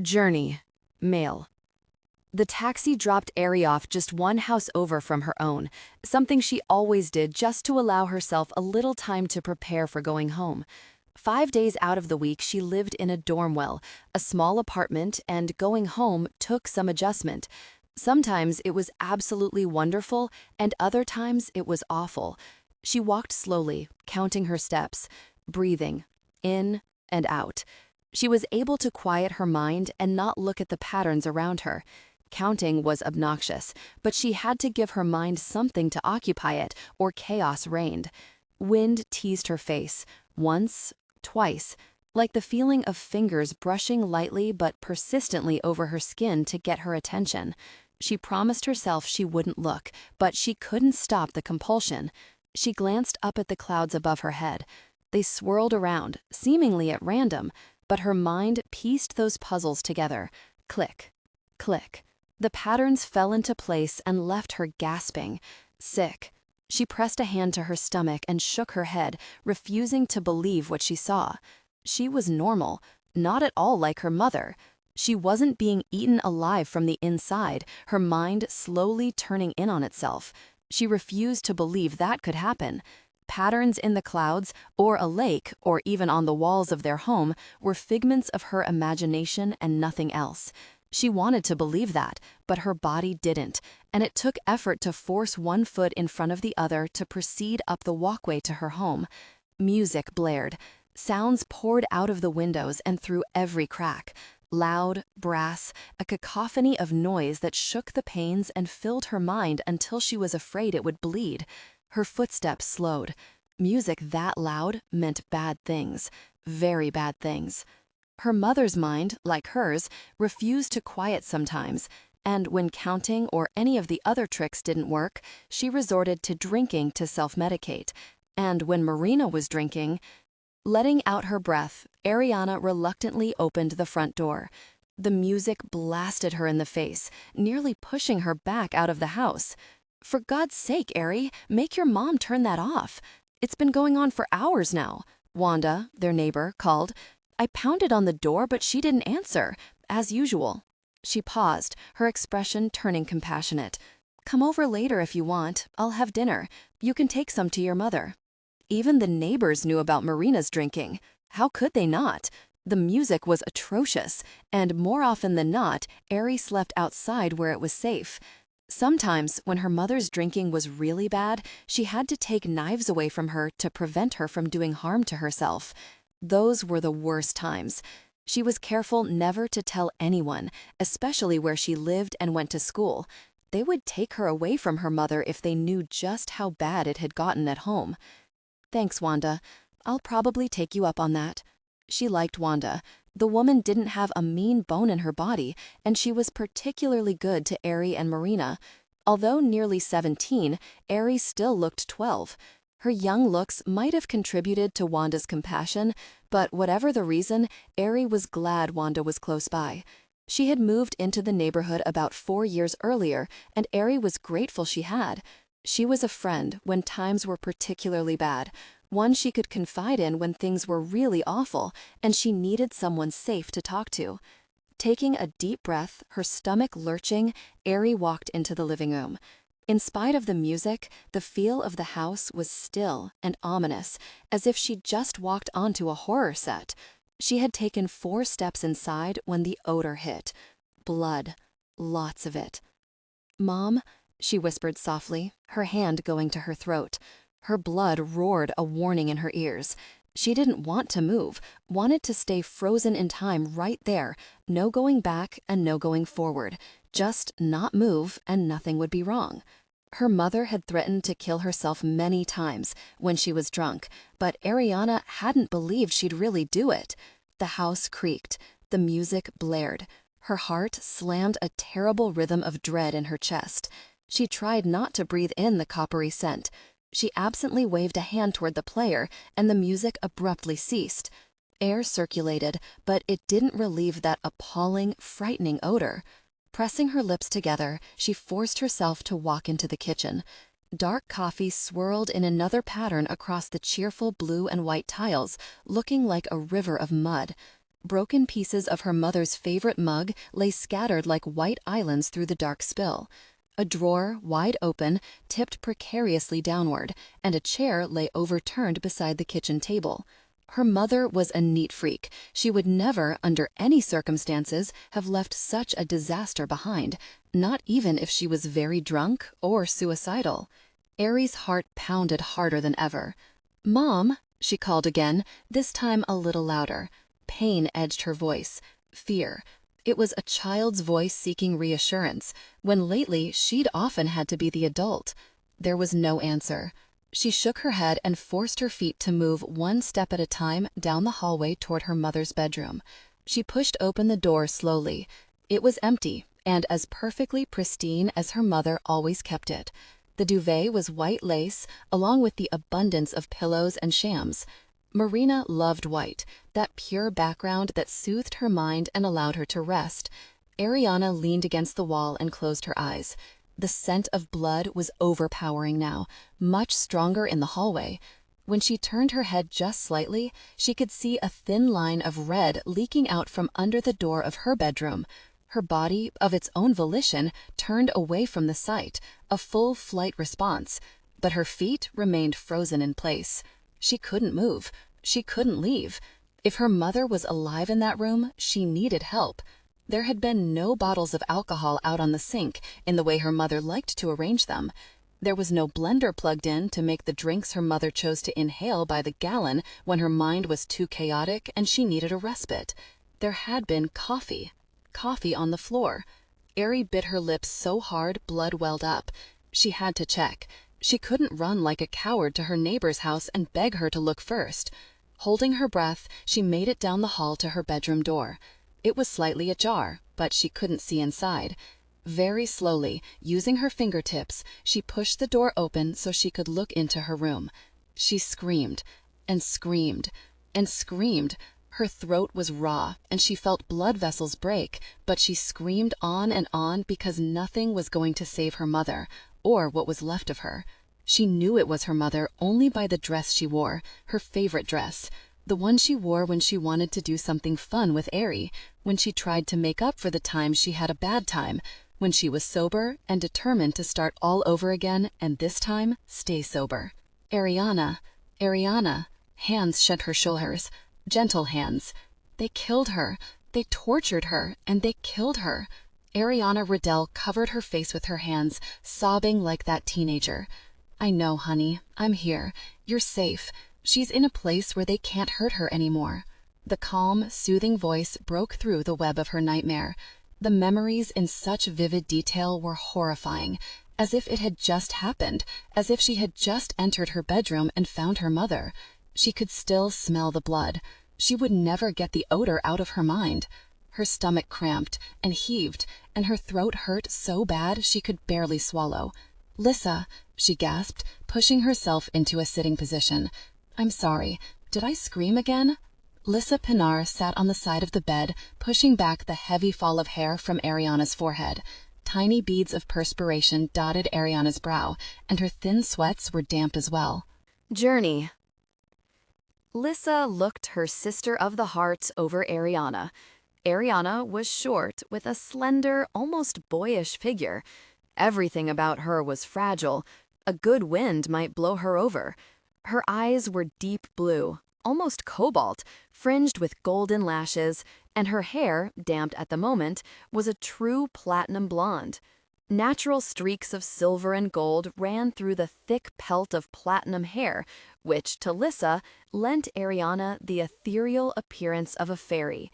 Journey, male. The taxi dropped Aerie off just one house over from her own, something she always did just to allow herself a little time to prepare for going home. 5 days out of the week, she lived in a dormwell, a small apartment, and going home took some adjustment. Sometimes it was absolutely wonderful, and other times it was awful. She walked slowly, counting her steps, breathing, in and out. She was able to quiet her mind and not look at the patterns around her. Counting was obnoxious, but she had to give her mind something to occupy it, or chaos reigned. Wind teased her face, once, twice, like the feeling of fingers brushing lightly but persistently over her skin to get her attention. She promised herself she wouldn't look, but she couldn't stop the compulsion. She glanced up at the clouds above her head. They swirled around, seemingly at random, but her mind pieced those puzzles together. Click, click. The patterns fell into place and left her gasping, sick. She pressed a hand to her stomach and shook her head, refusing to believe what she saw. She was normal, not at all like her mother. She wasn't being eaten alive from the inside, her mind slowly turning in on itself. She refused to believe that could happen. Patterns in the clouds, or a lake, or even on the walls of their home, were figments of her imagination and nothing else. She wanted to believe that, but her body didn't, and it took effort to force one foot in front of the other to proceed up the walkway to her home. Music blared. Sounds poured out of the windows and through every crack. Loud, brass, a cacophony of noise that shook the panes and filled her mind until she was afraid it would bleed. Her footsteps slowed. Music that loud meant bad things, very bad things. Her mother's mind, like hers, refused to quiet sometimes, and when counting or any of the other tricks didn't work, she resorted to drinking to self-medicate. And when Marina was drinking, letting out her breath, Airiana reluctantly opened the front door. The music blasted her in the face, nearly pushing her back out of the house. "For God's sake, Aerie, make your mom turn that off. It's been going on for hours now," Wanda, their neighbor, called. "I pounded on the door, but she didn't answer, as usual." She paused, her expression turning compassionate. "Come over later if you want. I'll have dinner. You can take some to your mother." Even the neighbors knew about Marina's drinking. How could they not? The music was atrocious, and more often than not, Aerie slept outside where it was safe. Sometimes, when her mother's drinking was really bad, she had to take knives away from her to prevent her from doing harm to herself. Those were the worst times. She was careful never to tell anyone, especially where she lived and went to school. They would take her away from her mother if they knew just how bad it had gotten at home. "Thanks, Wanda. I'll probably take you up on that." She liked Wanda. The woman didn't have a mean bone in her body, and she was particularly good to Aerie and Marina. Although nearly 17, Aerie still looked 12. Her young looks might have contributed to Wanda's compassion, but whatever the reason, Aerie was glad Wanda was close by. She had moved into the neighborhood about 4 years earlier, and Aerie was grateful she had. She was a friend when times were particularly bad, one she could confide in when things were really awful, and she needed someone safe to talk to. Taking a deep breath, her stomach lurching, Aerie walked into the living room. In spite of the music, the feel of the house was still and ominous, as if she'd just walked onto a horror set. She had taken 4 steps inside when the odor hit. Blood. Lots of it. "Mom," she whispered softly, her hand going to her throat. Her blood roared a warning in her ears. She didn't want to move, wanted to stay frozen in time right there, no going back and no going forward. Just not move and nothing would be wrong. Her mother had threatened to kill herself many times when she was drunk, but Airiana hadn't believed she'd really do it. The house creaked. The music blared. Her heart slammed a terrible rhythm of dread in her chest. She tried not to breathe in the coppery scent. She absently waved a hand toward the player, and the music abruptly ceased. Air circulated, but it didn't relieve that appalling, frightening odor. Pressing her lips together, she forced herself to walk into the kitchen. Dark coffee swirled in another pattern across the cheerful blue and white tiles, looking like a river of mud. Broken pieces of her mother's favorite mug lay scattered like white islands through the dark spill. A drawer, wide open, tipped precariously downward, and a chair lay overturned beside the kitchen table. Her mother was a neat freak. She would never, under any circumstances, have left such a disaster behind, not even if she was very drunk or suicidal. Airie's heart pounded harder than ever. "Mom," she called again, this time a little louder. Pain edged her voice. Fear. It was a child's voice seeking reassurance, when lately she'd often had to be the adult. There was no answer. She shook her head and forced her feet to move one step at a time down the hallway toward her mother's bedroom. She pushed open the door slowly. It was empty, and as perfectly pristine as her mother always kept it. The duvet was white lace, along with the abundance of pillows and shams. Marina loved white, that pure background that soothed her mind and allowed her to rest. Airiana leaned against the wall and closed her eyes. The scent of blood was overpowering now, much stronger in the hallway. When she turned her head just slightly, she could see a thin line of red leaking out from under the door of her bedroom. Her body, of its own volition, turned away from the sight, a full flight response, but her feet remained frozen in place. She couldn't move. She couldn't leave. If her mother was alive in that room, she needed help. There had been no bottles of alcohol out on the sink in the way her mother liked to arrange them. There was no blender plugged in to make the drinks her mother chose to inhale by the gallon when her mind was too chaotic and she needed a respite. There had been coffee. Coffee on the floor. Airie bit her lips so hard blood welled up. She had to check. She couldn't run like a coward to her neighbor's house and beg her to look first. Holding her breath, she made it down the hall to her bedroom door. It was slightly ajar, but she couldn't see inside. Very slowly, using her fingertips, she pushed the door open so she could look into her room. She screamed, and screamed, and screamed. Her throat was raw, and she felt blood vessels break, but she screamed on because nothing was going to save her mother, or what was left of her. She knew it was her mother only by the dress she wore, her favorite dress, the one she wore when she wanted to do something fun with Airie, when she tried to make up for the time she had a bad time, when she was sober and determined to start all over again and this time stay sober. Airiana, Airiana. Hands shut her shoulders, gentle hands. They killed her. They tortured her, and they killed her. Airiana Ridell covered her face with her hands, sobbing like that teenager. "I know, honey. I'm here. You're safe. She's in a place where they can't hurt her anymore." The calm, soothing voice broke through the web of her nightmare. The memories in such vivid detail were horrifying, as if it had just happened, as if she had just entered her bedroom and found her mother. She could still smell the blood. She would never get the odor out of her mind. Her stomach cramped and heaved, and her throat hurt so bad she could barely swallow. "Lissa," she gasped, pushing herself into a sitting position. "I'm sorry. Did I scream again?" Lissa Pinar sat on the side of the bed, pushing back the heavy fall of hair from Airiana's forehead. Tiny beads of perspiration dotted Airiana's brow, and her thin sweats were damp as well. Journey. Lissa looked her sister of the heart over Airiana. Airiana was short, with a slender, almost boyish figure. Everything about her was fragile. A good wind might blow her over. Her eyes were deep blue, almost cobalt, fringed with golden lashes, and her hair, damped at the moment, was a true platinum blonde. Natural streaks of silver and gold ran through the thick pelt of platinum hair, which, to Lissa, lent Airiana the ethereal appearance of a fairy.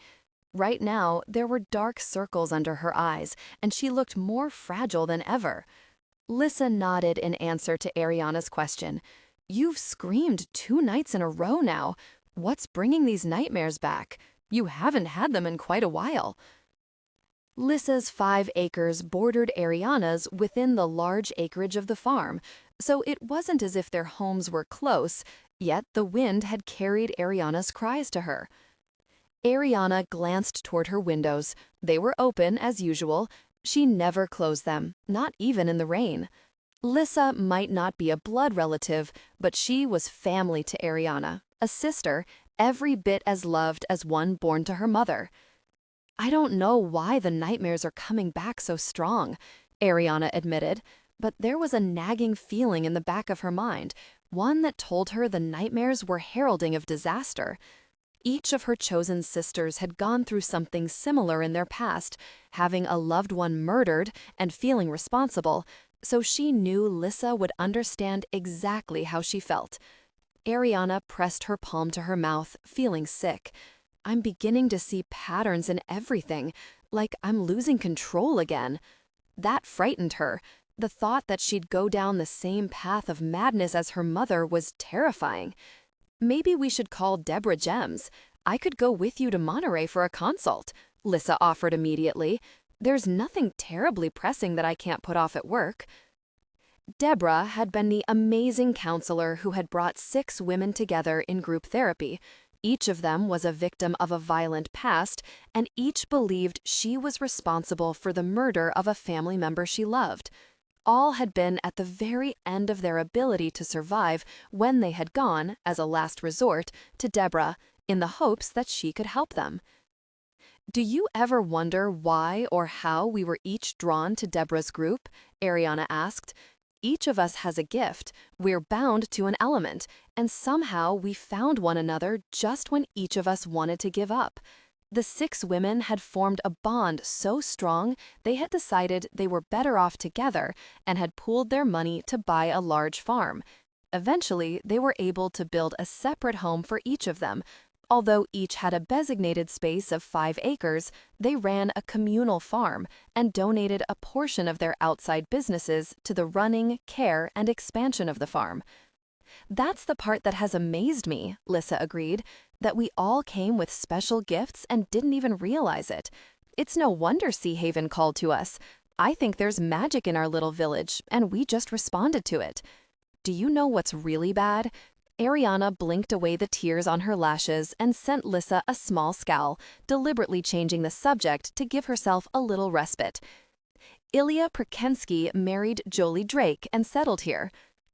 Right now, there were dark circles under her eyes, and she looked more fragile than ever. Lissa nodded in answer to Airiana's question. "You've screamed 2 nights in a row now. What's bringing these nightmares back? You haven't had them in quite a while." Lissa's 5 acres bordered Airiana's within the large acreage of the farm, so it wasn't as if their homes were close, yet the wind had carried Airiana's cries to her. Airiana glanced toward her windows. They were open, as usual. She never closed them, not even in the rain. Lissa might not be a blood relative, but she was family to Airiana, a sister, every bit as loved as one born to her mother. "I don't know why the nightmares are coming back so strong," Airiana admitted, but there was a nagging feeling in the back of her mind, one that told her the nightmares were heralding of disaster. Each of her chosen sisters had gone through something similar in their past, having a loved one murdered and feeling responsible, so she knew Lissa would understand exactly how she felt. Airiana pressed her palm to her mouth, feeling sick. "I'm beginning to see patterns in everything, like I'm losing control again." That frightened her. The thought that she'd go down the same path of madness as her mother was terrifying. "Maybe we should call Deborah Gems. I could go with you to Monterey for a consult," Lissa offered immediately. "There's nothing terribly pressing that I can't put off at work." Deborah had been the amazing counselor who had brought 6 women together in group therapy. Each of them was a victim of a violent past, and each believed she was responsible for the murder of a family member she loved. All had been at the very end of their ability to survive when they had gone, as a last resort, to Deborah, in the hopes that she could help them. "Do you ever wonder why or how we were each drawn to Deborah's group?" Airiana asked. "Each of us has a gift, we're bound to an element, and somehow we found one another just when each of us wanted to give up." The 6 women had formed a bond so strong they had decided they were better off together and had pooled their money to buy a large farm. Eventually, they were able to build a separate home for each of them. Although each had a designated space of 5 acres, they ran a communal farm and donated a portion of their outside businesses to the running, care, and expansion of the farm. "That's the part that has amazed me," Lissa agreed, "that we all came with special gifts and didn't even realize it. It's no wonder Sea Haven called to us. I think there's magic in our little village, and we just responded to it." "Do you know what's really bad?" Airiana blinked away the tears on her lashes and sent Lissa a small scowl, deliberately changing the subject to give herself a little respite. "Ilya Prakenskii married Jolie Drake and settled here.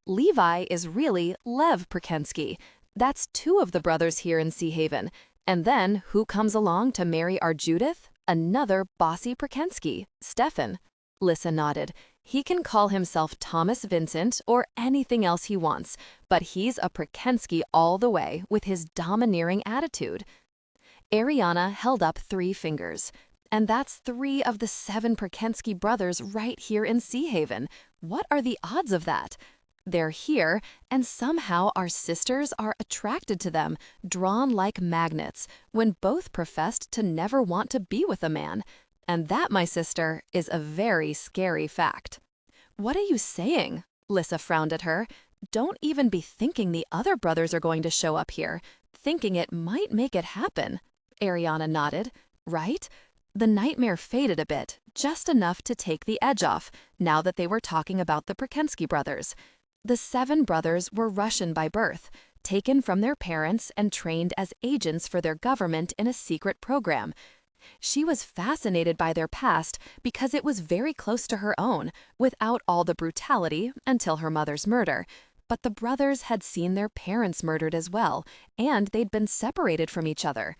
Levi is really Lev Prakenskii. That's 2 of the brothers here in Sea Haven. And then who comes along to marry our Judith? Another bossy Prakenskii, Stefan." Lissa nodded. "He can call himself Thomas Vincent or anything else he wants, but he's a Prakenskii all the way with his domineering attitude." Airiana held up 3 fingers. "And that's 3 of the 7 Prakenskii brothers right here in Sea Haven. What are the odds of that? They're here, and somehow our sisters are attracted to them, drawn like magnets, when both professed to never want to be with a man. And that, my sister, is a very scary fact." "What are you saying?" Lissa frowned at her. "Don't even be thinking the other brothers are going to show up here. Thinking it might make it happen." Airiana nodded. "Right?" The nightmare faded a bit, just enough to take the edge off, now that they were talking about the Prakenskii brothers. The 7 brothers were Russian by birth, taken from their parents and trained as agents for their government in a secret program. She was fascinated by their past because it was very close to her own, without all the brutality until her mother's murder. But the brothers had seen their parents murdered as well, and they'd been separated from each other.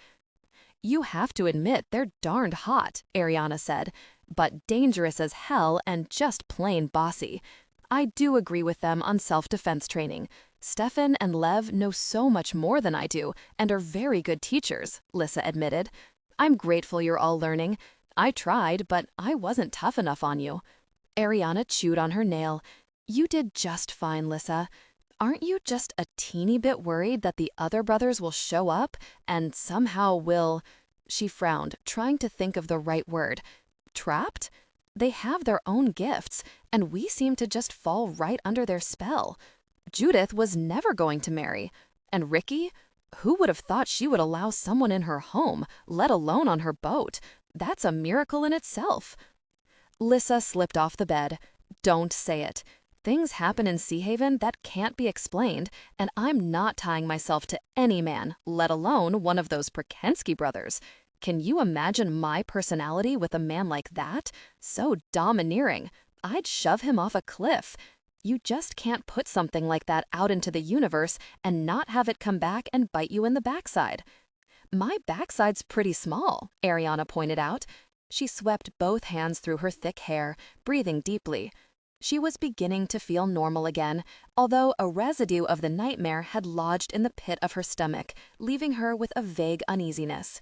"You have to admit they're darned hot," Airiana said, "but dangerous as hell and just plain bossy. I do agree with them on self-defense training. Stefan and Lev know so much more than I do and are very good teachers," Lissa admitted. "I'm grateful you're all learning. I tried, but I wasn't tough enough on you." Airiana chewed on her nail. "You did just fine, Lissa. Aren't you just a teeny bit worried that the other brothers will show up and somehow will—" She frowned, trying to think of the right word. "Trapped? They have their own gifts, and we seem to just fall right under their spell. Judith was never going to marry. And Ricky? Who would have thought she would allow someone in her home, let alone on her boat? That's a miracle in itself." Lissa slipped off the bed. "Don't say it. Things happen in Sea Haven that can't be explained, and I'm not tying myself to any man, let alone one of those Prakenskii brothers. Can you imagine my personality with a man like that? So domineering. I'd shove him off a cliff. You just can't put something like that out into the universe and not have it come back and bite you in the backside. My backside's pretty small, Airiana pointed out. She swept both hands through her thick hair, breathing deeply. She was beginning to feel normal again, although a residue of the nightmare had lodged in the pit of her stomach, leaving her with a vague uneasiness.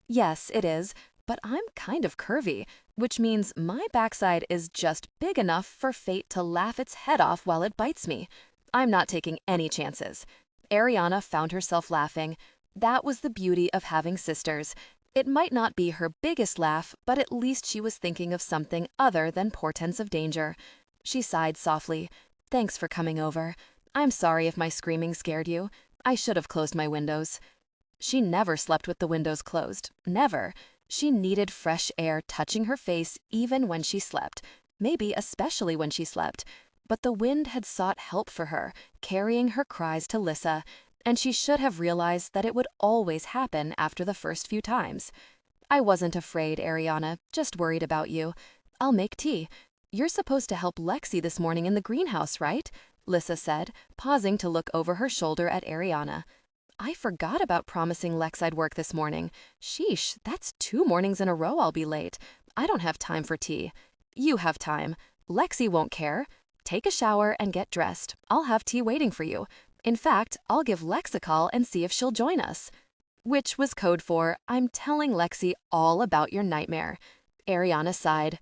Yes, it is, but I'm kind of curvy, which means my backside is just big enough for fate to laugh its head off while it bites me. I'm not taking any chances. Airiana found herself laughing. That was the beauty of having sisters. It might not be her biggest laugh, but at least she was thinking of something other than portents of danger. She sighed softly. Thanks for coming over. I'm sorry if my screaming scared you. I should have closed my windows. She never slept with the windows closed. Never. She needed fresh air touching her face even when she slept, maybe especially when she slept. But the wind had sought help for her, carrying her cries to Lissa, and she should have realized that it would always happen after the first few times. I wasn't afraid, Airiana, just worried about you. I'll make tea. You're supposed to help Lexi this morning in the greenhouse, right? Lissa said, pausing to look over her shoulder at Airiana. I forgot about promising Lex I'd work this morning. Sheesh, that's 2 mornings in a row I'll be late. I don't have time for tea. You have time. Lexi won't care. Take a shower and get dressed. I'll have tea waiting for you. In fact, I'll give Lex a call and see if she'll join us. Which was code for, I'm telling Lexi all about your nightmare. Airiana sighed.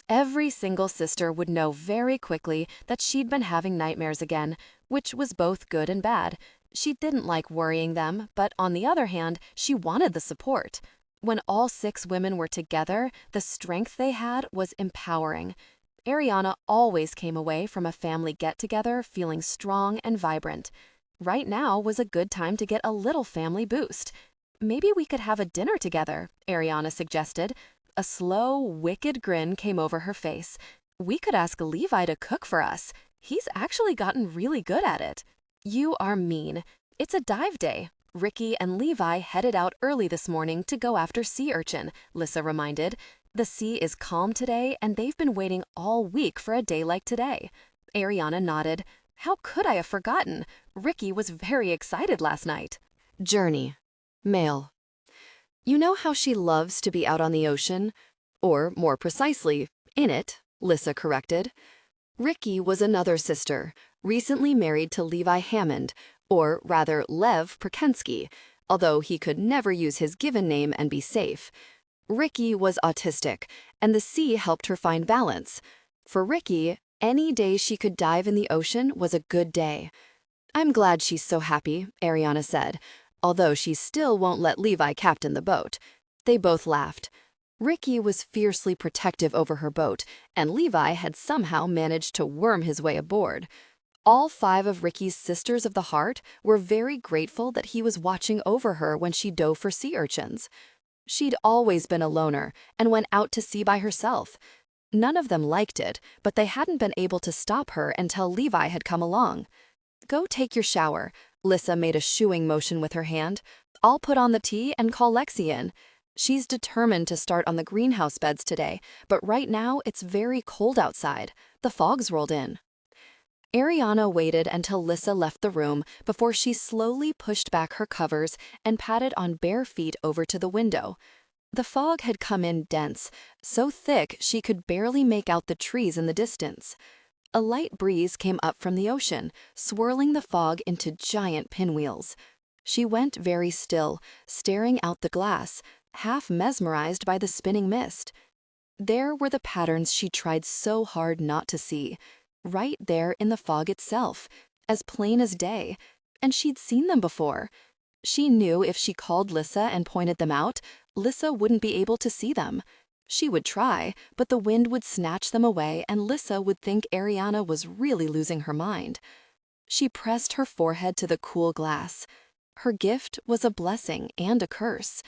Every single sister would know very quickly that she'd been having nightmares again, which was both good and bad. She didn't like worrying them, but on the other hand, she wanted the support. When all 6 women were together, the strength they had was empowering. Airiana always came away from a family get-together feeling strong and vibrant. Right now was a good time to get a little family boost. Maybe we could have a dinner together, Airiana suggested. A slow, wicked grin came over her face. We could ask Levi to cook for us. He's actually gotten really good at it. You are mean. It's a dive day. Ricky and Levi headed out early this morning to go after sea urchin, Lissa reminded. The sea is calm today, and they've been waiting all week for a day like today. Airiana nodded. How could I have forgotten? Ricky was very excited last night. Journey. Male. You know how she loves to be out on the ocean? Or, more precisely, in it, Lissa corrected. Ricky was another sister, recently married to Levi Hammond, or rather Lev Prakenskii, although he could never use his given name and be safe. Ricky was autistic, and the sea helped her find balance. For Ricky, any day she could dive in the ocean was a good day. I'm glad she's so happy, Airiana said, although she still won't let Levi captain the boat. They both laughed. Ricky was fiercely protective over her boat, and Levi had somehow managed to worm his way aboard. All 5 of Ricky's sisters of the heart were very grateful that he was watching over her when she dove for sea urchins. She'd always been a loner and went out to sea by herself. None of them liked it, but they hadn't been able to stop her until Levi had come along. Go take your shower. Lissa made a shooing motion with her hand. I'll put on the tea and call Lexi in. She's determined to start on the greenhouse beds today, but right now it's very cold outside. The fog's rolled in. Airiana waited until Lissa left the room before she slowly pushed back her covers and padded on bare feet over to the window. The fog had come in dense, so thick she could barely make out the trees in the distance. A light breeze came up from the ocean, swirling the fog into giant pinwheels. She went very still, staring out the glass, half mesmerized by the spinning mist. There were the patterns she tried so hard not to see, right there in the fog itself, as plain as day, and she'd seen them before. She knew if she called Lissa and pointed them out, Lissa wouldn't be able to see them. She would try, but the wind would snatch them away and Lissa would think Airiana was really losing her mind. She pressed her forehead to the cool glass. Her gift was a blessing and a curse.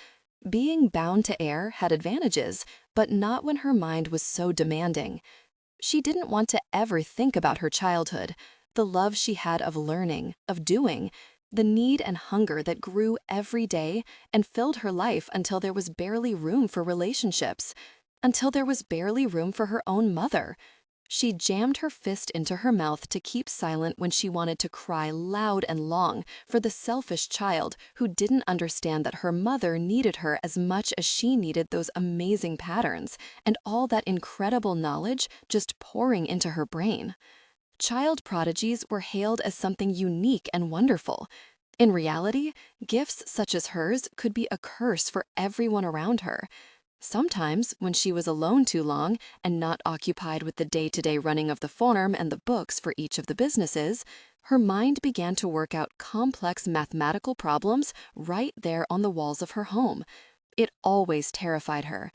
Being bound to air had advantages, but not when her mind was so demanding. She didn't want to ever think about her childhood, the love she had of learning, of doing, the need and hunger that grew every day and filled her life until there was barely room for relationships, until there was barely room for her own mother. She jammed her fist into her mouth to keep silent when she wanted to cry loud and long for the selfish child who didn't understand that her mother needed her as much as she needed those amazing patterns and all that incredible knowledge just pouring into her brain. Child prodigies were hailed as something unique and wonderful. In reality, gifts such as hers could be a curse for everyone around her. Sometimes, when she was alone too long and not occupied with the day-to-day running of the farm and the books for each of the businesses, her mind began to work out complex mathematical problems right there on the walls of her home. It always terrified her.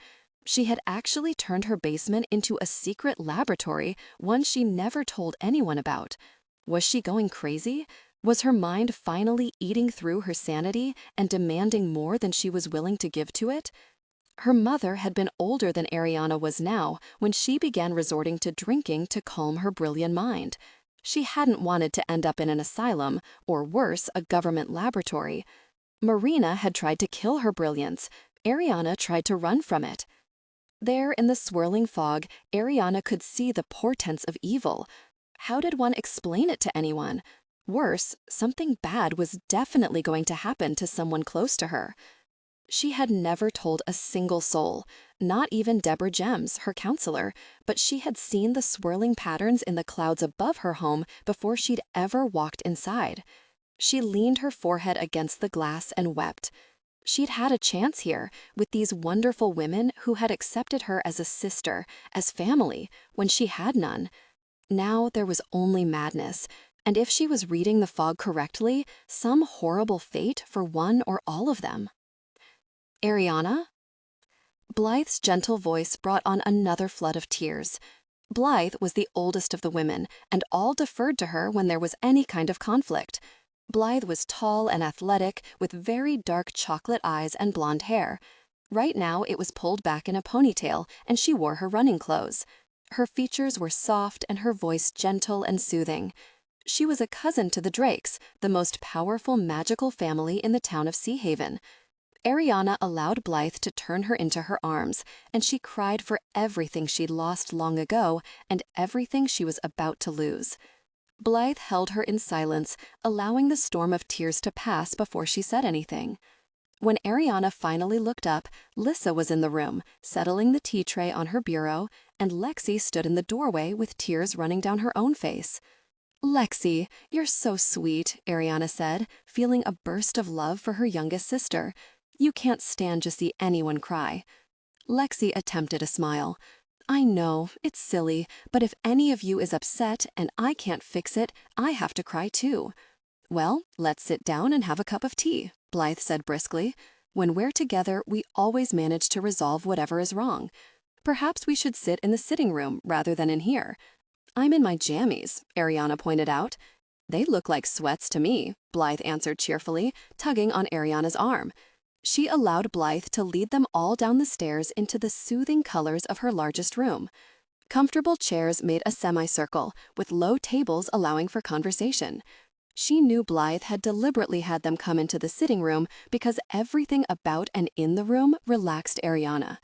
She had actually turned her basement into a secret laboratory, one she never told anyone about. Was she going crazy? Was her mind finally eating through her sanity and demanding more than she was willing to give to it? Her mother had been older than Airiana was now when she began resorting to drinking to calm her brilliant mind. She hadn't wanted to end up in an asylum, or worse, a government laboratory. Marina had tried to kill her brilliance. Airiana tried to run from it. There in the swirling fog, Airiana could see the portents of evil. How did one explain it to anyone? Worse, something bad was definitely going to happen to someone close to her. She had never told a single soul, not even Deborah Gems, her counselor, but she had seen the swirling patterns in the clouds above her home before she'd ever walked inside. She leaned her forehead against the glass and wept. She'd had a chance here, with these wonderful women who had accepted her as a sister, as family, when she had none. Now there was only madness, and if she was reading the fog correctly, some horrible fate for one or all of them. Airiana? Blythe's gentle voice brought on another flood of tears. Blythe was the oldest of the women, and all deferred to her when there was any kind of conflict. Blythe was tall and athletic, with very dark chocolate eyes and blonde hair. Right now it was pulled back in a ponytail, and she wore her running clothes. Her features were soft and her voice gentle and soothing. She was a cousin to the Drakes, the most powerful magical family in the town of Sea Haven. Airiana allowed Blythe to turn her into her arms, and she cried for everything she'd lost long ago and everything she was about to lose. Blythe held her in silence, allowing the storm of tears to pass before she said anything. When Airiana finally looked up, Lissa was in the room, settling the tea tray on her bureau, and Lexi stood in the doorway with tears running down her own face. "Lexi, you're so sweet," Airiana said, feeling a burst of love for her youngest sister. "You can't stand to see anyone cry." Lexi attempted a smile. "I know, it's silly, but if any of you is upset and I can't fix it, I have to cry too." "Well, let's sit down and have a cup of tea," Blythe said briskly. "When we're together, we always manage to resolve whatever is wrong. Perhaps we should sit in the sitting room rather than in here." "I'm in my jammies," Airiana pointed out. "They look like sweats to me," Blythe answered cheerfully, tugging on Airiana's arm. She allowed Blythe to lead them all down the stairs into the soothing colors of her largest room. Comfortable chairs made a semicircle, with low tables allowing for conversation. She knew Blythe had deliberately had them come into the sitting room because everything about and in the room relaxed Airiana.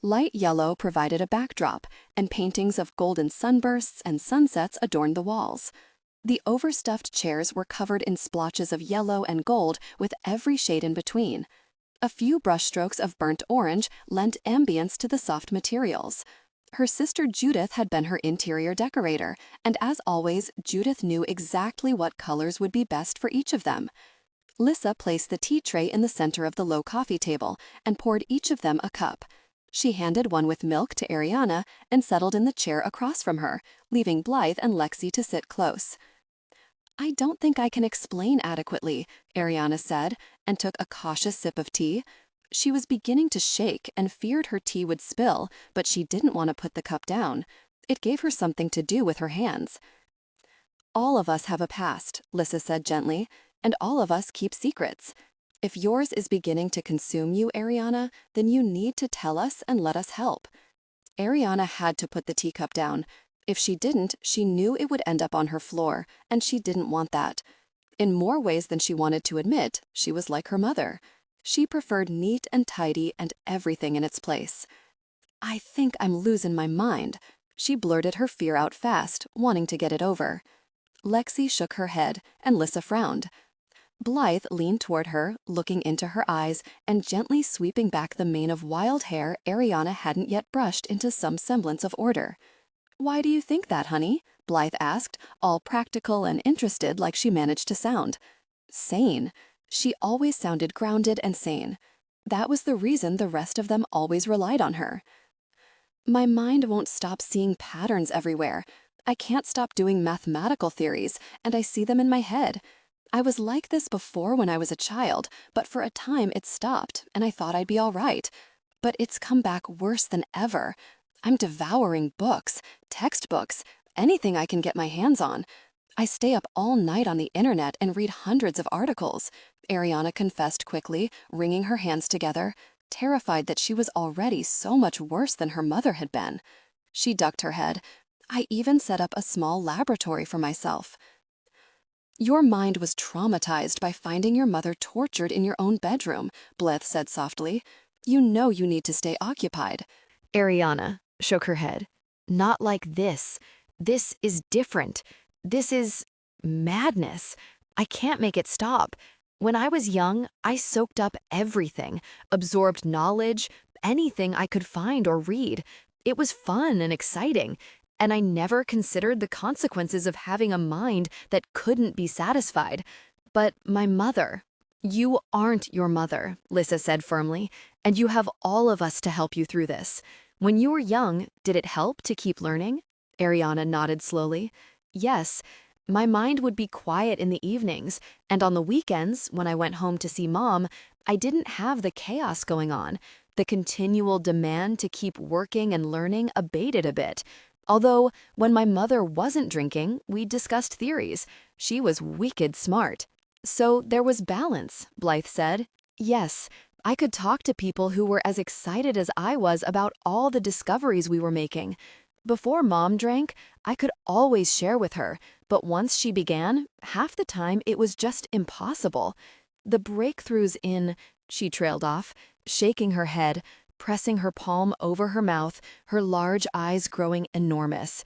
Light yellow provided a backdrop, and paintings of golden sunbursts and sunsets adorned the walls. The overstuffed chairs were covered in splotches of yellow and gold with every shade in between. A few brushstrokes of burnt orange lent ambience to the soft materials. Her sister Judith had been her interior decorator, and as always, Judith knew exactly what colors would be best for each of them. Lissa placed the tea tray in the center of the low coffee table and poured each of them a cup. She handed one with milk to Airiana and settled in the chair across from her, leaving Blythe and Lexi to sit close. "I don't think I can explain adequately," Airiana said, and took a cautious sip of tea. She was beginning to shake and feared her tea would spill, but she didn't want to put the cup down. It gave her something to do with her hands. "All of us have a past," Lissa said gently, "and all of us keep secrets. If yours is beginning to consume you, Airiana, then you need to tell us and let us help." Airiana had to put the teacup down. If she didn't, she knew it would end up on her floor, and she didn't want that. In more ways than she wanted to admit, she was like her mother. She preferred neat and tidy and everything in its place. "I think I'm losing my mind." She blurted her fear out fast, wanting to get it over. Lexi shook her head, and Lissa frowned. Blythe leaned toward her, looking into her eyes and gently sweeping back the mane of wild hair Airiana hadn't yet brushed into some semblance of order. "Why do you think that, honey?" Blythe asked, all practical and interested like she managed to sound. Sane. She always sounded grounded and sane. That was the reason the rest of them always relied on her. "My mind won't stop seeing patterns everywhere. I can't stop doing mathematical theories, and I see them in my head. I was like this before when I was a child, but for a time it stopped, and I thought I'd be all right. But it's come back worse than ever. I'm devouring books, textbooks, anything I can get my hands on. I stay up all night on the internet and read hundreds of articles," Airiana confessed quickly, wringing her hands together, terrified that she was already so much worse than her mother had been. She ducked her head. "I even set up a small laboratory for myself." "Your mind was traumatized by finding your mother tortured in your own bedroom," Blythe said softly. "You know you need to stay occupied." Airiana shook her head. "Not like this. This is different. This is madness. I can't make it stop. When I was young, I soaked up everything, absorbed knowledge, anything I could find or read. It was fun and exciting, and I never considered the consequences of having a mind that couldn't be satisfied. But my mother—" "You aren't your mother," Lissa said firmly, "and you have all of us to help you through this. When you were young, did it help to keep learning?" Airiana nodded slowly. "Yes. My mind would be quiet in the evenings, and on the weekends, when I went home to see Mom, I didn't have the chaos going on. The continual demand to keep working and learning abated a bit. Although, when my mother wasn't drinking, we discussed theories. She was wicked smart. So there was balance," Blythe said. "Yes, I could talk to people who were as excited as I was about all the discoveries we were making. Before Mom drank, I could always share with her, but once she began, half the time it was just impossible. The breakthroughs in—" she trailed off, shaking her head, pressing her palm over her mouth, her large eyes growing enormous.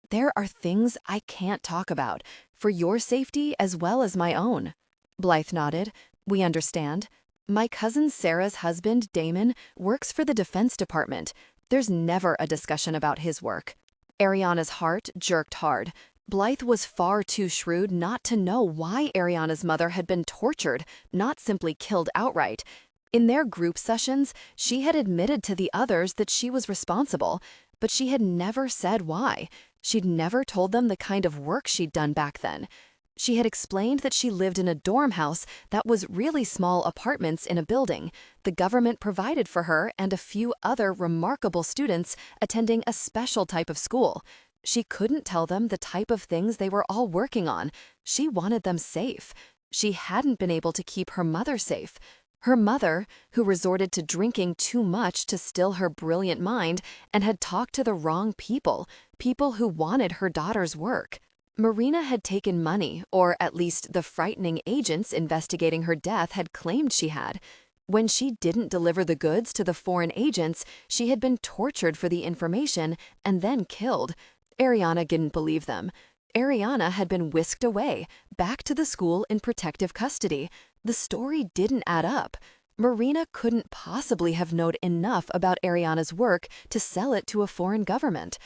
"There are things I can't talk about, for your safety as well as my own." Blythe nodded. "We understand. My cousin Sarah's husband, Damon, works for the Defense Department. There's never a discussion about his work." Airiana's heart jerked hard. Blythe was far too shrewd not to know why Airiana's mother had been tortured, not simply killed outright. In their group sessions, she had admitted to the others that she was responsible, but she had never said why. She'd never told them the kind of work she'd done back then. She had explained that she lived in a dorm house that was really small apartments in a building. The government provided for her and a few other remarkable students attending a special type of school. She couldn't tell them the type of things they were all working on. She wanted them safe. She hadn't been able to keep her mother safe. Her mother, who resorted to drinking too much to still her brilliant mind and had talked to the wrong people, people who wanted her daughter's work. Marina had taken money, or at least the frightening agents investigating her death had claimed she had. When she didn't deliver the goods to the foreign agents, she had been tortured for the information and then killed. Airiana didn't believe them. Airiana had been whisked away, back to the school in protective custody. The story didn't add up. Marina couldn't possibly have known enough about Airiana's work to sell it to a foreign government.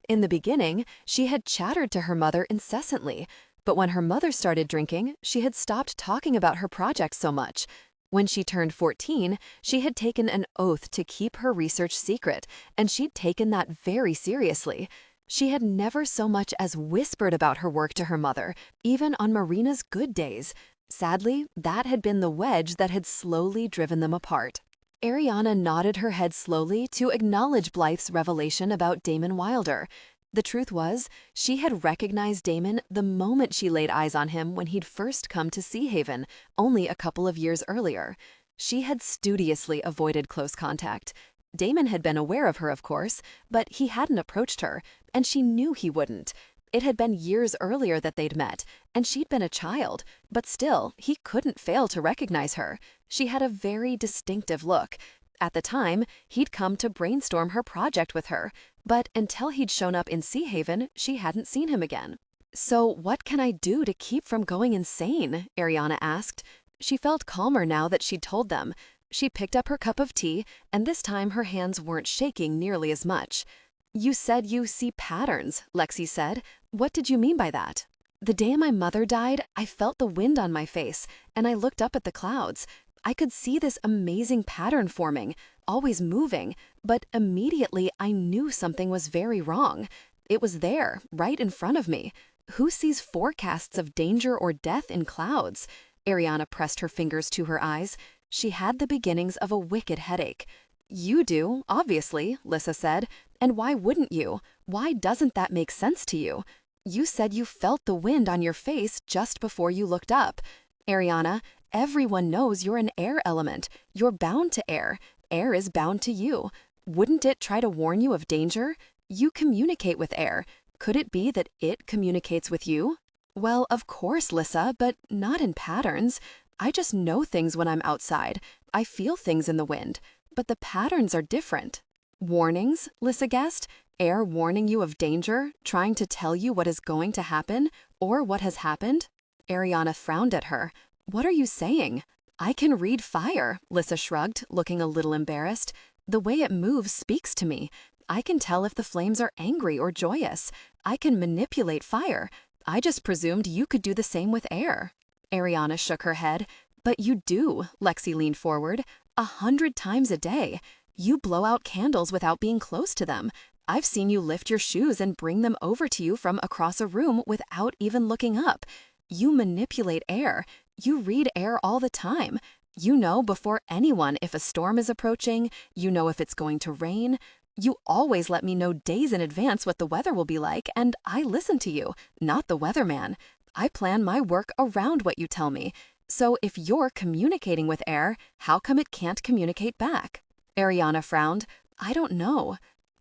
In the beginning, she had chattered to her mother incessantly, but when her mother started drinking, she had stopped talking about her project so much. When she turned 14, she had taken an oath to keep her research secret, and she'd taken that very seriously. She had never so much as whispered about her work to her mother, even on Marina's good days. Sadly, that had been the wedge that had slowly driven them apart. Airiana nodded her head slowly to acknowledge Blythe's revelation about Damon Wilder. The truth was, she had recognized Damon the moment she laid eyes on him when he'd first come to Sea Haven, only a couple of years earlier. She had studiously avoided close contact. Damon had been aware of her, of course, but he hadn't approached her, and she knew he wouldn't. It had been years earlier that they'd met, and she'd been a child, but still, he couldn't fail to recognize her. She had a very distinctive look. At the time, he'd come to brainstorm her project with her, but until he'd shown up in Sea Haven, she hadn't seen him again. "So what can I do to keep from going insane?" Airiana asked. She felt calmer now that she'd told them. She picked up her cup of tea, and this time her hands weren't shaking nearly as much. "You said you see patterns," Lexi said. "What did you mean by that?" "The day my mother died, I felt the wind on my face, and I looked up at the clouds. I could see this amazing pattern forming, always moving, but immediately I knew something was very wrong. It was there, right in front of me. Who sees forecasts of danger or death in clouds?" Airiana pressed her fingers to her eyes. She had the beginnings of a wicked headache. "You do, obviously," Lissa said. "And why wouldn't you? Why doesn't that make sense to you? You said you felt the wind on your face just before you looked up. Airiana, everyone knows you're an air element. You're bound to air. Air is bound to you. Wouldn't it try to warn you of danger? You communicate with air. Could it be that it communicates with you?" "Well, of course, Lissa, but not in patterns. I just know things when I'm outside. I feel things in the wind. But the patterns are different." "Warnings?" Lissa guessed. "Air warning you of danger, trying to tell you what is going to happen, or what has happened?" Airiana frowned at her. "What are you saying?" "I can read fire," Lissa shrugged, looking a little embarrassed. "The way it moves speaks to me. I can tell if the flames are angry or joyous. I can manipulate fire. I just presumed you could do the same with air." Airiana shook her head. "But you do," Lexi leaned forward. 100 times a day. You blow out candles without being close to them. I've seen you lift your shoes and bring them over to you from across a room without even looking up. You manipulate air. You read air all the time. You know before anyone if a storm is approaching. You know if it's going to rain. You always let me know days in advance what the weather will be like, and I listen to you, not the weatherman. I plan my work around what you tell me. So if you're communicating with air, how come it can't communicate back?" Airiana frowned. "I don't know."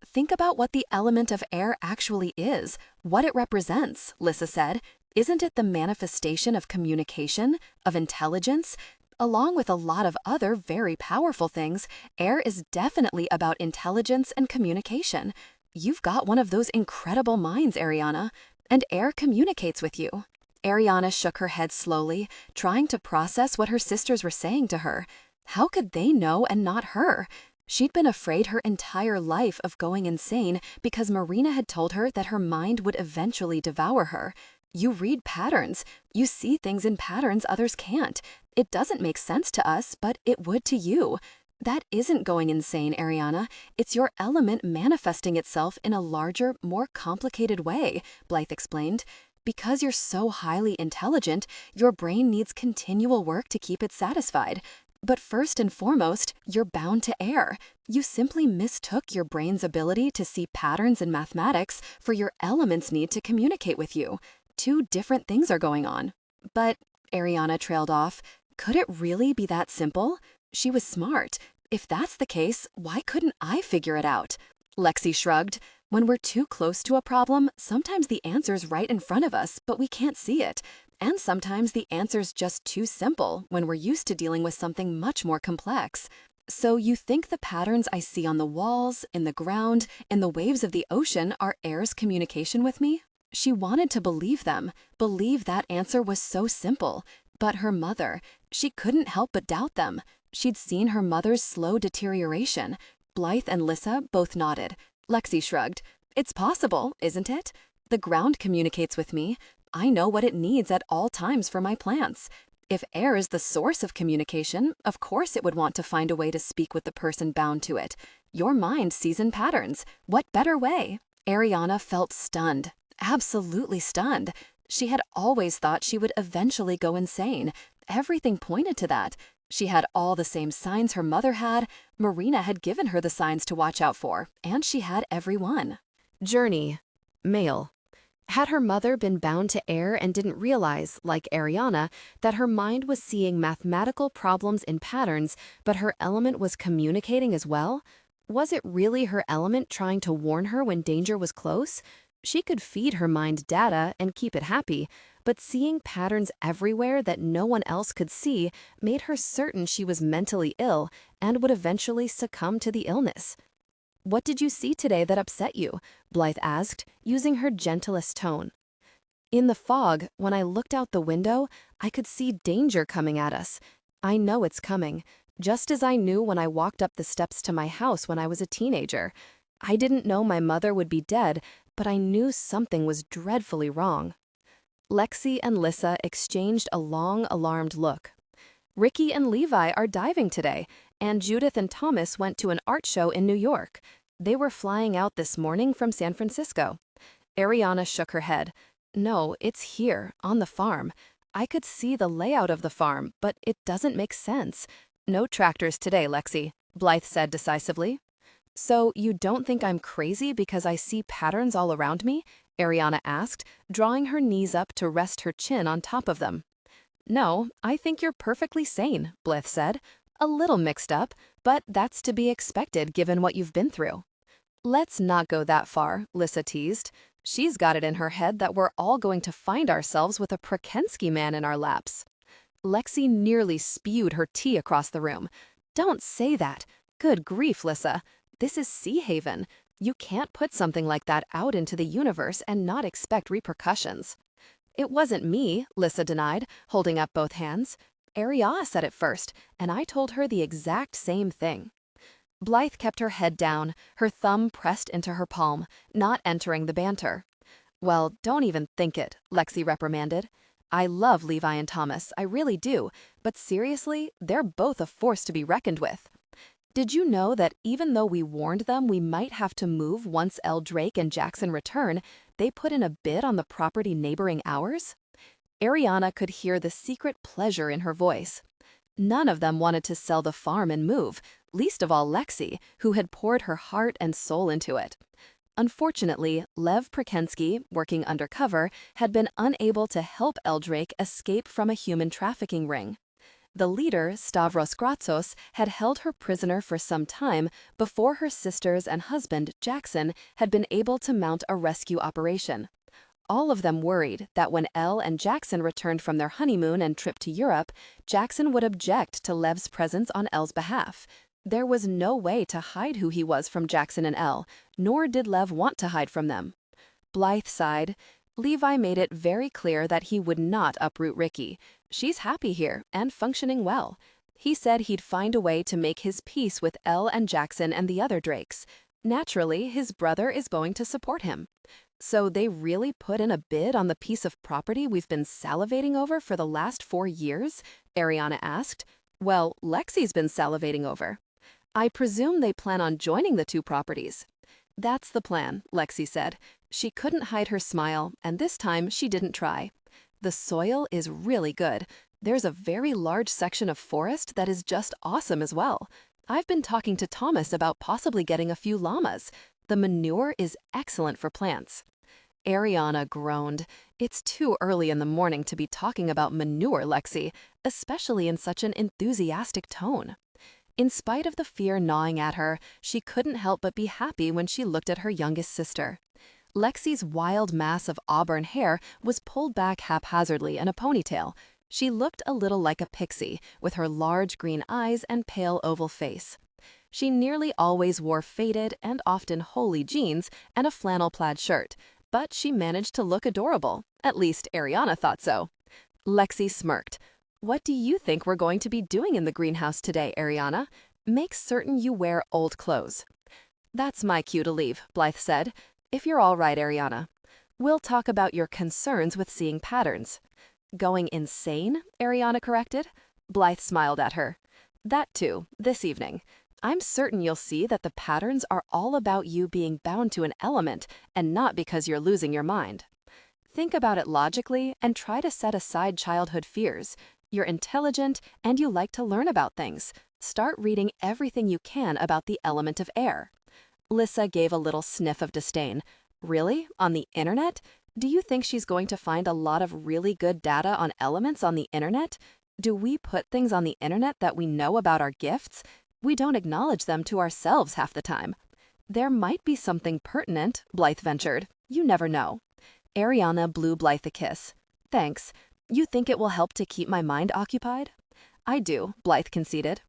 "Think about what the element of air actually is, what it represents," Lissa said. "Isn't it the manifestation of communication, of intelligence? Along with a lot of other very powerful things, air is definitely about intelligence and communication. You've got one of those incredible minds, Airiana, and air communicates with you." Airiana shook her head slowly, trying to process what her sisters were saying to her. How could they know and not her? She'd been afraid her entire life of going insane because Marina had told her that her mind would eventually devour her. You read patterns. You see things in patterns others can't. It doesn't make sense to us, but it would to you. That isn't going insane, Airiana. It's your element manifesting itself in a larger, more complicated way, Blythe explained. Because you're so highly intelligent, your brain needs continual work to keep it satisfied. But first and foremost, you're bound to air. You simply mistook your brain's ability to see patterns in mathematics for your element's need to communicate with you. 2 different things are going on. "But," Airiana trailed off, "could it really be that simple?" She was smart. If that's the case, why couldn't I figure it out? Lexi shrugged. "When we're too close to a problem, sometimes the answer's right in front of us, but we can't see it. And sometimes the answer's just too simple when we're used to dealing with something much more complex. So you think the patterns I see on the walls, in the ground, in the waves of the ocean are air's communication with me?" She wanted to believe them, believe that answer was so simple. But her mother, she couldn't help but doubt them. She'd seen her mother's slow deterioration. Blythe and Lissa both nodded. Lexi shrugged. "It's possible, isn't it? The ground communicates with me. I know what it needs at all times for my plants. If air is the source of communication, of course it would want to find a way to speak with the person bound to it. Your mind sees in patterns. What better way?" Airiana felt stunned, absolutely stunned. She had always thought she would eventually go insane. Everything pointed to that. She had all the same signs her mother had. Marina had given her the signs to watch out for, and she had every one. Journey. Male. Had her mother been bound to air and didn't realize, like Airiana, that her mind was seeing mathematical problems in patterns, but her element was communicating as well? Was it really her element trying to warn her when danger was close? She could feed her mind data and keep it happy, but seeing patterns everywhere that no one else could see made her certain she was mentally ill and would eventually succumb to the illness. "What did you see today that upset you?" Blythe asked, using her gentlest tone. "In the fog, when I looked out the window, I could see danger coming at us. I know it's coming, just as I knew when I walked up the steps to my house when I was a teenager. I didn't know my mother would be dead, but I knew something was dreadfully wrong." Lexi and Lissa exchanged a long, alarmed look. "Ricky and Levi are diving today, and Judith and Thomas went to an art show in New York. They were flying out this morning from San Francisco." Airiana shook her head. "No, it's here, on the farm. I could see the layout of the farm, but it doesn't make sense. No tractors today, Lexi," Blythe said decisively. "So you don't think I'm crazy because I see patterns all around me?" Airiana asked, drawing her knees up to rest her chin on top of them. "No, I think you're perfectly sane," Blythe said. "A little mixed up, but that's to be expected given what you've been through." "Let's not go that far," Lissa teased. "She's got it in her head that we're all going to find ourselves with a Prakenskii man in our laps." Lexi nearly spewed her tea across the room. "Don't say that. Good grief, Lissa. This is Sea Haven. You can't put something like that out into the universe and not expect repercussions." "It wasn't me," Lissa denied, holding up both hands. "Airiana said it first, and I told her the exact same thing." Blythe kept her head down, her thumb pressed into her palm, not entering the banter. "Well, don't even think it," Lexi reprimanded. "I love Levi and Thomas, I really do, but seriously, they're both a force to be reckoned with. Did you know that even though we warned them we might have to move once L. Drake and Jackson return, they put in a bid on the property neighboring ours?" Airiana could hear the secret pleasure in her voice. None of them wanted to sell the farm and move, least of all Lexi, who had poured her heart and soul into it. Unfortunately, Lev Prakenskii, working undercover, had been unable to help Eldrake escape from a human trafficking ring. The leader, Stavros Gratsos, had held her prisoner for some time before her sisters and husband, Jackson, had been able to mount a rescue operation. All of them worried that when Elle and Jackson returned from their honeymoon and trip to Europe, Jackson would object to Lev's presence on Elle's behalf. There was no way to hide who he was from Jackson and Elle, nor did Lev want to hide from them. Blythe sighed. Levi made it very clear that he would not uproot Ricky. She's happy here and functioning well. He said he'd find a way to make his peace with Elle and Jackson and the other Drakes. Naturally, his brother is going to support him. "So they really put in a bid on the piece of property we've been salivating over for the last 4 years?" Airiana asked. "Well, Lexi's been salivating over." "I presume they plan on joining the two properties." "That's the plan," Lexi said. She couldn't hide her smile, and this time she didn't try. "The soil is really good. There's a very large section of forest that is just awesome as well. I've been talking to Thomas about possibly getting a few llamas. The manure is excellent for plants." Airiana groaned. "It's too early in the morning to be talking about manure, Lexi, especially in such an enthusiastic tone." In spite of the fear gnawing at her, she couldn't help but be happy when she looked at her youngest sister. Lexi's wild mass of auburn hair was pulled back haphazardly in a ponytail. She looked a little like a pixie, with her large green eyes and pale oval face. She nearly always wore faded and often holey jeans and a flannel plaid shirt, but she managed to look adorable. At least Airiana thought so. Lexi smirked. "What do you think we're going to be doing in the greenhouse today, Airiana? Make certain you wear old clothes." "That's my cue to leave," Blythe said. "If you're all right, Airiana. We'll talk about your concerns with seeing patterns." "Going insane?" Airiana corrected. Blythe smiled at her. "That too, this evening. I'm certain you'll see that the patterns are all about you being bound to an element and not because you're losing your mind. Think about it logically and try to set aside childhood fears. You're intelligent and you like to learn about things. Start reading everything you can about the element of air." Lissa gave a little sniff of disdain. "Really? On the internet? Do you think she's going to find a lot of really good data on elements on the internet? Do we put things on the internet that we know about our gifts? We don't acknowledge them to ourselves half the time." "There might be something pertinent," Blythe ventured. You never know. Airiana blew Blythe a kiss. Thanks. You think it will help to keep my mind occupied? I do, Blythe conceded.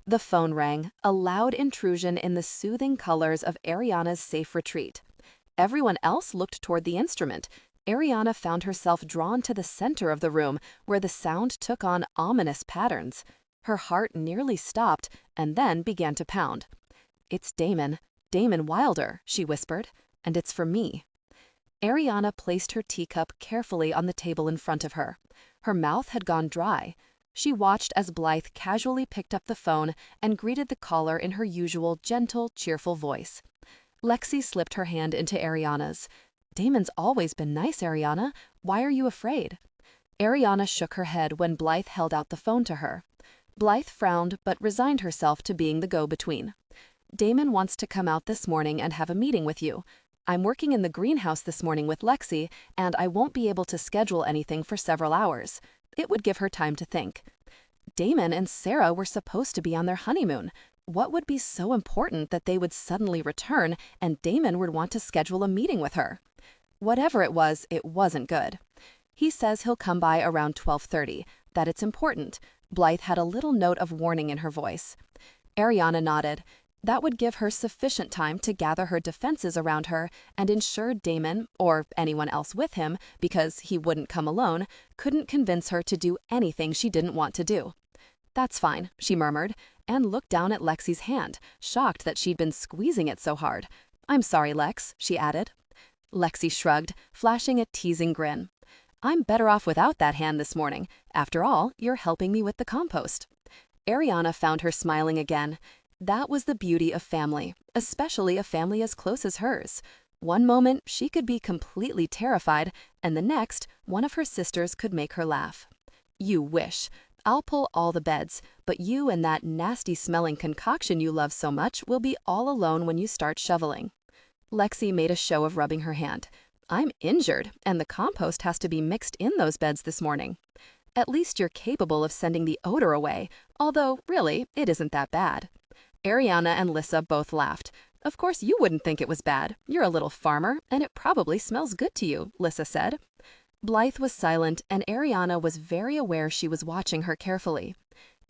The phone rang, a loud intrusion in the soothing colors of Airiana's safe retreat. Everyone else looked toward the instrument. Airiana found herself drawn to the center of the room, where the sound took on ominous patterns. Her heart nearly stopped and then began to pound. It's Damon Wilder, she whispered, and it's for me. Airiana placed her teacup carefully on the table in front of her. Her mouth had gone dry. She watched as Blythe casually picked up the phone and greeted the caller in her usual gentle, cheerful voice. Lexi slipped her hand into Airiana's. Damon's always been nice, Airiana. Why are you afraid? Airiana shook her head when Blythe held out the phone to her. Blythe frowned but resigned herself to being the go-between. Damon wants to come out this morning and have a meeting with you. I'm working in the greenhouse this morning with Lexi, and I won't be able to schedule anything for several hours. It would give her time to think. Damon and Sarah were supposed to be on their honeymoon. What would be so important that they would suddenly return and Damon would want to schedule a meeting with her? Whatever it wasn't good. He says he'll come by around 12:30, that it's important. Blythe had a little note of warning in her voice. Airiana nodded. That would give her sufficient time to gather her defenses around her and ensure Damon, or anyone else with him, because he wouldn't come alone, couldn't convince her to do anything she didn't want to do. That's fine, she murmured, and looked down at Lexi's hand, shocked that she'd been squeezing it so hard. I'm sorry, Lex, she added. Lexi shrugged, flashing a teasing grin. I'm better off without that hand this morning. After all, you're helping me with the compost. Airiana found her smiling again. That was the beauty of family, especially a family as close as hers. One moment, she could be completely terrified, and the next, one of her sisters could make her laugh. You wish. I'll pull all the beds, but you and that nasty-smelling concoction you love so much will be all alone when you start shoveling. Lexi made a show of rubbing her hand. I'm injured, and the compost has to be mixed in those beds this morning. At least you're capable of sending the odor away, although, really, it isn't that bad. Airiana and Lissa both laughed. Of course you wouldn't think it was bad. You're a little farmer, and it probably smells good to you, Lissa said. Blythe was silent, and Airiana was very aware she was watching her carefully.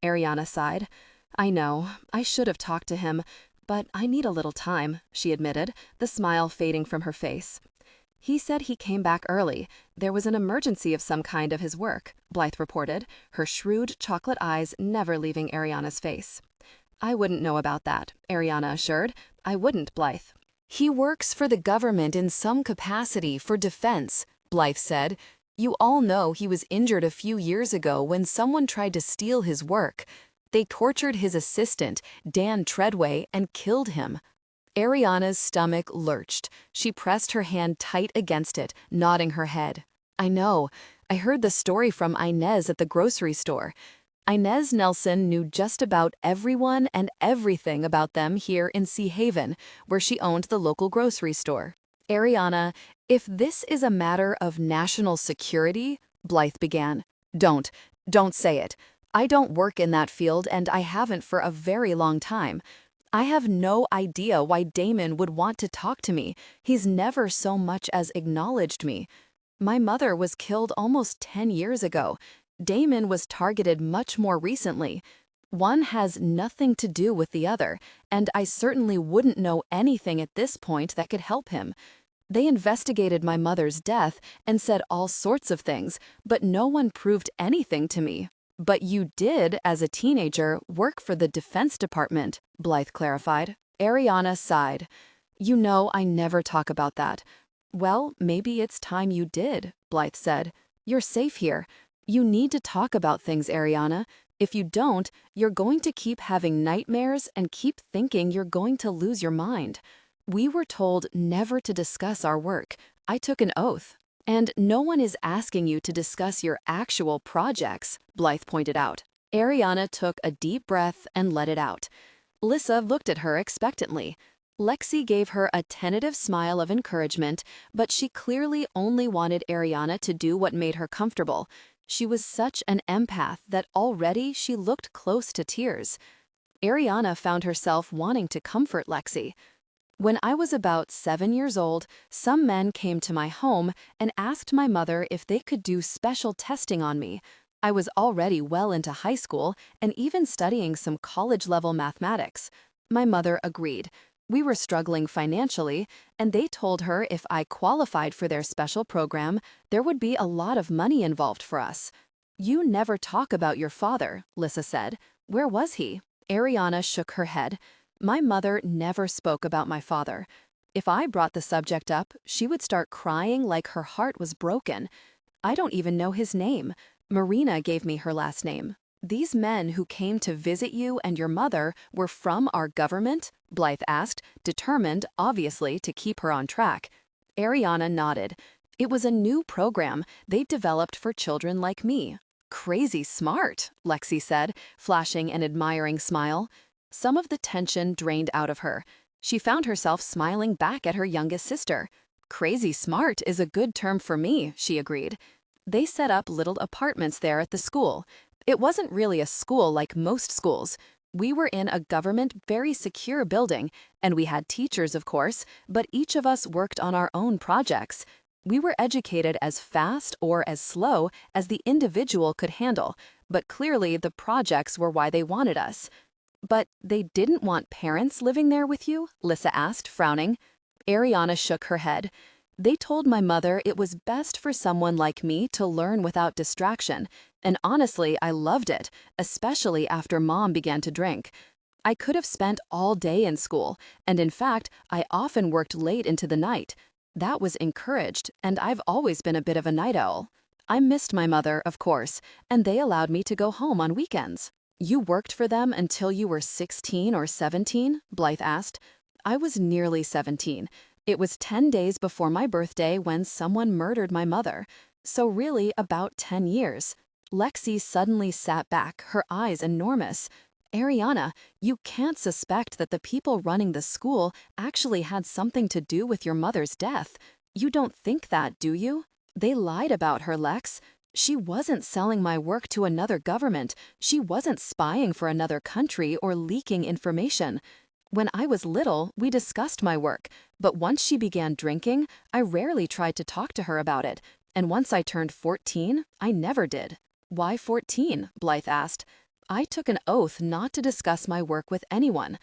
Airiana sighed. I know, I should have talked to him, but I need a little time, she admitted, the smile fading from her face. He said he came back early. There was an emergency of some kind of his work, Blythe reported, her shrewd chocolate eyes never leaving Airiana's face. I wouldn't know about that, Airiana assured. I wouldn't, Blythe. He works for the government in some capacity for defense, Blythe said. You all know he was injured a few years ago when someone tried to steal his work. They tortured his assistant, Dan Treadway, and killed him. Airiana's stomach lurched. She pressed her hand tight against it, nodding her head. I know. I heard the story from Inez at the grocery store. Inez Nelson knew just about everyone and everything about them here in Sea Haven, where she owned the local grocery store. Airiana, if this is a matter of national security, Blythe began. Don't say it. I don't work in that field and I haven't for a very long time. I have no idea why Damon would want to talk to me. He's never so much as acknowledged me. My mother was killed almost 10 years ago. Damon was targeted much more recently. One has nothing to do with the other, and I certainly wouldn't know anything at this point that could help him. They investigated my mother's death and said all sorts of things, but no one proved anything to me. But you did, as a teenager, work for the Defense Department, Blythe clarified. Airiana sighed. You know I never talk about that. Well, maybe it's time you did, Blythe said. You're safe here. You need to talk about things, Airiana. If you don't, you're going to keep having nightmares and keep thinking you're going to lose your mind. We were told never to discuss our work. I took an oath. And no one is asking you to discuss your actual projects, Blythe pointed out. Airiana took a deep breath and let it out. Lissa looked at her expectantly. Lexi gave her a tentative smile of encouragement, but she clearly only wanted Airiana to do what made her comfortable. She was such an empath that already she looked close to tears. Airiana found herself wanting to comfort Lexi. When I was about 7 years old, some men came to my home and asked my mother if they could do special testing on me. I was already well into high school and even studying some college-level mathematics. My mother agreed. We were struggling financially, and they told her if I qualified for their special program, there would be a lot of money involved for us. "You never talk about your father," Lissa said. "Where was he?" Airiana shook her head. My mother never spoke about my father. If I brought the subject up, she would start crying like her heart was broken. "I don't even know his name. Marina gave me her last name. These men who came to visit you and your mother were from our government?" Blythe asked, determined, obviously, to keep her on track. Airiana nodded. "It was a new program they'd developed for children like me." "Crazy smart," Lexi said, flashing an admiring smile. Some of the tension drained out of her. She found herself smiling back at her youngest sister. "Crazy smart is a good term for me," she agreed. They set up little apartments there at the school. It wasn't really a school like most schools. We were in a government, very secure building, and we had teachers, of course, but each of us worked on our own projects. We were educated as fast or as slow as the individual could handle, but clearly the projects were why they wanted us. "But they didn't want parents living there with you?" Lissa asked, frowning. Airiana shook her head. "They told my mother it was best for someone like me to learn without distraction, and honestly, I loved it, especially after Mom began to drink. I could have spent all day in school, and in fact, I often worked late into the night. That was encouraged, and I've always been a bit of a night owl. I missed my mother, of course, and they allowed me to go home on weekends." "You worked for them until you were 16 or 17? Blythe asked. "I was nearly 17. It was 10 days before my birthday when someone murdered my mother. So really about 10 years. Lexi suddenly sat back, her eyes enormous. "Airiana, you can't suspect that the people running the school actually had something to do with your mother's death. You don't think that, do you? They lied about her, Lex. She wasn't selling my work to another government. She wasn't spying for another country or leaking information. When I was little, we discussed my work, but once she began drinking, I rarely tried to talk to her about it. And once I turned 14, I never did." "Why 14? Blythe asked. "I took an oath not to discuss my work with anyone.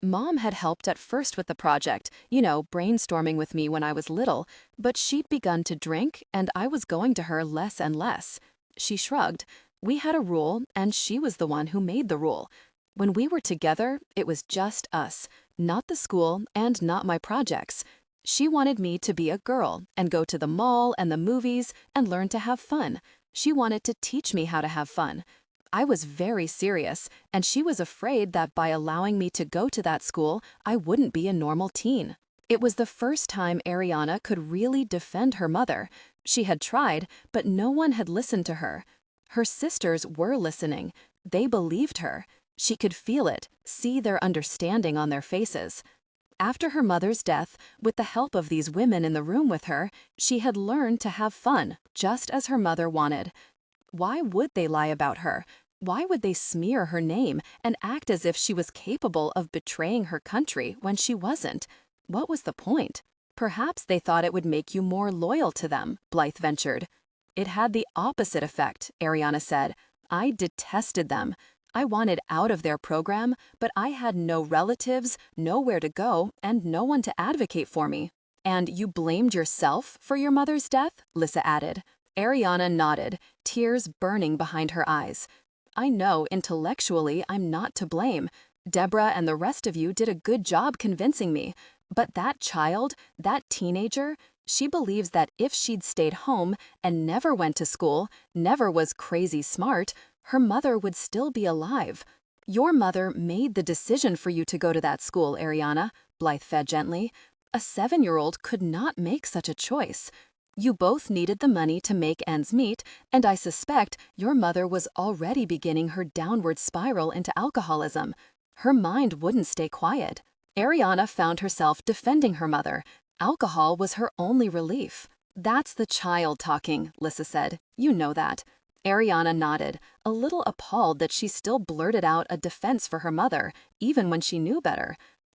Mom had helped at first with the project, brainstorming with me when I was little, but she'd begun to drink, and I was going to her less and less." She shrugged. "We had a rule, and she was the one who made the rule. When we were together, it was just us, not the school and not my projects. She wanted me to be a girl and go to the mall and the movies and learn to have fun. She wanted to teach me how to have fun. I was very serious, and she was afraid that by allowing me to go to that school, I wouldn't be a normal teen." It was the first time Airiana could really defend her mother. She had tried, but no one had listened to her. Her sisters were listening. They believed her. She could feel it, see their understanding on their faces. After her mother's death, with the help of these women in the room with her, she had learned to have fun, just as her mother wanted. Why would they lie about her? Why would they smear her name and act as if she was capable of betraying her country when she wasn't? What was the point? "Perhaps they thought it would make you more loyal to them," Blythe ventured. "It had the opposite effect," Airiana said. "I detested them. I wanted out of their program, but I had no relatives, nowhere to go, and no one to advocate for me." "And you blamed yourself for your mother's death?" Lissa added. Airiana nodded, tears burning behind her eyes. "I know intellectually I'm not to blame. Deborah and the rest of you did a good job convincing me. But that child, that teenager, she believes that if she'd stayed home and never went to school, never was crazy smart, her mother would still be alive. Your mother made the decision for you to go to that school, Airiana," Blythe fed gently. "A 7-year-old could not make such a choice. You both needed the money to make ends meet, and I suspect your mother was already beginning her downward spiral into alcoholism. Her mind wouldn't stay quiet." Airiana found herself defending her mother. Alcohol was her only relief. "That's the child talking," Lissa said. "You know that." Airiana nodded, a little appalled that she still blurted out a defense for her mother, even when she knew better.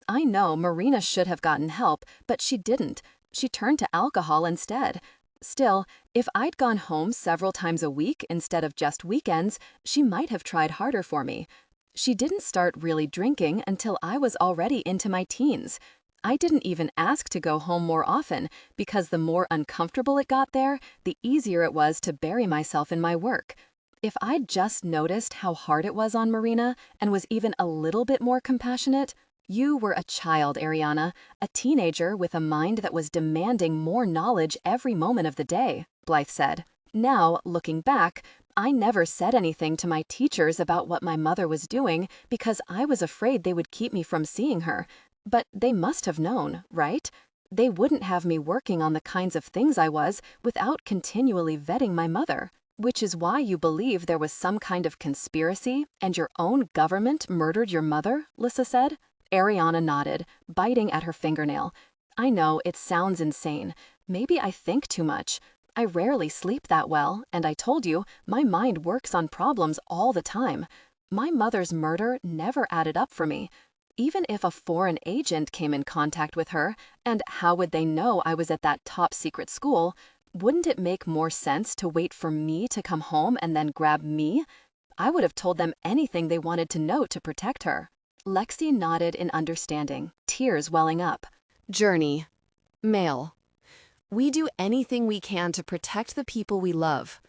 I know Marina should have gotten help, but she didn't. She turned to alcohol instead. Still, if I'd gone home several times a week instead of just weekends, she might have tried harder for me. She didn't start really drinking until I was already into my teens. I didn't even ask to go home more often because the more uncomfortable it got there, the easier it was to bury myself in my work. If I'd just noticed how hard it was on Marina and was even a little bit more compassionate. You were a child, Airiana, a teenager with a mind that was demanding more knowledge every moment of the day, Blythe said. Now, looking back, I never said anything to my teachers about what my mother was doing because I was afraid they would keep me from seeing her. But they must have known, right? They wouldn't have me working on the kinds of things I was without continually vetting my mother. Which is why you believe there was some kind of conspiracy and your own government murdered your mother, Lissa said. Airiana nodded, biting at her fingernail. I know, it sounds insane. Maybe I think too much. I rarely sleep that well, and I told you, my mind works on problems all the time. My mother's murder never added up for me. Even if a foreign agent came in contact with her, and how would they know I was at that top secret school, wouldn't it make more sense to wait for me to come home and then grab me? I would have told them anything they wanted to know to protect her. Lexi nodded in understanding, tears welling up. Journey. Male. We do anything we can to protect the people we love.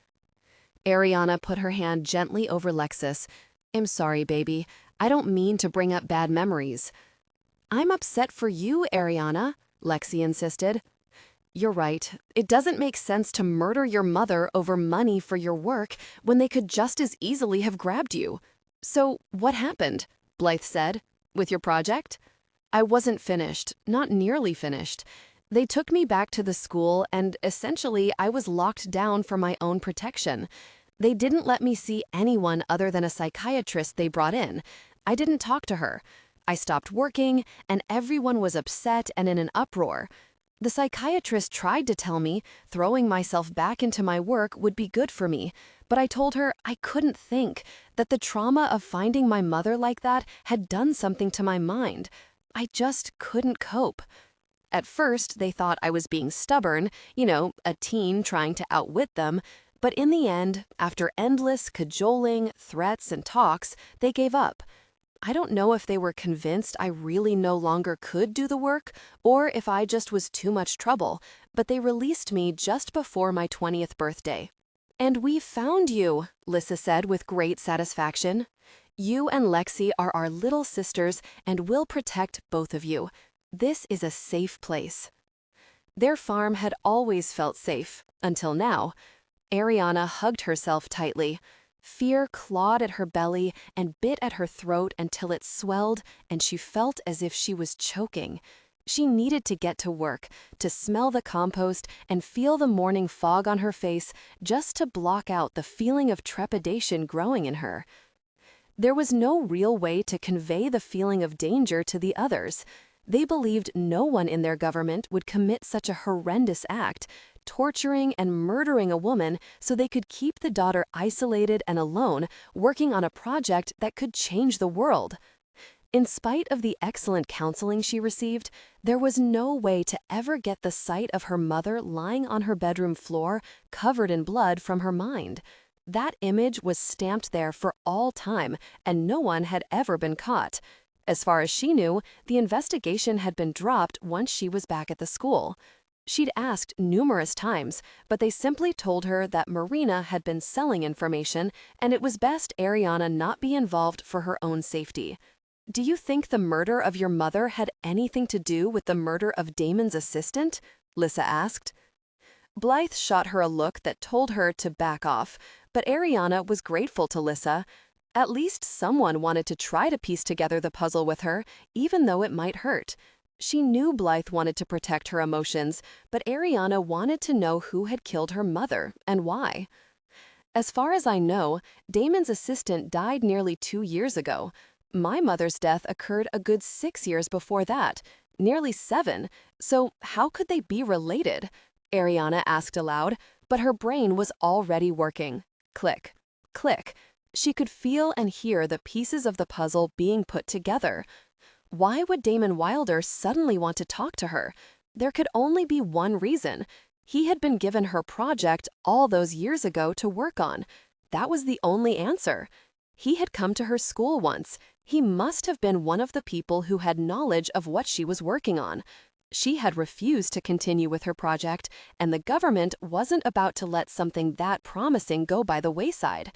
Airiana put her hand gently over Lexus. I'm sorry, baby. I don't mean to bring up bad memories. I'm upset for you, Airiana, Lexi insisted. You're right. It doesn't make sense to murder your mother over money for your work when they could just as easily have grabbed you. So, what happened? Blythe said. With your project? I wasn't finished, not nearly finished. They took me back to the school and essentially I was locked down for my own protection. They didn't let me see anyone other than a psychiatrist they brought in. I didn't talk to her. I stopped working and everyone was upset and in an uproar. The psychiatrist tried to tell me throwing myself back into my work would be good for me, but I told her I couldn't think, that the trauma of finding my mother like that had done something to my mind. I just couldn't cope. At first, they thought I was being stubborn, a teen trying to outwit them, but in the end, after endless cajoling, threats, and talks, they gave up. I don't know if they were convinced I really no longer could do the work or if I just was too much trouble, but they released me just before my 20th birthday. And we found you, Lissa said with great satisfaction. You and Lexi are our little sisters and we'll protect both of you. This is a safe place. Their farm had always felt safe, until now. Airiana hugged herself tightly. Fear clawed at her belly and bit at her throat until it swelled and she felt as if she was choking. She needed to get to work, to smell the compost and feel the morning fog on her face just to block out the feeling of trepidation growing in her. There was no real way to convey the feeling of danger to the others. They believed no one in their government would commit such a horrendous act, torturing and murdering a woman so they could keep the daughter isolated and alone, working on a project that could change the world. In spite of the excellent counseling she received, there was no way to ever get the sight of her mother lying on her bedroom floor, covered in blood, from her mind. That image was stamped there for all time, and no one had ever been caught. As far as she knew, the investigation had been dropped once she was back at the school. She'd asked numerous times, but they simply told her that Marina had been selling information and it was best Airiana not be involved for her own safety. Do you think the murder of your mother had anything to do with the murder of Damon's assistant? Lissa asked. Blythe shot her a look that told her to back off, but Airiana was grateful to Lissa. At least someone wanted to try to piece together the puzzle with her, even though it might hurt. She knew Blythe wanted to protect her emotions, but Airiana wanted to know who had killed her mother and why. As far as I know, Damon's assistant died nearly 2 years ago. My mother's death occurred a good 6 years before that, nearly 7, so how could they be related? Airiana asked aloud, but her brain was already working. Click, click. She could feel and hear the pieces of the puzzle being put together. Why would Damon Wilder suddenly want to talk to her? There could only be one reason. He had been given her project all those years ago to work on. That was the only answer. He had come to her school once. He must have been one of the people who had knowledge of what she was working on. She had refused to continue with her project, and the government wasn't about to let something that promising go by the wayside.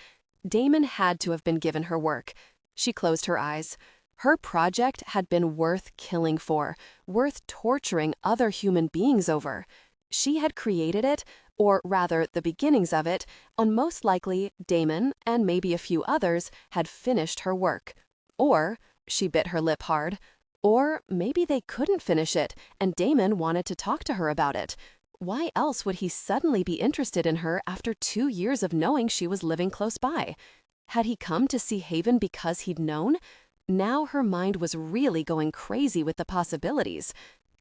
Damon had to have been given her work. She closed her eyes. Her project had been worth killing for, worth torturing other human beings over. She had created it, or rather the beginnings of it, and most likely Damon, and maybe a few others, had finished her work. Or, she bit her lip hard, or maybe they couldn't finish it, and Damon wanted to talk to her about it. Why else would he suddenly be interested in her after 2 years of knowing she was living close by? Had he come to see Haven because he'd known? Now her mind was really going crazy with the possibilities.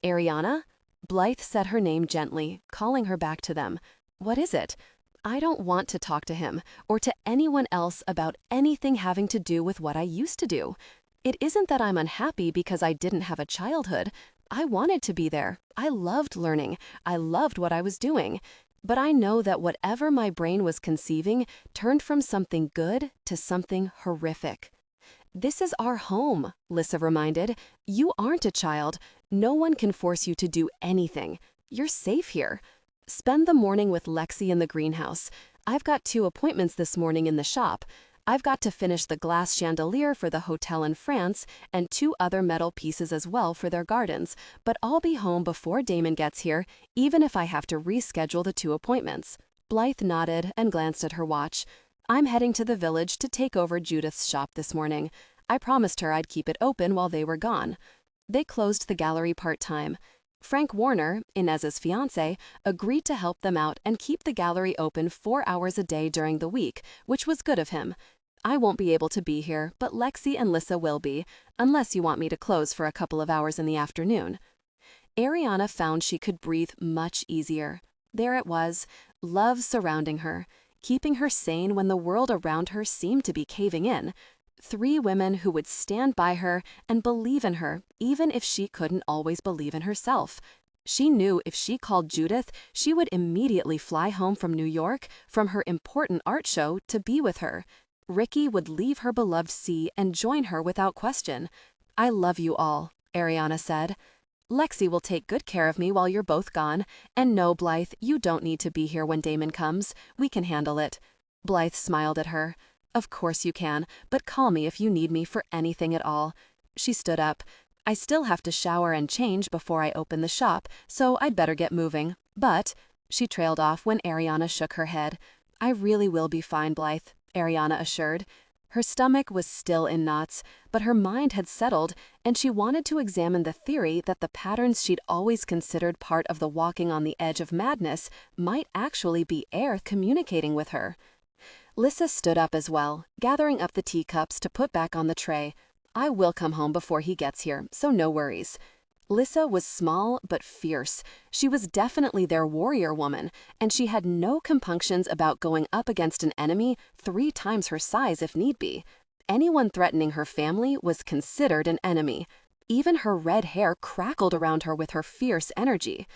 Airiana? Blythe said her name gently, calling her back to them. What is it? I don't want to talk to him, or to anyone else about anything having to do with what I used to do. It isn't that I'm unhappy because I didn't have a childhood. I wanted to be there. I loved learning. I loved what I was doing. But I know that whatever my brain was conceiving turned from something good to something horrific. This is our home, Lissa reminded. You aren't a child. No one can force you to do anything. You're safe here. Spend the morning with Lexi in the greenhouse. I've got 2 appointments this morning in the shop. I've got to finish the glass chandelier for the hotel in France and 2 other metal pieces as well for their gardens, but I'll be home before Damon gets here, even if I have to reschedule the 2 appointments. Blythe nodded and glanced at her watch. I'm heading to the village to take over Judith's shop this morning. I promised her I'd keep it open while they were gone. They closed the gallery part-time. Frank Warner, Inez's fiancé, agreed to help them out and keep the gallery open 4 hours a day during the week, which was good of him. I won't be able to be here, but Lexi and Lissa will be, unless you want me to close for a couple of hours in the afternoon. Airiana found she could breathe much easier. There it was, love surrounding her, keeping her sane when the world around her seemed to be caving in. 3 women who would stand by her and believe in her, even if she couldn't always believe in herself. She knew if she called Judith, she would immediately fly home from New York, from her important art show, to be with her. Ricky would leave her beloved sea and join her without question. I love you all, Airiana said. Lexi will take good care of me while you're both gone, and no, Blythe, you don't need to be here when Damon comes. We can handle it. Blythe smiled at her. Of course you can, but call me if you need me for anything at all. She stood up. I still have to shower and change before I open the shop, so I'd better get moving. But, she trailed off when Airiana shook her head. I really will be fine, Blythe, Airiana assured. Her stomach was still in knots, but her mind had settled, and she wanted to examine the theory that the patterns she'd always considered part of the walking on the edge of madness might actually be air communicating with her. Lissa stood up as well, gathering up the teacups to put back on the tray. I will come home before he gets here, so no worries. Lissa was small but fierce. She was definitely their warrior woman, and she had no compunctions about going up against an enemy 3 times her size if need be. Anyone threatening her family was considered an enemy. Even her red hair crackled around her with her fierce energy.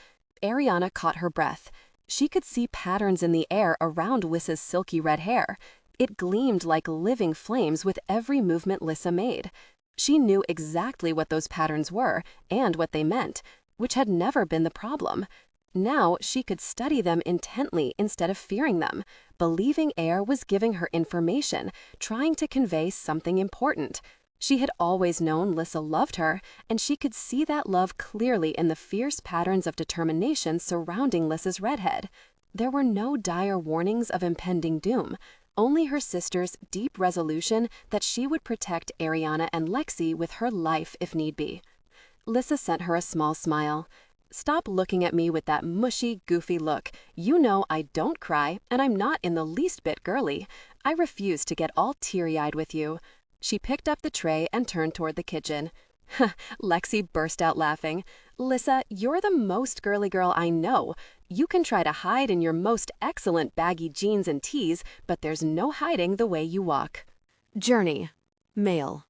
Airiana caught her breath. She could see patterns in the air around Lissa's silky red hair. It gleamed like living flames with every movement Lissa made. She knew exactly what those patterns were and what they meant, which had never been the problem. Now she could study them intently instead of fearing them, believing air was giving her information, trying to convey something important. She had always known Lissa loved her, and she could see that love clearly in the fierce patterns of determination surrounding Lissa's redhead. There were no dire warnings of impending doom, only her sister's deep resolution that she would protect Airiana and Lexi with her life if need be. Lissa sent her a small smile. Stop looking at me with that mushy, goofy look. You know I don't cry, and I'm not in the least bit girly. I refuse to get all teary-eyed with you. She picked up the tray and turned toward the kitchen. Lexi burst out laughing. Lissa, you're the most girly girl I know. You can try to hide in your most excellent baggy jeans and tees, but there's no hiding the way you walk. Journey. Male.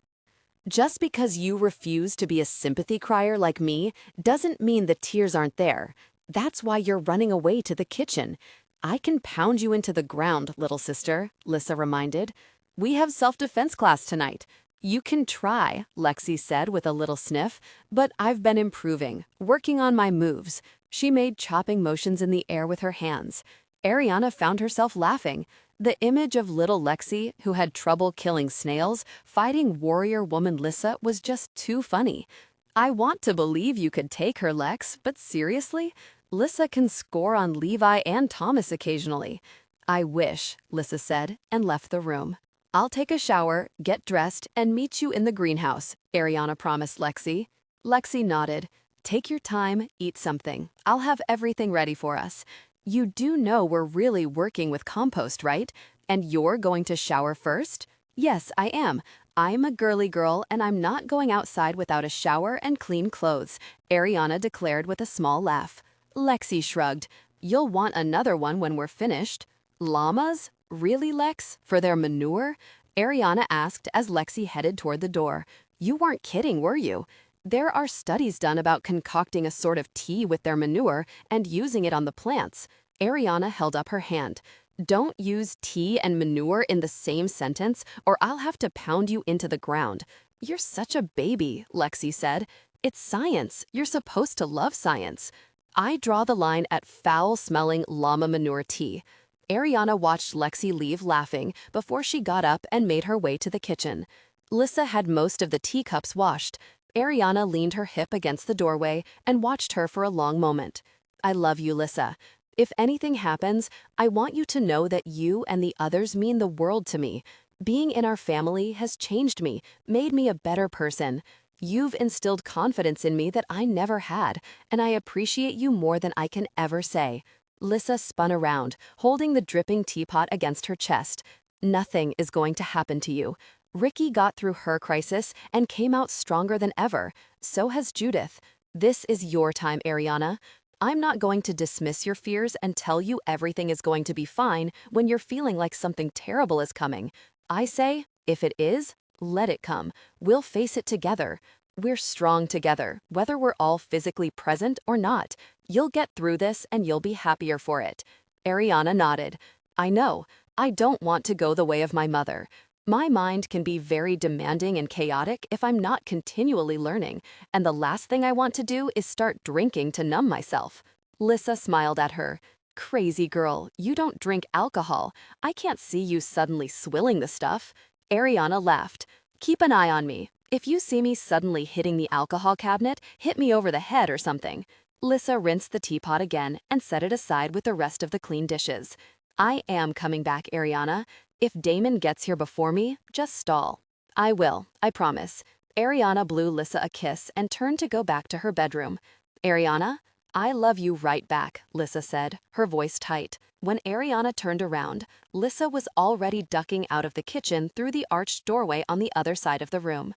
Just because you refuse to be a sympathy crier like me doesn't mean the tears aren't there. That's why you're running away to the kitchen. I can pound you into the ground, little sister, Lissa reminded. We have self-defense class tonight. You can try, Lexi said with a little sniff, but I've been improving, working on my moves. She made chopping motions in the air with her hands. Airiana found herself laughing. The image of little Lexi, who had trouble killing snails, fighting warrior woman Lissa was just too funny. I want to believe you could take her, Lex, but seriously? Lissa can score on Levi and Thomas occasionally. I wish, Lissa said, and left the room. I'll take a shower, get dressed, and meet you in the greenhouse, Airiana promised Lexi. Lexi nodded. Take your time, eat something. I'll have everything ready for us. You do know we're really working with compost, right? And you're going to shower first? Yes, I am. I'm a girly girl, and I'm not going outside without a shower and clean clothes, Airiana declared with a small laugh. Lexi shrugged. You'll want another one when we're finished. Llamas? Really, Lex? For their manure? Airiana asked as Lexi headed toward the door. You weren't kidding, were you? There are studies done about concocting a sort of tea with their manure and using it on the plants. Airiana held up her hand. Don't use tea and manure in the same sentence, or I'll have to pound you into the ground. You're such a baby, Lexi said. It's science. You're supposed to love science. I draw the line at foul-smelling llama manure tea. Airiana watched Lexi leave laughing before she got up and made her way to the kitchen. Lissa had most of the teacups washed. Airiana leaned her hip against the doorway and watched her for a long moment. I love you, Lissa. If anything happens, I want you to know that you and the others mean the world to me. Being in our family has changed me, made me a better person. You've instilled confidence in me that I never had, and I appreciate you more than I can ever say. Lissa spun around, holding the dripping teapot against her chest. Nothing is going to happen to you. Ricky got through her crisis and came out stronger than ever. So has Judith. This is your time, Airiana. I'm not going to dismiss your fears and tell you everything is going to be fine when you're feeling like something terrible is coming. I say, if it is, let it come. We'll face it together. We're strong together, whether we're all physically present or not. You'll get through this and you'll be happier for it. Airiana nodded. I know. I don't want to go the way of my mother. My mind can be very demanding and chaotic if I'm not continually learning, and the last thing I want to do is start drinking to numb myself. Lissa smiled at her. Crazy girl, you don't drink alcohol. I can't see you suddenly swilling the stuff. Airiana laughed. Keep an eye on me. If you see me suddenly hitting the alcohol cabinet, hit me over the head or something. Lissa rinsed the teapot again and set it aside with the rest of the clean dishes. I am coming back, Airiana. If Damon gets here before me, just stall. I will, I promise. Airiana blew Lissa a kiss and turned to go back to her bedroom. Airiana, I love you right back, Lissa said, her voice tight. When Airiana turned around, Lissa was already ducking out of the kitchen through the arched doorway on the other side of the room.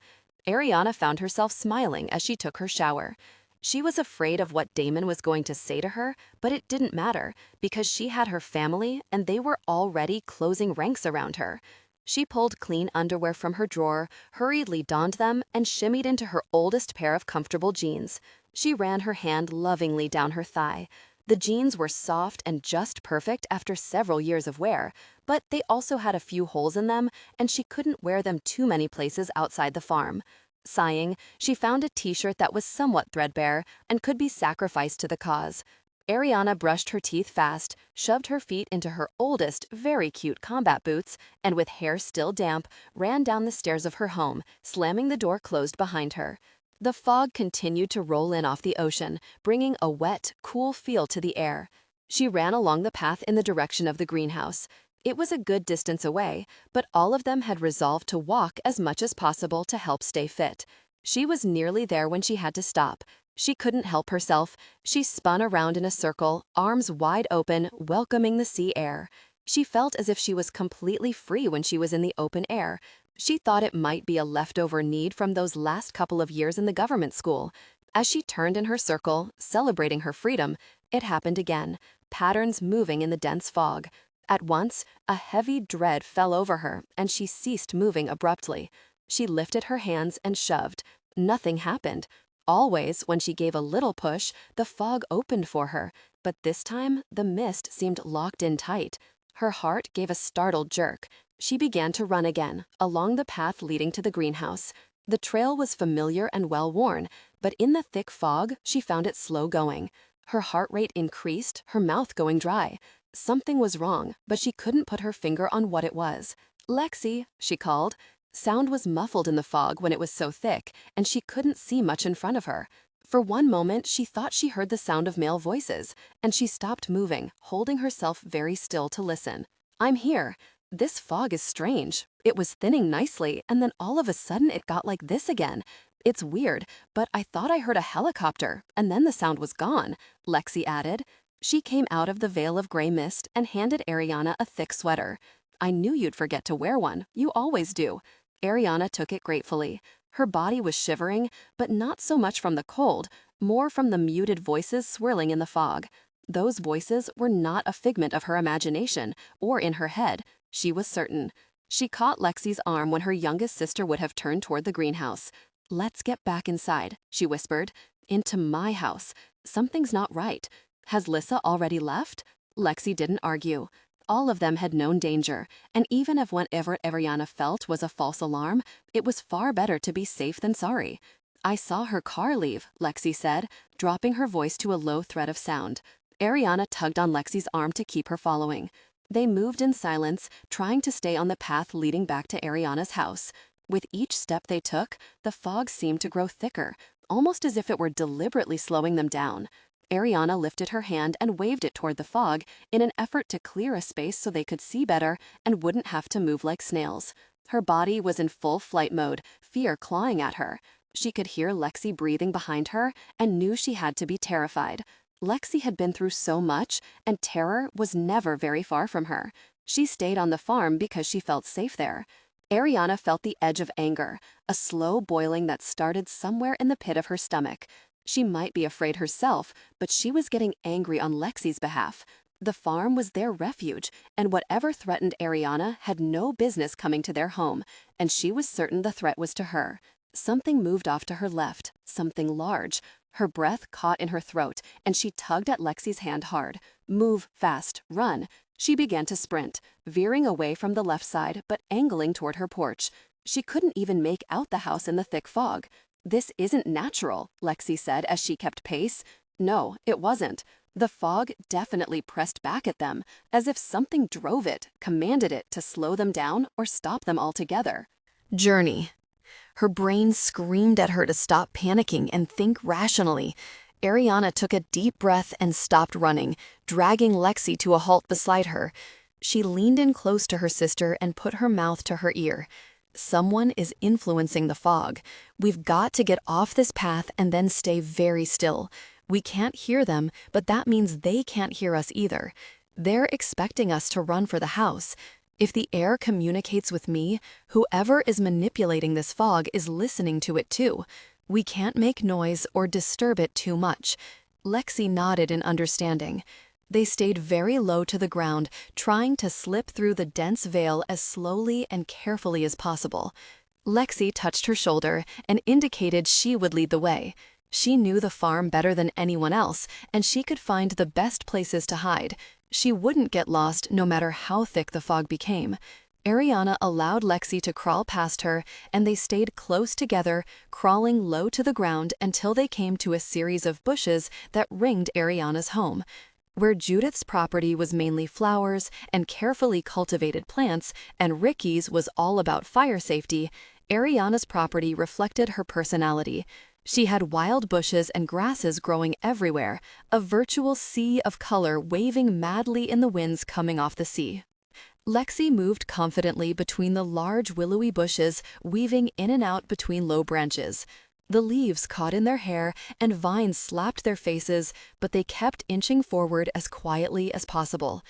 Airiana found herself smiling as she took her shower. She was afraid of what Damon was going to say to her, but it didn't matter because she had her family and they were already closing ranks around her. She pulled clean underwear from her drawer, hurriedly donned them, and shimmied into her oldest pair of comfortable jeans. She ran her hand lovingly down her thigh. The jeans were soft and just perfect after several years of wear, but they also had a few holes in them, and she couldn't wear them too many places outside the farm. Sighing, she found a t-shirt that was somewhat threadbare and could be sacrificed to the cause. Airiana brushed her teeth fast, shoved her feet into her oldest, very cute combat boots, and with hair still damp, ran down the stairs of her home, slamming the door closed behind her. The fog continued to roll in off the ocean, bringing a wet, cool feel to the air. She ran along the path in the direction of the greenhouse. It was a good distance away, but all of them had resolved to walk as much as possible to help stay fit. She was nearly there when she had to stop. She couldn't help herself. She spun around in a circle, arms wide open, welcoming the sea air. She felt as if she was completely free when she was in the open air. She thought it might be a leftover need from those last couple of years in the government school. As she turned in her circle, celebrating her freedom, it happened again, patterns moving in the dense fog. At once, a heavy dread fell over her, and she ceased moving abruptly. She lifted her hands and shoved. Nothing happened. Always, when she gave a little push, the fog opened for her, but this time the mist seemed locked in tight. Her heart gave a startled jerk. She began to run again, along the path leading to the greenhouse. The trail was familiar and well-worn, but in the thick fog, she found it slow going. Her heart rate increased, her mouth going dry. Something was wrong, but she couldn't put her finger on what it was. "Lexi," she called. Sound was muffled in the fog when it was so thick, and she couldn't see much in front of her. For one moment, she thought she heard the sound of male voices, and she stopped moving, holding herself very still to listen. "I'm here. This fog is strange. It was thinning nicely, and then all of a sudden it got like this again. It's weird, but I thought I heard a helicopter, and then the sound was gone," Lexi added. She came out of the veil of gray mist and handed Airiana a thick sweater. "I knew you'd forget to wear one. You always do." Airiana took it gratefully. Her body was shivering, but not so much from the cold, more from the muted voices swirling in the fog. Those voices were not a figment of her imagination or in her head. She was certain. She caught Lexi's arm when her youngest sister would have turned toward the greenhouse. "Let's get back inside," she whispered. "Into my house. Something's not right. Has Lissa already left?" Lexi didn't argue. All of them had known danger, and even if whatever Airiana felt was a false alarm, it was far better to be safe than sorry. "I saw her car leave," Lexi said, dropping her voice to a low thread of sound. Airiana tugged on Lexi's arm to keep her following. They moved in silence, trying to stay on the path leading back to Airiana's house. With each step they took, the fog seemed to grow thicker, almost as if it were deliberately slowing them down. Airiana lifted her hand and waved it toward the fog in an effort to clear a space so they could see better and wouldn't have to move like snails. Her body was in full flight mode, fear clawing at her. She could hear Lexi breathing behind her and knew she had to be terrified. Lexi had been through so much, and terror was never very far from her. She stayed on the farm because she felt safe there. Airiana felt the edge of anger, a slow boiling that started somewhere in the pit of her stomach. She might be afraid herself, but she was getting angry on Lexi's behalf. The farm was their refuge, and whatever threatened Airiana had no business coming to their home, and she was certain the threat was to her. Something moved off to her left, something large. Her breath caught in her throat, and she tugged at Lexi's hand hard. "Move fast, run." She began to sprint, veering away from the left side but angling toward her porch. She couldn't even make out the house in the thick fog. "This isn't natural," Lexi said as she kept pace. No, it wasn't. The fog definitely pressed back at them, as if something drove it, commanded it to slow them down or stop them altogether. Journey. Her brain screamed at her to stop panicking and think rationally. Airiana took a deep breath and stopped running, dragging Lexi to a halt beside her. She leaned in close to her sister and put her mouth to her ear. "Someone is influencing the fog. We've got to get off this path and then stay very still. We can't hear them, but that means they can't hear us either. They're expecting us to run for the house. If the air communicates with me, whoever is manipulating this fog is listening to it too. We can't make noise or disturb it too much." Lexi nodded in understanding. They stayed very low to the ground, trying to slip through the dense veil as slowly and carefully as possible. Lexi touched her shoulder and indicated she would lead the way. She knew the farm better than anyone else, and she could find the best places to hide. She wouldn't get lost no matter how thick the fog became. Airiana allowed Lexi to crawl past her, and they stayed close together, crawling low to the ground until they came to a series of bushes that ringed Airiana's home. Where Judith's property was mainly flowers and carefully cultivated plants, and Ricky's was all about fire safety, Airiana's property reflected her personality. She had wild bushes and grasses growing everywhere, a virtual sea of color waving madly in the winds coming off the sea. Lexi moved confidently between the large willowy bushes, weaving in and out between low branches. The leaves caught in their hair and vines slapped their faces, but they kept inching forward as quietly as possible.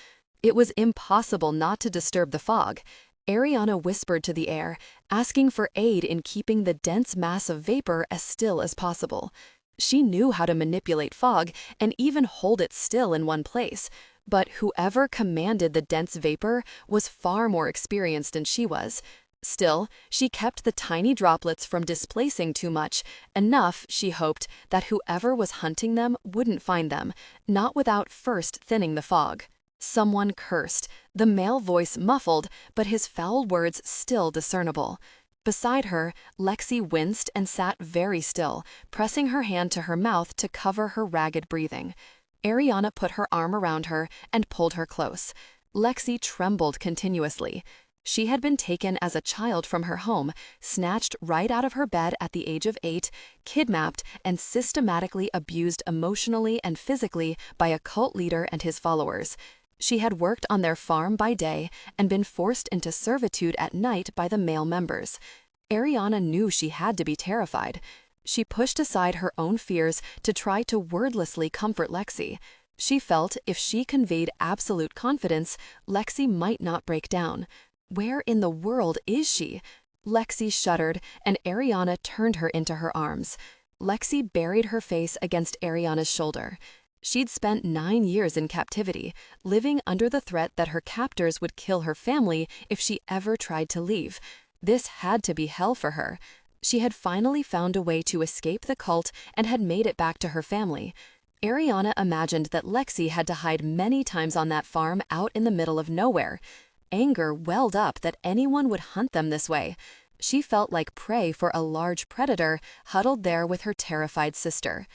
It was impossible not to disturb the fog. Airiana whispered to the air, asking for aid in keeping the dense mass of vapor as still as possible. She knew how to manipulate fog and even hold it still in one place, but whoever commanded the dense vapor was far more experienced than she was. Still, she kept the tiny droplets from displacing too much, enough, she hoped, that whoever was hunting them wouldn't find them, not without first thinning the fog. Someone cursed, the male voice muffled, but his foul words still discernible. Beside her, Lexi winced and sat very still, pressing her hand to her mouth to cover her ragged breathing. Airiana put her arm around her and pulled her close. Lexi trembled continuously. She had been taken as a child from her home, snatched right out of her bed at the age of 8, kidnapped, and systematically abused emotionally and physically by a cult leader and his followers. She had worked on their farm by day and been forced into servitude at night by the male members. Airiana knew she had to be terrified. She pushed aside her own fears to try to wordlessly comfort Lexi. She felt if she conveyed absolute confidence, Lexi might not break down. Where in the world is she? Lexi shuddered, and Airiana turned her into her arms. Lexi buried her face against Airiana's shoulder. She'd spent 9 years in captivity, living under the threat that her captors would kill her family if she ever tried to leave. This had to be hell for her. She had finally found a way to escape the cult and had made it back to her family. Airiana imagined that Lexi had to hide many times on that farm out in the middle of nowhere. Anger welled up that anyone would hunt them this way. She felt like prey for a large predator huddled there with her terrified sister.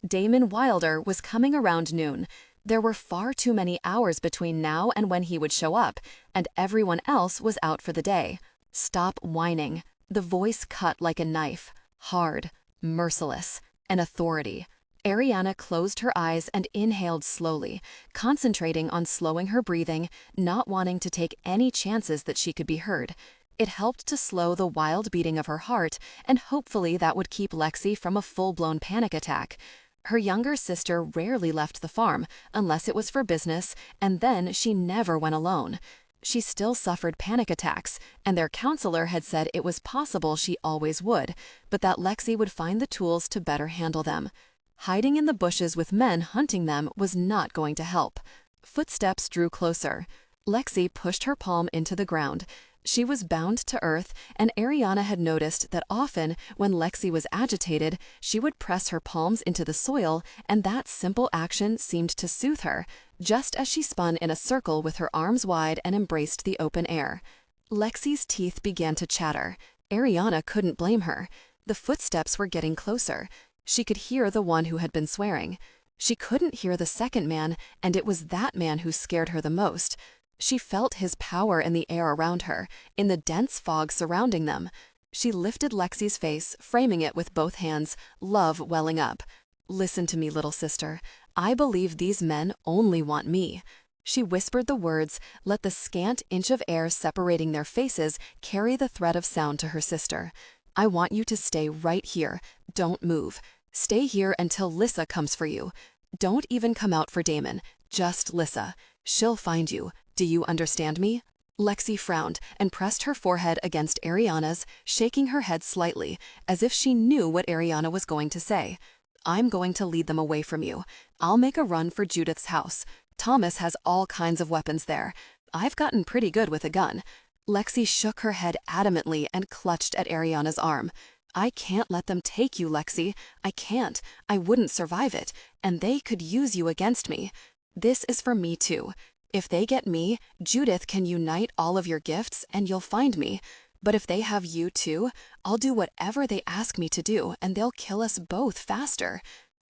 Damon Wilder was coming around noon. There were far too many hours between now and when he would show up, and everyone else was out for the day. Stop whining. The voice cut like a knife, hard, merciless, an authority. Airiana closed her eyes and inhaled slowly, concentrating on slowing her breathing, not wanting to take any chances that she could be heard. It helped to slow the wild beating of her heart, and hopefully that would keep Lexi from a full-blown panic attack. Her younger sister rarely left the farm, unless it was for business, and then she never went alone. She still suffered panic attacks, and their counselor had said it was possible she always would, but that Lexi would find the tools to better handle them. Hiding in the bushes with men hunting them was not going to help. Footsteps drew closer. Lexi pushed her palm into the ground. She was bound to earth, and Airiana had noticed that often, when Lexi was agitated, she would press her palms into the soil, and that simple action seemed to soothe her, just as she spun in a circle with her arms wide and embraced the open air. Lexi's teeth began to chatter. Airiana couldn't blame her. The footsteps were getting closer. She could hear the one who had been swearing. She couldn't hear the second man, and it was that man who scared her the most. She felt his power in the air around her, in the dense fog surrounding them. She lifted Lexi's face, framing it with both hands, love welling up. "Listen to me, little sister. I believe these men only want me." She whispered the words, let the scant inch of air separating their faces carry the thread of sound to her sister. "I want you to stay right here. Don't move. Stay here until Lissa comes for you. Don't even come out for Damon. Just Lissa. She'll find you. Do you understand me?" Lexi frowned and pressed her forehead against Airiana's, shaking her head slightly, as if she knew what Airiana was going to say. "I'm going to lead them away from you. I'll make a run for Judith's house. Thomas has all kinds of weapons there. I've gotten pretty good with a gun." Lexi shook her head adamantly and clutched at Airiana's arm. "I can't let them take you, Lexi. I can't. I wouldn't survive it, and they could use you against me. This is for me too. If they get me, Judith can unite all of your gifts and you'll find me. But if they have you too, I'll do whatever they ask me to do and they'll kill us both faster."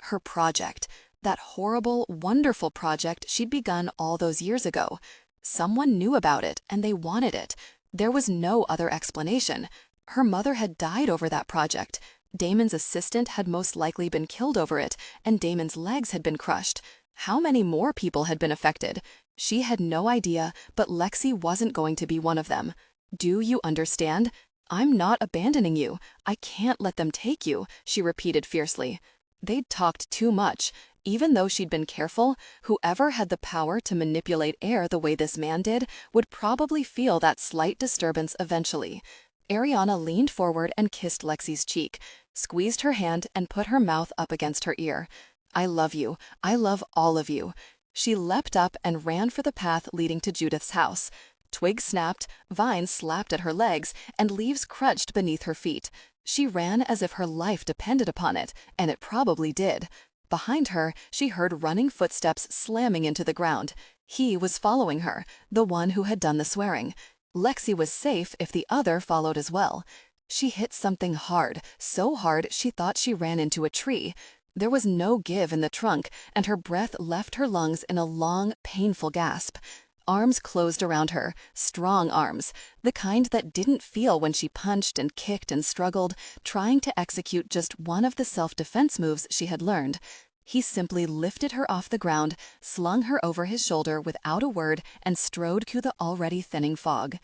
Her project, that horrible, wonderful project she'd begun all those years ago. Someone knew about it and they wanted it. There was no other explanation. Her mother had died over that project. Damon's assistant had most likely been killed over it, and Damon's legs had been crushed. How many more people had been affected? She had no idea, but Lexi wasn't going to be one of them. "Do you understand? I'm not abandoning you. I can't let them take you," she repeated fiercely. They'd talked too much. Even though she'd been careful, whoever had the power to manipulate air the way this man did would probably feel that slight disturbance eventually. Airiana leaned forward and kissed Lexi's cheek, squeezed her hand and put her mouth up against her ear. "I love you. I love all of you." She leapt up and ran for the path leading to Judith's house. Twigs snapped, vines slapped at her legs, and leaves crunched beneath her feet. She ran as if her life depended upon it, and it probably did. Behind her, she heard running footsteps slamming into the ground. He was following her, the one who had done the swearing. Lexi was safe if the other followed as well. She hit something hard, so hard she thought she ran into a tree. There was no give in the trunk, and her breath left her lungs in a long, painful gasp. Arms closed around her, strong arms, the kind that didn't feel when she punched and kicked and struggled, trying to execute just one of the self-defense moves she had learned. He simply lifted her off the ground, slung her over his shoulder without a word, and strode through the already thinning fog.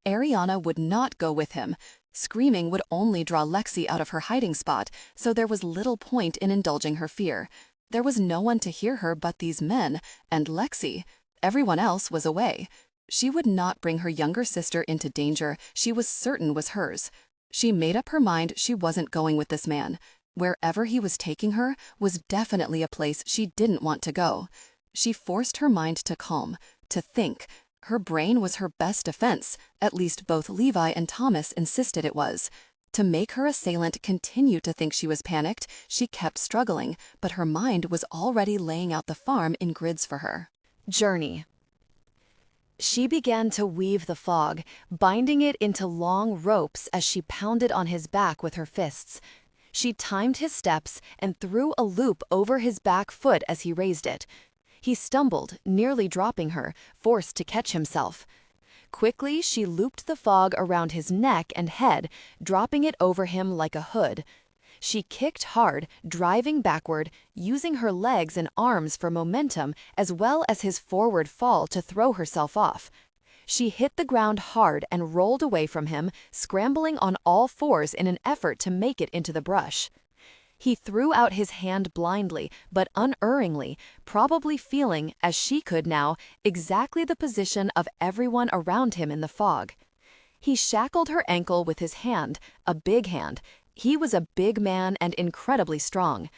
Airiana would not go with him. Screaming would only draw Lexi out of her hiding spot, so there was little point in indulging her fear. There was no one to hear her but these men, and Lexi. Everyone else was away. She would not bring her younger sister into danger she was certain was hers. She made up her mind she wasn't going with this man. Wherever he was taking her was definitely a place she didn't want to go. She forced her mind to calm, to think. Her brain was her best defense, at least both Levi and Thomas insisted it was. To make her assailant continue to think she was panicked, she kept struggling, but her mind was already laying out the farm in grids for her. Journey. She began to weave the fog, binding it into long ropes as she pounded on his back with her fists. She timed his steps and threw a loop over his back foot as he raised it. He stumbled, nearly dropping her, forced to catch himself. Quickly, she looped the fog around his neck and head, dropping it over him like a hood. She kicked hard, driving backward, using her legs and arms for momentum as well as his forward fall to throw herself off. She hit the ground hard and rolled away from him, scrambling on all fours in an effort to make it into the brush. He threw out his hand blindly, but unerringly, probably feeling, as she could now, exactly the position of everyone around him in the fog. He shackled her ankle with his hand, a big hand. He was a big man and incredibly strong.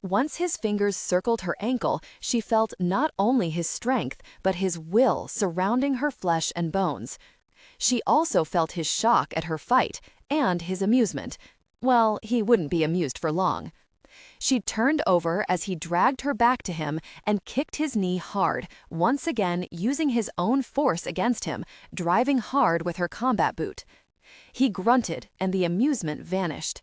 Once his fingers circled her ankle, she felt not only his strength, but his will surrounding her flesh and bones. She also felt his shock at her fight, and his amusement. Well, he wouldn't be amused for long. She turned over as he dragged her back to him and kicked his knee hard, once again using his own force against him, driving hard with her combat boot. He grunted, and the amusement vanished.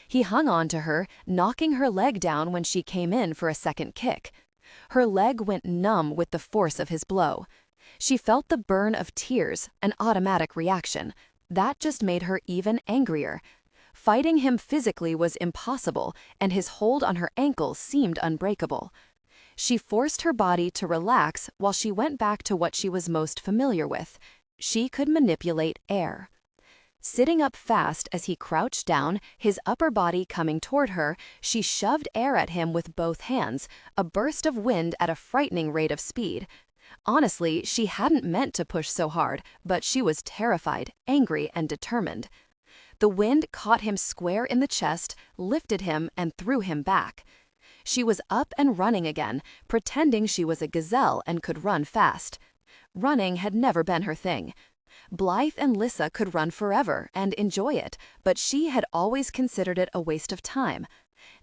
He hung on to her, knocking her leg down when she came in for a second kick. Her leg went numb with the force of his blow. She felt the burn of tears, an automatic reaction. That just made her even angrier. Fighting him physically was impossible, and his hold on her ankle seemed unbreakable. She forced her body to relax while she went back to what she was most familiar with. She could manipulate air. Sitting up fast as he crouched down, his upper body coming toward her, she shoved air at him with both hands, a burst of wind at a frightening rate of speed. Honestly, she hadn't meant to push so hard, but she was terrified, angry, and determined. The wind caught him square in the chest, lifted him, and threw him back. She was up and running again, pretending she was a gazelle and could run fast. Running had never been her thing. Blythe and Lissa could run forever and enjoy it, but she had always considered it a waste of time.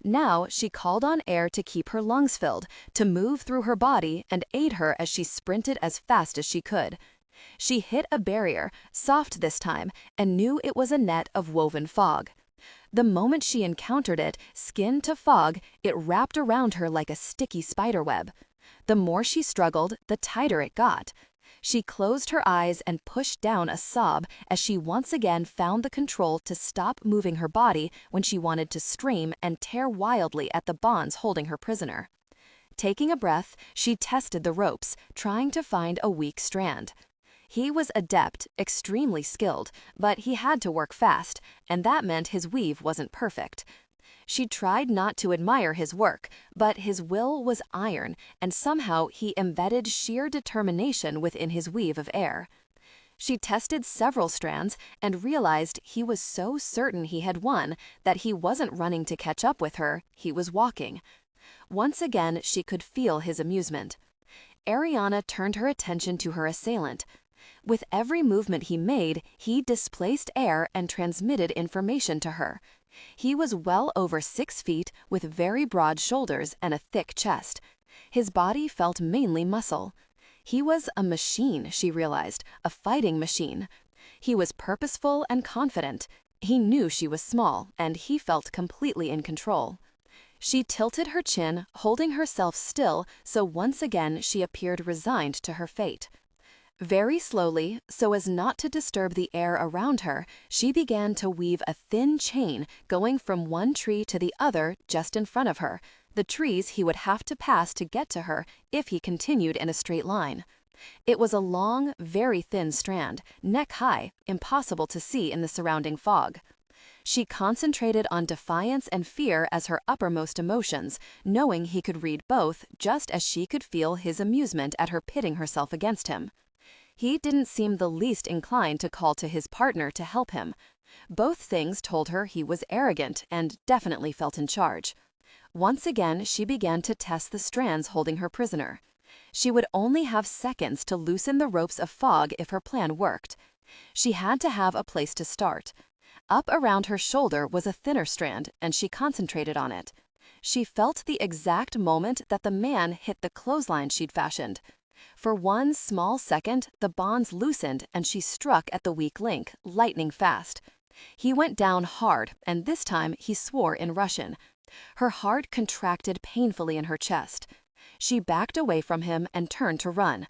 Now she called on air to keep her lungs filled, to move through her body and aid her as she sprinted as fast as she could. She hit a barrier, soft this time, and knew it was a net of woven fog. The moment she encountered it, skin to fog, it wrapped around her like a sticky spiderweb. The more she struggled, the tighter it got. She closed her eyes and pushed down a sob as she once again found the control to stop moving her body when she wanted to scream and tear wildly at the bonds holding her prisoner. Taking a breath, she tested the ropes, trying to find a weak strand. He was adept, extremely skilled, but he had to work fast, and that meant his weave wasn't perfect. She tried not to admire his work, but his will was iron, and somehow he embedded sheer determination within his weave of air. She tested several strands and realized he was so certain he had won that he wasn't running to catch up with her, he was walking. Once again, she could feel his amusement. Airiana turned her attention to her assailant. With every movement he made, he displaced air and transmitted information to her. He was well over 6 feet with very broad shoulders and a thick chest. His body felt mainly muscle. He was a machine, she realized, a fighting machine. He was purposeful and confident. He knew she was small, and he felt completely in control. She tilted her chin, holding herself still, so once again she appeared resigned to her fate. Very slowly, so as not to disturb the air around her, she began to weave a thin chain going from one tree to the other just in front of her, the trees he would have to pass to get to her if he continued in a straight line. It was a long, very thin strand, neck-high, impossible to see in the surrounding fog. She concentrated on defiance and fear as her uppermost emotions, knowing he could read both just as she could feel his amusement at her pitting herself against him. He didn't seem the least inclined to call to his partner to help him. Both things told her he was arrogant and definitely felt in charge. Once again, she began to test the strands holding her prisoner. She would only have seconds to loosen the ropes of fog if her plan worked. She had to have a place to start. Up around her shoulder was a thinner strand, and she concentrated on it. She felt the exact moment that the man hit the clothesline she'd fashioned. For one small second, the bonds loosened and she struck at the weak link, lightning fast. He went down hard, and this time he swore in Russian. Her heart contracted painfully in her chest. She backed away from him and turned to run.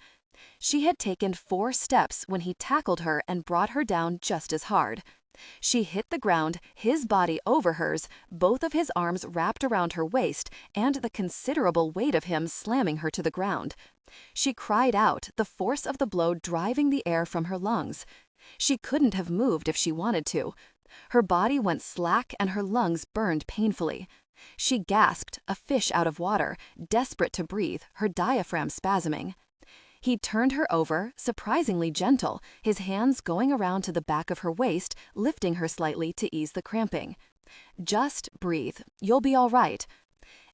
She had taken 4 steps when he tackled her and brought her down just as hard. She hit the ground, his body over hers, both of his arms wrapped around her waist, and the considerable weight of him slamming her to the ground. She cried out, the force of the blow driving the air from her lungs. She couldn't have moved if she wanted to. Her body went slack and her lungs burned painfully. She gasped, a fish out of water, desperate to breathe, her diaphragm spasming. He turned her over, surprisingly gentle, his hands going around to the back of her waist, lifting her slightly to ease the cramping. Just breathe. You'll be all right.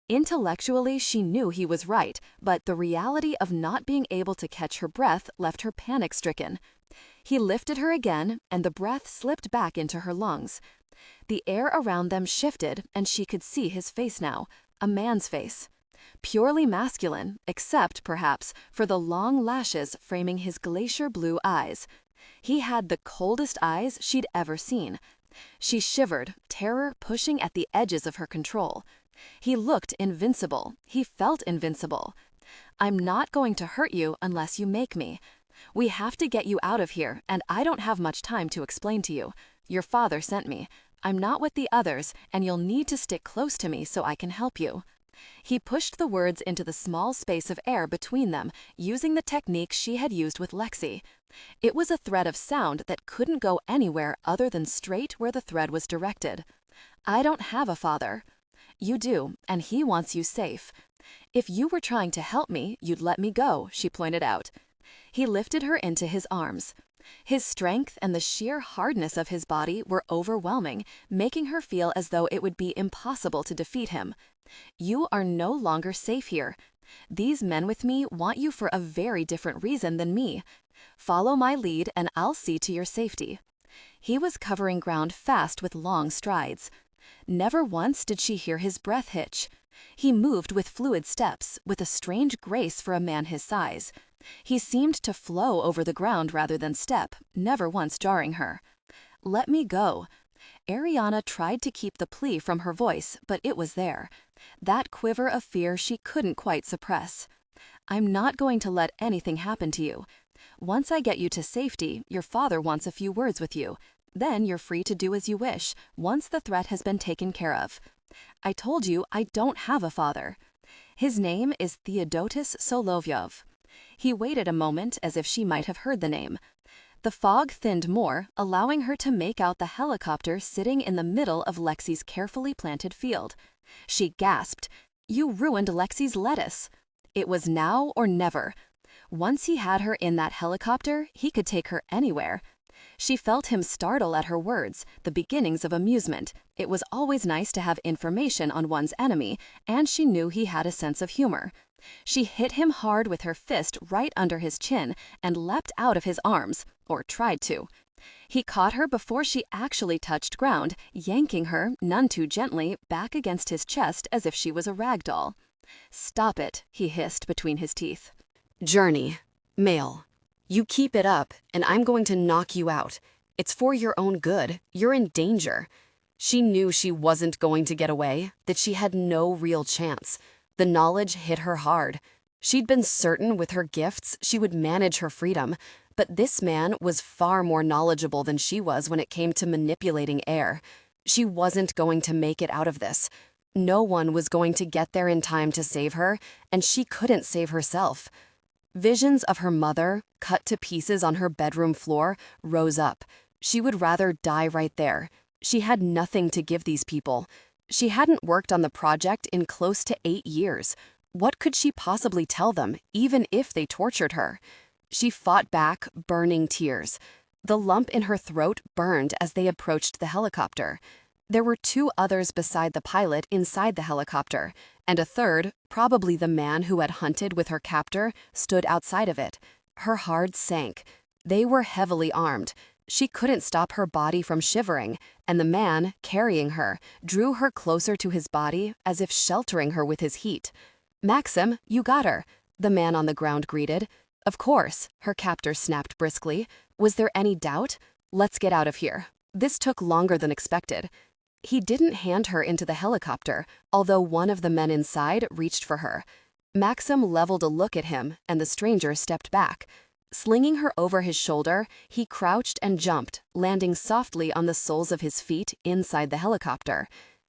Intellectually, she knew he was right, but the reality of not being able to catch her breath left her panic-stricken. He lifted her again, and the breath slipped back into her lungs. The air around them shifted, and she could see his face now, a man's face. Purely masculine, except, perhaps, for the long lashes framing his glacier blue eyes. He had the coldest eyes she'd ever seen. She shivered, terror pushing at the edges of her control. He looked invincible. He felt invincible. "I'm not going to hurt you unless you make me. We have to get you out of here, and I don't have much time to explain to you. Your father sent me. I'm not with the others, and you'll need to stick close to me so I can help you." He pushed the words into the small space of air between them, using the technique she had used with Lexi. It was a thread of sound that couldn't go anywhere other than straight where the thread was directed. "I don't have a father." "You do, and he wants you safe. If you were trying to help me, you'd let me go," she pointed out. He lifted her into his arms. His strength and the sheer hardness of his body were overwhelming, making her feel as though it would be impossible to defeat him. "You are no longer safe here. These men with me want you for a very different reason than me. Follow my lead and I'll see to your safety." He was covering ground fast with long strides. Never once did she hear his breath hitch. He moved with fluid steps, with a strange grace for a man his size. He seemed to flow over the ground rather than step, never once jarring her. "Let me go." Airiana tried to keep the plea from her voice, but it was there. That quiver of fear she couldn't quite suppress. "I'm not going to let anything happen to you. Once I get you to safety, your father wants a few words with you. Then you're free to do as you wish, once the threat has been taken care of. I told you I don't have a father. His name is Theodotos Solovyov." He waited a moment as if she might have heard the name. The fog thinned more, allowing her to make out the helicopter sitting in the middle of Lexi's carefully planted field. She gasped, "You ruined Lexi's lettuce." It was now or never. Once he had her in that helicopter, he could take her anywhere. She felt him startle at her words, the beginnings of amusement. It was always nice to have information on one's enemy, and she knew he had a sense of humor. She hit him hard with her fist right under his chin and leapt out of his arms, or tried to. He caught her before she actually touched ground, yanking her, none too gently, back against his chest as if she was a rag doll. "Stop it," he hissed between his teeth. "Journey. Male. You keep it up, and I'm going to knock you out. It's for your own good. You're in danger." She knew she wasn't going to get away, that she had no real chance. The knowledge hit her hard. She'd been certain with her gifts she would manage her freedom, but this man was far more knowledgeable than she was when it came to manipulating air. She wasn't going to make it out of this. No one was going to get there in time to save her, and she couldn't save herself. Visions of her mother, cut to pieces on her bedroom floor, rose up. She would rather die right there. She had nothing to give these people. She hadn't worked on the project in close to 8 years. What could she possibly tell them, even if they tortured her? She fought back, burning tears. The lump in her throat burned as they approached the helicopter. There were 2 others beside the pilot inside the helicopter, and a third, probably the man who had hunted with her captor, stood outside of it. Her heart sank. They were heavily armed. She couldn't stop her body from shivering, and the man, carrying her, drew her closer to his body as if sheltering her with his heat. "Maxim, you got her," the man on the ground greeted. "Of course," her captor snapped briskly. "Was there any doubt? Let's get out of here." This took longer than expected. He didn't hand her into the helicopter, although one of the men inside reached for her. Maxim leveled a look at him, and the stranger stepped back. Slinging her over his shoulder, he crouched and jumped, landing softly on the soles of his feet inside the helicopter.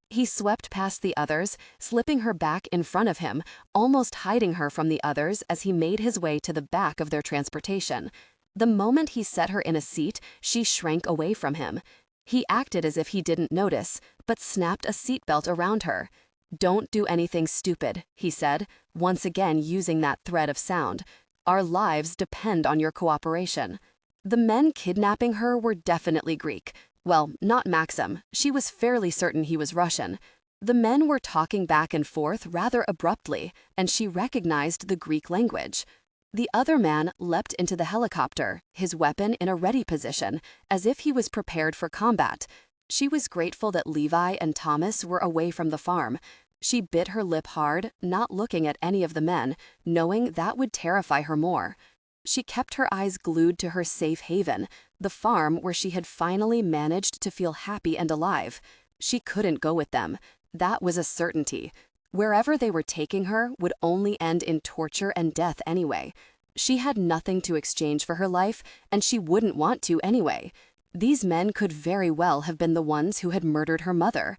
He swept past the others, slipping her back in front of him, almost hiding her from the others as he made his way to the back of their transportation. The moment he set her in a seat, she shrank away from him. He acted as if he didn't notice, but snapped a seatbelt around her. "Don't do anything stupid," he said, once again using that thread of sound. "Our lives depend on your cooperation." The men kidnapping her were definitely Greek. Well, not Maxim. She was fairly certain he was Russian. The men were talking back and forth rather abruptly, and she recognized the Greek language. The other man leapt into the helicopter, his weapon in a ready position, as if he was prepared for combat. She was grateful that Levi and Thomas were away from the farm. She bit her lip hard, not looking at any of the men, knowing that would terrify her more. She kept her eyes glued to her safe haven, the farm where she had finally managed to feel happy and alive. She couldn't go with them. That was a certainty. Wherever they were taking her would only end in torture and death anyway. She had nothing to exchange for her life, and she wouldn't want to anyway. These men could very well have been the ones who had murdered her mother.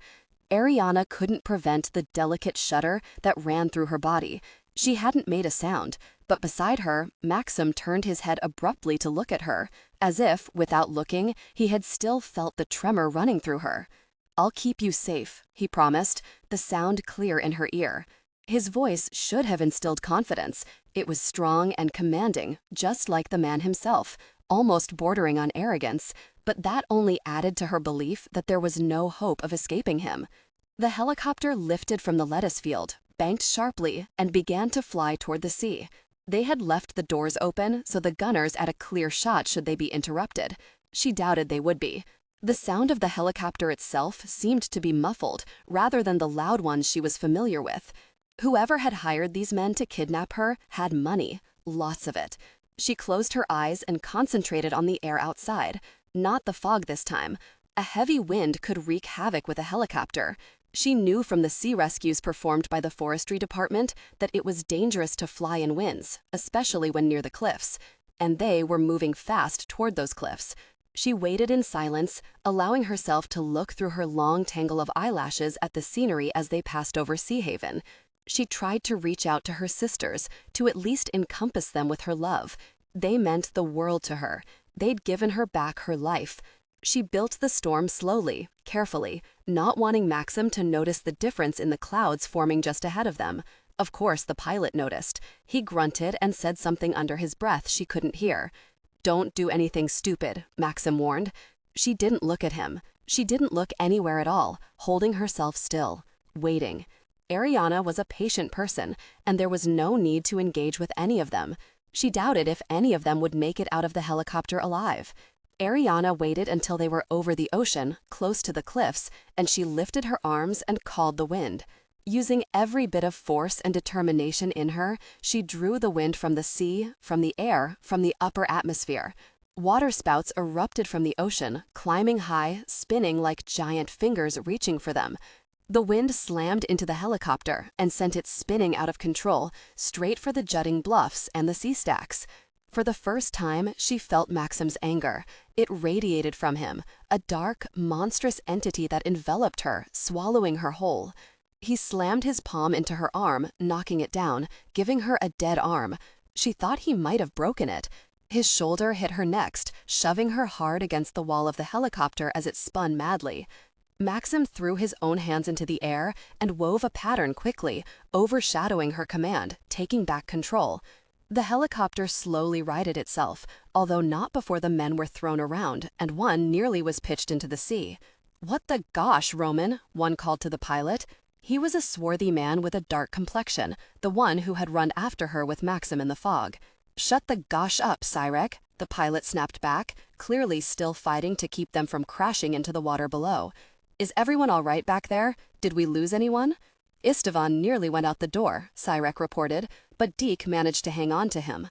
Airiana couldn't prevent the delicate shudder that ran through her body. She hadn't made a sound, but beside her, Maxim turned his head abruptly to look at her, as if, without looking, he had still felt the tremor running through her. "I'll keep you safe," he promised, the sound clear in her ear. His voice should have instilled confidence. It was strong and commanding, just like the man himself, almost bordering on arrogance, but that only added to her belief that there was no hope of escaping him. The helicopter lifted from the lettuce field, banked sharply, and began to fly toward the sea. They had left the doors open so the gunners had a clear shot should they be interrupted. She doubted they would be. The sound of the helicopter itself seemed to be muffled, rather than the loud ones she was familiar with. Whoever had hired these men to kidnap her had money, lots of it. She closed her eyes and concentrated on the air outside. Not the fog this time. A heavy wind could wreak havoc with a helicopter. She knew from the sea rescues performed by the forestry department that it was dangerous to fly in winds, especially when near the cliffs. And they were moving fast toward those cliffs. She waited in silence, allowing herself to look through her long tangle of eyelashes at the scenery as they passed over Sea Haven. She tried to reach out to her sisters, to at least encompass them with her love. They meant the world to her. They'd given her back her life. She built the storm slowly, carefully, not wanting Maxim to notice the difference in the clouds forming just ahead of them. Of course, the pilot noticed. He grunted and said something under his breath she couldn't hear. "Don't do anything stupid," Maxim warned. She didn't look at him. She didn't look anywhere at all, holding herself still, waiting. Airiana was a patient person, and there was no need to engage with any of them. She doubted if any of them would make it out of the helicopter alive. Airiana waited until they were over the ocean, close to the cliffs, and she lifted her arms and called the wind. Using every bit of force and determination in her, she drew the wind from the sea, from the air, from the upper atmosphere. Waterspouts erupted from the ocean, climbing high, spinning like giant fingers reaching for them. The wind slammed into the helicopter and sent it spinning out of control, straight for the jutting bluffs and the sea stacks. For the first time, she felt Maxim's anger. It radiated from him, a dark, monstrous entity that enveloped her, swallowing her whole. He slammed his palm into her arm, knocking it down, giving her a dead arm. She thought he might have broken it. His shoulder hit her next, shoving her hard against the wall of the helicopter as it spun madly. Maxim threw his own hands into the air and wove a pattern quickly, overshadowing her command, taking back control. The helicopter slowly righted itself, although not before the men were thrown around, and one nearly was pitched into the sea. "What the gosh, Roman?" one called to the pilot. He was a swarthy man with a dark complexion, the one who had run after her with Maxim in the fog. "Shut the gosh up, Cyrek," the pilot snapped back, clearly still fighting to keep them from crashing into the water below. "Is everyone all right back there? Did we lose anyone?" "Istvan nearly went out the door," Cyrek reported, but Deke managed to hang on to him.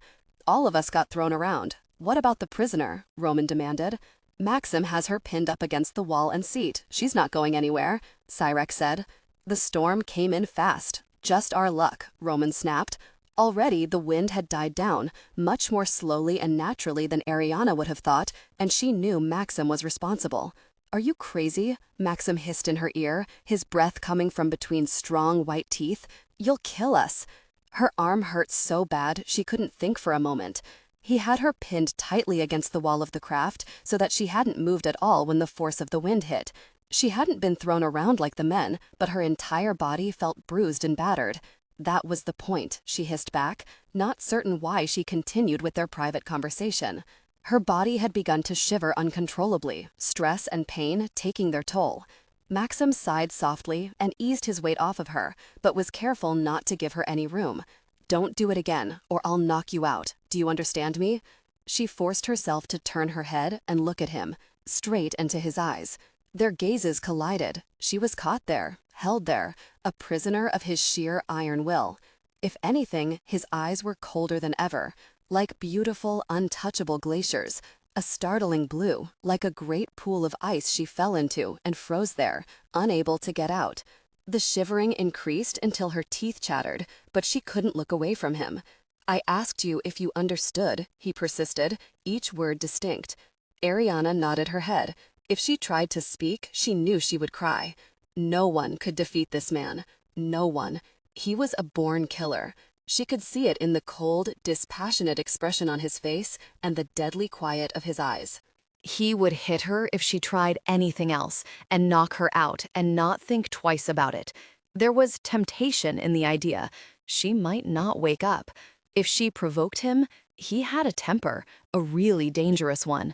"All of us got thrown around. What about the prisoner?" Roman demanded. "Maxim has her pinned up against the wall and seat. She's not going anywhere," Cyrek said. The storm came in fast. "Just our luck," Roman snapped. Already the wind had died down, much more slowly and naturally than Airiana would have thought, and she knew Maxim was responsible. "Are you crazy?" Maxim hissed in her ear, his breath coming from between strong white teeth. "You'll kill us." Her arm hurt so bad she couldn't think for a moment. He had her pinned tightly against the wall of the craft so that she hadn't moved at all when the force of the wind hit. She hadn't been thrown around like the men, but her entire body felt bruised and battered. "That was the point," she hissed back, not certain why she continued with their private conversation. Her body had begun to shiver uncontrollably, stress and pain taking their toll. Maxim sighed softly and eased his weight off of her, but was careful not to give her any room. "Don't do it again, or I'll knock you out. Do you understand me?" She forced herself to turn her head and look at him, straight into his eyes. Their gazes collided. She was caught there, held there, a prisoner of his sheer iron will. If anything, his eyes were colder than ever, like beautiful, untouchable glaciers, a startling blue, like a great pool of ice she fell into and froze there, unable to get out. The shivering increased until her teeth chattered, but she couldn't look away from him. "I asked you if you understood," he persisted, each word distinct. Airiana nodded her head. If she tried to speak, she knew she would cry. No one could defeat this man. No one. He was a born killer. She could see it in the cold, dispassionate expression on his face and the deadly quiet of his eyes. He would hit her if she tried anything else and knock her out and not think twice about it. There was temptation in the idea. She might not wake up. If she provoked him, he had a temper, a really dangerous one.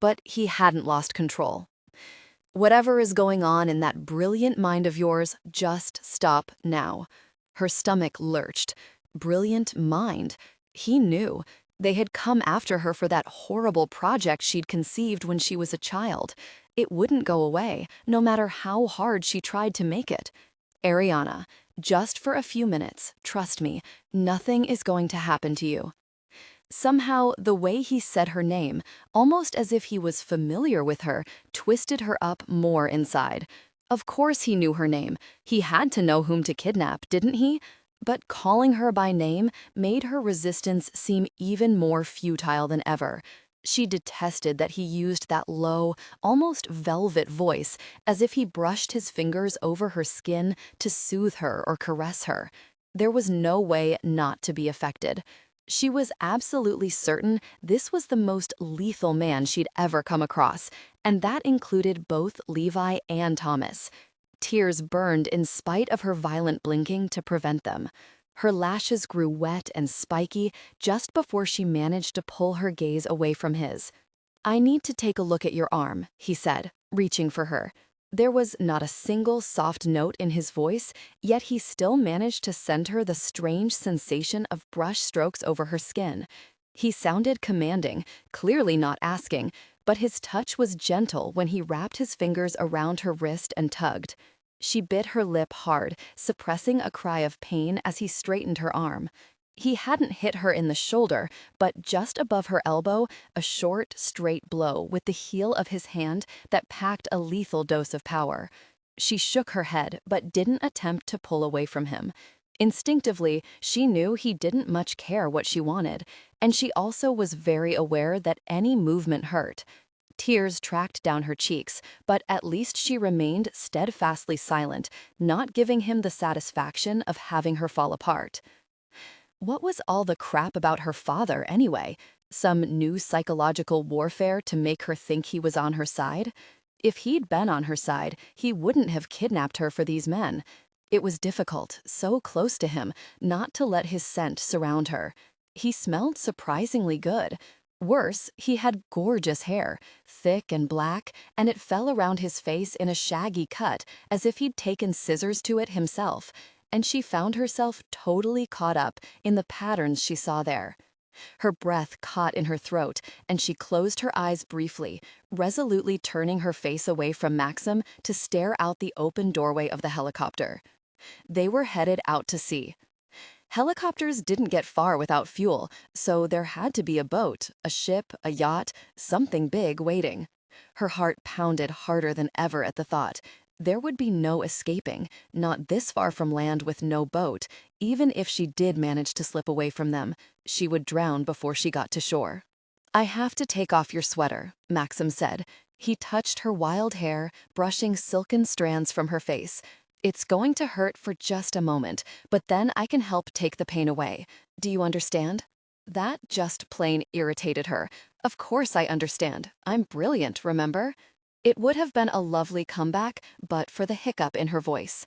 But he hadn't lost control. "Whatever is going on in that brilliant mind of yours, just stop now." Her stomach lurched. Brilliant mind. He knew. They had come after her for that horrible project she'd conceived when she was a child. It wouldn't go away, no matter how hard she tried to make it. "Airiana, just for a few minutes, trust me, nothing is going to happen to you." Somehow, the way he said her name, almost as if he was familiar with her, twisted her up more inside. Of course he knew her name. He had to know whom to kidnap, didn't he? But calling her by name made her resistance seem even more futile than ever. She detested that he used that low, almost velvet voice, as if he brushed his fingers over her skin to soothe her or caress her. There was no way not to be affected. She was absolutely certain this was the most lethal man she'd ever come across, and that included both Levi and Thomas. Tears burned in spite of her violent blinking to prevent them. Her lashes grew wet and spiky just before she managed to pull her gaze away from his. "I need to take a look at your arm," he said, reaching for her. There was not a single soft note in his voice, yet he still managed to send her the strange sensation of brush strokes over her skin. He sounded commanding, clearly not asking, but his touch was gentle when he wrapped his fingers around her wrist and tugged. She bit her lip hard, suppressing a cry of pain as he straightened her arm. He hadn't hit her in the shoulder, but just above her elbow, a short, straight blow with the heel of his hand that packed a lethal dose of power. She shook her head, but didn't attempt to pull away from him. Instinctively, she knew he didn't much care what she wanted, and she also was very aware that any movement hurt. Tears tracked down her cheeks, but at least she remained steadfastly silent, not giving him the satisfaction of having her fall apart. What was all the crap about her father, anyway? Some new psychological warfare to make her think he was on her side? If he'd been on her side, he wouldn't have kidnapped her for these men. It was difficult, so close to him, not to let his scent surround her. He smelled surprisingly good. Worse, he had gorgeous hair, thick and black, and it fell around his face in a shaggy cut, as if he'd taken scissors to it himself, and she found herself totally caught up in the patterns she saw there. Her breath caught in her throat, and she closed her eyes briefly, resolutely turning her face away from Maxim to stare out the open doorway of the helicopter. They were headed out to sea. Helicopters didn't get far without fuel, so there had to be a boat, a ship, a yacht, something big waiting. Her heart pounded harder than ever at the thought. There would be no escaping, not this far from land with no boat. Even if she did manage to slip away from them, she would drown before she got to shore. "I have to take off your sweater," Maxim said. He touched her wild hair, brushing silken strands from her face. "It's going to hurt for just a moment, but then I can help take the pain away. Do you understand?" That just plain irritated her. Of course I understand. I'm brilliant, remember? It would have been a lovely comeback, but for the hiccup in her voice.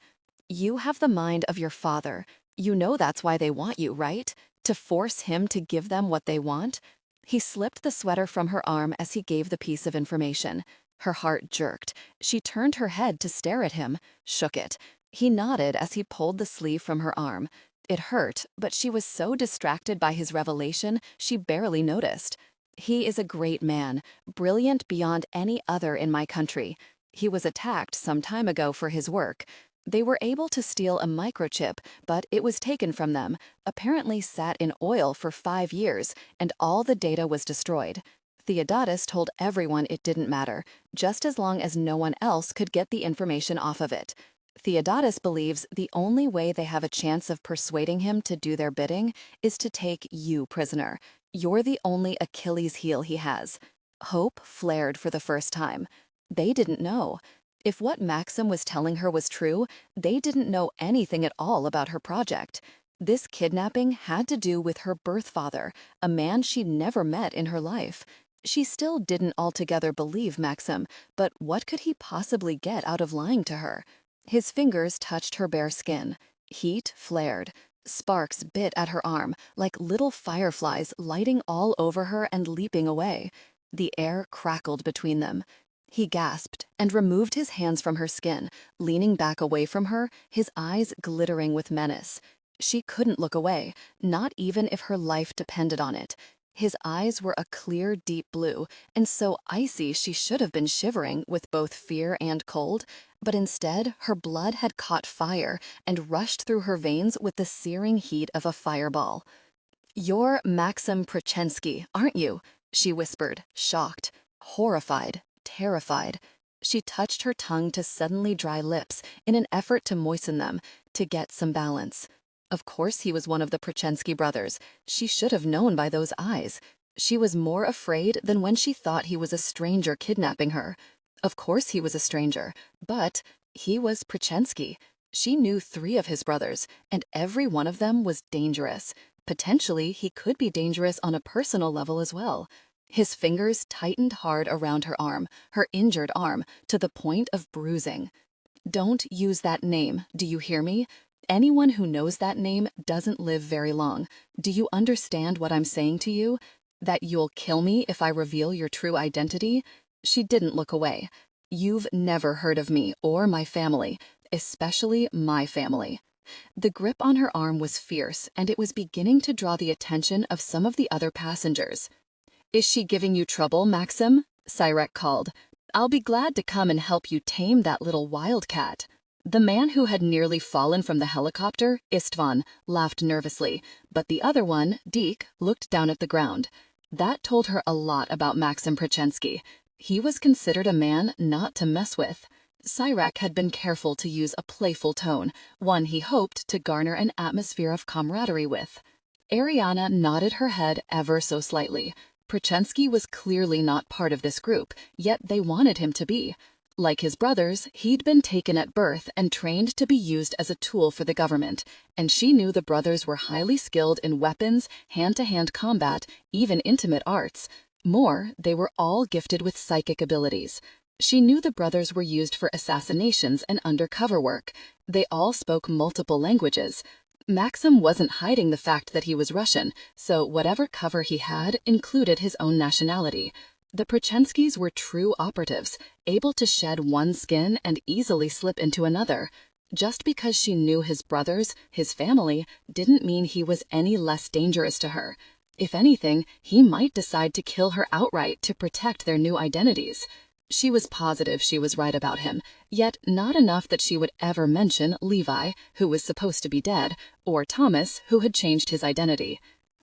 "You have the mind of your father. You know that's why they want you, right? To force him to give them what they want?" He slipped the sweater from her arm as he gave the piece of information. Her heart jerked. She turned her head to stare at him, shook it. He nodded as he pulled the sleeve from her arm. It hurt, but she was so distracted by his revelation, she barely noticed. "He is a great man, brilliant beyond any other in my country. He was attacked some time ago for his work. They were able to steal a microchip, but it was taken from them, apparently sat in oil for 5 years, and all the data was destroyed. Theodotus told everyone it didn't matter, just as long as no one else could get the information off of it. Theodotus believes the only way they have a chance of persuading him to do their bidding is to take you prisoner. You're the only Achilles heel he has." Hope flared for the first time. They didn't know. If what Maxim was telling her was true, they didn't know anything at all about her project. This kidnapping had to do with her birth father, a man she'd never met in her life. She still didn't altogether believe Maxim, but what could he possibly get out of lying to her? His fingers touched her bare skin. Heat flared. Sparks bit at her arm, like little fireflies lighting all over her and leaping away. The air crackled between them. He gasped and removed his hands from her skin, leaning back away from her, his eyes glittering with menace. She couldn't look away, not even if her life depended on it. His eyes were a clear, deep blue, and so icy she should have been shivering with both fear and cold, but instead her blood had caught fire and rushed through her veins with the searing heat of a fireball. "You're Maxim Prakenskii, aren't you?" she whispered, shocked, horrified, terrified. She touched her tongue to suddenly dry lips in an effort to moisten them, to get some balance. Of course he was one of the Prakenskii brothers. She should have known by those eyes. She was more afraid than when she thought he was a stranger kidnapping her. Of course he was a stranger, but he was Prakenskii. She knew 3 of his brothers, and every one of them was dangerous. Potentially, he could be dangerous on a personal level as well. His fingers tightened hard around her arm, her injured arm, to the point of bruising. "Don't use that name, do you hear me? Anyone who knows that name doesn't live very long. Do you understand what I'm saying to you? That you'll kill me if I reveal your true identity?" She didn't look away. "You've never heard of me or my family, especially my family." The grip on her arm was fierce, and it was beginning to draw the attention of some of the other passengers. "Is she giving you trouble, Maxim?" Cyrek called. "I'll be glad to come and help you tame that little wildcat." The man who had nearly fallen from the helicopter, Istvan, laughed nervously, but the other one, Deke, looked down at the ground. That told her a lot about Maxim Prakenskii. He was considered a man not to mess with. Cyrek had been careful to use a playful tone, one he hoped to garner an atmosphere of camaraderie with. Airiana nodded her head ever so slightly. Prakenskii was clearly not part of this group, yet they wanted him to be. Like his brothers, he'd been taken at birth and trained to be used as a tool for the government, and she knew the brothers were highly skilled in weapons, hand-to-hand combat, even intimate arts. More, they were all gifted with psychic abilities. She knew the brothers were used for assassinations and undercover work. They all spoke multiple languages. Maxim wasn't hiding the fact that he was Russian, so whatever cover he had included his own nationality. The Prakenskis were true operatives, able to shed one skin and easily slip into another. Just because she knew his brothers, his family, didn't mean he was any less dangerous to her. If anything, he might decide to kill her outright to protect their new identities. She was positive she was right about him, yet not enough that she would ever mention Levi, who was supposed to be dead, or Thomas, who had changed his identity.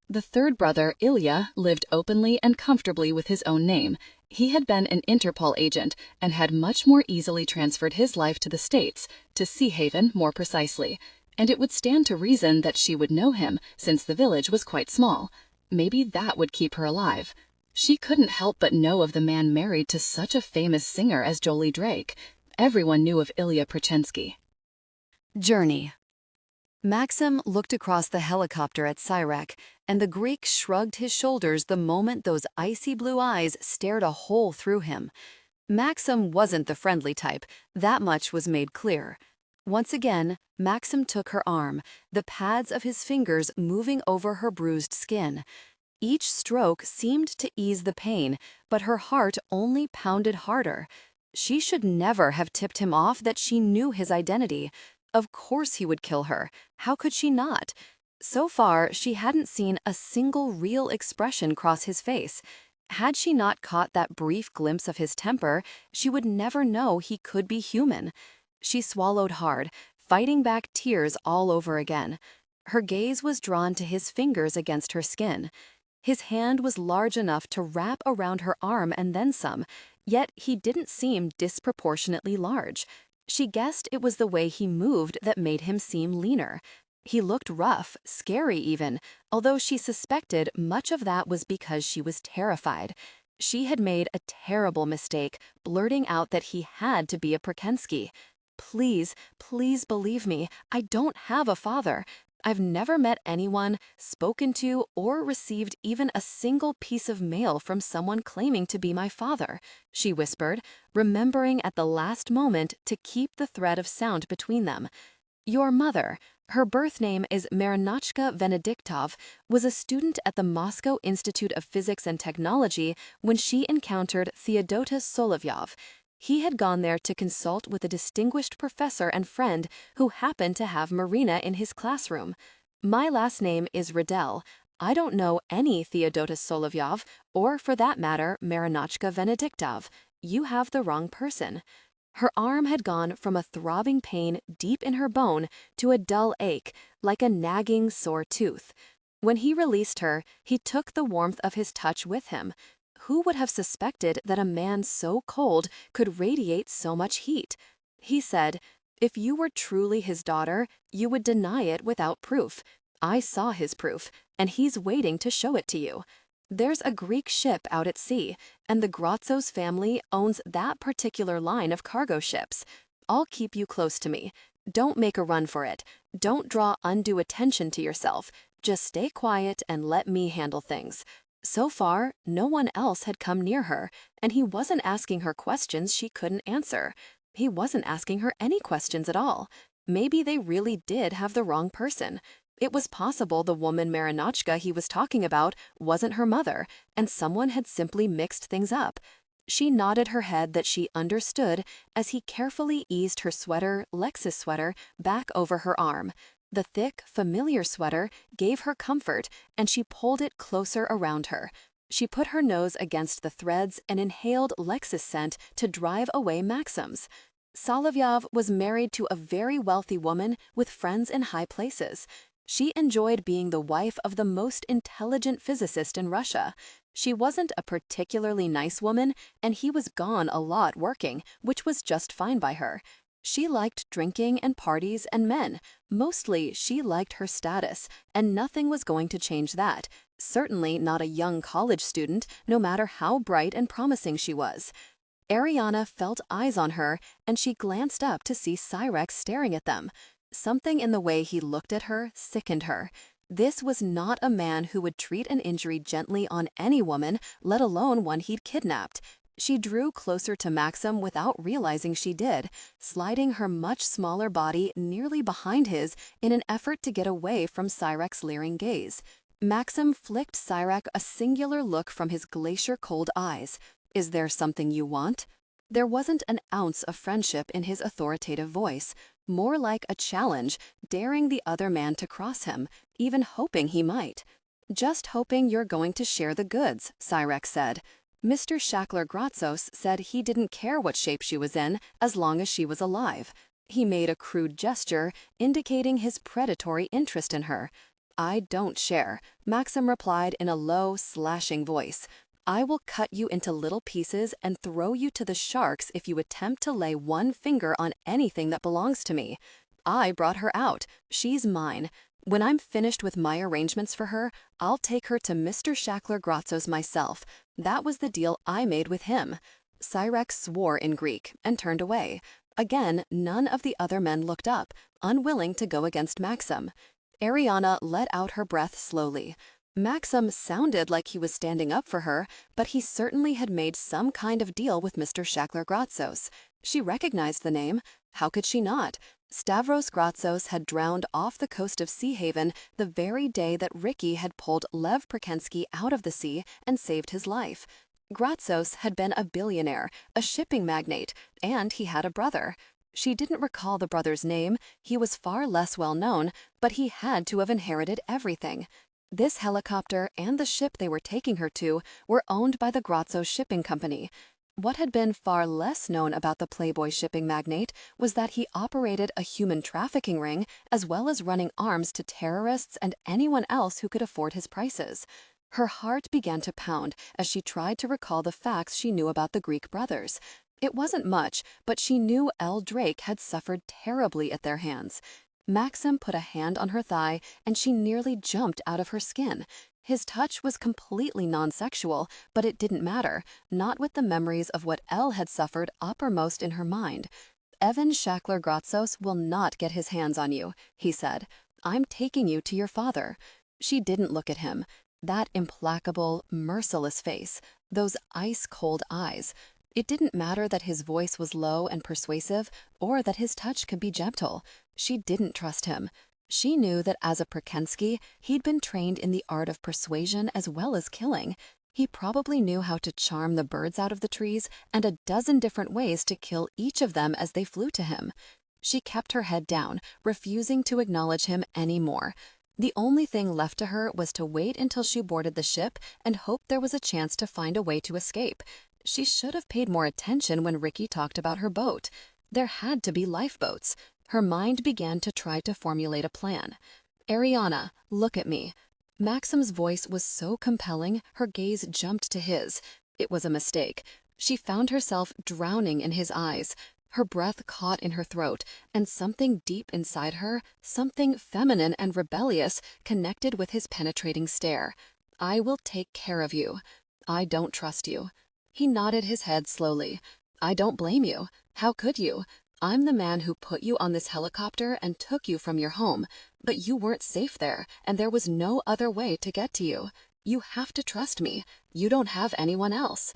The third brother, Ilya, lived openly and comfortably with his own name. He had been an Interpol agent and had much more easily transferred his life to the States, to Sea Haven more precisely. And it would stand to reason that she would know him, since the village was quite small. Maybe that would keep her alive. She couldn't help but know of the man married to such a famous singer as Jolie Drake. Everyone knew of Ilya Prakenskii. Journey. Maxim looked across the helicopter at Cyrek, and the Greek shrugged his shoulders the moment those icy blue eyes stared a hole through him. Maxim wasn't the friendly type, that much was made clear. Once again, Maxim took her arm, the pads of his fingers moving over her bruised skin. Each stroke seemed to ease the pain, but her heart only pounded harder. She should never have tipped him off that she knew his identity. Of course he would kill her. How could she not? So far, she hadn't seen a single real expression cross his face. Had she not caught that brief glimpse of his temper, she would never know he could be human. She swallowed hard, fighting back tears all over again. Her gaze was drawn to his fingers against her skin. His hand was large enough to wrap around her arm and then some, yet he didn't seem disproportionately large. She guessed it was the way he moved that made him seem leaner. He looked rough, scary even, although she suspected much of that was because she was terrified. She had made a terrible mistake, blurting out that he had to be a Prakenskii. "Please, please believe me, I don't have a father. I've never met anyone, spoken to, or received even a single piece of mail from someone claiming to be my father," she whispered, remembering at the last moment to keep the thread of sound between them. "Your mother, her birth name is Marinachka Venediktov, was a student at the Moscow Institute of Physics and Technology when she encountered Theodotos Solovyov. He had gone there to consult with a distinguished professor and friend who happened to have Marina in his classroom. My last name is Ridell. I don't know any Theodotos Solovyov, or for that matter, Marinachka Venediktov. You have the wrong person." Her arm had gone from a throbbing pain deep in her bone to a dull ache, like a nagging sore tooth. When he released her, he took the warmth of his touch with him. Who would have suspected that a man so cold could radiate so much heat? He said, "If you were truly his daughter, you would deny it without proof. I saw his proof, and he's waiting to show it to you. There's a Greek ship out at sea, and the Gratzos family owns that particular line of cargo ships. I'll keep you close to me. Don't make a run for it. Don't draw undue attention to yourself. Just stay quiet and let me handle things." So far, no one else had come near her, and he wasn't asking her questions she couldn't answer. He wasn't asking her any questions at all. Maybe they really did have the wrong person. It was possible the woman Marinachka he was talking about wasn't her mother, and someone had simply mixed things up. She nodded her head that she understood as he carefully eased her sweater, Lexus sweater, back over her arm. The thick, familiar sweater gave her comfort, and she pulled it closer around her. She put her nose against the threads and inhaled Lexus scent to drive away Maxim's. Solovyov was married to a very wealthy woman with friends in high places. She enjoyed being the wife of the most intelligent physicist in Russia. She wasn't a particularly nice woman, and he was gone a lot working, which was just fine by her. She liked drinking and parties and men. Mostly, she liked her status, and nothing was going to change that. Certainly not a young college student, no matter how bright and promising she was. Airiana felt eyes on her, and she glanced up to see Cyrex staring at them. Something in the way he looked at her sickened her. This was not a man who would treat an injury gently on any woman, let alone one he'd kidnapped. She drew closer to Maxim without realizing she did, sliding her much smaller body nearly behind his in an effort to get away from Cyrex's leering gaze. Maxim flicked Cyrex a singular look from his glacier-cold eyes. "Is there something you want?" There wasn't an ounce of friendship in his authoritative voice, more like a challenge, daring the other man to cross him, even hoping he might. "Just hoping you're going to share the goods," Cyrex said. Mr. Shackler-Gratsos said he didn't care what shape she was in as long as she was alive. He made a crude gesture, indicating his predatory interest in her. "I don't share," Maxim replied in a low, slashing voice. "I will cut you into little pieces and throw you to the sharks if you attempt to lay one finger on anything that belongs to me. I brought her out. She's mine. When I'm finished with my arrangements for her, I'll take her to Mr. Shackler-Gratsos myself. That was the deal I made with him." Cyrex swore in Greek and turned away. Again, none of the other men looked up, unwilling to go against Maxim. Airiana let out her breath slowly. Maxim sounded like he was standing up for her, but he certainly had made some kind of deal with Mr. Shackler-Gratsos. She recognized the name. How could she not? Stavros Gratsos had drowned off the coast of Sea Haven the very day that Ricky had pulled Lev Prakenskii out of the sea and saved his life. Gratsos had been a billionaire, a shipping magnate, and he had a brother. She didn't recall the brother's name. He was far less well known, but he had to have inherited everything. This helicopter and the ship they were taking her to were owned by the Gratsos Shipping Company. What had been far less known about the Playboy shipping magnate was that he operated a human trafficking ring as well as running arms to terrorists and anyone else who could afford his prices. Her heart began to pound as she tried to recall the facts she knew about the Greek brothers. It wasn't much, but she knew L. Drake had suffered terribly at their hands. Maxim put a hand on her thigh, and she nearly jumped out of her skin. His touch was completely non-sexual, but it didn't matter, not with the memories of what Elle had suffered uppermost in her mind. "Evan Shackler-Gratsos will not get his hands on you," he said. "I'm taking you to your father." She didn't look at him. That implacable, merciless face, those ice-cold eyes. It didn't matter that his voice was low and persuasive, or that his touch could be gentle. She didn't trust him. She knew that as a Prakenskii, he'd been trained in the art of persuasion as well as killing. He probably knew how to charm the birds out of the trees and a dozen different ways to kill each of them as they flew to him. She kept her head down, refusing to acknowledge him any more. The only thing left to her was to wait until she boarded the ship and hope there was a chance to find a way to escape. She should have paid more attention when Ricky talked about her boat. There had to be lifeboats. Her mind began to try to formulate a plan. "Airiana, look at me." Maxim's voice was so compelling, her gaze jumped to his. It was a mistake. She found herself drowning in his eyes. Her breath caught in her throat, and something deep inside her, something feminine and rebellious, connected with his penetrating stare. "I will take care of you. I don't trust you." He nodded his head slowly. "I don't blame you. How could you? I'm the man who put you on this helicopter and took you from your home, but you weren't safe there, and there was no other way to get to you. You have to trust me. You don't have anyone else."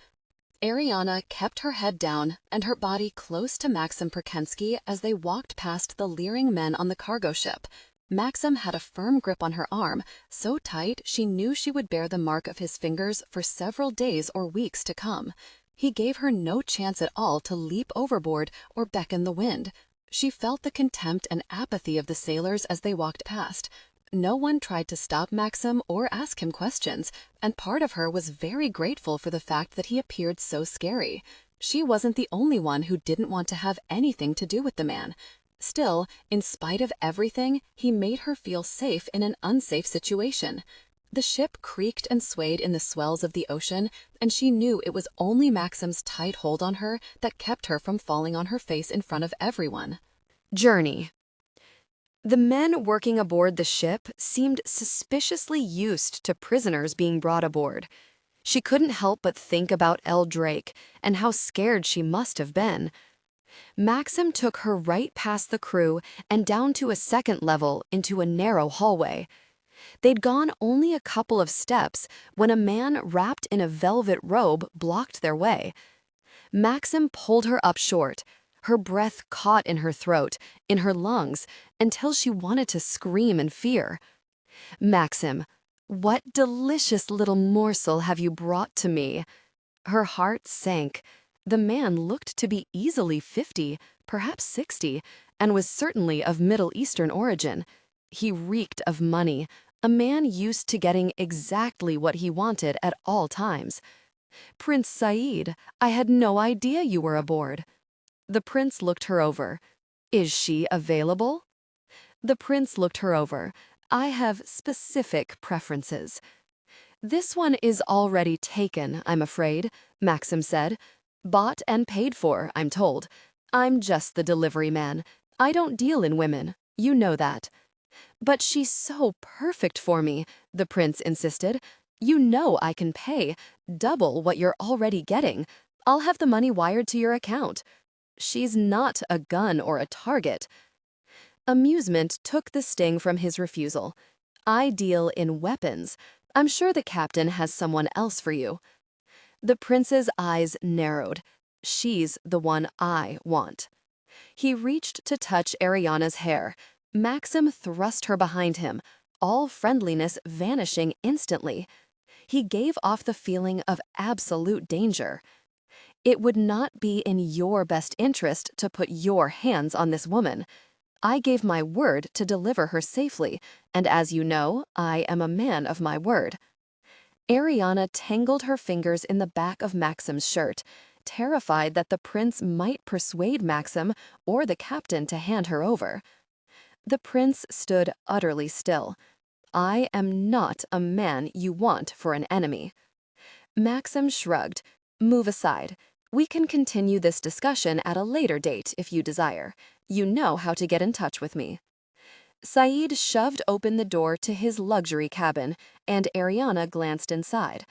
Airiana kept her head down and her body close to Maxim Prakenskii as they walked past the leering men on the cargo ship. Maxim had a firm grip on her arm, so tight she knew she would bear the mark of his fingers for several days or weeks to come. He gave her no chance at all to leap overboard or beckon the wind. She felt the contempt and apathy of the sailors as they walked past. No one tried to stop Maxim or ask him questions, and part of her was very grateful for the fact that he appeared so scary. She wasn't the only one who didn't want to have anything to do with the man. Still, in spite of everything, he made her feel safe in an unsafe situation. The ship creaked and swayed in the swells of the ocean, and she knew it was only Maxim's tight hold on her that kept her from falling on her face in front of everyone. Journey. The men working aboard the ship seemed suspiciously used to prisoners being brought aboard. She couldn't help but think about Elle Drake and how scared she must have been. Maxim took her right past the crew and down to a second level into a narrow hallway. They'd gone only a couple of steps when a man wrapped in a velvet robe blocked their way. Maxim pulled her up short. Her breath caught in her throat, in her lungs, until she wanted to scream in fear. "Maxim, what delicious little morsel have you brought to me?" Her heart sank. The man looked to be easily 50, perhaps 60, and was certainly of Middle Eastern origin. He reeked of money, a man used to getting exactly what he wanted at all times. "Prince Saeed, I had no idea you were aboard." The prince looked her over. "Is she available?" The prince looked her over. "I have specific preferences." "This one is already taken, I'm afraid," Maxim said. "Bought and paid for, I'm told. I'm just the delivery man. I don't deal in women. You know that." "But she's so perfect for me," the prince insisted. "You know I can pay double what you're already getting. I'll have the money wired to your account." "She's not a gun or a target." Amusement took the sting from his refusal. "I deal in weapons. I'm sure the captain has someone else for you." The prince's eyes narrowed. "She's the one I want." He reached to touch Airiana's hair. Maxim thrust her behind him, all friendliness vanishing instantly. He gave off the feeling of absolute danger. "It would not be in your best interest to put your hands on this woman. I gave my word to deliver her safely, and as you know, I am a man of my word." Airiana tangled her fingers in the back of Maxim's shirt, terrified that the prince might persuade Maxim or the captain to hand her over. The prince stood utterly still. "I am not a man you want for an enemy." Maxim shrugged. "Move aside. We can continue this discussion at a later date if you desire. You know how to get in touch with me." Saeed shoved open the door to his luxury cabin, and Airiana glanced inside.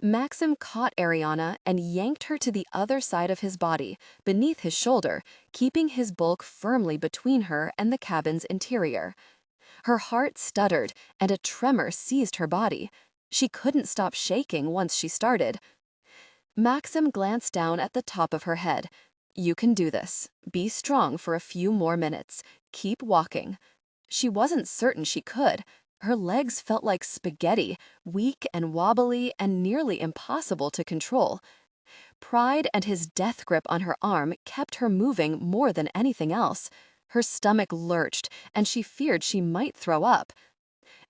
Maxim caught Airiana and yanked her to the other side of his body, beneath his shoulder, keeping his bulk firmly between her and the cabin's interior. Her heart stuttered, and a tremor seized her body. She couldn't stop shaking once she started. Maxim glanced down at the top of her head. "You can do this. Be strong for a few more minutes. Keep walking." She wasn't certain she could. Her legs felt like spaghetti, weak and wobbly and nearly impossible to control. Pride and his death grip on her arm kept her moving more than anything else. Her stomach lurched, and she feared she might throw up.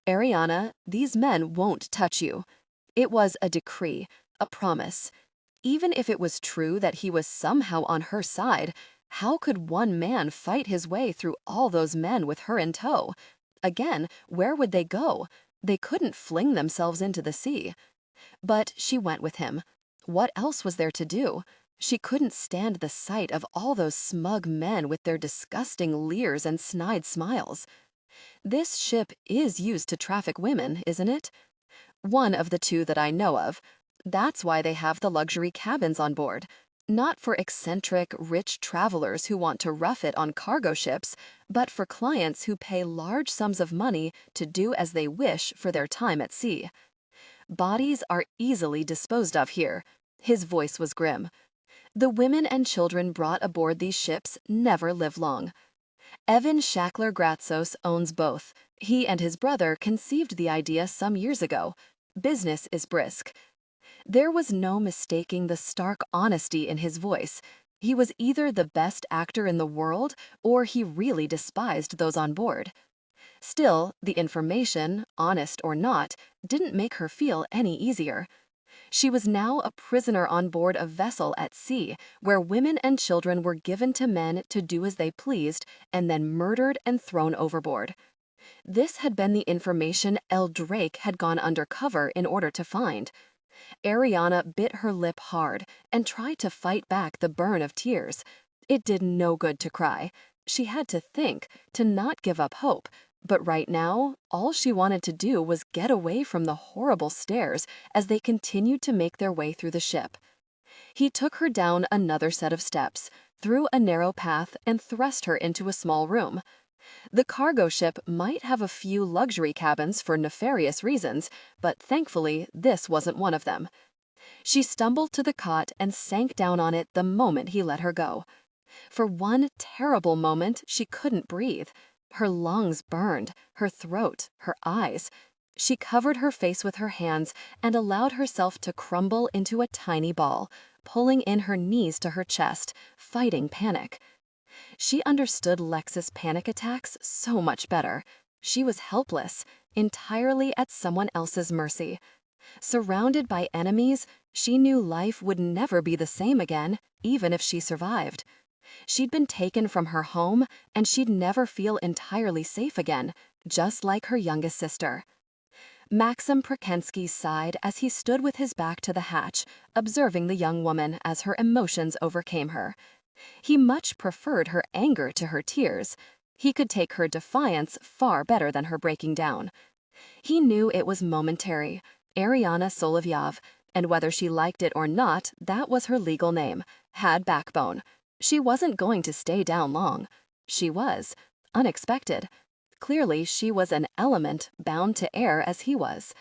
"Airiana, these men won't touch you." It was a decree, a promise. Even if it was true that he was somehow on her side, how could one man fight his way through all those men with her in tow? Again, where would they go? They couldn't fling themselves into the sea. But she went with him. What else was there to do? She couldn't stand the sight of all those smug men with their disgusting leers and snide smiles. "This ship is used to traffic women, isn't it?" "One of the two that I know of. That's why they have the luxury cabins on board. Not for eccentric, rich travelers who want to rough it on cargo ships, but for clients who pay large sums of money to do as they wish for their time at sea. Bodies are easily disposed of here. His voice was grim. The women and children brought aboard these ships never live long. Evan Shackler Gratsos owns both. He and his brother conceived the idea some years ago. Business is brisk. There was no mistaking the stark honesty in his voice. He was either the best actor in the world, or he really despised those on board. Still, the information, honest or not, didn't make her feel any easier. She was now a prisoner on board a vessel at sea, where women and children were given to men to do as they pleased, and then murdered and thrown overboard. This had been the information El Drake had gone undercover in order to find. Airiana bit her lip hard and tried to fight back the burn of tears. It did no good to cry. She had to think, to not give up hope. But right now, all she wanted to do was get away from the horrible stares as they continued to make their way through the ship. He took her down another set of steps, through a narrow path, and thrust her into a small room. The cargo ship might have a few luxury cabins for nefarious reasons, but thankfully this wasn't one of them. She stumbled to the cot and sank down on it the moment he let her go. For one terrible moment, she couldn't breathe. Her lungs burned, her throat, her eyes. She covered her face with her hands and allowed herself to crumble into a tiny ball, pulling in her knees to her chest, fighting panic. She understood Lex's panic attacks so much better. She was helpless, entirely at someone else's mercy. Surrounded by enemies, she knew life would never be the same again, even if she survived. She'd been taken from her home, and she'd never feel entirely safe again, just like her youngest sister. Maxim Prakenskii sighed as he stood with his back to the hatch, observing the young woman as her emotions overcame her. He much preferred her anger to her tears. He could take her defiance far better than her breaking down. He knew it was momentary, Airiana Solovyev, and whether she liked it or not, that was her legal name, had backbone. She wasn't going to stay down long. She was. Unexpected. Clearly, she was an element bound to air as he was.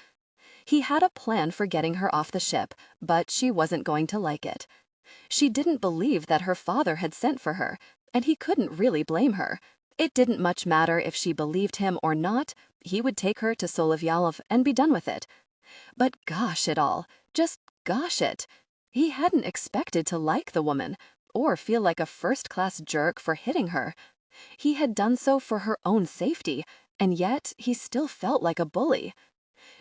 He had a plan for getting her off the ship, but she wasn't going to like it. She didn't believe that her father had sent for her, and he couldn't really blame her. It didn't much matter if she believed him or not, he would take her to Solovyov and be done with it. But gosh it all, just gosh it. He hadn't expected to like the woman, or feel like a first-class jerk for hitting her. He had done so for her own safety, and yet he still felt like a bully.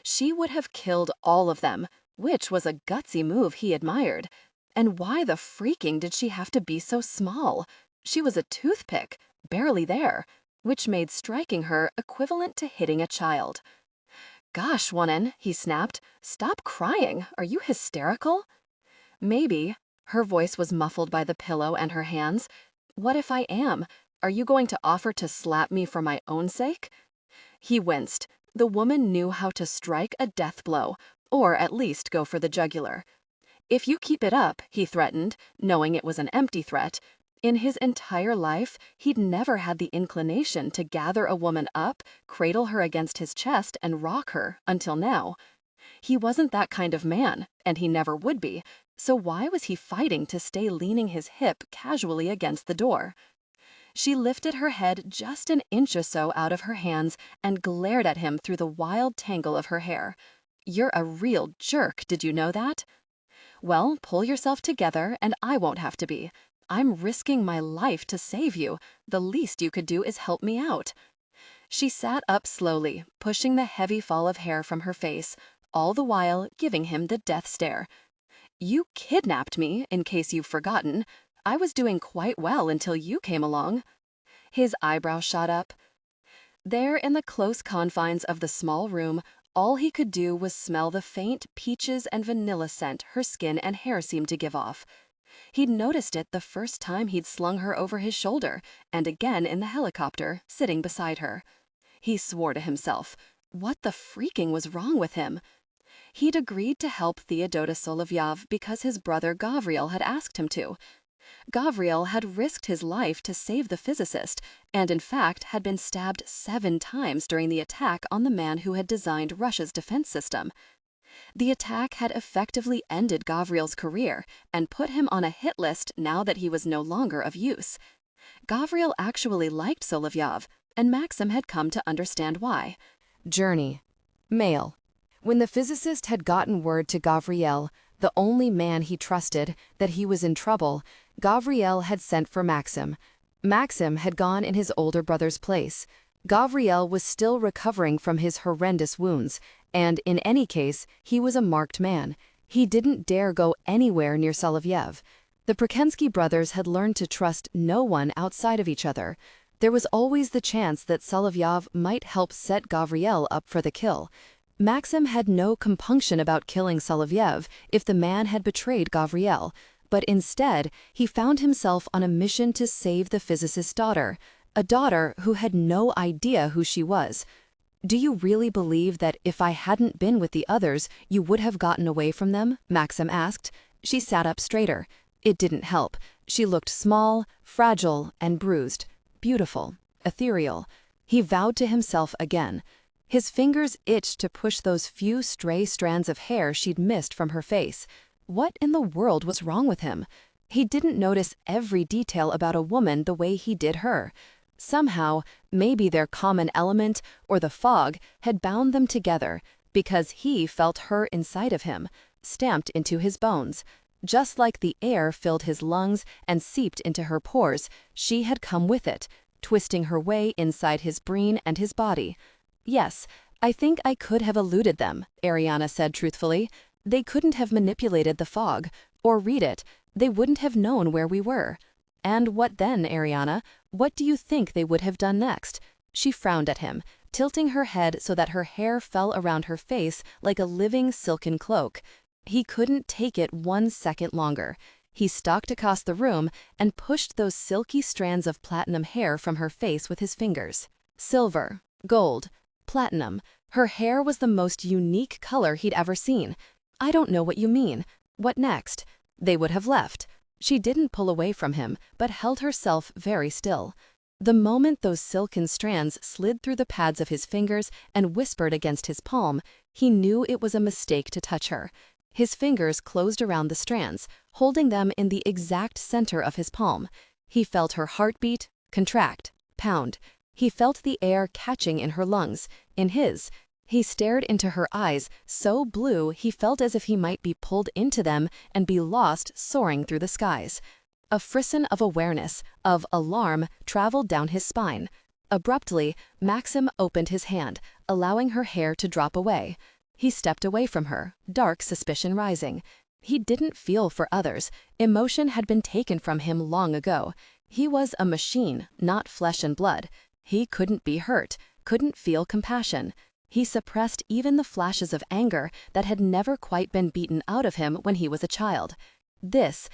She would have killed all of them, which was a gutsy move he admired. And why the freaking did she have to be so small? She was a toothpick, barely there, which made striking her equivalent to hitting a child. "Gosh, woman," he snapped, "stop crying. Are you hysterical?" "Maybe." Her voice was muffled by the pillow and her hands. "What if I am? Are you going to offer to slap me for my own sake?" He winced. The woman knew how to strike a death blow, or at least go for the jugular. "If you keep it up," he threatened, knowing it was an empty threat. In his entire life, he'd never had the inclination to gather a woman up, cradle her against his chest, and rock her, until now. He wasn't that kind of man, and he never would be, so why was he fighting to stay leaning his hip casually against the door? She lifted her head just an inch or so out of her hands and glared at him through the wild tangle of her hair. "You're a real jerk, did you know that?" "Well, pull yourself together, and I won't have to be. I'm risking my life to save you. The least you could do is help me out." She sat up slowly, pushing the heavy fall of hair from her face, all the while giving him the death stare. "You kidnapped me, in case you've forgotten. I was doing quite well until you came along." His eyebrow shot up. There in the close confines of the small room, all he could do was smell the faint peaches and vanilla scent her skin and hair seemed to give off. He'd noticed it the first time he'd slung her over his shoulder, and again in the helicopter, sitting beside her. He swore to himself. What the freaking was wrong with him? He'd agreed to help Theodota Solovyov because his brother Gavriel had asked him to. Gavriel had risked his life to save the physicist, and in fact had been stabbed 7 times during the attack on the man who had designed Russia's defense system. The attack had effectively ended Gavriel's career and put him on a hit list now that he was no longer of use. Gavriel actually liked Solovyov, and Maxim had come to understand why. Journey. Mail. When the physicist had gotten word to Gavriel, the only man he trusted, that he was in trouble, Gavriel had sent for Maxim. Maxim had gone in his older brother's place. Gavriel was still recovering from his horrendous wounds, and in any case, he was a marked man. He didn't dare go anywhere near Solovyev. The Prakenskii brothers had learned to trust no one outside of each other. There was always the chance that Solovyov might help set Gavriel up for the kill. Maxim had no compunction about killing Solovyev if the man had betrayed Gavriel, but instead he found himself on a mission to save the physicist's daughter, a daughter who had no idea who she was. "Do you really believe that if I hadn't been with the others, you would have gotten away from them?" Maxim asked. She sat up straighter. It didn't help. She looked small, fragile, and bruised. Beautiful, ethereal. He vowed to himself again. His fingers itched to push those few stray strands of hair she'd missed from her face. What in the world was wrong with him? He didn't notice every detail about a woman the way he did her. Somehow, maybe their common element, or the fog, had bound them together, because he felt her inside of him, stamped into his bones. Just like the air filled his lungs and seeped into her pores, she had come with it, twisting her way inside his brain and his body. "Yes, I think I could have eluded them," Airiana said truthfully. "They couldn't have manipulated the fog, or read it. They wouldn't have known where we were." "And what then, Airiana? What do you think they would have done next?" She frowned at him, tilting her head so that her hair fell around her face like a living silken cloak. He couldn't take it 1 second longer. He stalked across the room and pushed those silky strands of platinum hair from her face with his fingers. Silver, gold, platinum. Her hair was the most unique color he'd ever seen. "I don't know what you mean. What next?" They would have left. She didn't pull away from him, but held herself very still. The moment those silken strands slid through the pads of his fingers and whispered against his palm, he knew it was a mistake to touch her. His fingers closed around the strands, holding them in the exact center of his palm. He felt her heartbeat, contract, pound. He felt the air catching in her lungs, in his. He stared into her eyes, so blue he felt as if he might be pulled into them and be lost soaring through the skies. A frisson of awareness, of alarm, traveled down his spine. Abruptly, Maxim opened his hand, allowing her hair to drop away. He stepped away from her, dark suspicion rising. He didn't feel for others. Emotion had been taken from him long ago. He was a machine, not flesh and blood. He couldn't be hurt, couldn't feel compassion. He suppressed even the flashes of anger that had never quite been beaten out of him when he was a child. This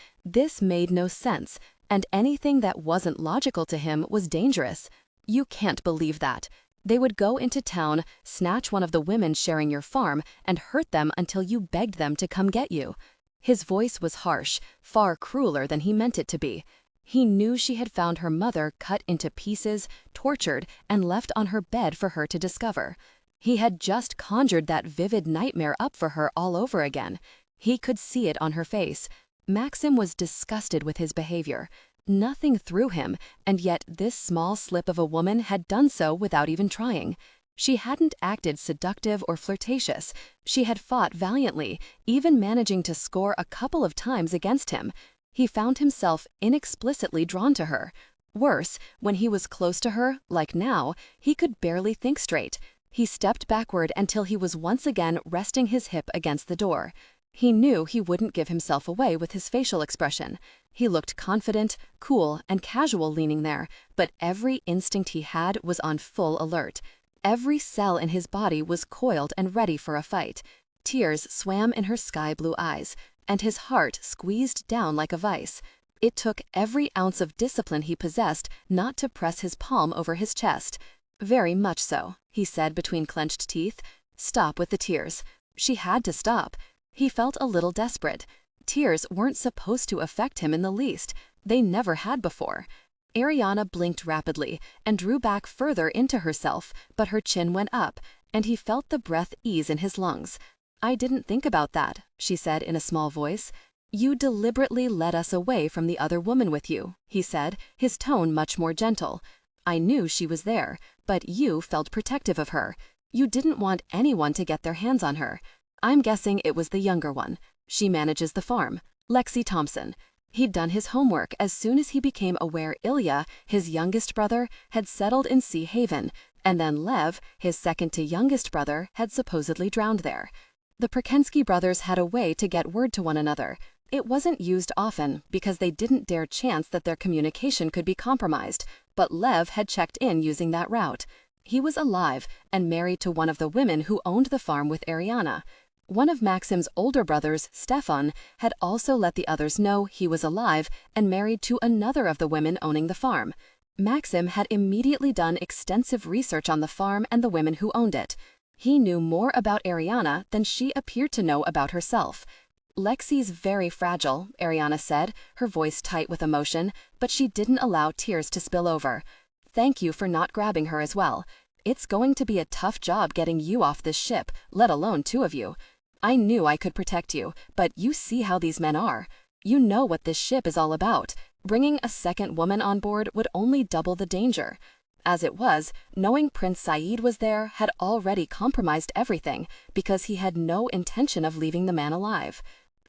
made no sense, and anything that wasn't logical to him was dangerous. "You can't believe that. They would go into town, snatch one of the women sharing your farm, and hurt them until you begged them to come get you." His voice was harsh, far crueler than he meant it to be. He knew she had found her mother cut into pieces, tortured, and left on her bed for her to discover. He had just conjured that vivid nightmare up for her all over again. He could see it on her face. Maxim was disgusted with his behavior. Nothing threw him, and yet this small slip of a woman had done so without even trying. She hadn't acted seductive or flirtatious. She had fought valiantly, even managing to score a couple of times against him. He found himself inexplicitly drawn to her. Worse, when he was close to her, like now, he could barely think straight. He stepped backward until he was once again resting his hip against the door. He knew he wouldn't give himself away with his facial expression. He looked confident, cool, and casual leaning there, but every instinct he had was on full alert. Every cell in his body was coiled and ready for a fight. Tears swam in her sky-blue eyes, and his heart squeezed down like a vice. It took every ounce of discipline he possessed not to press his palm over his chest. "Very much so," he said between clenched teeth. "Stop with the tears." She had to stop. He felt a little desperate. Tears weren't supposed to affect him in the least. They never had before. Airiana blinked rapidly and drew back further into herself, but her chin went up, and he felt the breath ease in his lungs. I didn't think about that, she said in a small voice. You deliberately led us away from the other woman with you, he said, his tone much more gentle. I knew she was there, but you felt protective of her. You didn't want anyone to get their hands on her. I'm guessing it was the younger one. She manages the farm, Lexi Thompson. He'd done his homework as soon as he became aware Ilya, his youngest brother, had settled in Sea Haven, and then Lev, his second-to-youngest brother, had supposedly drowned there. The Prakenskii brothers had a way to get word to one another. It wasn't used often because they didn't dare chance that their communication could be compromised, but Lev had checked in using that route. He was alive and married to one of the women who owned the farm with Airiana. One of Maxim's older brothers, Stefan, had also let the others know he was alive and married to another of the women owning the farm. Maxim had immediately done extensive research on the farm and the women who owned it. He knew more about Airiana than she appeared to know about herself. Lexi's very fragile, Airiana said, her voice tight with emotion, but she didn't allow tears to spill over. Thank you for not grabbing her as well. It's going to be a tough job getting you off this ship, let alone two of you. I knew I could protect you, but you see how these men are. You know what this ship is all about. Bringing a second woman on board would only double the danger. As it was, knowing Prince Saeed was there had already compromised everything because he had no intention of leaving the man alive.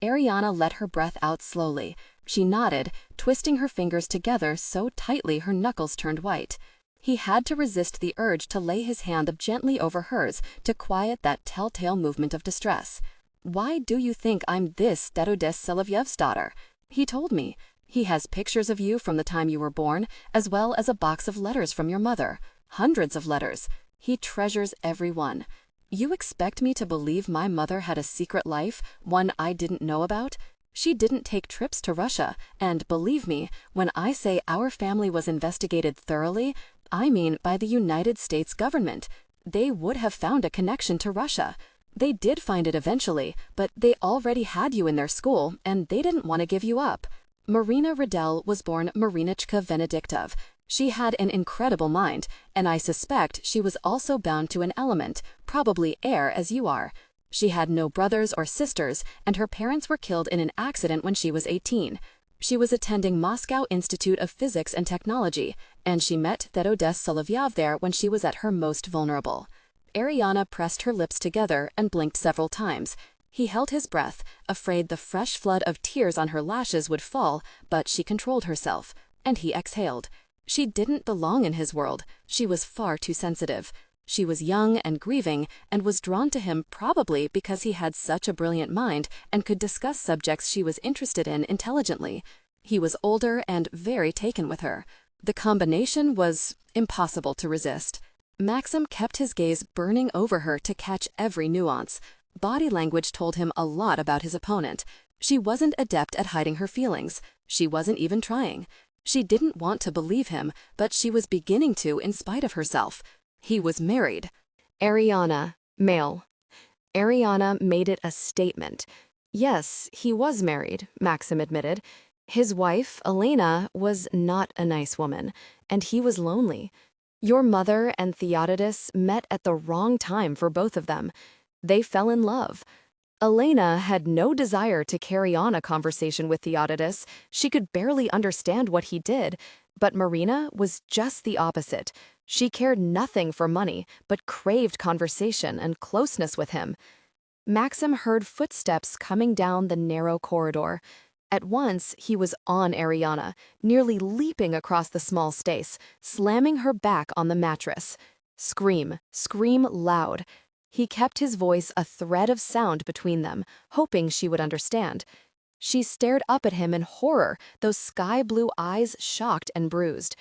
Airiana let her breath out slowly. She nodded, twisting her fingers together so tightly her knuckles turned white. He had to resist the urge to lay his hand up gently over hers to quiet that telltale movement of distress. Why do you think I'm this Dedodes Solovyev's daughter? He told me. He has pictures of you from the time you were born, as well as a box of letters from your mother. Hundreds of letters. He treasures every one. You expect me to believe my mother had a secret life, one I didn't know about? She didn't take trips to Russia, and believe me, when I say our family was investigated thoroughly, I mean by the United States government. They would have found a connection to Russia. They did find it eventually, but they already had you in their school, and they didn't want to give you up. Marina Ridell was born Marinichka Venediktov. She had an incredible mind, and I suspect she was also bound to an element, probably air as you are. She had no brothers or sisters, and her parents were killed in an accident when she was 18. She was attending Moscow Institute of Physics and Technology, and she met Dedodes Solovyev there when she was at her most vulnerable. Airiana pressed her lips together and blinked several times. He held his breath, afraid the fresh flood of tears on her lashes would fall, but she controlled herself, and he exhaled. She didn't belong in his world. She was far too sensitive. She was young and grieving, and was drawn to him probably because he had such a brilliant mind and could discuss subjects she was interested in intelligently. He was older and very taken with her. The combination was impossible to resist. Maxim kept his gaze burning over her to catch every nuance. Body language told him a lot about his opponent. She wasn't adept at hiding her feelings. She wasn't even trying. She didn't want to believe him, but she was beginning to in spite of herself. He was married. Airiana, male. Airiana made it a statement. Yes, he was married, Maxim admitted. His wife, Elena, was not a nice woman, and he was lonely. Your mother and Theodotus met at the wrong time for both of them. They fell in love. Elena had no desire to carry on a conversation with Theodotus. She could barely understand what he did. But Marina was just the opposite. She cared nothing for money, but craved conversation and closeness with him. Maxim heard footsteps coming down the narrow corridor. At once, he was on Airiana, nearly leaping across the small space, slamming her back on the mattress. Scream, scream loud. He kept his voice a thread of sound between them, hoping she would understand. She stared up at him in horror, those sky-blue eyes shocked and bruised.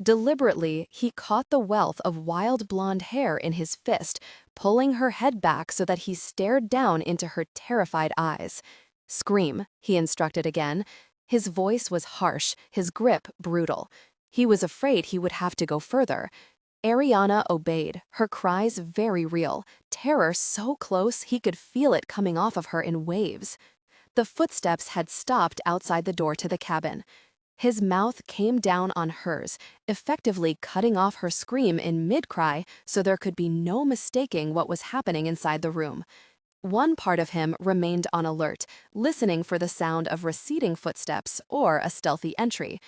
Deliberately, he caught the wealth of wild blonde hair in his fist, pulling her head back so that he stared down into her terrified eyes. Scream, he instructed again. His voice was harsh, his grip brutal. He was afraid he would have to go further. Airiana obeyed, her cries very real, terror so close he could feel it coming off of her in waves. The footsteps had stopped outside the door to the cabin. His mouth came down on hers, effectively cutting off her scream in mid-cry so there could be no mistaking what was happening inside the room. One part of him remained on alert, listening for the sound of receding footsteps or a stealthy entry.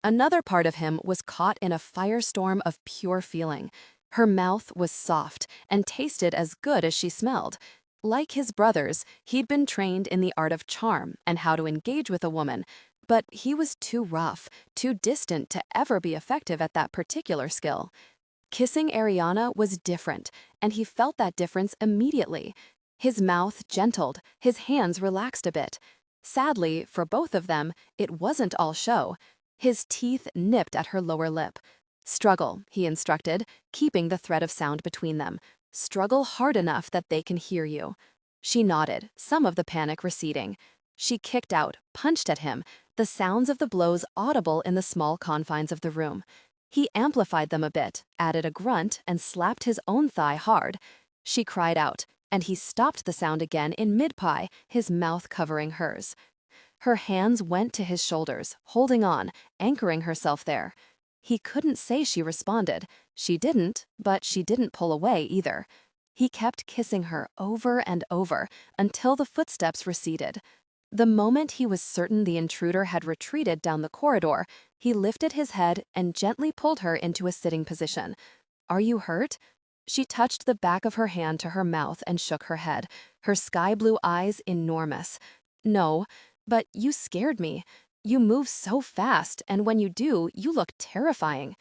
Another part of him was caught in a firestorm of pure feeling. Her mouth was soft and tasted as good as she smelled. Like his brothers, he'd been trained in the art of charm and how to engage with a woman, but he was too rough, too distant to ever be effective at that particular skill. Kissing Airiana was different, and he felt that difference immediately. His mouth gentled, his hands relaxed a bit. Sadly, for both of them, it wasn't all show. His teeth nipped at her lower lip. Struggle, he instructed, keeping the thread of sound between them. Struggle hard enough that they can hear you. She nodded, some of the panic receding. She kicked out, punched at him, the sounds of the blows audible in the small confines of the room. He amplified them a bit, added a grunt, and slapped his own thigh hard. She cried out, and he stopped the sound again in mid-pie, his mouth covering hers. Her hands went to his shoulders, holding on, anchoring herself there. He couldn't say she responded. She didn't, but she didn't pull away either. He kept kissing her over and over until the footsteps receded. The moment he was certain the intruder had retreated down the corridor, he lifted his head and gently pulled her into a sitting position. "Are you hurt?" She touched the back of her hand to her mouth and shook her head, her sky-blue eyes enormous. "No, but you scared me. You move so fast, and when you do, you look terrifying."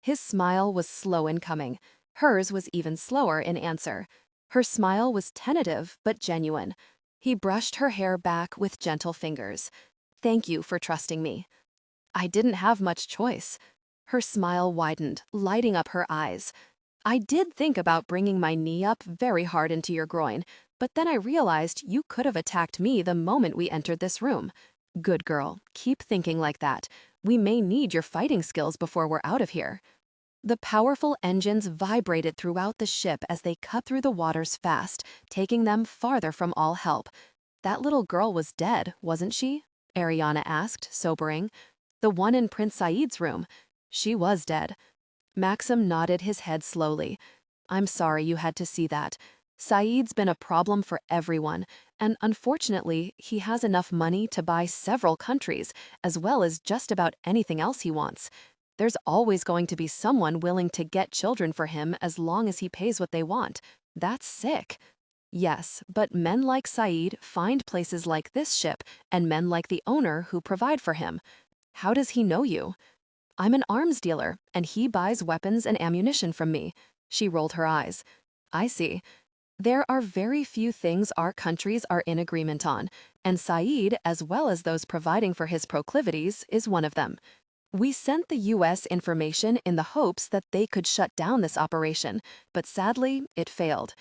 His smile was slow in coming. Hers was even slower in answer. Her smile was tentative but genuine. He brushed her hair back with gentle fingers. "Thank you for trusting me." "I didn't have much choice." Her smile widened, lighting up her eyes. "I did think about bringing my knee up very hard into your groin, but then I realized you could have attacked me the moment we entered this room. Good girl, keep thinking like that. We may need your fighting skills before we're out of here." The powerful engines vibrated throughout the ship as they cut through the waters fast, taking them farther from all help. "That little girl was dead, wasn't she?" Airiana asked, sobering. "The one in Prince Said's room. She was dead." Maxim nodded his head slowly. "I'm sorry you had to see that. Said's been a problem for everyone, and unfortunately, he has enough money to buy several countries, as well as just about anything else he wants. There's always going to be someone willing to get children for him as long as he pays what they want. That's sick." "Yes, but men like Said find places like this ship and men like the owner who provide for him. How does he know you?" "I'm an arms dealer, and he buys weapons and ammunition from me." She rolled her eyes. "I see. There are very few things our countries are in agreement on, and Said, as well as those providing for his proclivities, is one of them. We sent the U.S. information in the hopes that they could shut down this operation, but sadly, it failed."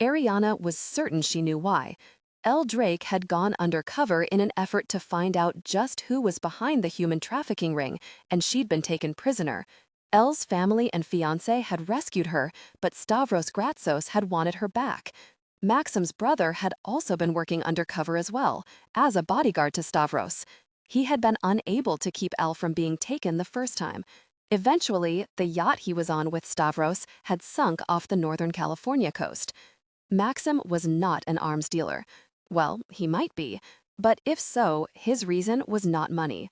Airiana was certain she knew why. L. Drake had gone undercover in an effort to find out just who was behind the human trafficking ring, and she'd been taken prisoner. Elle's family and fiancé had rescued her, but Stavros Gratsos had wanted her back. Maxim's brother had also been working undercover as well, as a bodyguard to Stavros. He had been unable to keep Elle from being taken the first time. Eventually, the yacht he was on with Stavros had sunk off the Northern California coast. Maxim was not an arms dealer. Well, he might be, but if so, his reason was not money.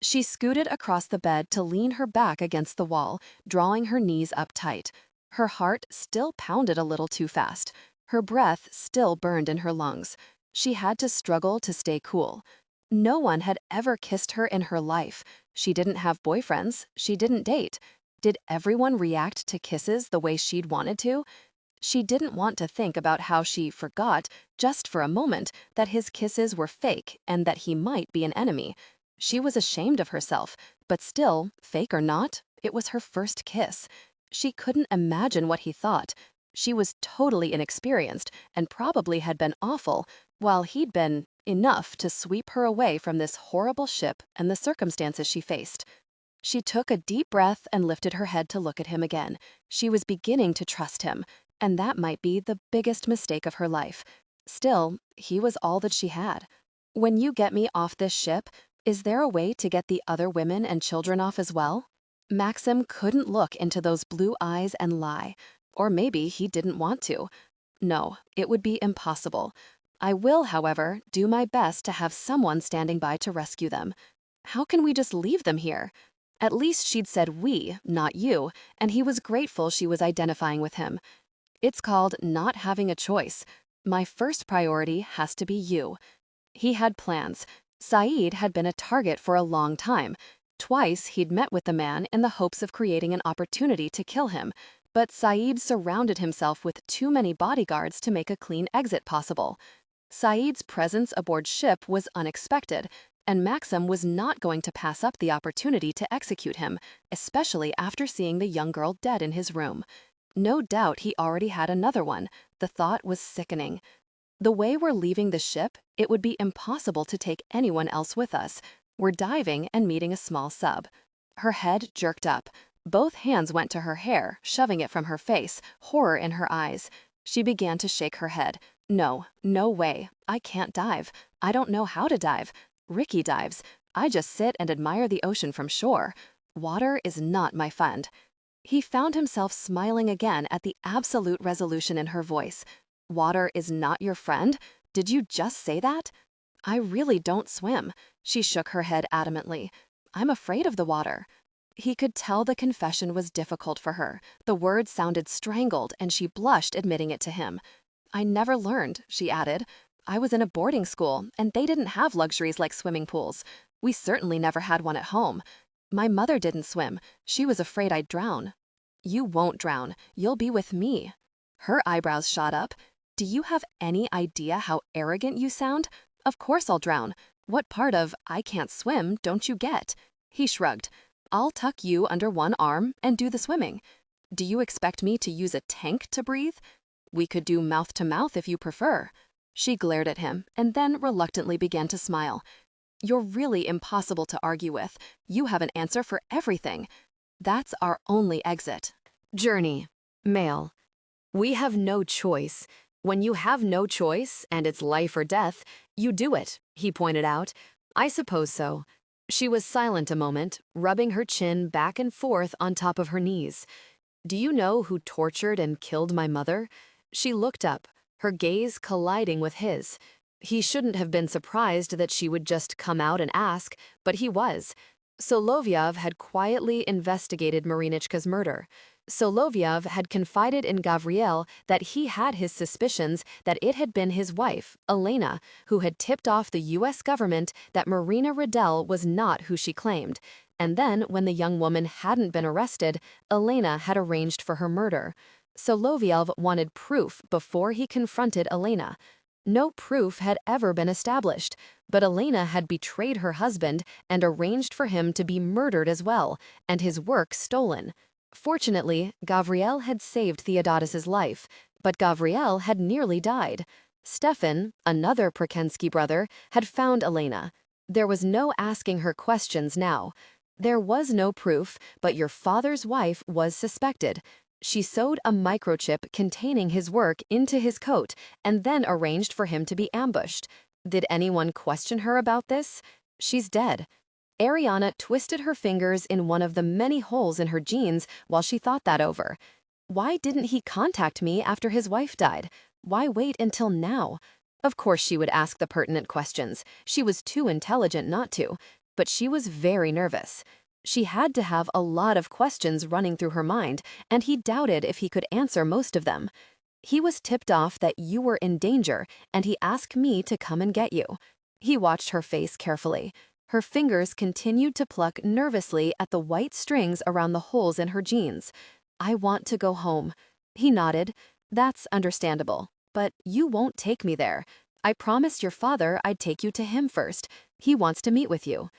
She scooted across the bed to lean her back against the wall, drawing her knees up tight. Her heart still pounded a little too fast. Her breath still burned in her lungs. She had to struggle to stay cool. No one had ever kissed her in her life. She didn't have boyfriends. She didn't date. Did everyone react to kisses the way she'd wanted to? She didn't want to think about how she forgot, just for a moment, that his kisses were fake and that he might be an enemy. She was ashamed of herself, but still, fake or not, it was her first kiss. She couldn't imagine what he thought. She was totally inexperienced and probably had been awful, while he'd been enough to sweep her away from this horrible ship and the circumstances she faced. She took a deep breath and lifted her head to look at him again. She was beginning to trust him, and that might be the biggest mistake of her life. Still, he was all that she had. "When you get me off this ship, is there a way to get the other women and children off as well?" Maxim couldn't look into those blue eyes and lie. Or maybe he didn't want to. No, it would be impossible. I will, however, do my best to have someone standing by to rescue them. How can we just leave them here? At least she'd said we, not you, and he was grateful she was identifying with him. It's called not having a choice. My first priority has to be you. He had plans. Saeed had been a target for a long time. Twice he'd met with the man in the hopes of creating an opportunity to kill him, but Saeed surrounded himself with too many bodyguards to make a clean exit possible. Saeed's presence aboard ship was unexpected, and Maxim was not going to pass up the opportunity to execute him, especially after seeing the young girl dead in his room. No doubt he already had another one. The thought was sickening. The way we're leaving the ship, it would be impossible to take anyone else with us. We're diving and meeting a small sub. Her head jerked up. Both hands went to her hair, shoving it from her face, horror in her eyes. She began to shake her head. No, no way. I can't dive. I don't know how to dive. Ricky dives. I just sit and admire the ocean from shore. Water is not my friend. He found himself smiling again at the absolute resolution in her voice. Water is not your friend? Did you just say that? I really don't swim. She shook her head adamantly. I'm afraid of the water. He could tell the confession was difficult for her. The words sounded strangled, and she blushed admitting it to him. I never learned, she added. I was in a boarding school, and they didn't have luxuries like swimming pools. We certainly never had one at home. My mother didn't swim. She was afraid I'd drown. You won't drown. You'll be with me. Her eyebrows shot up. Do you have any idea how arrogant you sound? Of course I'll drown. What part of I can't swim don't you get? He shrugged. I'll tuck you under one arm and do the swimming. Do you expect me to use a tank to breathe? We could do mouth to mouth if you prefer. She glared at him and then reluctantly began to smile. You're really impossible to argue with. You have an answer for everything. That's our only exit. Journey. Male. We have no choice. When you have no choice, and it's life or death, you do it, he pointed out. I suppose so. She was silent a moment, rubbing her chin back and forth on top of her knees. Do you know who tortured and killed my mother? She looked up, her gaze colliding with his. He shouldn't have been surprised that she would just come out and ask, but he was. Solovyov had quietly investigated Marinichka's murder. Solovyov had confided in Gavriel that he had his suspicions that it had been his wife, Elena, who had tipped off the U.S. government that Airiana Ridell was not who she claimed. And then, when the young woman hadn't been arrested, Elena had arranged for her murder. Solovyov wanted proof before he confronted Elena. No proof had ever been established, but Elena had betrayed her husband and arranged for him to be murdered as well, and his work stolen. Fortunately, Gavriel had saved Theodotus's life, but Gavriel had nearly died. Stefan, another Prakenskii brother, had found Elena. There was no asking her questions now. There was no proof, but your father's wife was suspected. She sewed a microchip containing his work into his coat and then arranged for him to be ambushed. Did anyone question her about this? She's dead. Airiana twisted her fingers in one of the many holes in her jeans while she thought that over. Why didn't he contact me after his wife died? Why wait until now? Of course she would ask the pertinent questions. She was too intelligent not to. But she was very nervous. She had to have a lot of questions running through her mind, and he doubted if he could answer most of them. He was tipped off that you were in danger, and he asked me to come and get you. He watched her face carefully. Her fingers continued to pluck nervously at the white strings around the holes in her jeans. I want to go home. He nodded. That's understandable. But you won't take me there. I promised your father I'd take you to him first. He wants to meet with you.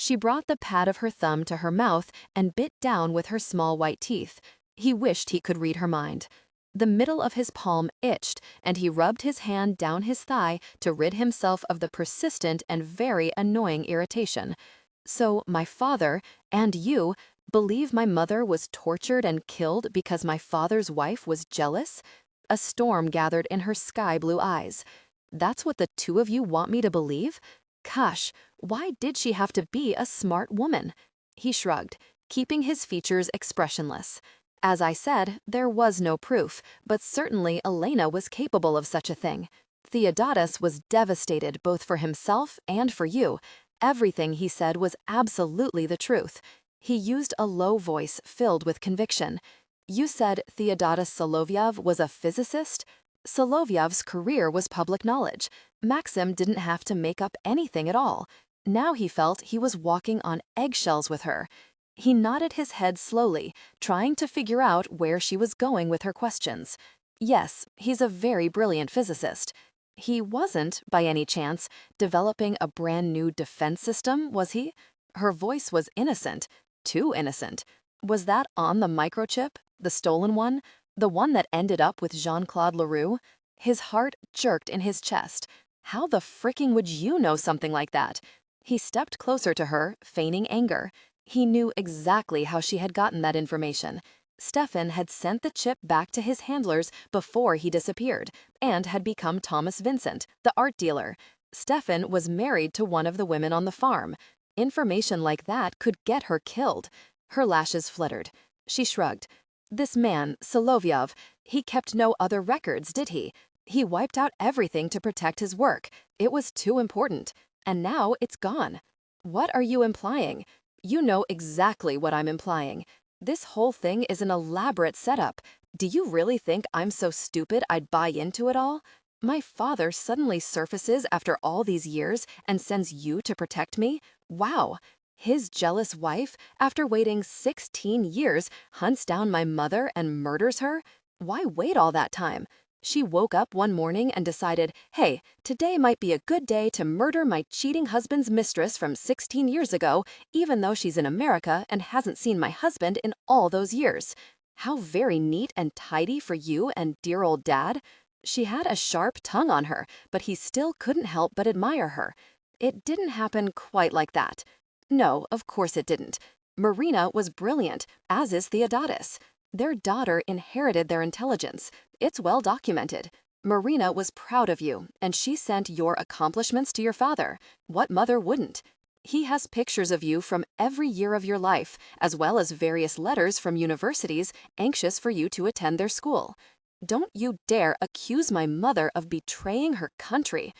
She brought the pad of her thumb to her mouth and bit down with her small white teeth. He wished he could read her mind. The middle of his palm itched, and he rubbed his hand down his thigh to rid himself of the persistent and very annoying irritation. So my father, and you, believe my mother was tortured and killed because my father's wife was jealous? A storm gathered in her sky-blue eyes. That's what the two of you want me to believe? Gosh, why did she have to be a smart woman? He shrugged, keeping his features expressionless. As I said, there was no proof, but certainly Elena was capable of such a thing. Theodotus was devastated both for himself and for you. Everything he said was absolutely the truth. He used a low voice filled with conviction. You said Theodotus Solovyov was a physicist? Solovyov's career was public knowledge. Maxim didn't have to make up anything at all. Now he felt he was walking on eggshells with her. He nodded his head slowly, trying to figure out where she was going with her questions. Yes, he's a very brilliant physicist. He wasn't, by any chance, developing a brand new defense system, was he? Her voice was innocent. Too innocent. Was that on the microchip? The stolen one? The one that ended up with Jean-Claude Leroux? His heart jerked in his chest. How the fricking would you know something like that? He stepped closer to her, feigning anger. He knew exactly how she had gotten that information. Stefan had sent the chip back to his handlers before he disappeared, and had become Thomas Vincent, the art dealer. Stefan was married to one of the women on the farm. Information like that could get her killed. Her lashes fluttered. She shrugged. This man, Solovyov, he kept no other records, did he? He wiped out everything to protect his work. It was too important. And now it's gone. What are you implying? You know exactly what I'm implying. This whole thing is an elaborate setup. Do you really think I'm so stupid I'd buy into it all? My father suddenly surfaces after all these years and sends you to protect me? Wow. His jealous wife, after waiting 16 years, hunts down my mother and murders her? Why wait all that time? She woke up one morning and decided, hey, today might be a good day to murder my cheating husband's mistress from 16 years ago, even though she's in America and hasn't seen my husband in all those years. How very neat and tidy for you and dear old dad. She had a sharp tongue on her, but he still couldn't help but admire her. It didn't happen quite like that. No, of course it didn't. Marina was brilliant, as is Theodotus. Their daughter inherited their intelligence. It's well documented. Marina was proud of you, and she sent your accomplishments to your father. What mother wouldn't? He has pictures of you from every year of your life, as well as various letters from universities anxious for you to attend their school. Don't you dare accuse my mother of betraying her country.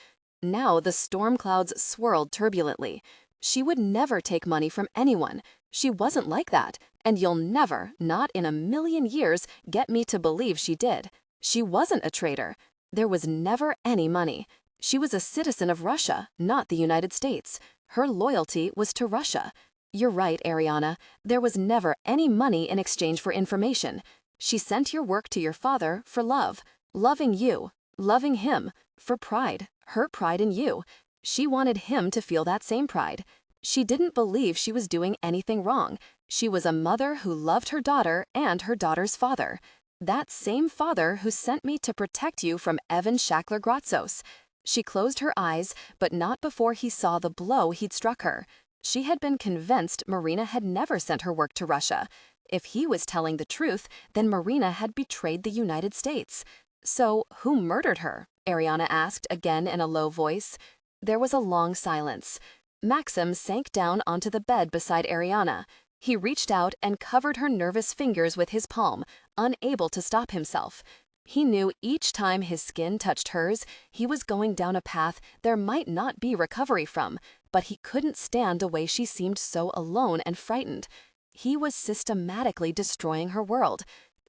Now the storm clouds swirled turbulently. She would never take money from anyone. She wasn't like that, and you'll never, not in a million years, get me to believe she did. She wasn't a traitor. There was never any money. She was a citizen of Russia, not the United States. Her loyalty was to Russia. You're right, Airiana. There was never any money in exchange for information. She sent your work to your father for love. Loving you. Loving him. For pride. Her pride in you. She wanted him to feel that same pride. She didn't believe she was doing anything wrong. She was a mother who loved her daughter and her daughter's father. That same father who sent me to protect you from Evan Shackler-Gratzos. She closed her eyes, but not before he saw the blow he'd struck her. She had been convinced Marina had never sent her work to Russia. If he was telling the truth, then Marina had betrayed the United States. So, who murdered her? Airiana asked again in a low voice. There was a long silence. Maxim sank down onto the bed beside Airiana. He reached out and covered her nervous fingers with his palm, unable to stop himself. He knew each time his skin touched hers, he was going down a path there might not be recovery from, but he couldn't stand the way she seemed so alone and frightened. He was systematically destroying her world.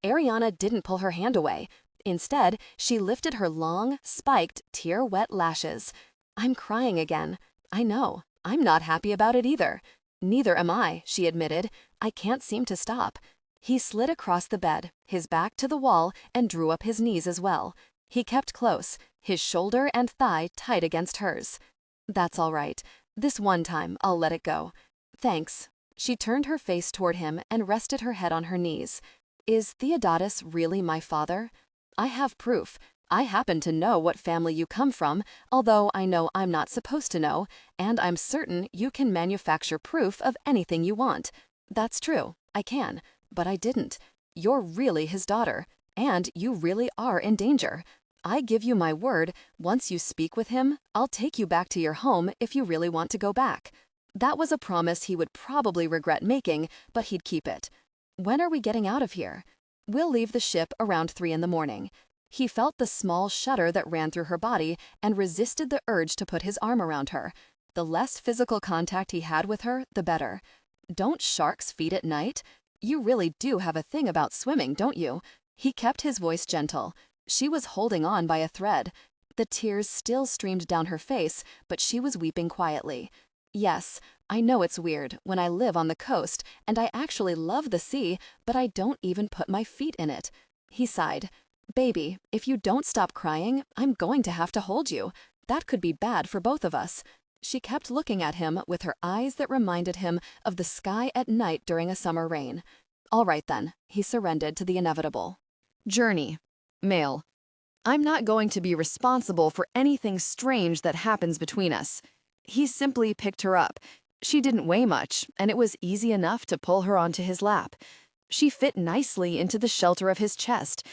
Airiana didn't pull her hand away. Instead, she lifted her long, spiked, tear-wet lashes. I'm crying again. I know. I'm not happy about it either. Neither am I, she admitted. I can't seem to stop. He slid across the bed, his back to the wall, and drew up his knees as well. He kept close, his shoulder and thigh tight against hers. That's all right. This one time, I'll let it go. Thanks. She turned her face toward him and rested her head on her knees. Is Theodotus really my father? I have proof. I happen to know what family you come from, although I know I'm not supposed to know, and I'm certain you can manufacture proof of anything you want. That's true. I can. But I didn't. You're really his daughter, and you really are in danger. I give you my word, once you speak with him, I'll take you back to your home if you really want to go back. That was a promise he would probably regret making, but he'd keep it. When are we getting out of here? We'll leave the ship around 3 in the morning. He felt the small shudder that ran through her body and resisted the urge to put his arm around her. The less physical contact he had with her, the better. Don't sharks feed at night? You really do have a thing about swimming, don't you? He kept his voice gentle. She was holding on by a thread. The tears still streamed down her face, but she was weeping quietly. Yes, I know it's weird when I live on the coast and I actually love the sea, but I don't even put my feet in it. He sighed. Baby, if you don't stop crying, I'm going to have to hold you. That could be bad for both of us. She kept looking at him with her eyes that reminded him of the sky at night during a summer rain. All right then, he surrendered to the inevitable. Journey. Male. I'm not going to be responsible for anything strange that happens between us. He simply picked her up. She didn't weigh much, and it was easy enough to pull her onto his lap. She fit nicely into the shelter of his chest.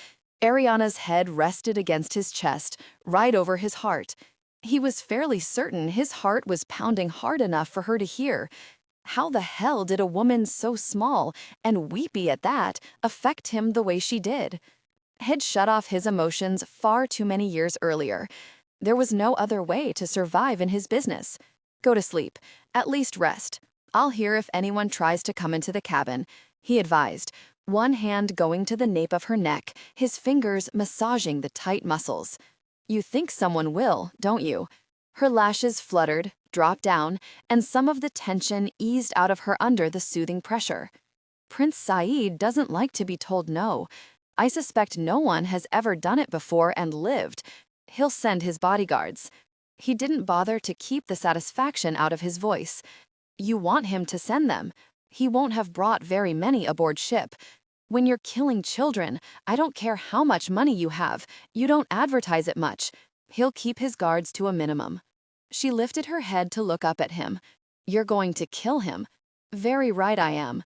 Airiana's head rested against his chest, right over his heart. He was fairly certain his heart was pounding hard enough for her to hear. How the hell did a woman so small, and weepy at that, affect him the way she did? Had shut off his emotions far too many years earlier. There was no other way to survive in his business. Go to sleep. At least rest. I'll hear if anyone tries to come into the cabin, he advised, one hand going to the nape of her neck, his fingers massaging the tight muscles. You think someone will, don't you? Her lashes fluttered, dropped down, and some of the tension eased out of her under the soothing pressure. Prince Saeed doesn't like to be told no. I suspect no one has ever done it before and lived. He'll send his bodyguards. He didn't bother to keep the satisfaction out of his voice. You want him to send them. He won't have brought very many aboard ship. When you're killing children, I don't care how much money you have, you don't advertise it much. He'll keep his guards to a minimum. She lifted her head to look up at him. You're going to kill him. Very right I am.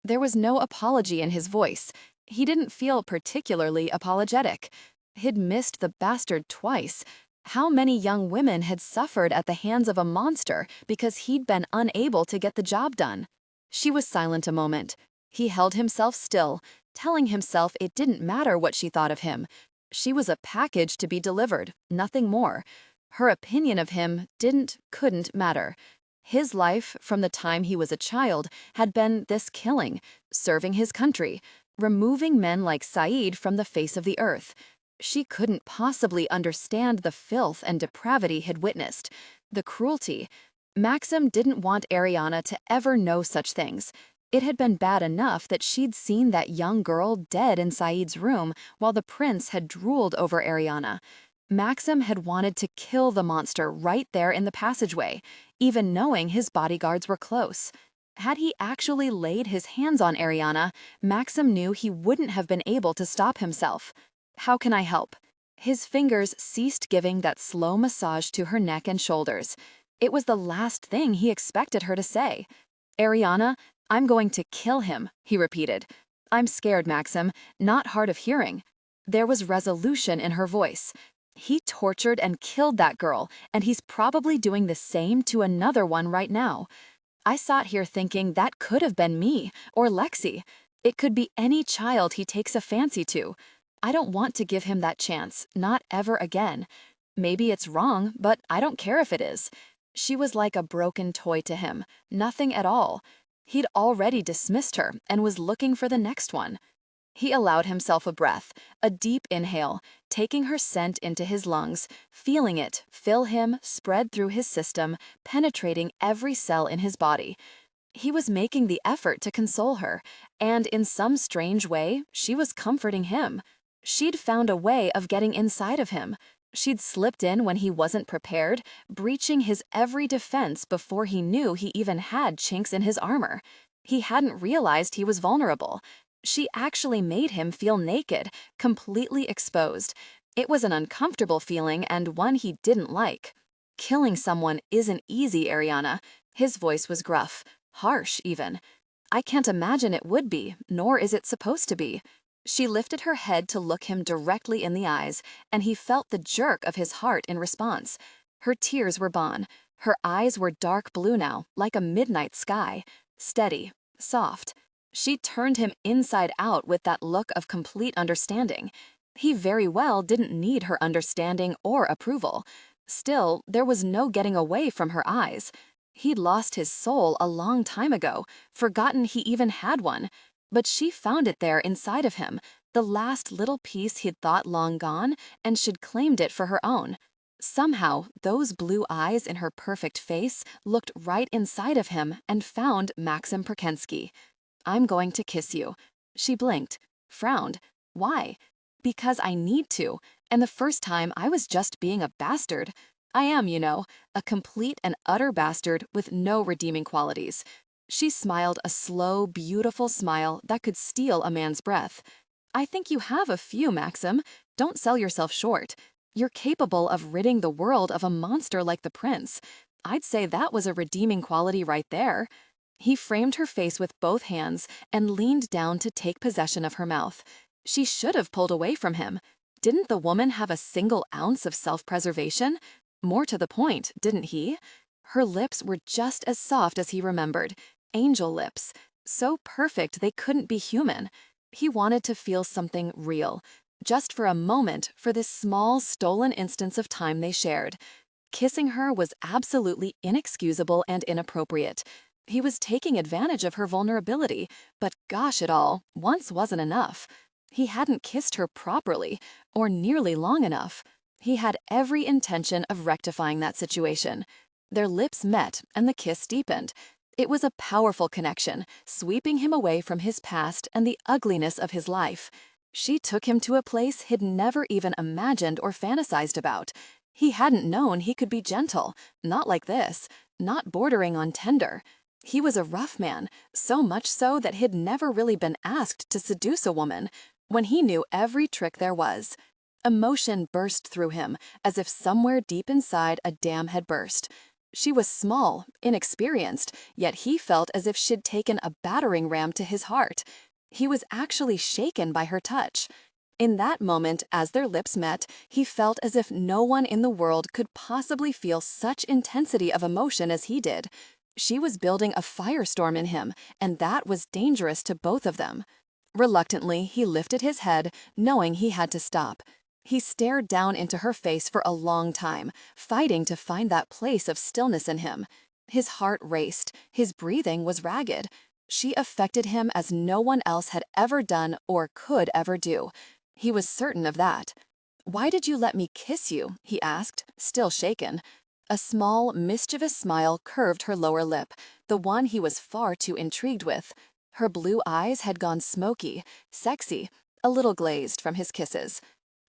There was no apology in his voice. He didn't feel particularly apologetic. He'd missed the bastard twice. How many young women had suffered at the hands of a monster because he'd been unable to get the job done? She was silent a moment. He held himself still, telling himself it didn't matter what she thought of him. She was a package to be delivered, nothing more. Her opinion of him couldn't matter. His life, from the time he was a child, had been this killing, serving his country, removing men like Saeed from the face of the earth. She couldn't possibly understand the filth and depravity he'd witnessed, the cruelty. Maxim didn't want Airiana to ever know such things. It had been bad enough that she'd seen that young girl dead in Saeed's room while the prince had drooled over Airiana. Maxim had wanted to kill the monster right there in the passageway, even knowing his bodyguards were close. Had he actually laid his hands on Airiana, Maxim knew he wouldn't have been able to stop himself. How can I help? His fingers ceased giving that slow massage to her neck and shoulders. It was the last thing he expected her to say. Airiana, I'm going to kill him, he repeated. I'm scared, Maxim, not hard of hearing. There was resolution in her voice. He tortured and killed that girl, and he's probably doing the same to another one right now. I sat here thinking that could have been me, or Lexi. It could be any child he takes a fancy to. I don't want to give him that chance, not ever again. Maybe it's wrong, but I don't care if it is. She was like a broken toy to him, nothing at all. He'd already dismissed her and was looking for the next one. He allowed himself a breath, a deep inhale, taking her scent into his lungs, feeling it fill him, spread through his system, penetrating every cell in his body. He was making the effort to console her, and in some strange way, she was comforting him. She'd found a way of getting inside of him. She'd slipped in when he wasn't prepared, breaching his every defense before he knew he even had chinks in his armor. He hadn't realized he was vulnerable. She actually made him feel naked, completely exposed. It was an uncomfortable feeling and one he didn't like. Killing someone isn't easy, Airiana. His voice was gruff, harsh even. I can't imagine it would be, nor is it supposed to be. She lifted her head to look him directly in the eyes, and he felt the jerk of his heart in response. Her tears were gone. Her eyes were dark blue now, like a midnight sky. Steady, soft. She turned him inside out with that look of complete understanding. He very well didn't need her understanding or approval. Still, there was no getting away from her eyes. He'd lost his soul a long time ago, forgotten he even had one. But she found it there inside of him, the last little piece he'd thought long gone, and she'd claimed it for her own. Somehow, those blue eyes in her perfect face looked right inside of him and found Maxim Prakenskii. "I'm going to kiss you." She blinked, frowned. "Why?" "Because I need to, and the first time I was just being a bastard. I am, you know, a complete and utter bastard with no redeeming qualities." She smiled a slow, beautiful smile that could steal a man's breath. "I think you have a few, Maxim. Don't sell yourself short. You're capable of ridding the world of a monster like the prince. I'd say that was a redeeming quality right there." He framed her face with both hands and leaned down to take possession of her mouth. She should have pulled away from him. Didn't the woman have a single ounce of self-preservation? More to the point, didn't he? Her lips were just as soft as he remembered. Angel lips. So perfect they couldn't be human. He wanted to feel something real. Just for a moment, for this small, stolen instance of time they shared. Kissing her was absolutely inexcusable and inappropriate. He was taking advantage of her vulnerability, but gosh it all, once wasn't enough. He hadn't kissed her properly, or nearly long enough. He had every intention of rectifying that situation. Their lips met, and the kiss deepened. It was a powerful connection, sweeping him away from his past and the ugliness of his life. She took him to a place he'd never even imagined or fantasized about. He hadn't known he could be gentle, not like this, not bordering on tender. He was a rough man, so much so that he'd never really been asked to seduce a woman, when he knew every trick there was. Emotion burst through him, as if somewhere deep inside a dam had burst. She was small, inexperienced, yet he felt as if she'd taken a battering ram to his heart. He was actually shaken by her touch. In that moment, as their lips met, he felt as if no one in the world could possibly feel such intensity of emotion as he did. She was building a firestorm in him, and that was dangerous to both of them. Reluctantly, he lifted his head, knowing he had to stop. He stared down into her face for a long time, fighting to find that place of stillness in him. His heart raced, his breathing was ragged. She affected him as no one else had ever done or could ever do. He was certain of that. "Why did you let me kiss you?" he asked, still shaken. A small, mischievous smile curved her lower lip, the one he was far too intrigued with. Her blue eyes had gone smoky, sexy, a little glazed from his kisses.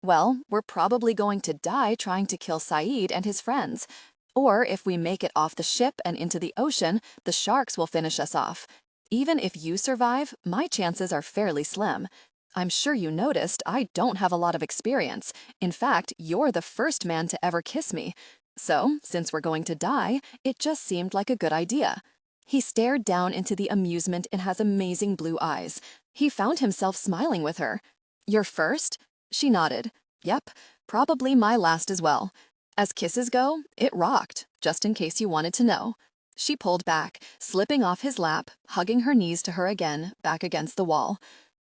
"Well, we're probably going to die trying to kill Saeed and his friends. Or if we make it off the ship and into the ocean, the sharks will finish us off. Even if you survive, my chances are fairly slim. I'm sure you noticed I don't have a lot of experience. In fact, you're the first man to ever kiss me. So, since we're going to die, it just seemed like a good idea." He stared down into the amusement in his amazing blue eyes. He found himself smiling with her. "You're first?" She nodded. "Yep, probably my last as well. As kisses go, it rocked, just in case you wanted to know." She pulled back, slipping off his lap, hugging her knees to her again, back against the wall.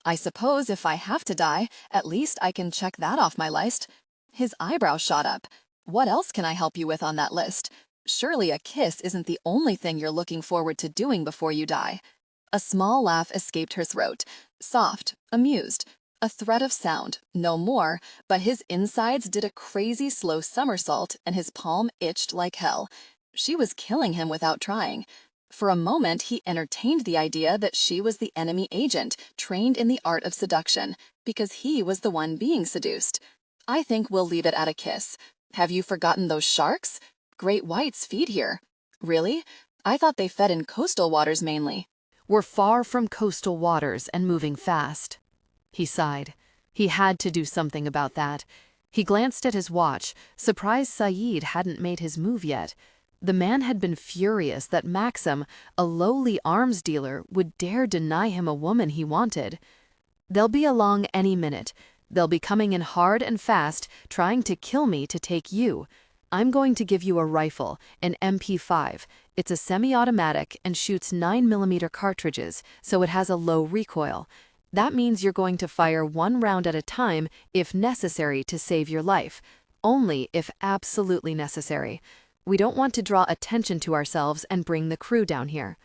"I suppose if I have to die, at least I can check that off my list." His eyebrows shot up. "What else can I help you with on that list? Surely a kiss isn't the only thing you're looking forward to doing before you die." A small laugh escaped her throat, soft, amused. A thread of sound, no more, but his insides did a crazy slow somersault and his palm itched like hell. She was killing him without trying. For a moment, he entertained the idea that she was the enemy agent, trained in the art of seduction, because he was the one being seduced. "I think we'll leave it at a kiss. Have you forgotten those sharks? Great whites feed here." "Really? I thought they fed in coastal waters mainly." "We're far from coastal waters and moving fast." He sighed. He had to do something about that. He glanced at his watch, surprised Saeed hadn't made his move yet. The man had been furious that Maxim, a lowly arms dealer, would dare deny him a woman he wanted. "They'll be along any minute. They'll be coming in hard and fast, trying to kill me to take you. I'm going to give you a rifle, an MP5. It's a semi-automatic and shoots 9mm cartridges, so it has a low recoil. That means you're going to fire one round at a time if necessary to save your life. Only if absolutely necessary. We don't want to draw attention to ourselves and bring the crew down here.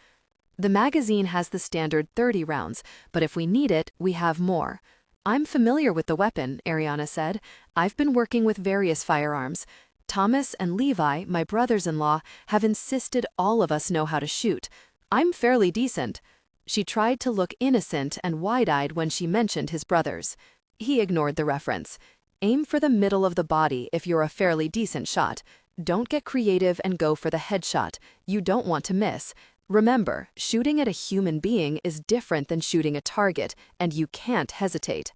The magazine has the standard 30 rounds, but if we need it, we have more. I'm familiar with the weapon, Airiana said. I've been working with various firearms. Thomas and Levi, my brothers-in-law, have insisted all of us know how to shoot. I'm fairly decent. She tried to look innocent and wide-eyed when she mentioned his brothers. He ignored the reference. Aim for the middle of the body if you're a fairly decent shot. Don't get creative and go for the headshot. You don't want to miss. Remember, shooting at a human being is different than shooting a target, and you can't hesitate.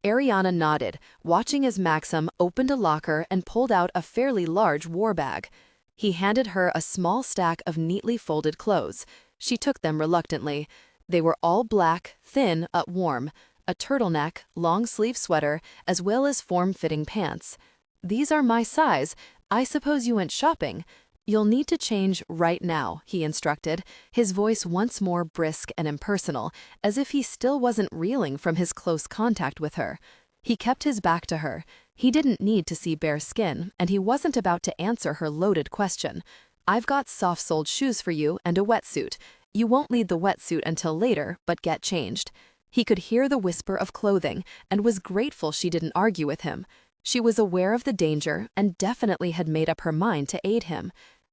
Airiana nodded, watching as Maxim opened a locker and pulled out a fairly large war bag. He handed her a small stack of neatly folded clothes. She took them reluctantly. They were all black, thin, warm. A turtleneck, long-sleeve sweater, as well as form-fitting pants. These are my size. I suppose you went shopping. You'll need to change right now, he instructed, his voice once more brisk and impersonal, as if he still wasn't reeling from his close contact with her. He kept his back to her. He didn't need to see bare skin, and he wasn't about to answer her loaded question. I've got soft-soled shoes for you and a wetsuit. You won't need the wetsuit until later, but get changed. He could hear the whisper of clothing and was grateful she didn't argue with him. She was aware of the danger and definitely had made up her mind to aid him.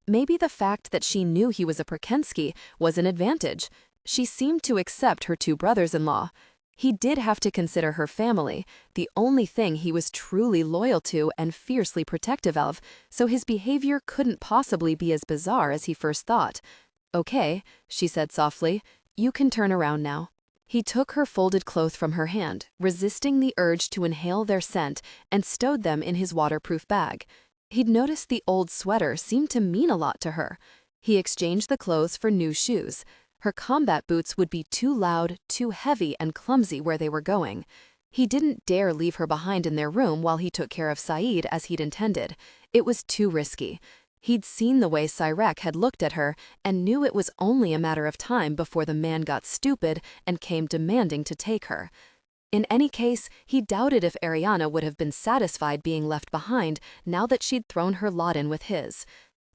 Maybe the fact that she knew he was a Prakenskii was an advantage. She seemed to accept her two brothers-in-law. He did have to consider her family, the only thing he was truly loyal to and fiercely protective of, so his behavior couldn't possibly be as bizarre as he first thought. "Okay," she said softly, "you can turn around now." He took her folded clothes from her hand, resisting the urge to inhale their scent, and stowed them in his waterproof bag. He'd noticed the old sweater seemed to mean a lot to her. He exchanged the clothes for new shoes. Her combat boots would be too loud, too heavy, and clumsy where they were going. He didn't dare leave her behind in their room while he took care of Saeed as he'd intended. It was too risky. He'd seen the way Cyrek had looked at her and knew it was only a matter of time before the man got stupid and came demanding to take her. In any case, he doubted if Airiana would have been satisfied being left behind now that she'd thrown her lot in with his.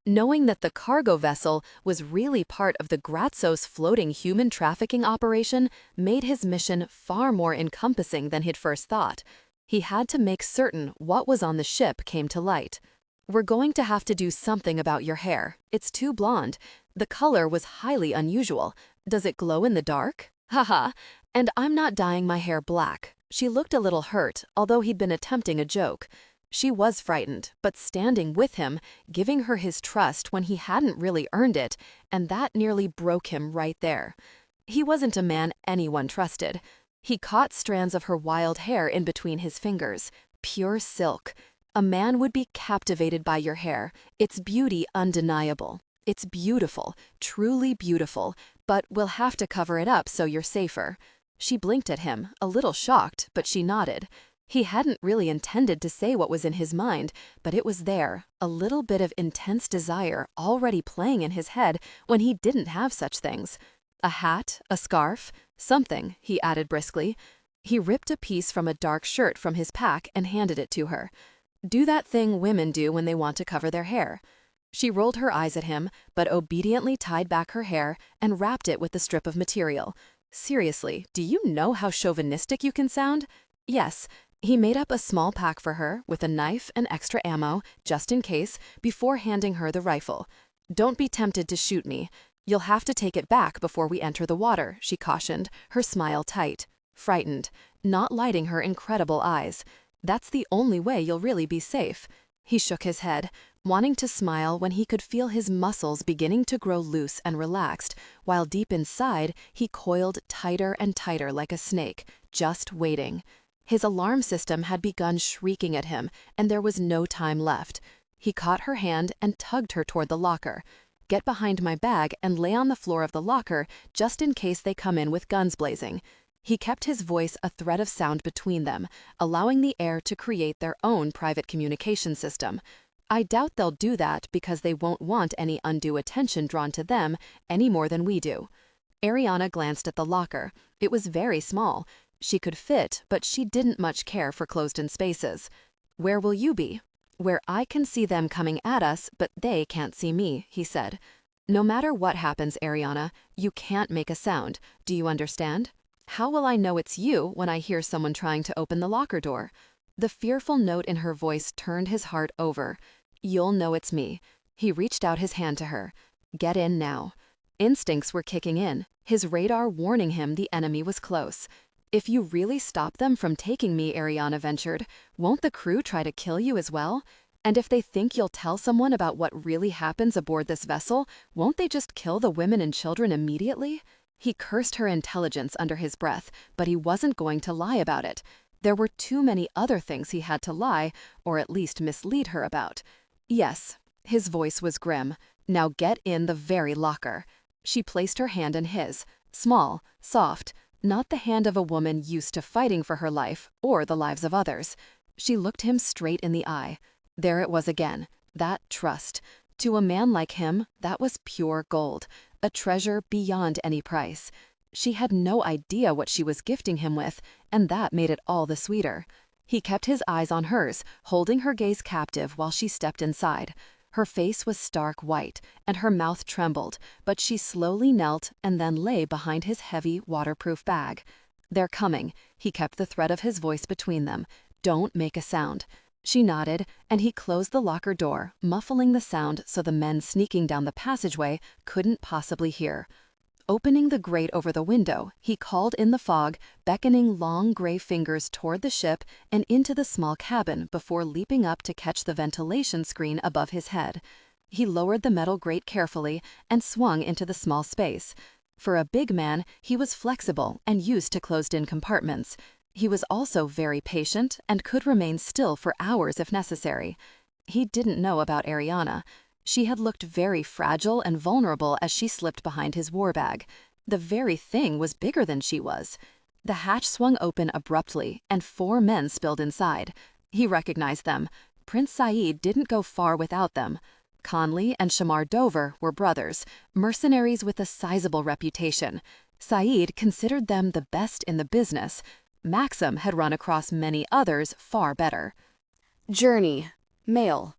Knowing that the cargo vessel was really part of the Gratsos floating human trafficking operation made his mission far more encompassing than he'd first thought. He had to make certain what was on the ship came to light. "We're going to have to do something about your hair. It's too blonde. The color was highly unusual. Does it glow in the dark? Haha. And I'm not dyeing my hair black." She looked a little hurt, although he'd been attempting a joke. She was frightened, but standing with him, giving her his trust when he hadn't really earned it, and that nearly broke him right there. He wasn't a man anyone trusted. He caught strands of her wild hair in between his fingers. Pure silk. A man would be captivated by your hair. Its beauty undeniable. It's beautiful, truly beautiful, but we'll have to cover it up so you're safer. She blinked at him, a little shocked, but she nodded. He hadn't really intended to say what was in his mind, but it was there, a little bit of intense desire already playing in his head when he didn't have such things. A hat, a scarf, something, he added briskly. He ripped a piece from a dark shirt from his pack and handed it to her. "Do that thing women do when they want to cover their hair." She rolled her eyes at him, but obediently tied back her hair and wrapped it with the strip of material. "Seriously, do you know how chauvinistic you can sound?" "Yes." He made up a small pack for her, with a knife and extra ammo, just in case, before handing her the rifle. "Don't be tempted to shoot me. You'll have to take it back before we enter the water," she cautioned, her smile tight, frightened, not lighting her incredible eyes. "That's the only way you'll really be safe." He shook his head, wanting to smile when he could feel his muscles beginning to grow loose and relaxed, while deep inside he coiled tighter and tighter like a snake, just waiting. His alarm system had begun shrieking at him, and there was no time left. He caught her hand and tugged her toward the locker. "Get behind my bag and lay on the floor of the locker just in case they come in with guns blazing." He kept his voice a thread of sound between them, allowing the air to create their own private communication system. I doubt they'll do that because they won't want any undue attention drawn to them any more than we do. Airiana glanced at the locker. It was very small. She could fit, but she didn't much care for closed-in spaces. Where will you be? Where I can see them coming at us, but they can't see me, he said. No matter what happens, Airiana, you can't make a sound. Do you understand? How will I know it's you when I hear someone trying to open the locker door? The fearful note in her voice turned his heart over. You'll know it's me. He reached out his hand to her. Get in now. Instincts were kicking in, his radar warning him the enemy was close. If you really stop them from taking me, Airiana ventured, won't the crew try to kill you as well? And if they think you'll tell someone about what really happens aboard this vessel, won't they just kill the women and children immediately? He cursed her intelligence under his breath, but he wasn't going to lie about it. There were too many other things he had to lie, or at least mislead her about. Yes, his voice was grim. Now get in the very locker. She placed her hand in his, small, soft, not the hand of a woman used to fighting for her life or the lives of others. She looked him straight in the eye. There it was again, that trust. To a man like him, that was pure gold, a treasure beyond any price. She had no idea what she was gifting him with, and that made it all the sweeter. He kept his eyes on hers, holding her gaze captive while she stepped inside. Her face was stark white, and her mouth trembled, but she slowly knelt and then lay behind his heavy, waterproof bag. They're coming. He kept the thread of his voice between them. Don't make a sound. She nodded, and he closed the locker door, muffling the sound so the men sneaking down the passageway couldn't possibly hear. Opening the grate over the window, he called in the fog, beckoning long gray fingers toward the ship and into the small cabin before leaping up to catch the ventilation screen above his head. He lowered the metal grate carefully and swung into the small space. For a big man, he was flexible and used to closed-in compartments. He was also very patient and could remain still for hours if necessary. He didn't know about Airiana. She had looked very fragile and vulnerable as she slipped behind his war bag. The very thing was bigger than she was. The hatch swung open abruptly, and 4 men spilled inside. He recognized them. Prince Saeed didn't go far without them. Conley and Shamar Dover were brothers, mercenaries with a sizable reputation. Saeed considered them the best in the business. Maxim had run across many others far better. Journey. Male.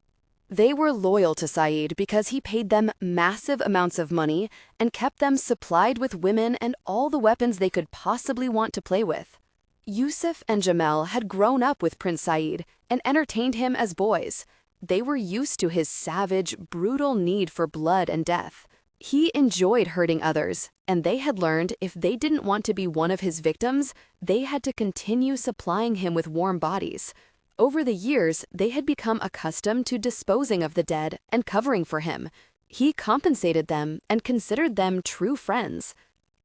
They were loyal to Saeed because he paid them massive amounts of money and kept them supplied with women and all the weapons they could possibly want to play with. Yusuf and Jamel had grown up with Prince Saeed and entertained him as boys. They were used to his savage, brutal need for blood and death. He enjoyed hurting others, and they had learned if they didn't want to be one of his victims, they had to continue supplying him with warm bodies. Over the years, they had become accustomed to disposing of the dead and covering for him. He compensated them and considered them true friends.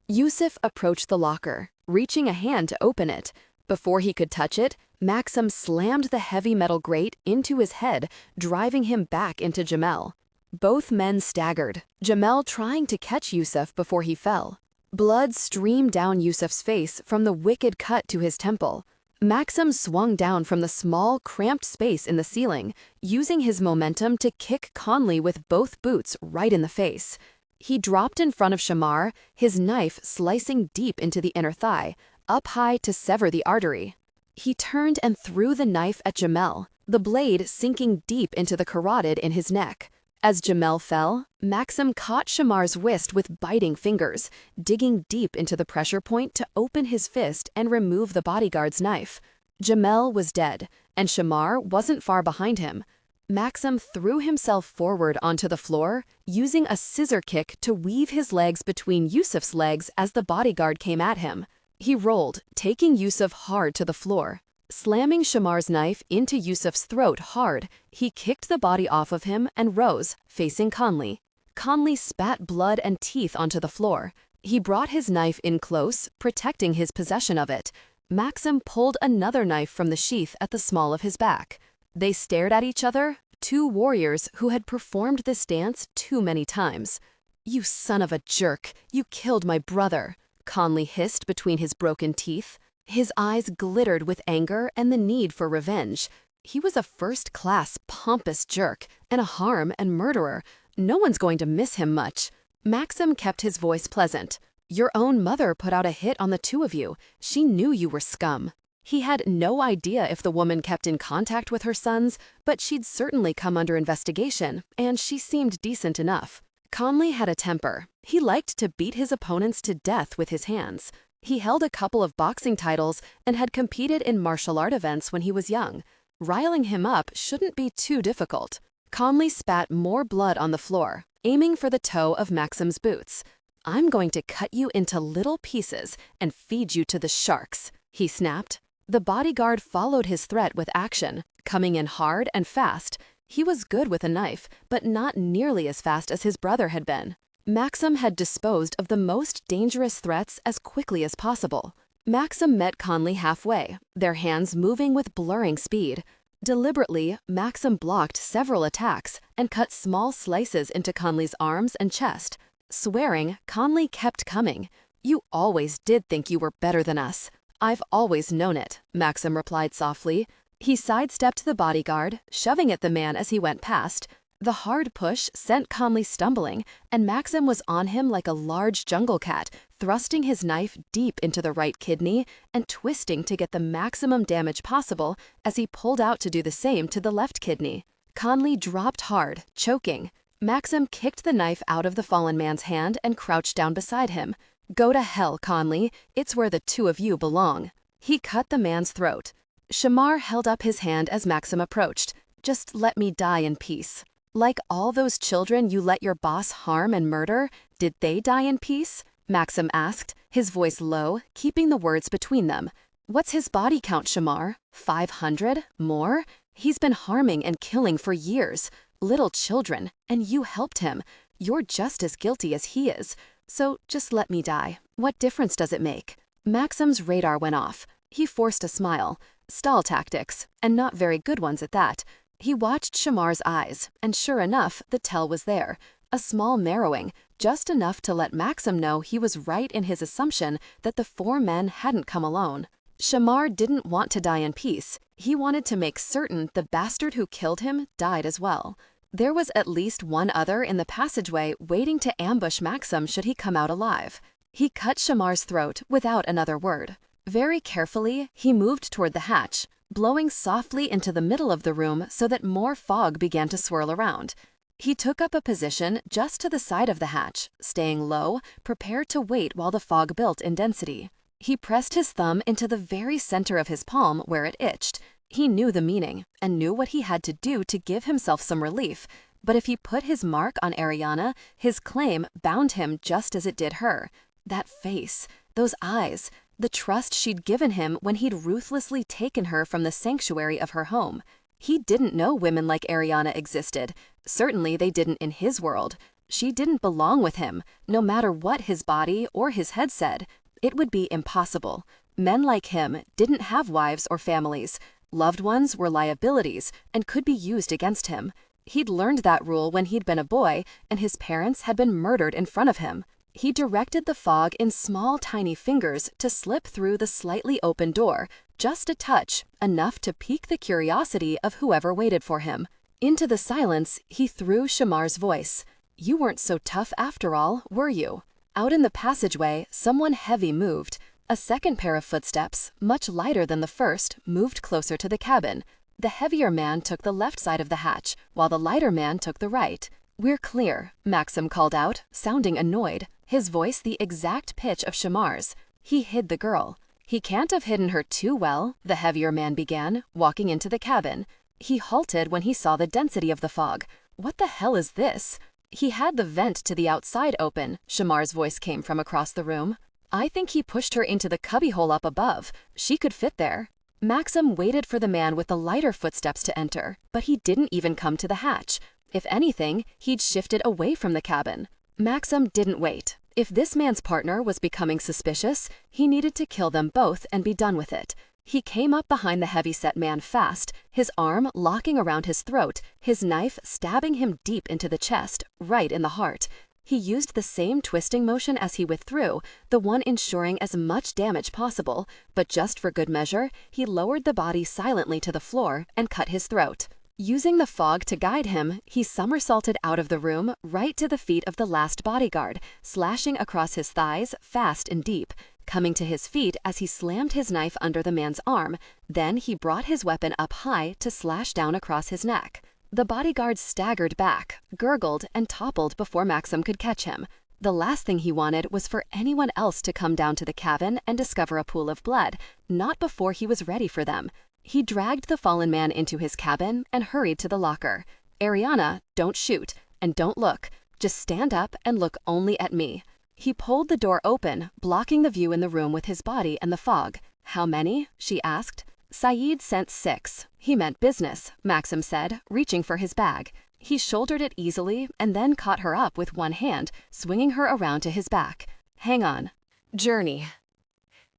Yusuf approached the locker, reaching a hand to open it. Before he could touch it, Maxim slammed the heavy metal grate into his head, driving him back into Jamel. Both men staggered, Jamel trying to catch Yusuf before he fell. Blood streamed down Yusuf's face from the wicked cut to his temple. Maxim swung down from the small, cramped space in the ceiling, using his momentum to kick Conley with both boots right in the face. He dropped in front of Shamar, his knife slicing deep into the inner thigh, up high to sever the artery. He turned and threw the knife at Jamel, the blade sinking deep into the carotid in his neck. As Jamel fell, Maxim caught Shamar's wrist with biting fingers, digging deep into the pressure point to open his fist and remove the bodyguard's knife. Jamel was dead, and Shamar wasn't far behind him. Maxim threw himself forward onto the floor, using a scissor kick to weave his legs between Yusuf's legs as the bodyguard came at him. He rolled, taking Yusuf hard to the floor. Slamming Shamar's knife into Yusuf's throat hard, he kicked the body off of him and rose, facing Conley. Conley spat blood and teeth onto the floor. He brought his knife in close, protecting his possession of it. Maxim pulled another knife from the sheath at the small of his back. They stared at each other, 2 warriors who had performed this dance too many times. "You son of a jerk, you killed my brother," Conley hissed between his broken teeth. His eyes glittered with anger and the need for revenge. He was a first-class, pompous jerk, and a harm and murderer. No one's going to miss him much. Maxim kept his voice pleasant. Your own mother put out a hit on the two of you. She knew you were scum. He had no idea if the woman kept in contact with her sons, but she'd certainly come under investigation, and she seemed decent enough. Conley had a temper. He liked to beat his opponents to death with his hands. He held a couple of boxing titles and had competed in martial art events when he was young. Riling him up shouldn't be too difficult. Conley spat more blood on the floor, aiming for the toe of Maxim's boots. I'm going to cut you into little pieces and feed you to the sharks, he snapped. The bodyguard followed his threat with action, coming in hard and fast. He was good with a knife, but not nearly as fast as his brother had been. Maxim had disposed of the most dangerous threats as quickly as possible. Maxim met Conley halfway, their hands moving with blurring speed. Deliberately, Maxim blocked several attacks and cut small slices into Conley's arms and chest. Swearing, Conley kept coming. You always did think you were better than us. I've always known it, Maxim replied softly. He sidestepped the bodyguard, shoving at the man as he went past. The hard push sent Conley stumbling, and Maxim was on him like a large jungle cat, thrusting his knife deep into the right kidney and twisting to get the maximum damage possible as he pulled out to do the same to the left kidney. Conley dropped hard, choking. Maxim kicked the knife out of the fallen man's hand and crouched down beside him. Go to hell, Conley. It's where the two of you belong. He cut the man's throat. Shamar held up his hand as Maxim approached. Just let me die in peace. Like all those children you let your boss harm and murder, did they die in peace? Maxim asked, his voice low, keeping the words between them. What's his body count, Shamar? 500? More? He's been harming and killing for years. Little children, and you helped him. You're just as guilty as he is. So just let me die. What difference does it make? Maxim's radar went off. He forced a smile. Stall tactics, and not very good ones at that. He watched Shamar's eyes, and sure enough, the tell was there. A small narrowing, just enough to let Maxim know he was right in his assumption that the four men hadn't come alone. Shamar didn't want to die in peace. He wanted to make certain the bastard who killed him died as well. There was at least one other in the passageway waiting to ambush Maxim should he come out alive. He cut Shamar's throat without another word. Very carefully, he moved toward the hatch, blowing softly into the middle of the room so that more fog began to swirl around. He took up a position just to the side of the hatch, staying low, prepared to wait while the fog built in density. He pressed his thumb into the very center of his palm where it itched. He knew the meaning and knew what he had to do to give himself some relief. But if he put his mark on Airiana, his claim bound him just as it did her. That face, those eyes, the trust she'd given him when he'd ruthlessly taken her from the sanctuary of her home. He didn't know women like Airiana existed. Certainly they didn't in his world. She didn't belong with him, no matter what his body or his head said. It would be impossible. Men like him didn't have wives or families. Loved ones were liabilities and could be used against him. He'd learned that rule when he'd been a boy and his parents had been murdered in front of him. He directed the fog in small, tiny fingers to slip through the slightly open door, just a touch, enough to pique the curiosity of whoever waited for him. Into the silence, he threw Shamar's voice. You weren't so tough after all, were you? Out in the passageway, someone heavy moved. A second pair of footsteps, much lighter than the first, moved closer to the cabin. The heavier man took the left side of the hatch, while the lighter man took the right. We're clear, Maxim called out, sounding annoyed, his voice the exact pitch of Shamar's. He hid the girl. He can't have hidden her too well, the heavier man began, walking into the cabin. He halted when he saw the density of the fog. What the hell is this? He had the vent to the outside open, Shamar's voice came from across the room. I think he pushed her into the cubbyhole up above. She could fit there. Maxim waited for the man with the lighter footsteps to enter, but he didn't even come to the hatch. If anything, he'd shifted away from the cabin. Maxim didn't wait. If this man's partner was becoming suspicious, he needed to kill them both and be done with it. He came up behind the heavy-set man fast, his arm locking around his throat, his knife stabbing him deep into the chest, right in the heart. He used the same twisting motion as he withdrew, the one ensuring as much damage possible, but just for good measure, he lowered the body silently to the floor and cut his throat. Using the fog to guide him, he somersaulted out of the room right to the feet of the last bodyguard, slashing across his thighs fast and deep, coming to his feet as he slammed his knife under the man's arm. Then he brought his weapon up high to slash down across his neck. The bodyguard staggered back, gurgled, and toppled before Maxim could catch him. The last thing he wanted was for anyone else to come down to the cabin and discover a pool of blood, not before he was ready for them. He dragged the fallen man into his cabin and hurried to the locker. "Airiana, don't shoot, and don't look. Just stand up and look only at me." He pulled the door open, blocking the view in the room with his body and the fog. "How many?" she asked. "Saeed sent 6. He meant business," Maxim said, reaching for his bag. He shouldered it easily and then caught her up with one hand, swinging her around to his back. "Hang on." Journey.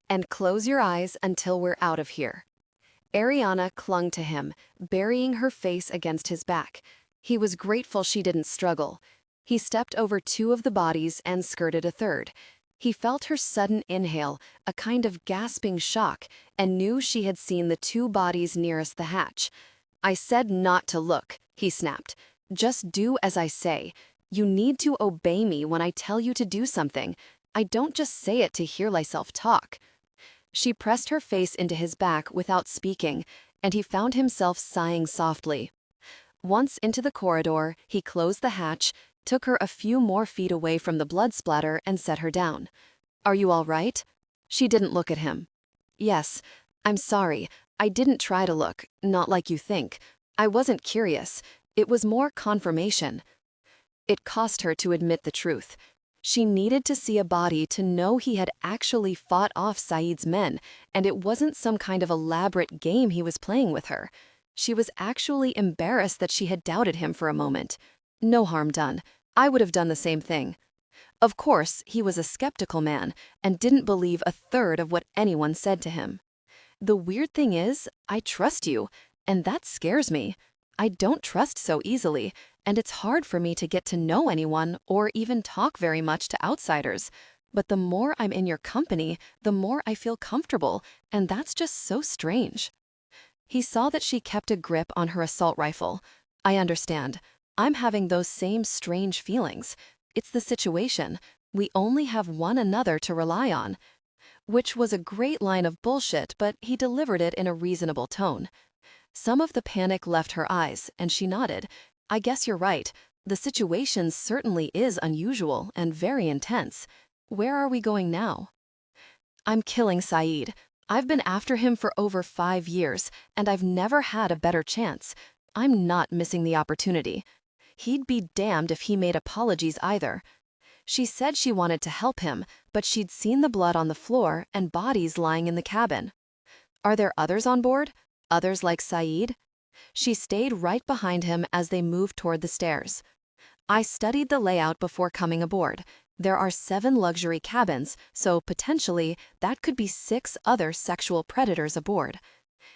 And close your eyes until we're out of here. Airiana clung to him, burying her face against his back. He was grateful she didn't struggle. He stepped over 2 of the bodies and skirted a third. He felt her sudden inhale, a kind of gasping shock, and knew she had seen the 2 bodies nearest the hatch. "I said not to look," he snapped. "Just do as I say. You need to obey me when I tell you to do something. I don't just say it to hear myself talk." She pressed her face into his back without speaking, and he found himself sighing softly. Once into the corridor, he closed the hatch, took her a few more feet away from the blood splatter, and set her down. "Are you all right?" She didn't look at him. "Yes, I'm sorry. I didn't try to look, not like you think. I wasn't curious. It was more confirmation." It cost her to admit the truth. She needed to see a body to know he had actually fought off Saeed's men, and it wasn't some kind of elaborate game he was playing with her. She was actually embarrassed that she had doubted him for a moment. No harm done. I would have done the same thing. Of course, he was a skeptical man and didn't believe a third of what anyone said to him. "The weird thing is, I trust you, and that scares me. I don't trust so easily, and it's hard for me to get to know anyone or even talk very much to outsiders. But the more I'm in your company, the more I feel comfortable, and that's just so strange." He saw that she kept a grip on her assault rifle. "I understand. I'm having those same strange feelings. It's the situation. We only have one another to rely on." Which was a great line of bullshit, but he delivered it in a reasonable tone. Some of the panic left her eyes, and she nodded. "I guess you're right. The situation certainly is unusual and very intense. Where are we going now?" "I'm killing Saeed. I've been after him for over 5 years, and I've never had a better chance. I'm not missing the opportunity. He'd be damned if he made apologies either." She said she wanted to help him, but she'd seen the blood on the floor and bodies lying in the cabin. "Are there others on board? Others like Saeed?" She stayed right behind him as they moved toward the stairs. "I studied the layout before coming aboard. There are 7 luxury cabins, so potentially that could be 6 other sexual predators aboard.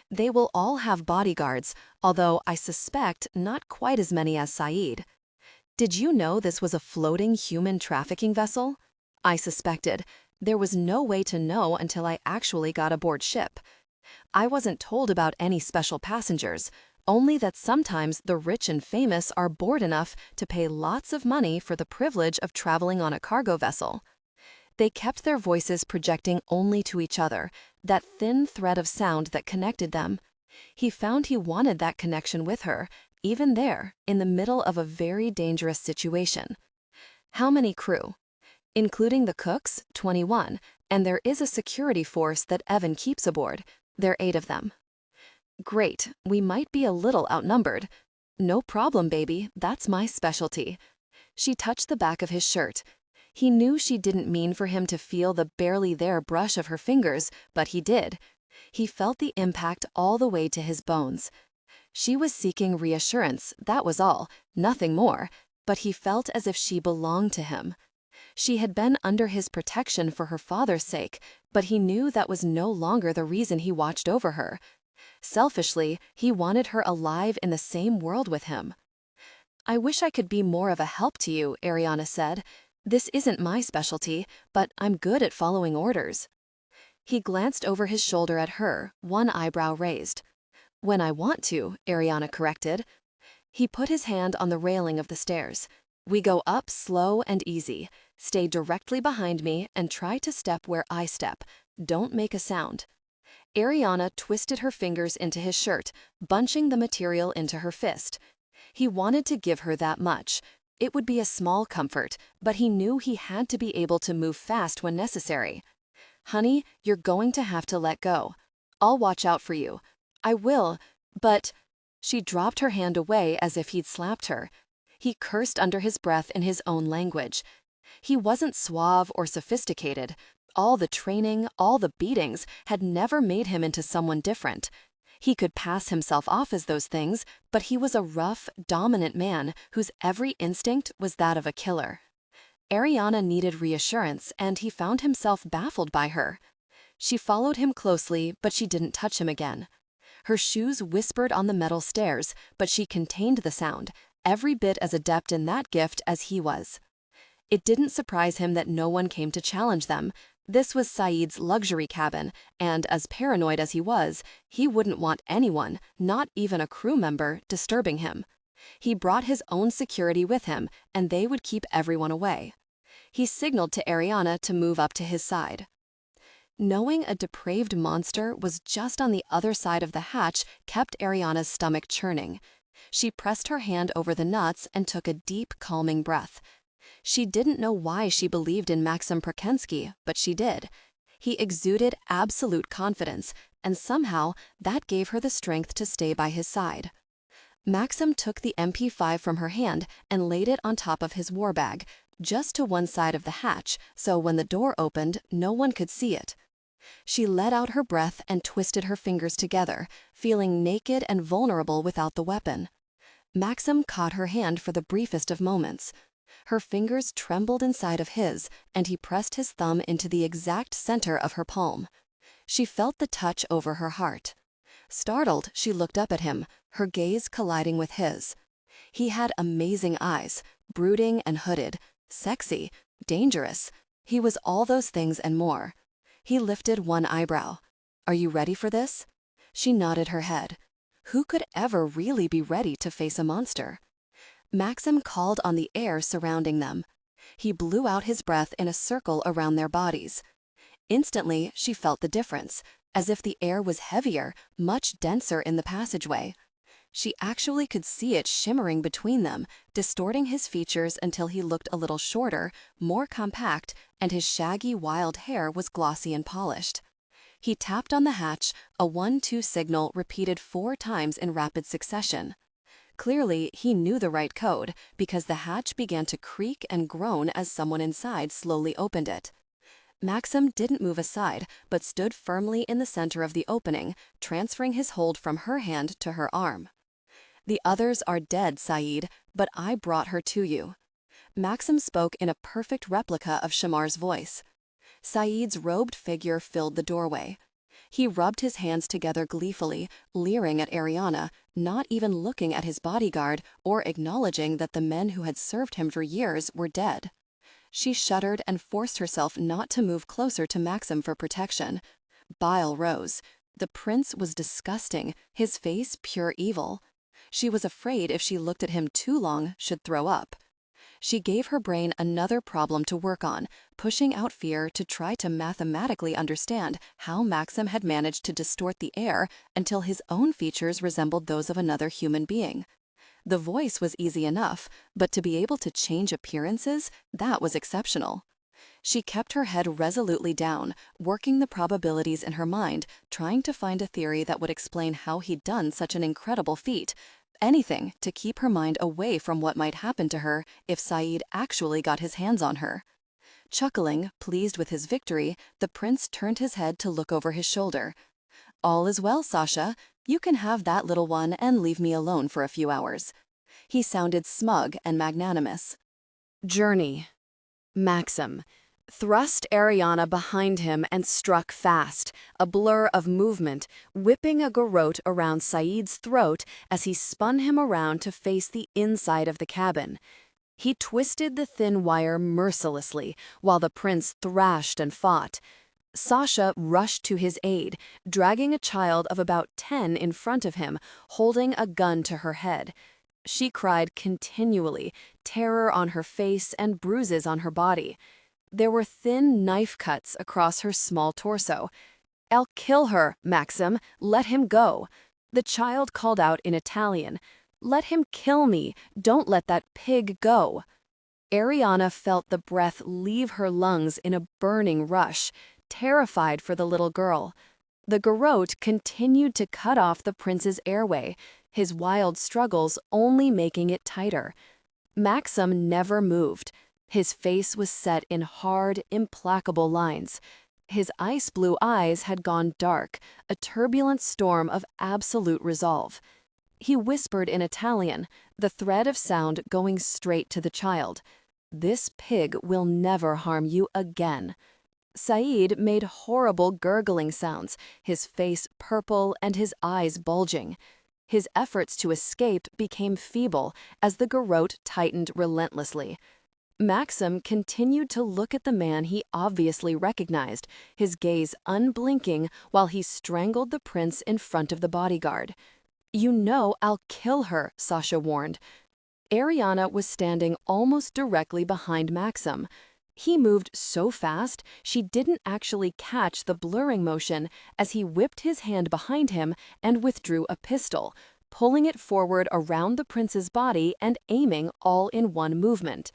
They will all have bodyguards, although I suspect not quite as many as Saeed. Did you know this was a floating human trafficking vessel? I suspected. There was no way to know until I actually got aboard ship. I wasn't told about any special passengers, only that sometimes the rich and famous are bored enough to pay lots of money for the privilege of traveling on a cargo vessel." They kept their voices projecting only to each other, that thin thread of sound that connected them. He found he wanted that connection with her, even there, in the middle of a very dangerous situation. "How many crew?" "Including the cooks, 21, and there is a security force that Evan keeps aboard. There are 8 of them." "Great, we might be a little outnumbered." "No problem, baby, that's my specialty." She touched the back of his shirt. He knew she didn't mean for him to feel the barely there brush of her fingers, but he did. He felt the impact all the way to his bones. She was seeking reassurance, that was all, nothing more, but he felt as if she belonged to him. She had been under his protection for her father's sake, but he knew that was no longer the reason he watched over her. Selfishly, he wanted her alive in the same world with him. I wish I could be more of a help to you, Airiana said. This isn't my specialty, but I'm good at following orders. He glanced over his shoulder at her, one eyebrow raised. When I want to, Airiana corrected. He put his hand on the railing of the stairs. We go up slow and easy. Stay directly behind me and try to step where I step. Don't make a sound. Airiana twisted her fingers into his shirt, bunching the material into her fist. He wanted to give her that much. It would be a small comfort, but he knew he had to be able to move fast when necessary. Honey, you're going to have to let go. I'll watch out for you. I will, but... She dropped her hand away as if he'd slapped her. He cursed under his breath in his own language. He wasn't suave or sophisticated. All the training, all the beatings had never made him into someone different. He could pass himself off as those things, but he was a rough, dominant man whose every instinct was that of a killer. Airiana needed reassurance, and he found himself baffled by her. She followed him closely, but she didn't touch him again. Her shoes whispered on the metal stairs, but she contained the sound, every bit as adept in that gift as he was. It didn't surprise him that no one came to challenge them. This was Saeed's luxury cabin, and as paranoid as he was, he wouldn't want anyone, not even a crew member, disturbing him. He brought his own security with him, and they would keep everyone away. He signaled to Airiana to move up to his side. Knowing a depraved monster was just on the other side of the hatch kept Airiana's stomach churning. She pressed her hand over the nuts and took a deep, calming breath. She didn't know why she believed in Maxim Prakenskii, but she did. He exuded absolute confidence, and somehow that gave her the strength to stay by his side. Maxim took the MP5 from her hand and laid it on top of his war bag, just to one side of the hatch, so when the door opened, no one could see it. She let out her breath and twisted her fingers together, feeling naked and vulnerable without the weapon. Maxim caught her hand for the briefest of moments. Her fingers trembled inside of his, and he pressed his thumb into the exact center of her palm. She felt the touch over her heart. Startled, she looked up at him, her gaze colliding with his. He had amazing eyes, brooding and hooded, sexy, dangerous. He was all those things and more. He lifted one eyebrow. Are you ready for this? She nodded her head. Who could ever really be ready to face a monster? Maxim called on the air surrounding them. He blew out his breath in a circle around their bodies. Instantly, she felt the difference, as if the air was heavier, much denser in the passageway. She actually could see it shimmering between them, distorting his features until he looked a little shorter, more compact, and his shaggy wild hair was glossy and polished. He tapped on the hatch, a 1-2 signal repeated 4 times in rapid succession. Clearly, he knew the right code, because the hatch began to creak and groan as someone inside slowly opened it. Maxim didn't move aside, but stood firmly in the center of the opening, transferring his hold from her hand to her arm. The others are dead, Saeed, but I brought her to you. Maxim spoke in a perfect replica of Shamar's voice. Saeed's robed figure filled the doorway. He rubbed his hands together gleefully, leering at Airiana, not even looking at his bodyguard or acknowledging that the men who had served him for years were dead. She shuddered and forced herself not to move closer to Maxim for protection. Bile rose. The prince was disgusting, his face pure evil. She was afraid if she looked at him too long, she'd throw up. She gave her brain another problem to work on, pushing out fear to try to mathematically understand how Maxim had managed to distort the air until his own features resembled those of another human being. The voice was easy enough, but to be able to change appearances, that was exceptional. She kept her head resolutely down, working the probabilities in her mind, trying to find a theory that would explain how he'd done such an incredible feat. Anything to keep her mind away from what might happen to her if Saeed actually got his hands on her. Chuckling, pleased with his victory, the prince turned his head to look over his shoulder. All is well, Sasha. You can have that little one and leave me alone for a few hours. He sounded smug and magnanimous. Journey. Maxim. thrust Airiana behind him and struck fast, a blur of movement, whipping a garrote around Saeed's throat as he spun him around to face the inside of the cabin. He twisted the thin wire mercilessly while the prince thrashed and fought. Sasha rushed to his aid, dragging a child of about 10 in front of him, holding a gun to her head. She cried continually, terror on her face and bruises on her body. There were thin knife cuts across her small torso. "I'll kill her, Maxim. Let him go." The child called out in Italian, "Let him kill me. Don't let that pig go." Airiana felt the breath leave her lungs in a burning rush, terrified for the little girl. The garrote continued to cut off the prince's airway, his wild struggles only making it tighter. Maxim never moved. His face was set in hard, implacable lines. His ice-blue eyes had gone dark, a turbulent storm of absolute resolve. He whispered in Italian, the thread of sound going straight to the child. "This pig will never harm you again." Saeed made horrible gurgling sounds, his face purple and his eyes bulging. His efforts to escape became feeble as the garrote tightened relentlessly. Maxim continued to look at the man he obviously recognized, his gaze unblinking while he strangled the prince in front of the bodyguard. "You know I'll kill her," Sasha warned. Airiana was standing almost directly behind Maxim. He moved so fast she didn't actually catch the blurring motion as he whipped his hand behind him and withdrew a pistol, pulling it forward around the prince's body and aiming all in one movement.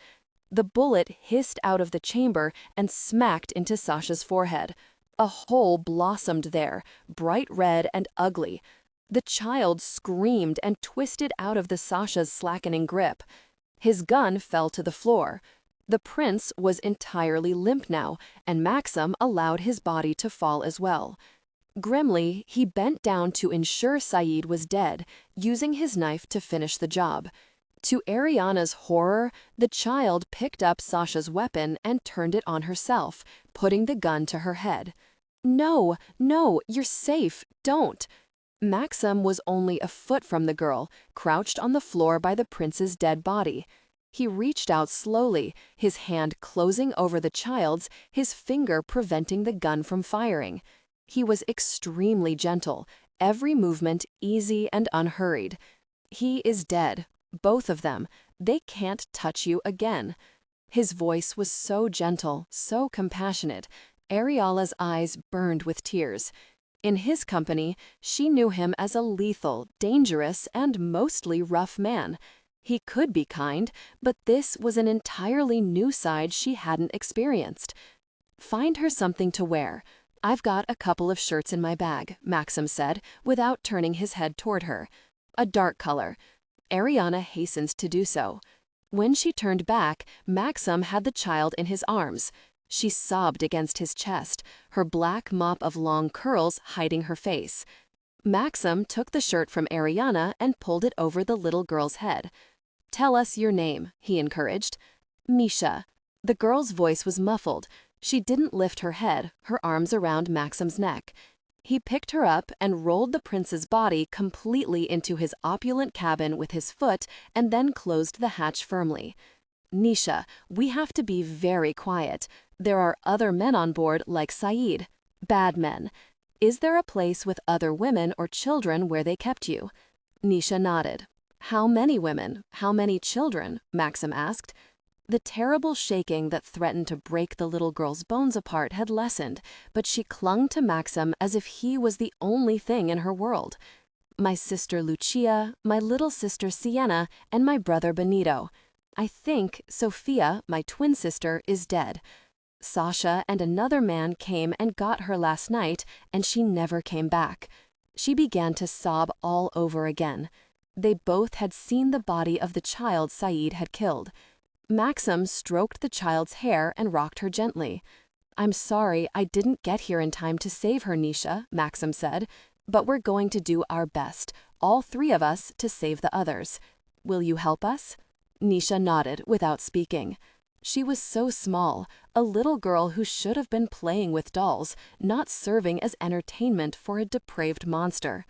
The bullet hissed out of the chamber and smacked into Sasha's forehead. A hole blossomed there, bright red and ugly. The child screamed and twisted out of the Sasha's slackening grip. His gun fell to the floor. The prince was entirely limp now, and Maxim allowed his body to fall as well. Grimly, he bent down to ensure Saeed was dead, using his knife to finish the job. To Airiana's horror, the child picked up Sasha's weapon and turned it on herself, putting the gun to her head. "No, no, you're safe, don't." Maxim was only a foot from the girl, crouched on the floor by the prince's dead body. He reached out slowly, his hand closing over the child's, his finger preventing the gun from firing. He was extremely gentle, every movement easy and unhurried. "He is dead. Both of them. They can't touch you again." His voice was so gentle, so compassionate. Airiana's eyes burned with tears. In his company, she knew him as a lethal, dangerous, and mostly rough man. He could be kind, but this was an entirely new side she hadn't experienced. "Find her something to wear. I've got a couple of shirts in my bag," Maxim said, without turning his head toward her. "A dark color." Airiana hastened to do so. When she turned back, Maxim had the child in his arms. She sobbed against his chest, her black mop of long curls hiding her face. Maxim took the shirt from Airiana and pulled it over the little girl's head. "Tell us your name," he encouraged. "Misha." The girl's voice was muffled. She didn't lift her head, her arms around Maxim's neck. He picked her up and rolled the prince's body completely into his opulent cabin with his foot and then closed the hatch firmly. "Nisha, we have to be very quiet. There are other men on board like Saeed. Bad men. Is there a place with other women or children where they kept you?" Nisha nodded. "How many women? How many children?" Maxim asked. The terrible shaking that threatened to break the little girl's bones apart had lessened, but she clung to Maxim as if he was the only thing in her world. "My sister Lucia, my little sister Sienna, and my brother Benito. I think Sophia, my twin sister, is dead. Sasha and another man came and got her last night, and she never came back." She began to sob all over again. They both had seen the body of the child Saeed had killed. Maxim stroked the child's hair and rocked her gently. "I'm sorry I didn't get here in time to save her, Nisha," Maxim said, "but we're going to do our best, all three of us, to save the others. Will you help us?" Nisha nodded without speaking. She was so small, a little girl who should have been playing with dolls, not serving as entertainment for a depraved monster.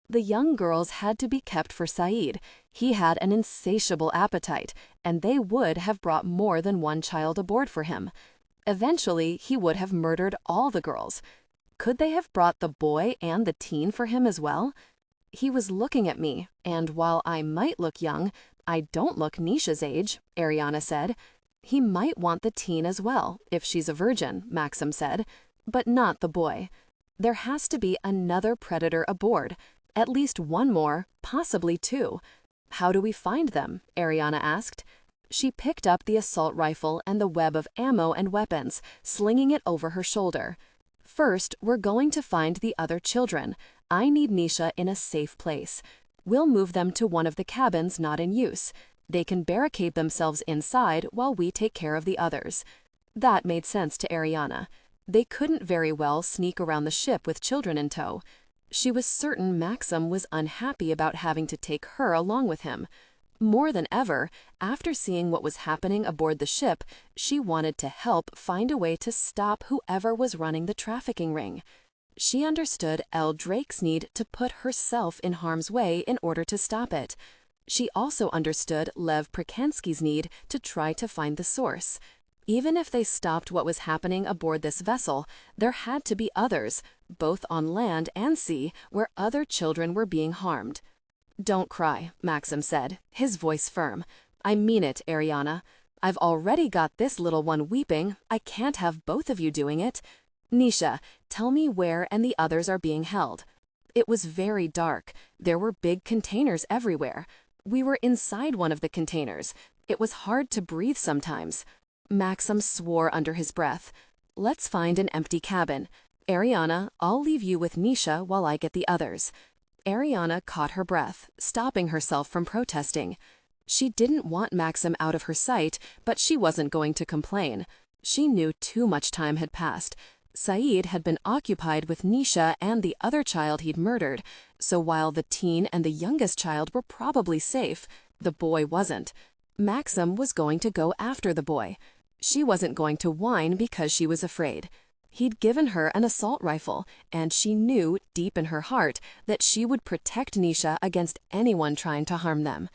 The young girls had to be kept for Saeed. He had an insatiable appetite, and they would have brought more than one child aboard for him. Eventually, he would have murdered all the girls. Could they have brought the boy and the teen for him as well? He was looking at me, and while I might look young, I don't look Nisha's age, Airiana said. He might want the teen as well, if she's a virgin, Maxim said, but not the boy. There has to be another predator aboard, at least one more, possibly two. How do we find them? Airiana asked. She picked up the assault rifle and the web of ammo and weapons, slinging it over her shoulder. First, we're going to find the other children. I need Nisha in a safe place. We'll move them to one of the cabins not in use. They can barricade themselves inside while we take care of the others. That made sense to Airiana. They couldn't very well sneak around the ship with children in tow. She was certain Maxim was unhappy about having to take her along with him. More than ever, after seeing what was happening aboard the ship, she wanted to help find a way to stop whoever was running the trafficking ring. She understood Elle Drake's need to put herself in harm's way in order to stop it. She also understood Lev Prakenskii's need to try to find the source. Even if they stopped what was happening aboard this vessel, there had to be others, both on land and sea, where other children were being harmed. "Don't cry," Maxim said, his voice firm. "I mean it, Airiana. I've already got this little one weeping. I can't have both of you doing it. Nisha, tell me where and the others are being held." It was very dark. There were big containers everywhere. We were inside one of the containers. It was hard to breathe sometimes. Maxim swore under his breath. "Let's find an empty cabin. Airiana, I'll leave you with Nisha while I get the others." Airiana caught her breath, stopping herself from protesting. She didn't want Maxim out of her sight, but she wasn't going to complain. She knew too much time had passed. Saeed had been occupied with Nisha and the other child he'd murdered, so while the teen and the youngest child were probably safe, the boy wasn't. Maxim was going to go after the boy. She wasn't going to whine because she was afraid. He'd given her an assault rifle, and she knew deep in her heart that she would protect Nisha against anyone trying to harm them.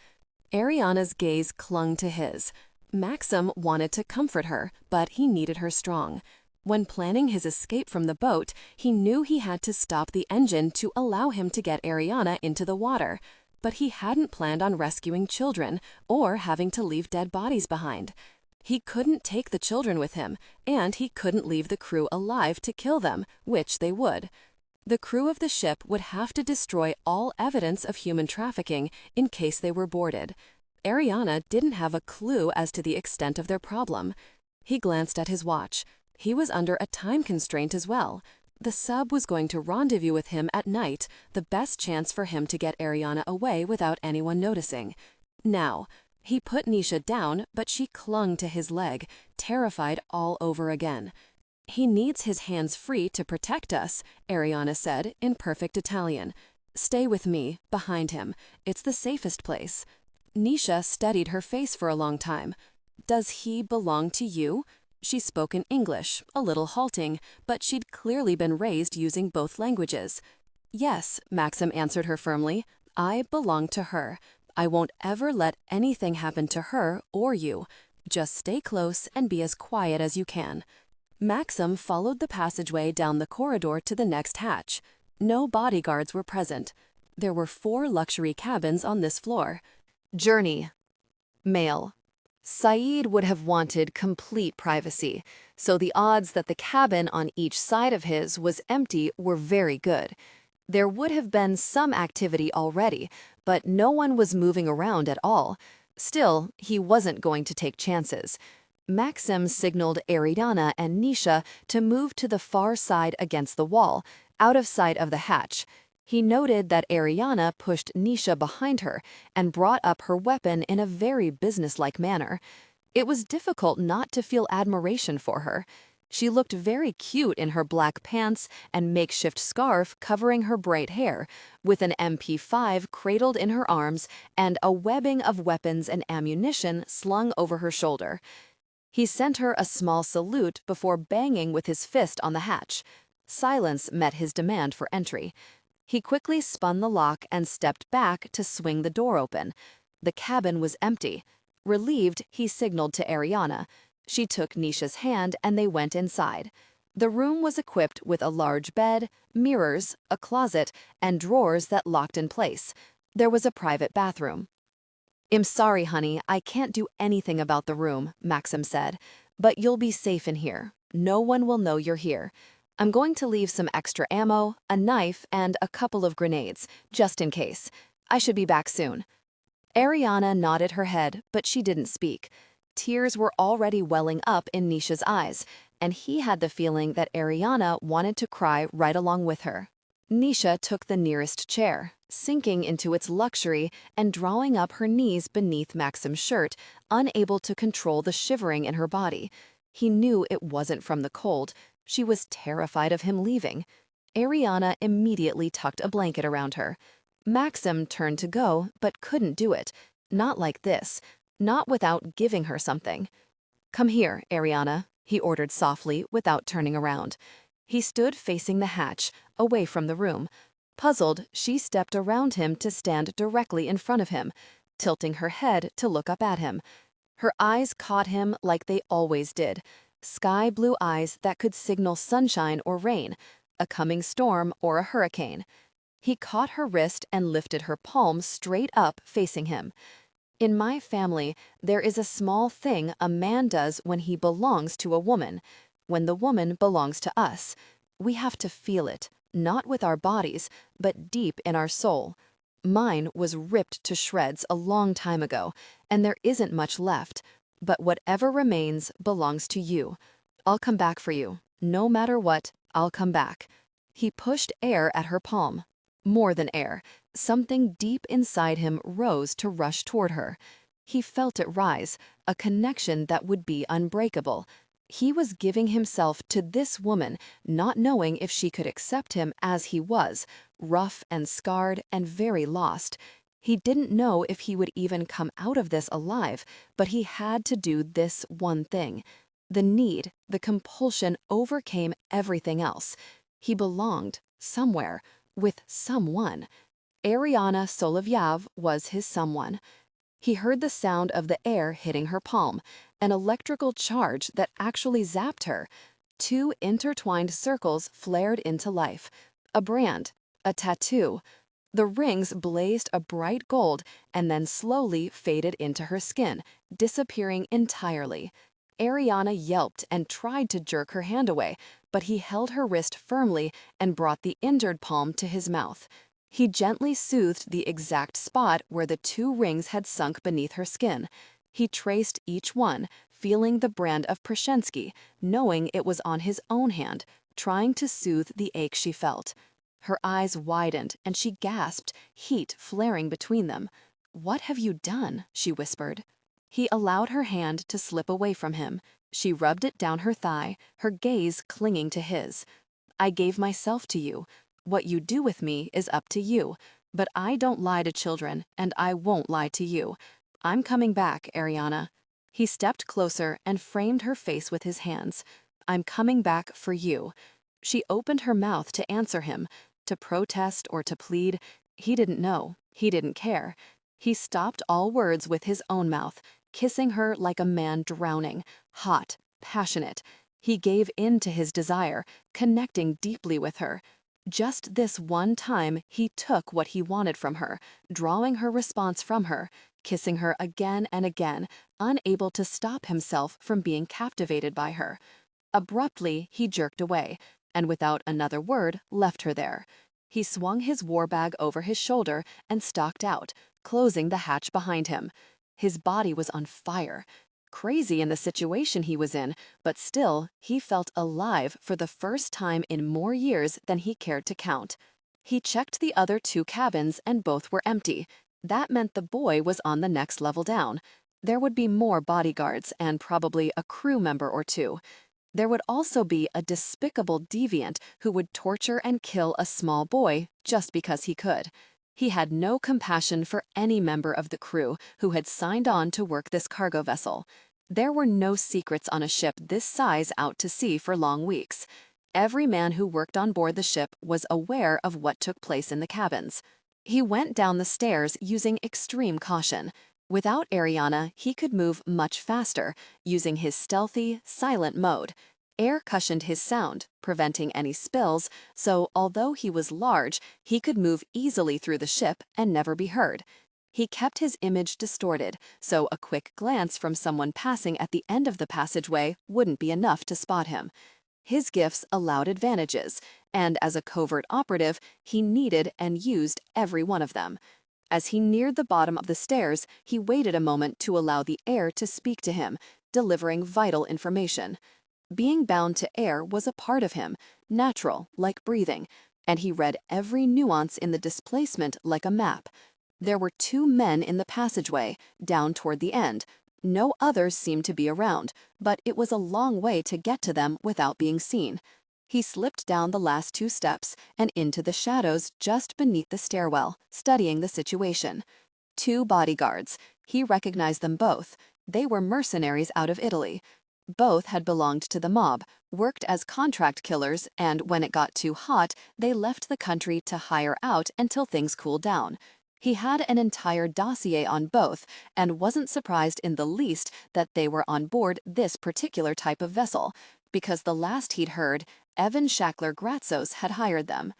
Airiana's gaze clung to his. Maxim wanted to comfort her, but he needed her strong. When planning his escape from the boat, he knew he had to stop the engine to allow him to get Airiana into the water. But he hadn't planned on rescuing children or having to leave dead bodies behind. He couldn't take the children with him, and he couldn't leave the crew alive to kill them, which they would. The crew of the ship would have to destroy all evidence of human trafficking in case they were boarded. Airiana didn't have a clue as to the extent of their problem. He glanced at his watch. He was under a time constraint as well. The sub was going to rendezvous with him at night, the best chance for him to get Airiana away without anyone noticing. Now, he put Nisha down, but she clung to his leg, terrified all over again. "He needs his hands free to protect us," Airiana said in perfect Italian. "Stay with me, behind him. It's the safest place." Nisha studied her face for a long time. "Does he belong to you?" She spoke in English, a little halting, but she'd clearly been raised using both languages. "Yes," Maxim answered her firmly. "I belong to her. I won't ever let anything happen to her or you. Just stay close and be as quiet as you can." Maxim followed the passageway down the corridor to the next hatch. No bodyguards were present. There were 4 luxury cabins on this floor. Journey. Male. Saeed would have wanted complete privacy, so the odds that the cabin on each side of his was empty were very good. There would have been some activity already, but no one was moving around at all. Still, he wasn't going to take chances. Maxim signaled Airiana and Nisha to move to the far side against the wall, out of sight of the hatch. He noted that Airiana pushed Nisha behind her and brought up her weapon in a very businesslike manner. It was difficult not to feel admiration for her. She looked very cute in her black pants and makeshift scarf covering her bright hair, with an MP5 cradled in her arms and a webbing of weapons and ammunition slung over her shoulder. He sent her a small salute before banging with his fist on the hatch. Silence met his demand for entry. He quickly spun the lock and stepped back to swing the door open. The cabin was empty. Relieved, he signaled to Airiana. She took Nisha's hand and they went inside. The room was equipped with a large bed, mirrors, a closet, and drawers that locked in place. There was a private bathroom. "I'm sorry, honey, I can't do anything about the room," Maxim said. "But you'll be safe in here. No one will know you're here. I'm going to leave some extra ammo, a knife, and a couple of grenades, just in case. I should be back soon." Airiana nodded her head, but she didn't speak. Tears were already welling up in Nisha's eyes, and he had the feeling that Airiana wanted to cry right along with her. Nisha took the nearest chair, sinking into its luxury and drawing up her knees beneath Maxim's shirt, unable to control the shivering in her body. He knew it wasn't from the cold. She was terrified of him leaving. Airiana immediately tucked a blanket around her. Maxim turned to go, but couldn't do it. Not like this. Not without giving her something. "Come here, Airiana," he ordered softly without turning around. He stood facing the hatch, away from the room. Puzzled, she stepped around him to stand directly in front of him, tilting her head to look up at him. Her eyes caught him like they always did. Sky blue eyes that could signal sunshine or rain, a coming storm or a hurricane. He caught her wrist and lifted her palm straight up, facing him. "In my family, there is a small thing a man does when he belongs to a woman, when the woman belongs to us. We have to feel it, not with our bodies, but deep in our soul. Mine was ripped to shreds a long time ago, and there isn't much left, but whatever remains belongs to you. I'll come back for you. No matter what, I'll come back." He pushed air at her palm. More than air. Something deep inside him rose to rush toward her. He felt it rise, a connection that would be unbreakable. He was giving himself to this woman, not knowing if she could accept him as he was, rough and scarred and very lost. He didn't know if he would even come out of this alive, but he had to do this one thing. The need, the compulsion overcame everything else. He belonged somewhere, with someone. Airiana Solovyav was his someone. He heard the sound of the air hitting her palm, an electrical charge that actually zapped her. Two intertwined circles flared into life. A brand, a tattoo. The rings blazed a bright gold and then slowly faded into her skin, disappearing entirely. Airiana yelped and tried to jerk her hand away, but he held her wrist firmly and brought the injured palm to his mouth. He gently soothed the exact spot where the two rings had sunk beneath her skin. He traced each one, feeling the brand of Prakenskii, knowing it was on his own hand, trying to soothe the ache she felt. Her eyes widened and she gasped, heat flaring between them. "What have you done?" she whispered. He allowed her hand to slip away from him. She rubbed it down her thigh, her gaze clinging to his. "I gave myself to you. What you do with me is up to you. But I don't lie to children, and I won't lie to you. I'm coming back, Airiana." He stepped closer and framed her face with his hands. "I'm coming back for you." She opened her mouth to answer him, to protest or to plead. He didn't know. He didn't care. He stopped all words with his own mouth, kissing her like a man drowning, hot, passionate. He gave in to his desire, connecting deeply with her. Just this one time, he took what he wanted from her, drawing her response from her, kissing her again and again, unable to stop himself from being captivated by her. Abruptly, he jerked away, and without another word, left her there. He swung his war bag over his shoulder and stalked out, closing the hatch behind him. His body was on fire. Crazy in the situation he was in, but still, he felt alive for the first time in more years than he cared to count. He checked the other two cabins and both were empty. That meant the boy was on the next level down. There would be more bodyguards and probably a crew member or two. There would also be a despicable deviant who would torture and kill a small boy just because he could. He had no compassion for any member of the crew who had signed on to work this cargo vessel. There were no secrets on a ship this size out to sea for long weeks. Every man who worked on board the ship was aware of what took place in the cabins. He went down the stairs using extreme caution. Without Airiana, he could move much faster, using his stealthy, silent mode. Air cushioned his sound, preventing any spills, so although he was large, he could move easily through the ship and never be heard. He kept his image distorted, so a quick glance from someone passing at the end of the passageway wouldn't be enough to spot him. His gifts allowed advantages, and as a covert operative, he needed and used every one of them. As he neared the bottom of the stairs, he waited a moment to allow the air to speak to him, delivering vital information. Being bound to air was a part of him, natural, like breathing, and he read every nuance in the displacement like a map. There were 2 men in the passageway, down toward the end. No others seemed to be around, but it was a long way to get to them without being seen. He slipped down the last 2 steps and into the shadows just beneath the stairwell, studying the situation. 2 bodyguards. He recognized them both. They were mercenaries out of Italy. Both had belonged to the mob, worked as contract killers, and when it got too hot, they left the country to hire out until things cooled down. He had an entire dossier on both and wasn't surprised in the least that they were on board this particular type of vessel, because the last he'd heard, Evan Shackler Gratzos had hired them.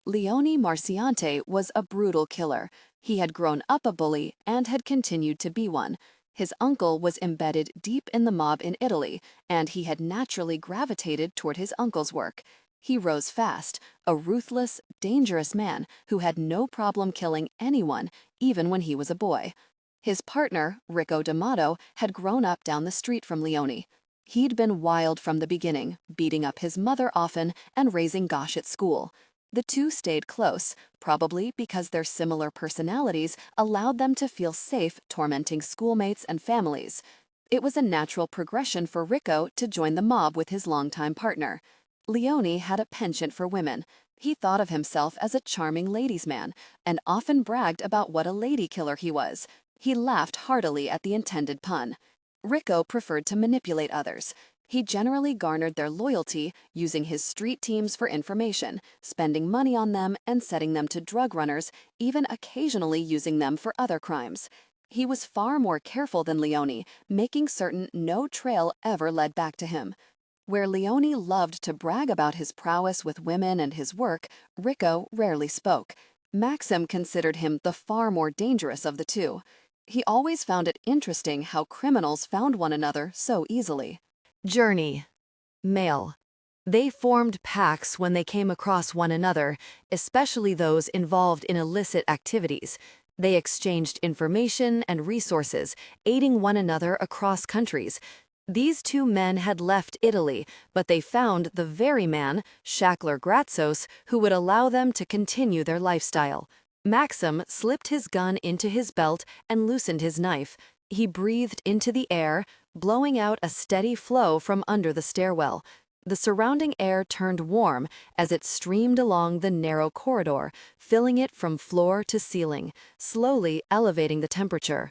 Leone Marciante was a brutal killer. He had grown up a bully and had continued to be one. His uncle was embedded deep in the mob in Italy, and he had naturally gravitated toward his uncle's work. He rose fast, a ruthless, dangerous man who had no problem killing anyone, even when he was a boy. His partner, Ricco D'Amato, had grown up down the street from Leone. He'd been wild from the beginning, beating up his mother often and raising Gosh at school. The 2 stayed close, probably because their similar personalities allowed them to feel safe tormenting schoolmates and families. It was a natural progression for Ricco to join the mob with his longtime partner. Leone had a penchant for women. He thought of himself as a charming ladies' man and often bragged about what a lady killer he was. He laughed heartily at the intended pun. Ricco preferred to manipulate others. He generally garnered their loyalty using his street teams for information, spending money on them and setting them to drug runners, even occasionally using them for other crimes. He was far more careful than Leone, making certain no trail ever led back to him. Where Leone loved to brag about his prowess with women and his work, Ricco rarely spoke. Maxim considered him the far more dangerous of the 2. He always found it interesting how criminals found one another so easily. Journey. Male. They formed packs when they came across one another, especially those involved in illicit activities. They exchanged information and resources, aiding one another across countries. These 2 men had left Italy, but they found the very man, Shackler Gratzos, who would allow them to continue their lifestyle. Maxim slipped his gun into his belt and loosened his knife. He breathed into the air, blowing out a steady flow from under the stairwell. The surrounding air turned warm as it streamed along the narrow corridor, filling it from floor to ceiling, slowly elevating the temperature.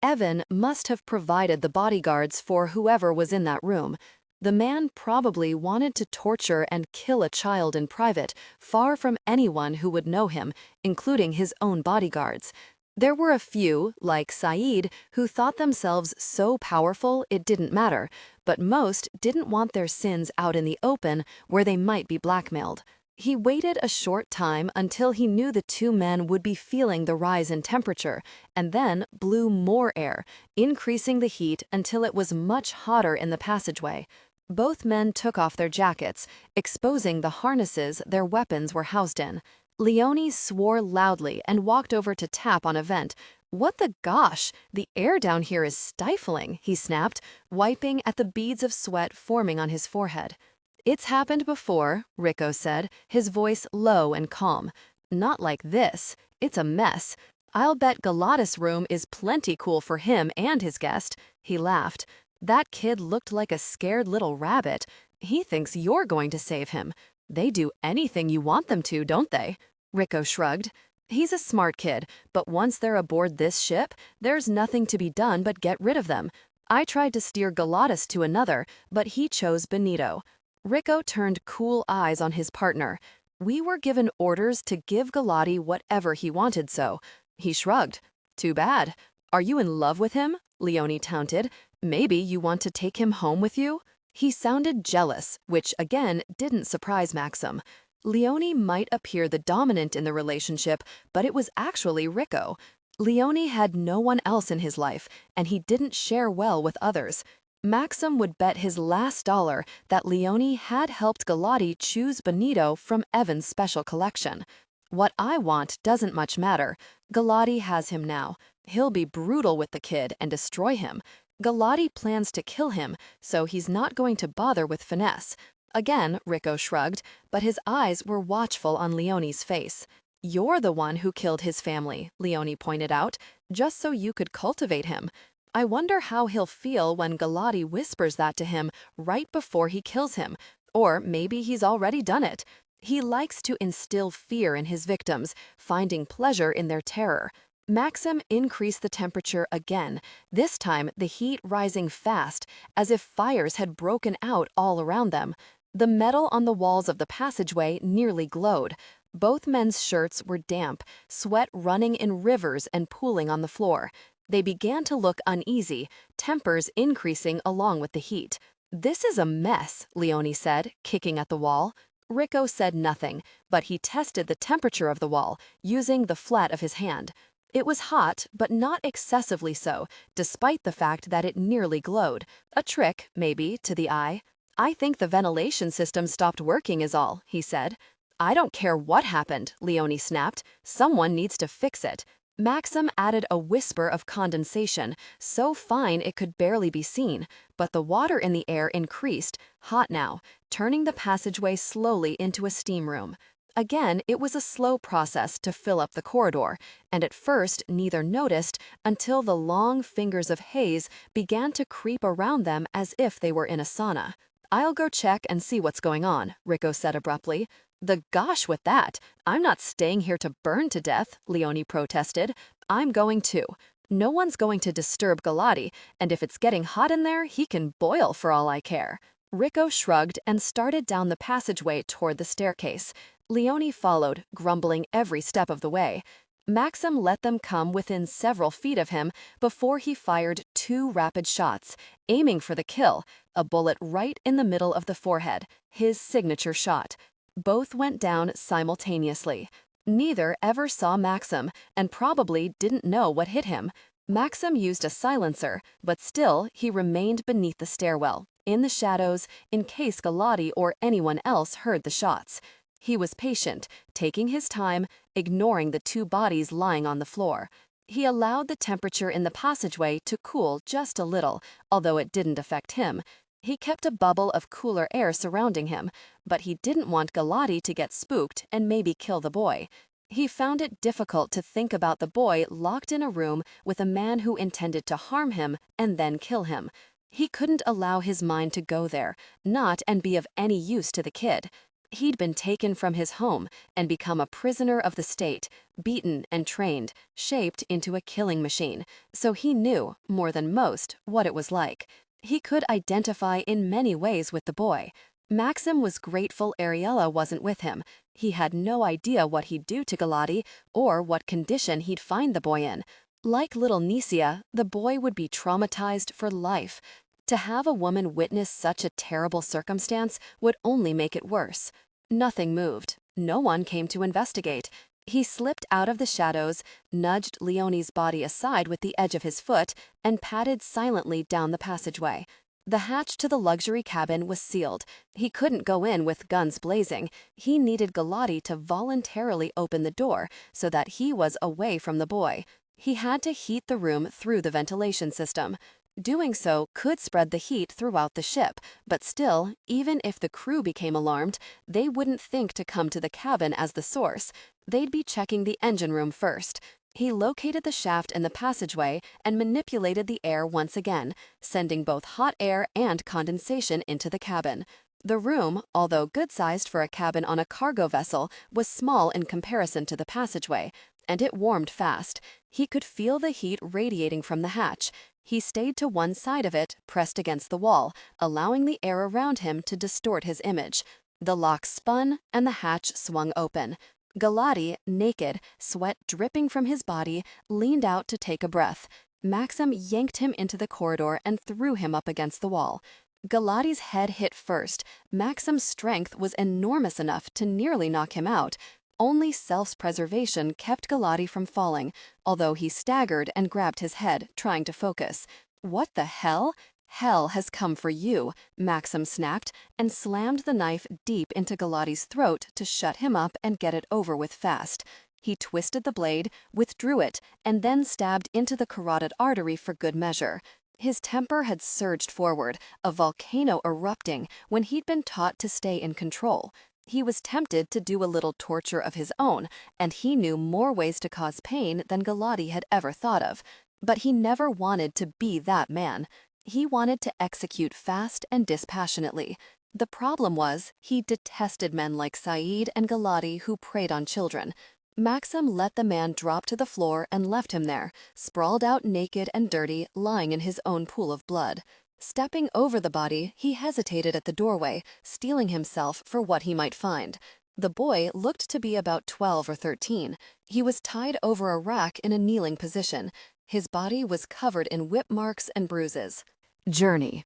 Evan must have provided the bodyguards for whoever was in that room. The man probably wanted to torture and kill a child in private, far from anyone who would know him, including his own bodyguards. There were a few, like Saeed, who thought themselves so powerful it didn't matter, but most didn't want their sins out in the open where they might be blackmailed. He waited a short time until he knew the 2 men would be feeling the rise in temperature, and then blew more air, increasing the heat until it was much hotter in the passageway. Both men took off their jackets, exposing the harnesses their weapons were housed in. Leone swore loudly and walked over to tap on a vent. "What the gosh? The air down here is stifling," he snapped, wiping at the beads of sweat forming on his forehead. "It's happened before," Ricco said, his voice low and calm. "Not like this. It's a mess. I'll bet Galatas' room is plenty cool for him and his guest." He laughed. "That kid looked like a scared little rabbit. He thinks you're going to save him. They do anything you want them to, don't they?" Ricco shrugged. "He's a smart kid, but once they're aboard this ship, there's nothing to be done but get rid of them. I tried to steer Galatas to another, but he chose Benito. Rico turned cool eyes on his partner. We were given orders to give Galati whatever he wanted, so he shrugged. Too bad. Are you in love with him? Leone taunted. Maybe you want to take him home with you? He sounded jealous, which again didn't surprise Maxim. Leone might appear the dominant in the relationship, but it was actually Rico. Leone had no one else in his life, and he didn't share well with others. Maxim would bet his last dollar that Leone had helped Galati choose Benito from Evan's special collection. What I want doesn't much matter. Galati has him now. He'll be brutal with the kid and destroy him. Galati plans to kill him, so he's not going to bother with finesse. Again, Rico shrugged, but his eyes were watchful on Leone's face. You're the one who killed his family, Leone pointed out, just so you could cultivate him. I wonder how he'll feel when Galati whispers that to him right before he kills him, or maybe he's already done it. He likes to instill fear in his victims, finding pleasure in their terror. Maxim increased the temperature again, this time the heat rising fast, as if fires had broken out all around them. The metal on the walls of the passageway nearly glowed. Both men's shirts were damp, sweat running in rivers and pooling on the floor. They began to look uneasy, tempers increasing along with the heat. This is a mess, Leone said, kicking at the wall. Rico said nothing, but he tested the temperature of the wall, using the flat of his hand. It was hot, but not excessively so, despite the fact that it nearly glowed. A trick, maybe, to the eye. I think the ventilation system stopped working is all, he said. I don't care what happened, Leone snapped. Someone needs to fix it. Maxim added a whisper of condensation, so fine it could barely be seen, but the water in the air increased, hot now, turning the passageway slowly into a steam room. Again, it was a slow process to fill up the corridor, and at first neither noticed until the long fingers of haze began to creep around them as if they were in a sauna. I'll go check and see what's going on, Rico said abruptly. The gosh with that! I'm not staying here to burn to death, Leone protested. I'm going too. No one's going to disturb Galati, and if it's getting hot in there, he can boil for all I care. Rico shrugged and started down the passageway toward the staircase. Leone followed, grumbling every step of the way. Maxim let them come within several feet of him before he fired 2 rapid shots, aiming for the kill, a bullet right in the middle of the forehead, his signature shot. Both went down simultaneously. Neither ever saw Maxim and probably didn't know what hit him. Maxim used a silencer, but still he remained beneath the stairwell, in the shadows, in case Galati or anyone else heard the shots. He was patient, taking his time, ignoring the 2 bodies lying on the floor. He allowed the temperature in the passageway to cool just a little, although it didn't affect him. He kept a bubble of cooler air surrounding him, but he didn't want Galati to get spooked and maybe kill the boy. He found it difficult to think about the boy locked in a room with a man who intended to harm him and then kill him. He couldn't allow his mind to go there, not and be of any use to the kid. He'd been taken from his home and become a prisoner of the state, beaten and trained, shaped into a killing machine, so he knew, more than most, what it was like. He could identify in many ways with the boy. Maxim was grateful Ariella wasn't with him. He had no idea what he'd do to Galati or what condition he'd find the boy in. Like little Nisia, the boy would be traumatized for life. To have a woman witness such a terrible circumstance would only make it worse. Nothing moved. No one came to investigate. He slipped out of the shadows, nudged Leone's body aside with the edge of his foot, and padded silently down the passageway. The hatch to the luxury cabin was sealed. He couldn't go in with guns blazing. He needed Galati to voluntarily open the door so that he was away from the boy. He had to heat the room through the ventilation system. Doing so could spread the heat throughout the ship, but still, even if the crew became alarmed, they wouldn't think to come to the cabin as the source. They'd be checking the engine room first. He located the shaft in the passageway and manipulated the air once again, sending both hot air and condensation into the cabin. The room, although good-sized for a cabin on a cargo vessel, was small in comparison to the passageway, and it warmed fast. He could feel the heat radiating from the hatch. He stayed to one side of it, pressed against the wall, allowing the air around him to distort his image. The lock spun, and the hatch swung open. Galati, naked, sweat dripping from his body, leaned out to take a breath. Maxim yanked him into the corridor and threw him up against the wall. Galati's head hit first. Maxim's strength was enormous enough to nearly knock him out. Only self-preservation kept Galati from falling, although he staggered and grabbed his head, trying to focus. "What the hell? Hell has come for you," Maxim snapped, and slammed the knife deep into Galati's throat to shut him up and get it over with fast. He twisted the blade, withdrew it, and then stabbed into the carotid artery for good measure. His temper had surged forward, a volcano erupting, when he'd been taught to stay in control. He was tempted to do a little torture of his own, and he knew more ways to cause pain than Galati had ever thought of. But he never wanted to be that man. He wanted to execute fast and dispassionately. The problem was, he detested men like Saeed and Galati who preyed on children. Maxim let the man drop to the floor and left him there, sprawled out naked and dirty, lying in his own pool of blood. Stepping over the body, he hesitated at the doorway, steeling himself for what he might find. The boy looked to be about 12 or 13. He was tied over a rack in a kneeling position. His body was covered in whip marks and bruises. Journey.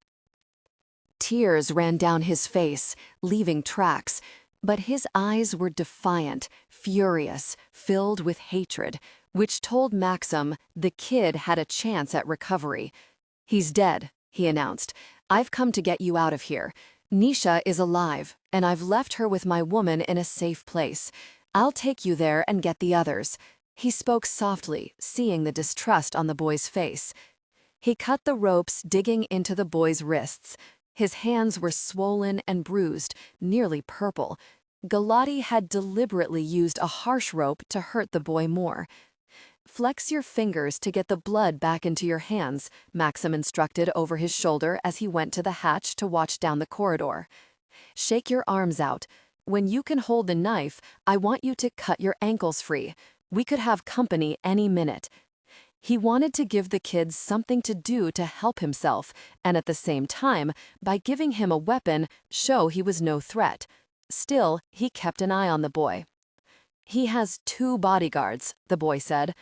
Tears ran down his face, leaving tracks. But his eyes were defiant, furious, filled with hatred, which told Maxim the kid had a chance at recovery. "He's dead," he announced. "I've come to get you out of here. Nisha is alive, and I've left her with my woman in a safe place. I'll take you there and get the others." He spoke softly, seeing the distrust on the boy's face. He cut the ropes, digging into the boy's wrists. His hands were swollen and bruised, nearly purple. Galati had deliberately used a harsh rope to hurt the boy more. "Flex your fingers to get the blood back into your hands," Maxim instructed over his shoulder as he went to the hatch to watch down the corridor. "Shake your arms out. When you can hold the knife, I want you to cut your ankles free. We could have company any minute." He wanted to give the kid something to do to help himself, and at the same time, by giving him a weapon, show he was no threat. Still, he kept an eye on the boy. "He has 2 bodyguards," the boy said.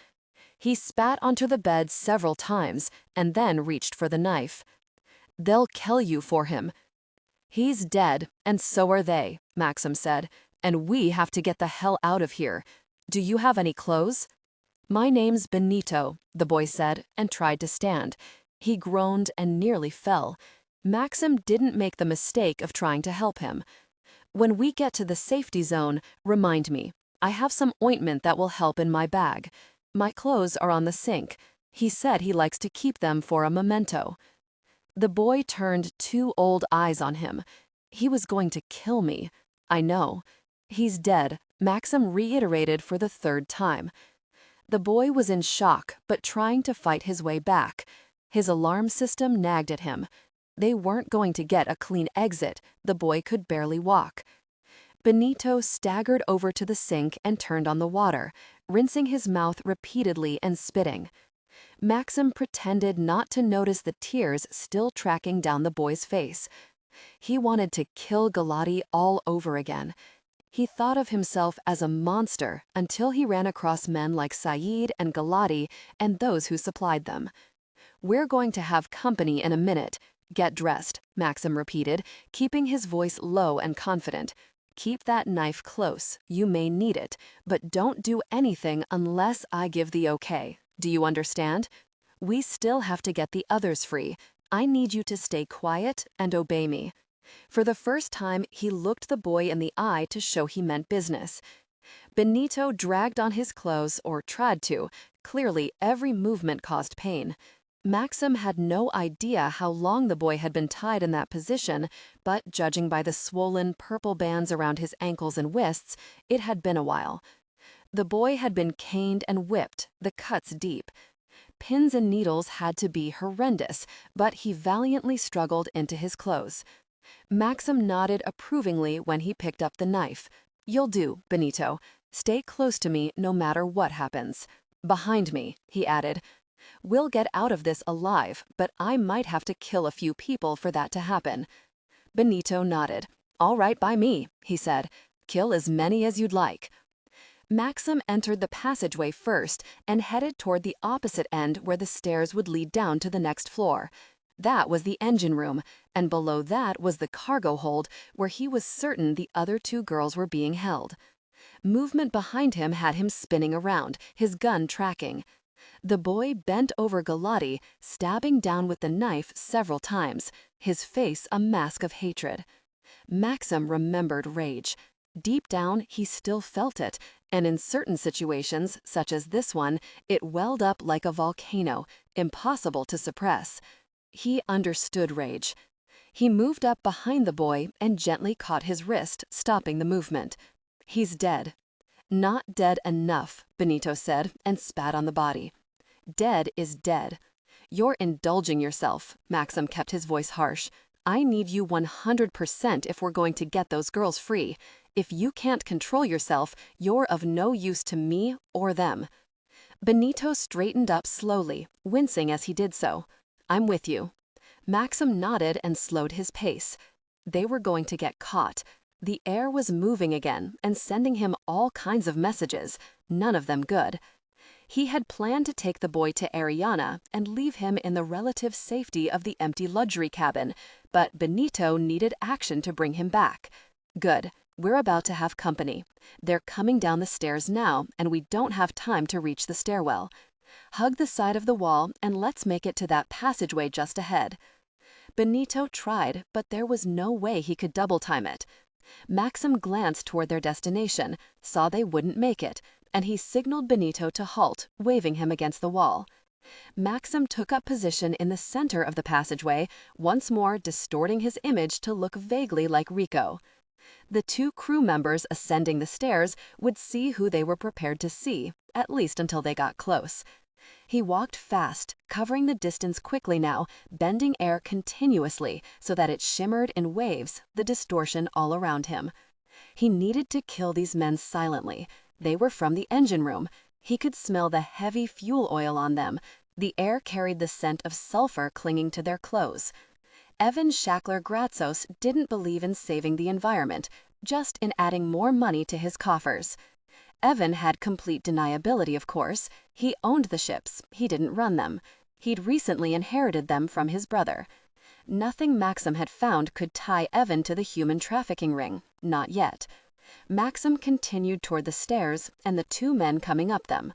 He spat onto the bed several times, and then reached for the knife. "They'll kill you for him." "He's dead, and so are they," Maxim said, "and we have to get the hell out of here. Do you have any clothes?" "My name's Benito," the boy said, and tried to stand. He groaned and nearly fell. Maxim didn't make the mistake of trying to help him. "When we get to the safety zone, remind me. I have some ointment that will help in my bag. My clothes are on the sink." He said he likes to keep them for a memento. The boy turned 2 old eyes on him. "He was going to kill me." "I know." "He's dead," Maxim reiterated for the 3rd time. The boy was in shock, but trying to fight his way back. His alarm system nagged at him. They weren't going to get a clean exit. The boy could barely walk. Benito staggered over to the sink and turned on the water, rinsing his mouth repeatedly and spitting. Maxim pretended not to notice the tears still tracking down the boy's face. He wanted to kill Galati all over again. He thought of himself as a monster until he ran across men like Saeed and Galati and those who supplied them. "We're going to have company in a minute. Get dressed," Maxim repeated, keeping his voice low and confident. "Keep that knife close. You may need it, but don't do anything unless I give the okay. Do you understand? We still have to get the others free. I need you to stay quiet and obey me." For the first time, he looked the boy in the eye to show he meant business. Benito dragged on his clothes, or tried to. Clearly, every movement caused pain. Maxim had no idea how long the boy had been tied in that position, but judging by the swollen purple bands around his ankles and wrists, it had been a while. The boy had been caned and whipped, the cuts deep. Pins and needles had to be horrendous, but he valiantly struggled into his clothes. Maxim nodded approvingly when he picked up the knife. "You'll do, Benito. Stay close to me no matter what happens. Behind me," he added. We'll get out of this alive, but I might have to kill a few people for that to happen. Benito nodded. All right by me, he said. Kill as many as you'd like. Maxim entered the passageway first and headed toward the opposite end where the stairs would lead down to the next floor. That was the engine room, and below that was the cargo hold where he was certain the other two girls were being held. Movement behind him had him spinning around, his gun tracking. The boy bent over Galati, stabbing down with the knife several times, his face a mask of hatred. Maxim remembered rage. Deep down, he still felt it, and in certain situations, such as this one, it welled up like a volcano, impossible to suppress. He understood rage. He moved up behind the boy and gently caught his wrist, stopping the movement. He's dead. Not dead enough, Benito said, and spat on the body. Dead is dead. You're indulging yourself, Maxim kept his voice harsh. I need you 100% if we're going to get those girls free. If you can't control yourself, you're of no use to me or them. Benito straightened up slowly, wincing as he did so. I'm with you. Maxim nodded and slowed his pace. They were going to get caught. The air was moving again and sending him all kinds of messages, none of them good. He had planned to take the boy to Airiana and leave him in the relative safety of the empty luxury cabin, but Benito needed action to bring him back. Good. We're about to have company. They're coming down the stairs now, and we don't have time to reach the stairwell. Hug the side of the wall and let's make it to that passageway just ahead. Benito tried, but there was no way he could double time it. Maxim glanced toward their destination, saw they wouldn't make it, and he signaled Benito to halt, waving him against the wall. Maxim took up position in the center of the passageway, once more distorting his image to look vaguely like Rico. The two crew members ascending the stairs would see who they were prepared to see, at least until they got close. He walked fast, covering the distance quickly now, bending air continuously so that it shimmered in waves, the distortion all around him. He needed to kill these men silently. They were from the engine room. He could smell the heavy fuel oil on them. The air carried the scent of sulfur clinging to their clothes. Evan Shackler-Gratzos didn't believe in saving the environment, just in adding more money to his coffers. Evan had complete deniability, of course. He owned the ships. He didn't run them. He'd recently inherited them from his brother. Nothing Maxim had found could tie Evan to the human trafficking ring. Not yet. Maxim continued toward the stairs and the two men coming up them.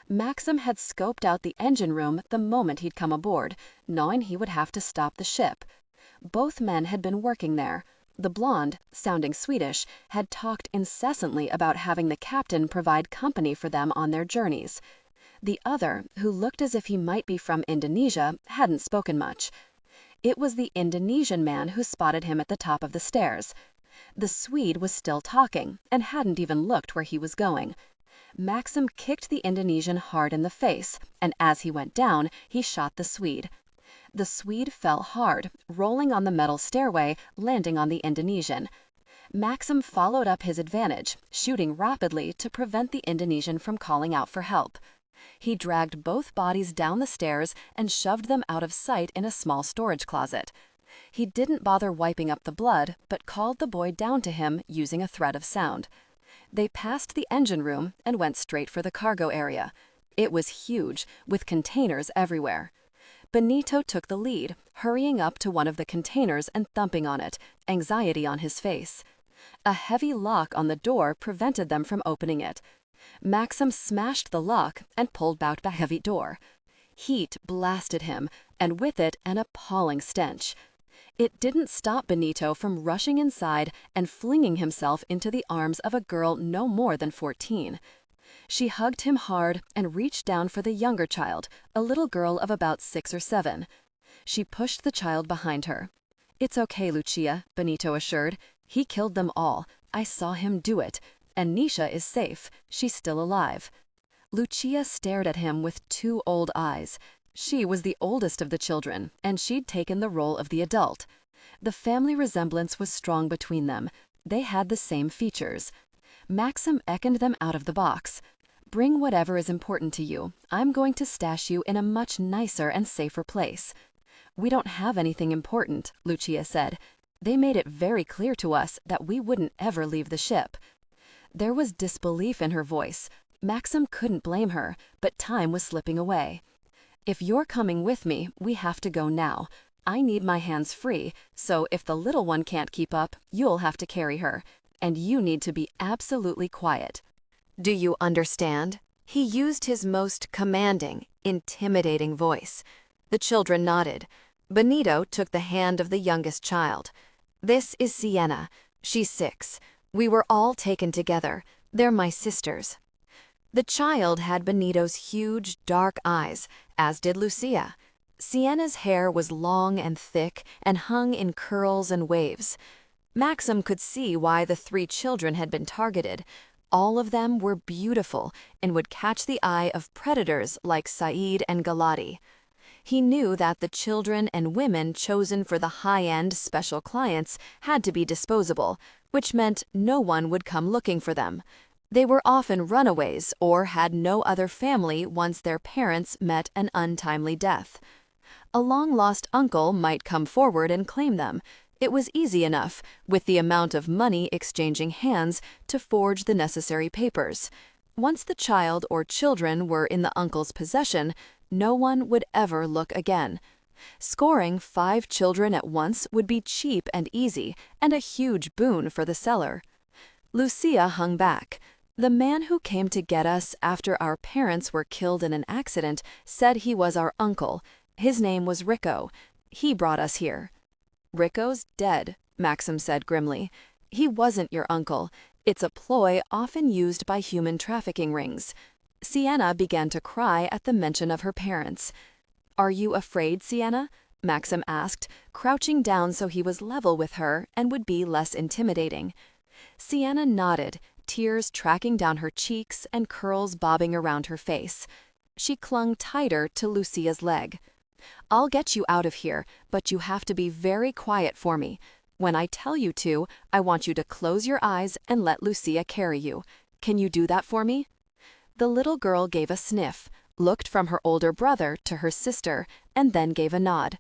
Maxim had scoped out the engine room the moment he'd come aboard, knowing he would have to stop the ship. Both men had been working there. The blonde, sounding Swedish, had talked incessantly about having the captain provide company for them on their journeys. The other, who looked as if he might be from Indonesia, hadn't spoken much. It was the Indonesian man who spotted him at the top of the stairs. The Swede was still talking and hadn't even looked where he was going. Maxim kicked the Indonesian hard in the face, and as he went down, he shot the Swede. The Swede fell hard, rolling on the metal stairway, landing on the Indonesian. Maxim followed up his advantage, shooting rapidly to prevent the Indonesian from calling out for help. He dragged both bodies down the stairs and shoved them out of sight in a small storage closet. He didn't bother wiping up the blood, but called the boy down to him using a thread of sound. They passed the engine room and went straight for the cargo area. It was huge, with containers everywhere. Benito took the lead, hurrying up to one of the containers and thumping on it, anxiety on his face. A heavy lock on the door prevented them from opening it. Maxim smashed the lock and pulled back the heavy door. Heat blasted him, and with it an appalling stench. It didn't stop Benito from rushing inside and flinging himself into the arms of a girl no more than 14. She hugged him hard and reached down for the younger child, a little girl of about 6 or 7. She pushed the child behind her. "It's okay, Lucia," Benito assured. "He killed them all. I saw him do it. And Nisha is safe. She's still alive." Lucia stared at him with 2 old eyes. She was the oldest of the children, and she'd taken the role of the adult. The family resemblance was strong between them. They had the same features. Maxim beckoned them out of the box. Bring whatever is important to you. I'm going to stash you in a much nicer and safer place." "We don't have anything important," Lucia said. "They made it very clear to us that we wouldn't ever leave the ship." There was disbelief in her voice. Maxim couldn't blame her, but time was slipping away. "If you're coming with me, we have to go now. I need my hands free, so if the little one can't keep up, you'll have to carry her. And you need to be absolutely quiet." "Do you understand?" He used his most commanding, intimidating voice. The children nodded. Benito took the hand of the youngest child. "This is Sienna. She's 6. We were all taken together. They're my sisters." The child had Benito's huge, dark eyes, as did Lucia. Sienna's hair was long and thick and hung in curls and waves. Maxim could see why the 3 children had been targeted. All of them were beautiful and would catch the eye of predators like Said and Galati. He knew that the children and women chosen for the high-end special clients had to be disposable, which meant no one would come looking for them. They were often runaways or had no other family once their parents met an untimely death. A long-lost uncle might come forward and claim them. It was easy enough, with the amount of money exchanging hands, to forge the necessary papers. Once the child or children were in the uncle's possession, no one would ever look again. Scoring 5 children at once would be cheap and easy, and a huge boon for the seller. Lucia hung back. "The man who came to get us after our parents were killed in an accident said he was our uncle. His name was Rico. He brought us here." "Rico's dead," Maxim said grimly. "He wasn't your uncle. It's a ploy often used by human trafficking rings." Sienna began to cry at the mention of her parents. "Are you afraid, Sienna?" Maxim asked, crouching down so he was level with her and would be less intimidating. Sienna nodded, tears tracking down her cheeks and curls bobbing around her face. She clung tighter to Lucia's leg. "I'll get you out of here, but you have to be very quiet for me. When I tell you to, I want you to close your eyes and let Lucia carry you. Can you do that for me?" The little girl gave a sniff, looked from her older brother to her sister, and then gave a nod.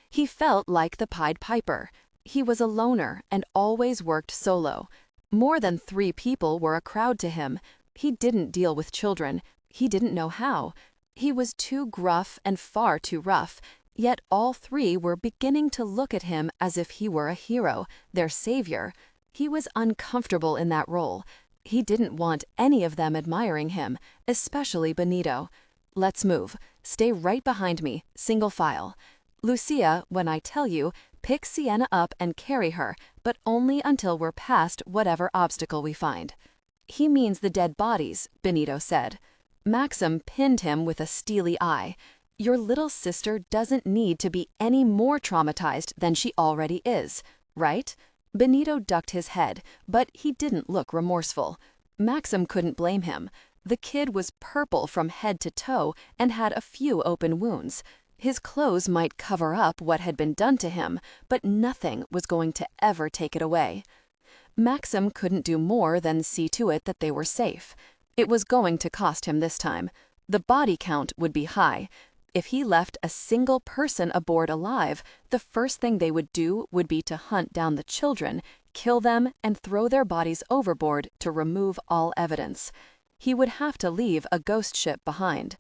He felt like the Pied Piper. He was a loner and always worked solo. More than 3 people were a crowd to him. He didn't deal with children. He didn't know how. He was too gruff and far too rough, yet all 3 were beginning to look at him as if he were a hero, their savior. He was uncomfortable in that role. He didn't want any of them admiring him, especially Benito. "Let's move. Stay right behind me, single file. Lucia, when I tell you, pick Sienna up and carry her, but only until we're past whatever obstacle we find." "He means the dead bodies," Benito said. Maxim pinned him with a steely eye. "Your little sister doesn't need to be any more traumatized than she already is, right?" Benito ducked his head, but he didn't look remorseful. Maxim couldn't blame him. The kid was purple from head to toe and had a few open wounds. His clothes might cover up what had been done to him, but nothing was going to ever take it away. Maxim couldn't do more than see to it that they were safe. It was going to cost him this time. The body count would be high. If he left a single person aboard alive, the first thing they would do would be to hunt down the children, kill them, and throw their bodies overboard to remove all evidence. He would have to leave a ghost ship behind.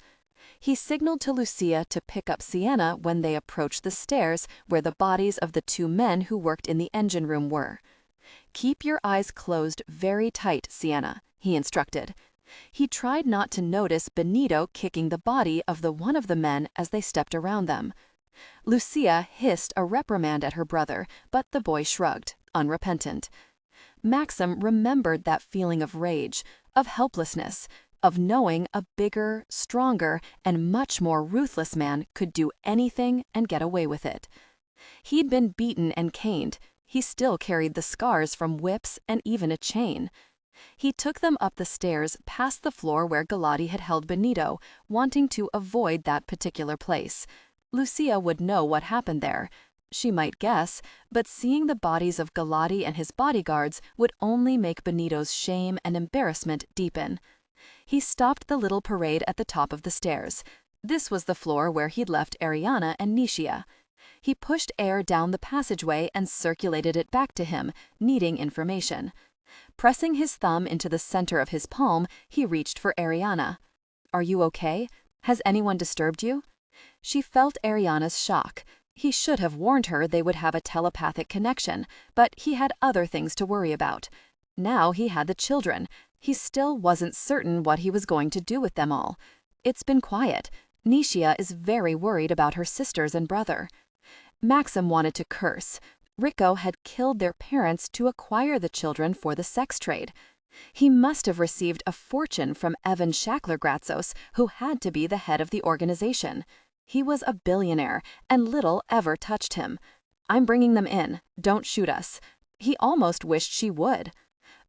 He signaled to Lucia to pick up Sienna when they approached the stairs where the bodies of the 2 men who worked in the engine room were. "Keep your eyes closed very tight, Sienna," he instructed. He tried not to notice Benito kicking the body of one of the men as they stepped around them. Lucia hissed a reprimand at her brother, but the boy shrugged, unrepentant. Maxim remembered that feeling of rage, of helplessness, of knowing a bigger, stronger, and much more ruthless man could do anything and get away with it. He'd been beaten and caned. He still carried the scars from whips and even a chain. He took them up the stairs past the floor where Galati had held Benito, wanting to avoid that particular place. Lucia would know what happened there. She might guess, but seeing the bodies of Galati and his bodyguards would only make Benito's shame and embarrassment deepen. He stopped the little parade at the top of the stairs. This was the floor where he'd left Airiana and Nishia. He pushed air down the passageway and circulated it back to him, needing information. Pressing his thumb into the center of his palm, he reached for Airiana. "Are you okay? Has anyone disturbed you?" She felt Airiana's shock. He should have warned her they would have a telepathic connection, but he had other things to worry about. Now he had the children. He still wasn't certain what he was going to do with them all. It's been quiet. Nishia is very worried about her sisters and brother. Maxim wanted to curse. Rico had killed their parents to acquire the children for the sex trade. He must have received a fortune from Evan Shackler-Gratzos, who had to be the head of the organization. He was a billionaire, and little ever touched him. "I'm bringing them in. Don't shoot us." He almost wished she would.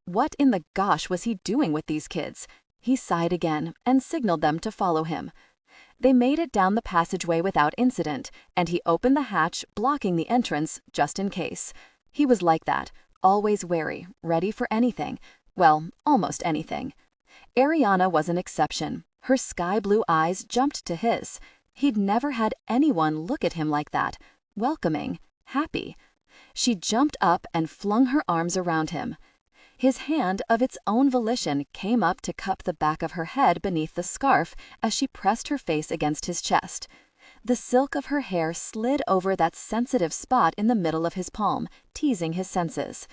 What in the gosh was he doing with these kids? He sighed again and signaled them to follow him. They made it down the passageway without incident, and he opened the hatch, blocking the entrance just in case. He was like that, always wary, ready for anything. Well, almost anything. Airiana was an exception. Her sky-blue eyes jumped to his. He'd never had anyone look at him like that, welcoming, happy. She jumped up and flung her arms around him. His hand, of its own volition, came up to cup the back of her head beneath the scarf as she pressed her face against his chest. The silk of her hair slid over that sensitive spot in the middle of his palm, teasing his senses.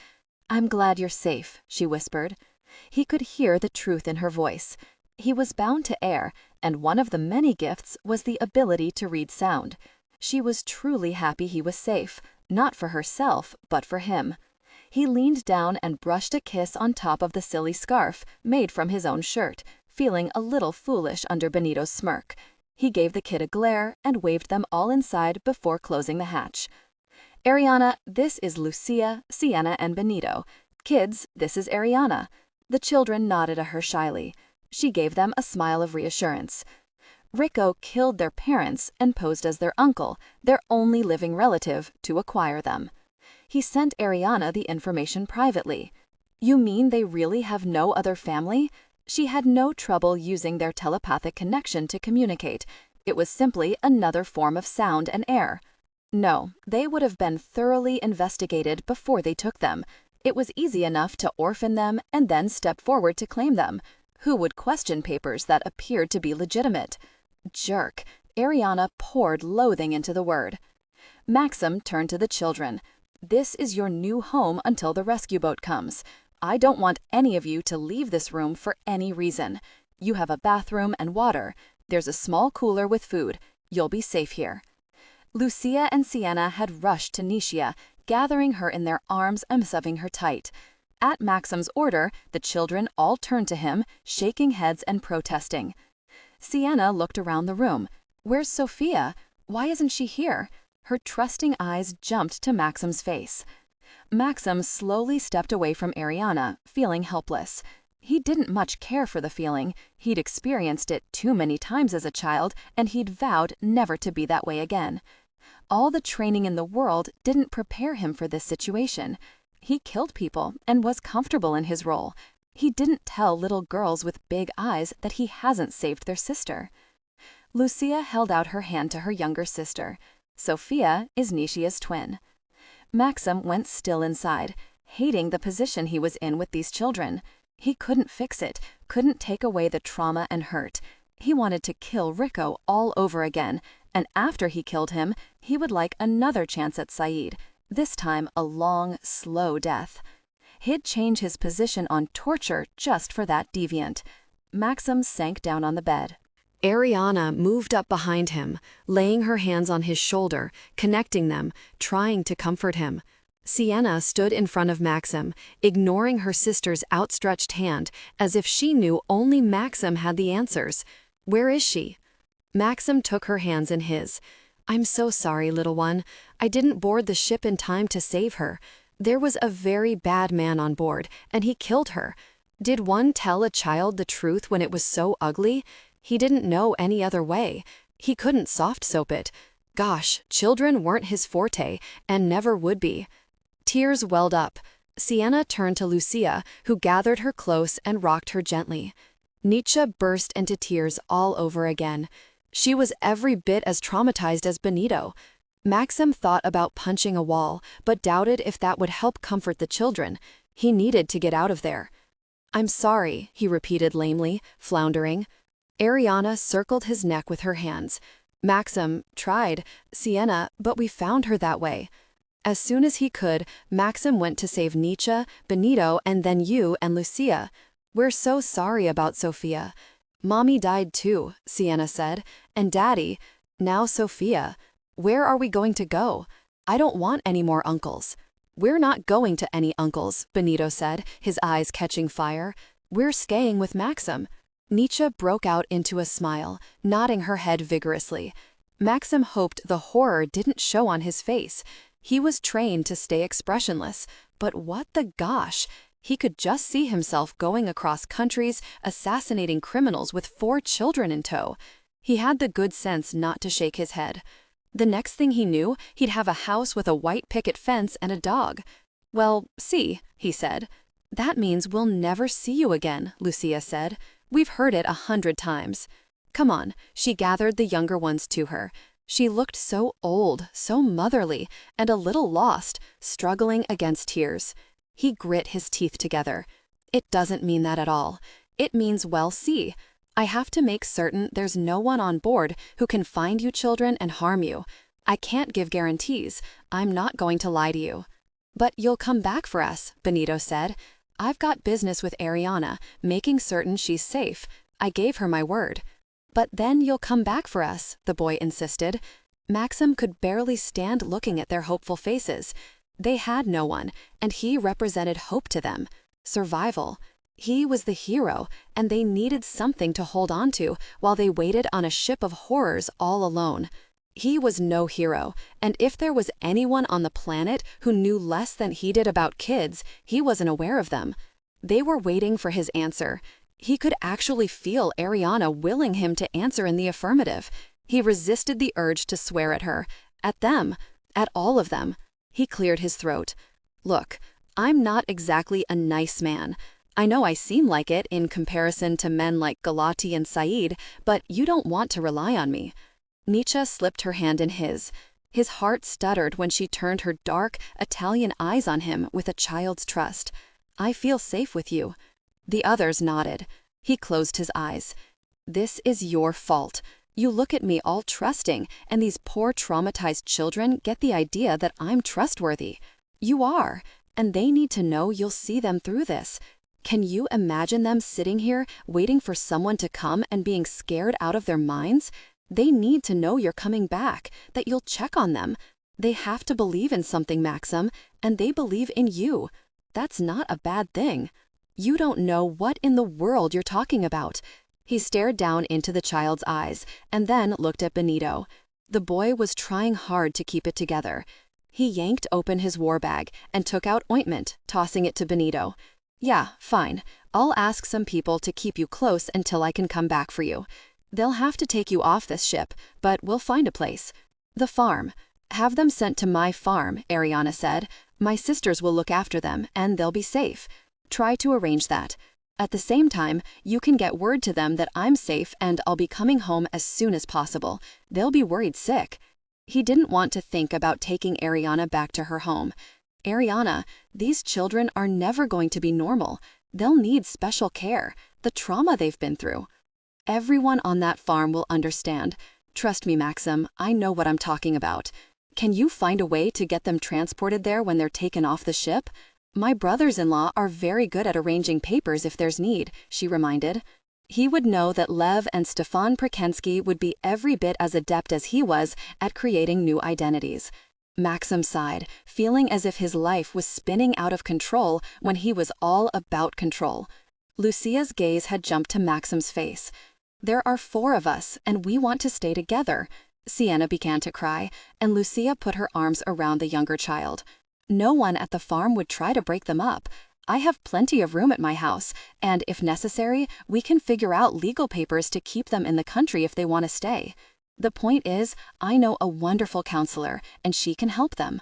"I'm glad you're safe," she whispered. He could hear the truth in her voice. He was bound to air, and one of the many gifts was the ability to read sound. She was truly happy he was safe, not for herself, but for him. He leaned down and brushed a kiss on top of the silly scarf, made from his own shirt, feeling a little foolish under Benito's smirk. He gave the kid a glare and waved them all inside before closing the hatch. "Airiana, this is Lucia, Sienna, and Benito. Kids, this is Airiana." The children nodded at her shyly. She gave them a smile of reassurance. Rico killed their parents and posed as their uncle, their only living relative, to acquire them. He sent Airiana the information privately. "You mean they really have no other family?" She had no trouble using their telepathic connection to communicate. It was simply another form of sound and air. No, they would have been thoroughly investigated before they took them. It was easy enough to orphan them and then step forward to claim them. Who would question papers that appeared to be legitimate? Jerk. Airiana poured loathing into the word. Maxim turned to the children. "This is your new home until the rescue boat comes. I don't want any of you to leave this room for any reason. You have a bathroom and water. There's a small cooler with food. You'll be safe here." Lucia and Sienna had rushed to Nishia, gathering her in their arms and shoving her tight. At Maxim's order, the children all turned to him, shaking heads and protesting. Sienna looked around the room. "Where's Sophia? Why isn't she here?" Her trusting eyes jumped to Maxim's face. Maxim slowly stepped away from Airiana, feeling helpless. He didn't much care for the feeling. He'd experienced it too many times as a child, and he'd vowed never to be that way again. All the training in the world didn't prepare him for this situation. He killed people and was comfortable in his role. He didn't tell little girls with big eyes that he hasn't saved their sister. Lucia held out her hand to her younger sister. Sophia is Nishia's twin. Maxim went still inside, hating the position he was in with these children. He couldn't fix it, couldn't take away the trauma and hurt. He wanted to kill Rico all over again, and after he killed him, he would like another chance at Saeed, this time a long, slow death. He'd change his position on torture just for that deviant. Maxim sank down on the bed. Airiana moved up behind him, laying her hands on his shoulder, connecting them, trying to comfort him. Sienna stood in front of Maxim, ignoring her sister's outstretched hand, as if she knew only Maxim had the answers. "Where is she?" Maxim took her hands in his. "I'm so sorry, little one. I didn't board the ship in time to save her. There was a very bad man on board, and he killed her. Did one tell a child the truth when it was so ugly? He didn't know any other way. He couldn't soft soap it. Gosh, children weren't his forte, and never would be." Tears welled up. Sienna turned to Lucia, who gathered her close and rocked her gently. Nietzsche burst into tears all over again. She was every bit as traumatized as Benito. Maxim thought about punching a wall, but doubted if that would help comfort the children. He needed to get out of there. "I'm sorry," he repeated lamely, floundering. Airiana circled his neck with her hands. "Maxim tried, Sienna, but we found her that way." As soon as he could, Maxim went to save Nietzsche, Benito, and then you and Lucia. "We're so sorry about Sophia." "Mommy died too," Sienna said, "and Daddy. Now Sophia. Where are we going to go? I don't want any more uncles." "We're not going to any uncles," Benito said, his eyes catching fire. "We're staying with Maxim." Nietzsche broke out into a smile, nodding her head vigorously. Maxim hoped the horror didn't show on his face. He was trained to stay expressionless, but what the gosh? He could just see himself going across countries, assassinating criminals with 4 children in tow. He had the good sense not to shake his head. The next thing he knew, he'd have a house with a white picket fence and a dog. "Well, see," he said. "That means we'll never see you again," Lucia said. "We've heard it 100 times. Come on," she gathered the younger ones to her. She looked so old, so motherly, and a little lost, struggling against tears. He grit his teeth together. "It doesn't mean that at all. It means, well, see, I have to make certain there's no one on board who can find you children and harm you. I can't give guarantees. I'm not going to lie to you." "But you'll come back for us," Benito said. "I've got business with Airiana, making certain she's safe. I gave her my word." "But then you'll come back for us," the boy insisted. Maxim could barely stand looking at their hopeful faces. They had no one, and he represented hope to them. Survival. He was the hero, and they needed something to hold on to while they waited on a ship of horrors all alone. He was no hero, and if there was anyone on the planet who knew less than he did about kids, he wasn't aware of them. They were waiting for his answer. He could actually feel Airiana willing him to answer in the affirmative. He resisted the urge to swear at her, at them, at all of them. He cleared his throat. "Look, I'm not exactly a nice man. I know I seem like it in comparison to men like Galati and Said, but you don't want to rely on me." Nietzsche slipped her hand in his. His heart stuttered when she turned her dark, Italian eyes on him with a child's trust. "I feel safe with you." The others nodded. He closed his eyes. "This is your fault. You look at me all trusting, and these poor traumatized children get the idea that I'm trustworthy. You are, and they need to know you'll see them through this. Can you imagine them sitting here waiting for someone to come and being scared out of their minds? They need to know you're coming back, that you'll check on them. They have to believe in something, Maxim, and they believe in you. That's not a bad thing. You don't know what in the world you're talking about." He stared down into the child's eyes and then looked at Benito. The boy was trying hard to keep it together. He yanked open his war bag and took out ointment, tossing it to Benito. "Yeah, fine. I'll ask some people to keep you close until I can come back for you. They'll have to take you off this ship, but we'll find a place. The farm. Have them sent to my farm," Airiana said. "My sisters will look after them, and they'll be safe. Try to arrange that. At the same time, you can get word to them that I'm safe and I'll be coming home as soon as possible. They'll be worried sick." He didn't want to think about taking Airiana back to her home. "Airiana, these children are never going to be normal. They'll need special care, the trauma they've been through." "Everyone on that farm will understand. Trust me, Maxim, I know what I'm talking about. Can you find a way to get them transported there when they're taken off the ship? My brothers-in-law are very good at arranging papers if there's need," she reminded. He would know that Lev and Stefan Prakenskii would be every bit as adept as he was at creating new identities. Maxim sighed, feeling as if his life was spinning out of control when he was all about control. Lucia's gaze had jumped to Maxim's face. "There are 4 of us, and we want to stay together." Sienna began to cry, and Lucia put her arms around the younger child. "No one at the farm would try to break them up. I have plenty of room at my house, and if necessary, we can figure out legal papers to keep them in the country if they want to stay. The point is, I know a wonderful counselor, and she can help them."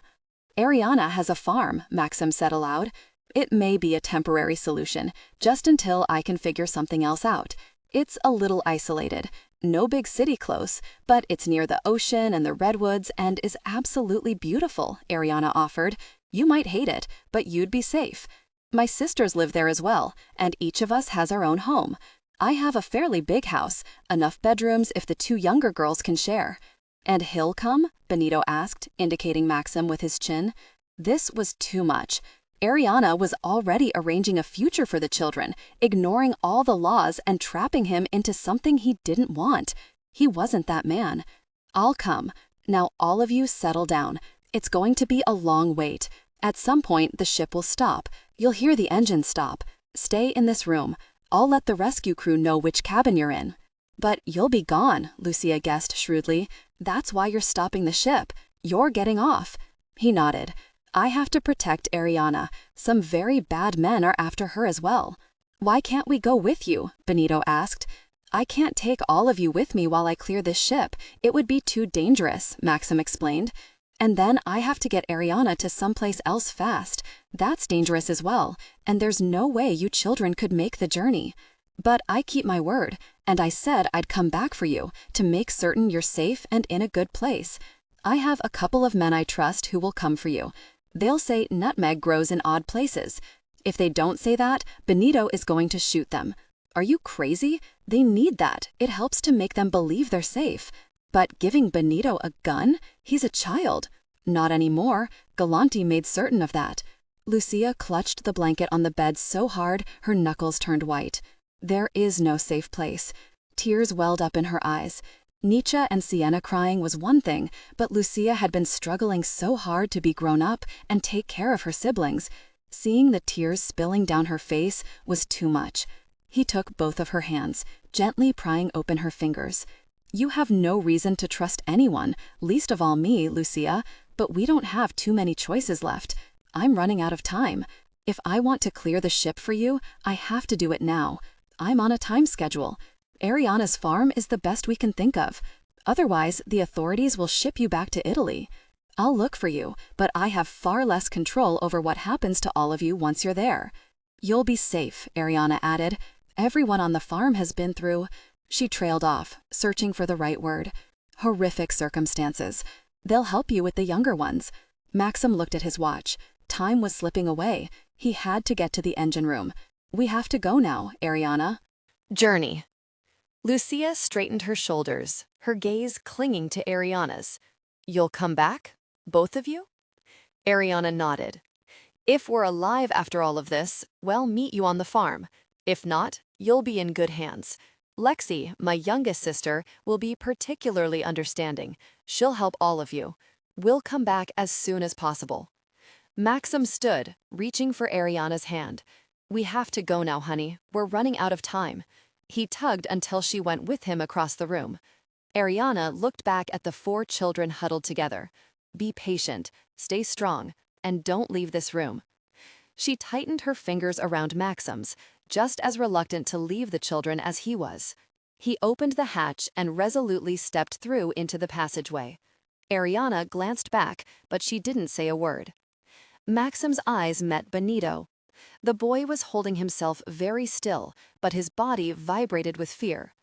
"Airiana has a farm," Maxim said aloud. It may be a temporary solution, just until I can figure something else out. It's a little isolated. No big city close, but it's near the ocean and the redwoods and is absolutely beautiful, Airiana offered. You might hate it, but you'd be safe. My sisters live there as well, and each of us has our own home. I have a fairly big house, enough bedrooms if the two younger girls can share. And he'll come? Benito asked, indicating Maxim with his chin. This was too much. Airiana was already arranging a future for the children, ignoring all the laws and trapping him into something he didn't want. He wasn't that man. I'll come. Now all of you settle down. It's going to be a long wait. At some point, the ship will stop. You'll hear the engine stop. Stay in this room. I'll let the rescue crew know which cabin you're in. But you'll be gone, Lucia guessed shrewdly. That's why you're stopping the ship. You're getting off. He nodded. I have to protect Airiana. Some very bad men are after her as well. Why can't we go with you? Benito asked. I can't take all of you with me while I clear this ship. It would be too dangerous, Maxim explained. And then I have to get Airiana to someplace else fast. That's dangerous as well, and there's no way you children could make the journey. But I keep my word, and I said I'd come back for you to make certain you're safe and in a good place. I have a couple of men I trust who will come for you. They'll say nutmeg grows in odd places. If they don't say that, Benito is going to shoot them. Are you crazy? They need that. It helps to make them believe they're safe. But giving Benito a gun? He's a child. Not anymore. Galante made certain of that. Lucia clutched the blanket on the bed so hard her knuckles turned white. There is no safe place. Tears welled up in her eyes. Nietzsche and Sienna crying was one thing, but Lucia had been struggling so hard to be grown up and take care of her siblings. Seeing the tears spilling down her face was too much. He took both of her hands, gently prying open her fingers. You have no reason to trust anyone, least of all me, Lucia, but we don't have too many choices left. I'm running out of time. If I want to clear the ship for you, I have to do it now. I'm on a time schedule. Airiana's farm is the best we can think of. Otherwise, the authorities will ship you back to Italy. I'll look for you, but I have far less control over what happens to all of you once you're there. You'll be safe, Airiana added. Everyone on the farm has been through... She trailed off, searching for the right word. Horrific circumstances. They'll help you with the younger ones. Maxim looked at his watch. Time was slipping away. He had to get to the engine room. We have to go now, Airiana. Journey. Lucia straightened her shoulders, her gaze clinging to Airiana's. You'll come back? Both of you? Airiana nodded. If we're alive after all of this, we'll meet you on the farm. If not, you'll be in good hands. Lexi, my youngest sister, will be particularly understanding. She'll help all of you. We'll come back as soon as possible. Maxim stood, reaching for Airiana's hand. We have to go now, honey. We're running out of time. He tugged until she went with him across the room. Airiana looked back at the 4 children huddled together. Be patient, stay strong, and don't leave this room. She tightened her fingers around Maxim's, just as reluctant to leave the children as he was. He opened the hatch and resolutely stepped through into the passageway. Airiana glanced back, but she didn't say a word. Maxim's eyes met Benito. The boy was holding himself very still, but his body vibrated with fear.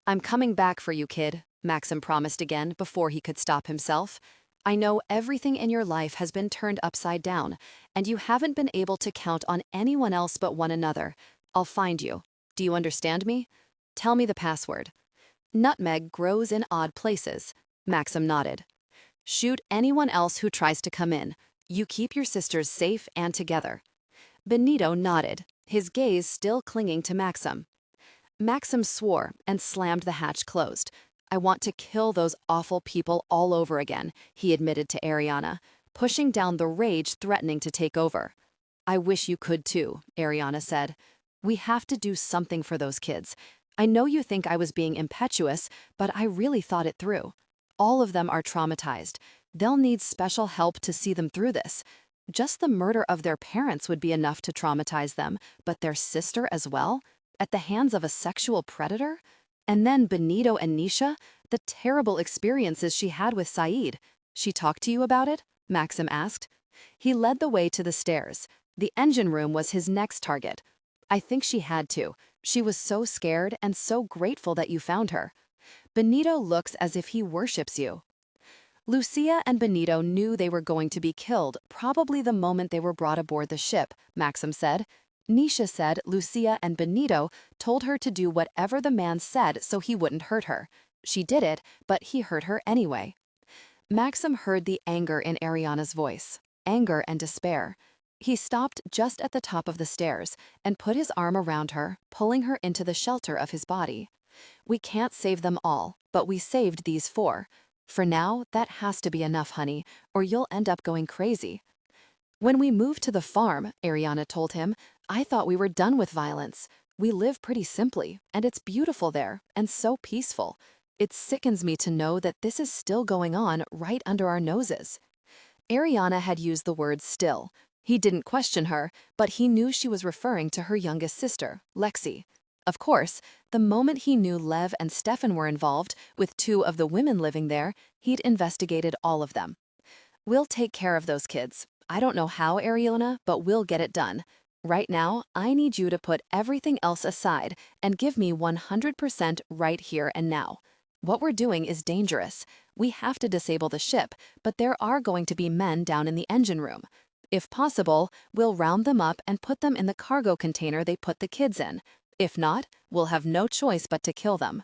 I'm coming back for you, kid, Maxim promised again before he could stop himself. I know everything in your life has been turned upside down, and you haven't been able to count on anyone else but one another. I'll find you. Do you understand me? Tell me the password. Nutmeg grows in odd places. Maxim nodded. Shoot anyone else who tries to come in. You keep your sisters safe and together. Benito nodded, his gaze still clinging to Maxim. Maxim swore and slammed the hatch closed. I want to kill those awful people all over again, he admitted to Airiana, pushing down the rage threatening to take over. I wish you could too, Airiana said. We have to do something for those kids. I know you think I was being impetuous, but I really thought it through. All of them are traumatized. They'll need special help to see them through this. Just the murder of their parents would be enough to traumatize them, but their sister as well? At the hands of a sexual predator? And then Benito and Nisha, the terrible experiences she had with Saeed. She talked to you about it? Maxim asked. He led the way to the stairs. The engine room was his next target. I think she had to. She was so scared and so grateful that you found her. Benito looks as if he worships you. Lucia and Benito knew they were going to be killed probably the moment they were brought aboard the ship, Maxim said. Nisha said Lucia and Benito told her to do whatever the man said so he wouldn't hurt her. She did it, but he hurt her anyway. Maxim heard the anger in Airiana's voice, anger and despair. He stopped just at the top of the stairs and put his arm around her, pulling her into the shelter of his body. We can't save them all, but we saved these 4. For now, that has to be enough, honey, or you'll end up going crazy. When we moved to the farm, Airiana told him, I thought we were done with violence. We live pretty simply, and it's beautiful there, and so peaceful. It sickens me to know that this is still going on right under our noses. Airiana had used the word still. He didn't question her, but he knew she was referring to her youngest sister, Lexi. Of course, the moment he knew Lev and Stefan were involved, with 2 of the women living there, he'd investigated all of them. We'll take care of those kids. I don't know how, Airiana, but we'll get it done. Right now, I need you to put everything else aside and give me 100% right here and now. What we're doing is dangerous. We have to disable the ship, but there are going to be men down in the engine room. If possible, we'll round them up and put them in the cargo container they put the kids in. If not, we'll have no choice but to kill them.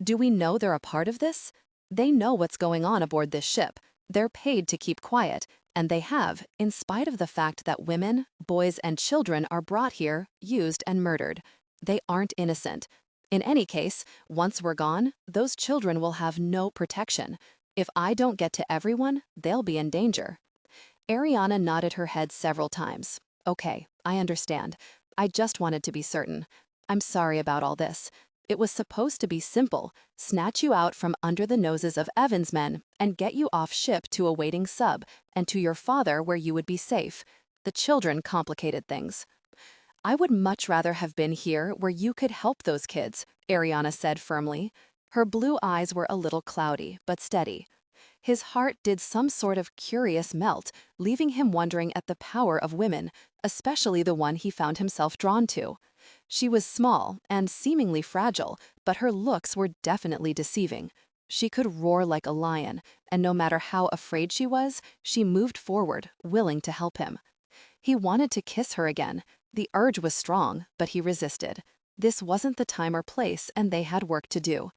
Do we know they're a part of this? They know what's going on aboard this ship. They're paid to keep quiet, and they have, in spite of the fact that women, boys, and children are brought here, used, and murdered. They aren't innocent. In any case, once we're gone, those children will have no protection. If I don't get to everyone, they'll be in danger. Airiana nodded her head several times. Okay, I understand. I just wanted to be certain. I'm sorry about all this. It was supposed to be simple, snatch you out from under the noses of Evan's men and get you off ship to a waiting sub and to your father where you would be safe. The children complicated things. I would much rather have been here where you could help those kids, Airiana said firmly. Her blue eyes were a little cloudy, but steady. His heart did some sort of curious melt, leaving him wondering at the power of women, especially the one he found himself drawn to. She was small and seemingly fragile, but her looks were definitely deceiving. She could roar like a lion, and no matter how afraid she was, she moved forward, willing to help him. He wanted to kiss her again. The urge was strong, but he resisted. This wasn't the time or place, and they had work to do.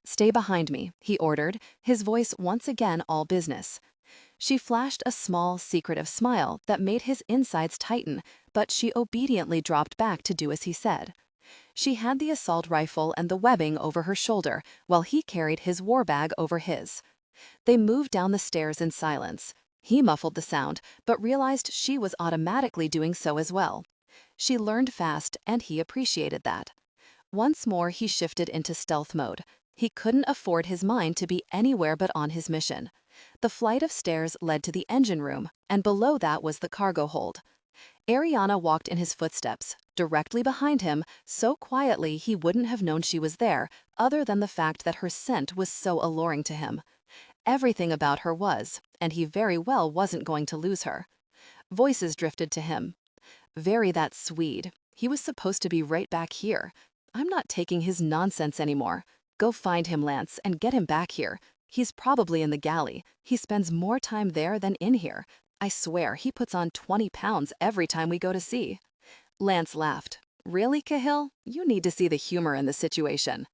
Stay behind me, he ordered, his voice once again all business. She flashed a small, secretive smile that made his insides tighten, but she obediently dropped back to do as he said. She had the assault rifle and the webbing over her shoulder, while he carried his war bag over his. They moved down the stairs in silence. He muffled the sound, but realized she was automatically doing so as well. She learned fast, and he appreciated that. Once more he shifted into stealth mode. He couldn't afford his mind to be anywhere but on his mission. The flight of stairs led to the engine room, and below that was the cargo hold. Airiana walked in his footsteps, directly behind him, so quietly he wouldn't have known she was there, other than the fact that her scent was so alluring to him. Everything about her was, and he very well wasn't going to lose her. Voices drifted to him. Very that Swede. He was supposed to be right back here. I'm not taking his nonsense anymore. Go find him, Lance, and get him back here. He's probably in the galley. He spends more time there than in here. I swear, he puts on 20 pounds every time we go to sea. Lance laughed. Really, Cahill? You need to see the humor in the situation.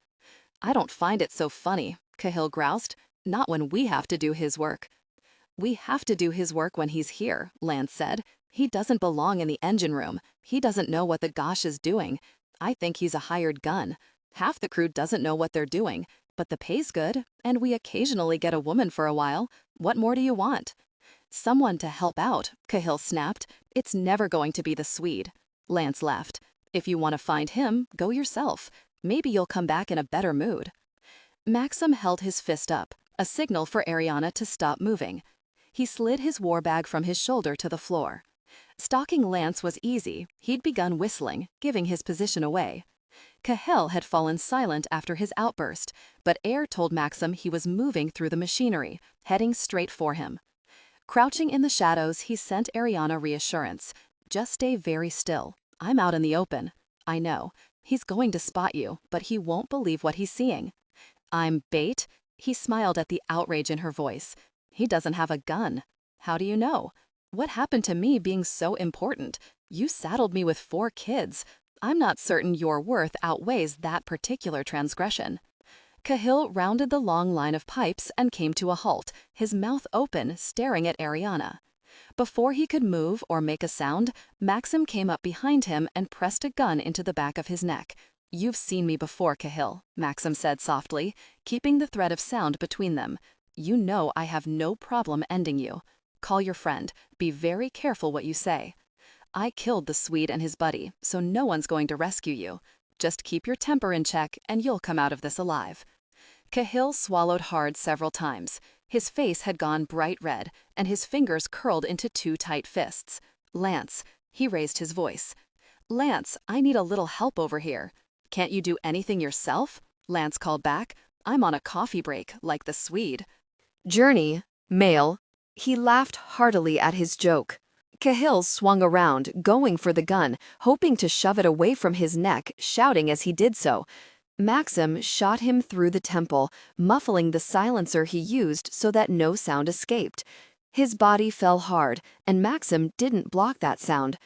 I don't find it so funny, Cahill groused. Not when we have to do his work. We have to do his work when he's here, Lance said. He doesn't belong in the engine room. He doesn't know what the gosh is doing. I think he's a hired gun. Half the crew doesn't know what they're doing, but the pay's good, and we occasionally get a woman for a while. What more do you want? Someone to help out, Cahill snapped. It's never going to be the Swede. Lance laughed. If you want to find him, go yourself. Maybe you'll come back in a better mood. Maxim held his fist up, a signal for Airiana to stop moving. He slid his war bag from his shoulder to the floor. Stalking Lance was easy. He'd begun whistling, giving his position away. Cahill had fallen silent after his outburst, but Air told Maxim he was moving through the machinery, heading straight for him. Crouching in the shadows, he sent Airiana reassurance. just stay very still. I'm out in the open. I know. He's going to spot you, but he won't believe what he's seeing. I'm bait? He smiled at the outrage in her voice. He doesn't have a gun. How do you know? What happened to me being so important? You saddled me with 4 kids. I'm not certain your worth outweighs that particular transgression. Cahill rounded the long line of pipes and came to a halt, his mouth open, staring at Airiana. Before he could move or make a sound, Maxim came up behind him and pressed a gun into the back of his neck. You've seen me before, Cahill, Maxim said softly, keeping the thread of sound between them. You know I have no problem ending you. Call your friend. Be very careful what you say. I killed the Swede and his buddy, so no one's going to rescue you. Just keep your temper in check and you'll come out of this alive. Cahill swallowed hard several times. His face had gone bright red, and his fingers curled into 2 tight fists. Lance, he raised his voice. Lance, I need a little help over here. Can't you do anything yourself? Lance called back. I'm on a coffee break, like the Swede. Journey, male. He laughed heartily at his joke. Cahill swung around, going for the gun, hoping to shove it away from his neck, shouting as he did so. Maxim shot him through the temple, muffling the silencer he used so that no sound escaped. His body fell hard, and Maxim didn't block that sound.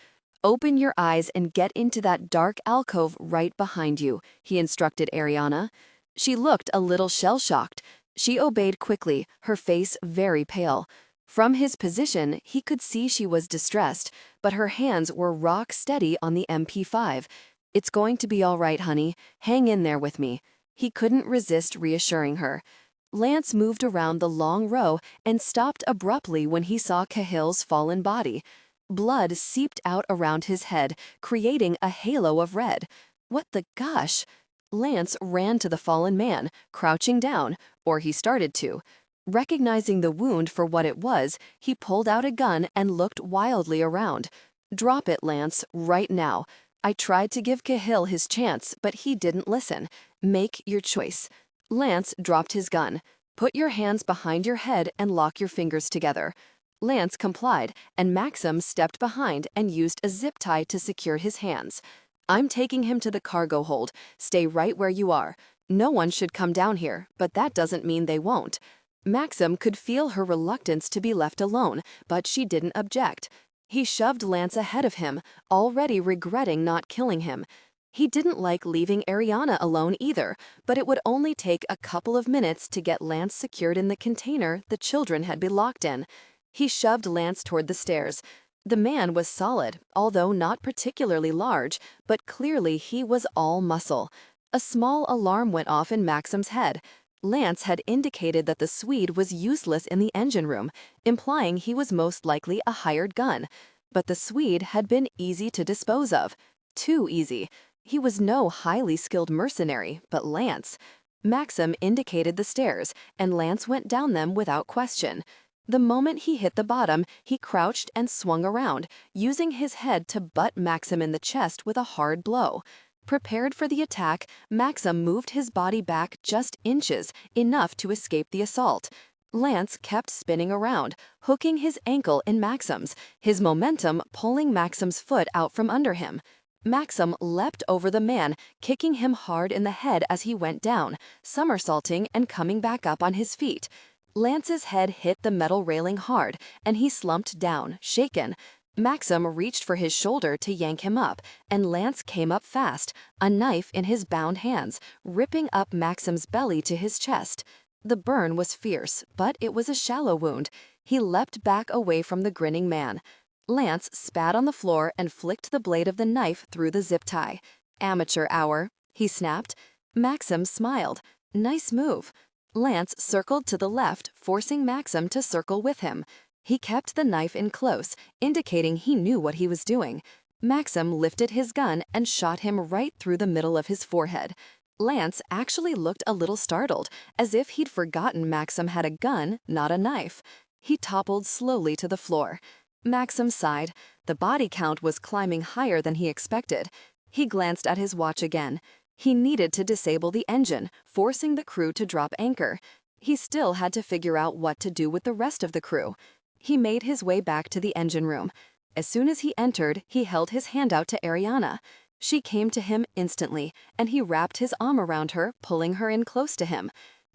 Open your eyes and get into that dark alcove right behind you, he instructed Airiana. She looked a little shell-shocked. She obeyed quickly, her face very pale. From his position, he could see she was distressed, but her hands were rock steady on the MP5. It's going to be all right, honey. Hang in there with me. He couldn't resist reassuring her. Lance moved around the long row and stopped abruptly when he saw Cahill's fallen body. Blood seeped out around his head, creating a halo of red. What the gosh? Lance ran to the fallen man, crouching down, or he started to. Recognizing the wound for what it was, he pulled out a gun and looked wildly around. Drop it, Lance, right now. I tried to give Cahill his chance, but he didn't listen. Make your choice. Lance dropped his gun. Put your hands behind your head and lock your fingers together. Lance complied, and Maxim stepped behind and used a zip tie to secure his hands. I'm taking him to the cargo hold. Stay right where you are. No one should come down here, but that doesn't mean they won't. Maxim could feel her reluctance to be left alone, but she didn't object. He shoved Lance ahead of him, already regretting not killing him. He didn't like leaving Airiana alone either, but it would only take a couple of minutes to get Lance secured in the container the children had been locked in. He shoved Lance toward the stairs. The man was solid, although not particularly large, but clearly he was all muscle. A small alarm went off in Maxim's head. Lance had indicated that the Swede was useless in the engine room, implying he was most likely a hired gun. But the Swede had been easy to dispose of. Too easy. He was no highly skilled mercenary, but Lance. Maxim indicated the stairs, and Lance went down them without question. The moment he hit the bottom, he crouched and swung around, using his head to butt Maxim in the chest with a hard blow. Prepared for the attack, Maxim moved his body back just inches, enough to escape the assault. Lance kept spinning around, hooking his ankle in Maxim's, his momentum pulling Maxim's foot out from under him. Maxim leapt over the man, kicking him hard in the head as he went down, somersaulting and coming back up on his feet. Lance's head hit the metal railing hard, and he slumped down, shaken. Maxim reached for his shoulder to yank him up, and Lance came up fast, a knife in his bound hands, ripping up Maxim's belly to his chest. The burn was fierce, but it was a shallow wound. He leapt back away from the grinning man. Lance spat on the floor and flicked the blade of the knife through the zip tie. Amateur hour, he snapped. Maxim smiled. Nice move. Lance circled to the left, forcing Maxim to circle with him. He kept the knife in close, indicating he knew what he was doing. Maxim lifted his gun and shot him right through the middle of his forehead. Lance actually looked a little startled, as if he'd forgotten Maxim had a gun, not a knife. He toppled slowly to the floor. Maxim sighed. The body count was climbing higher than he expected. He glanced at his watch again. He needed to disable the engine, forcing the crew to drop anchor. He still had to figure out what to do with the rest of the crew. He made his way back to the engine room. As soon as he entered, he held his hand out to Airiana. She came to him instantly, and he wrapped his arm around her, pulling her in close to him.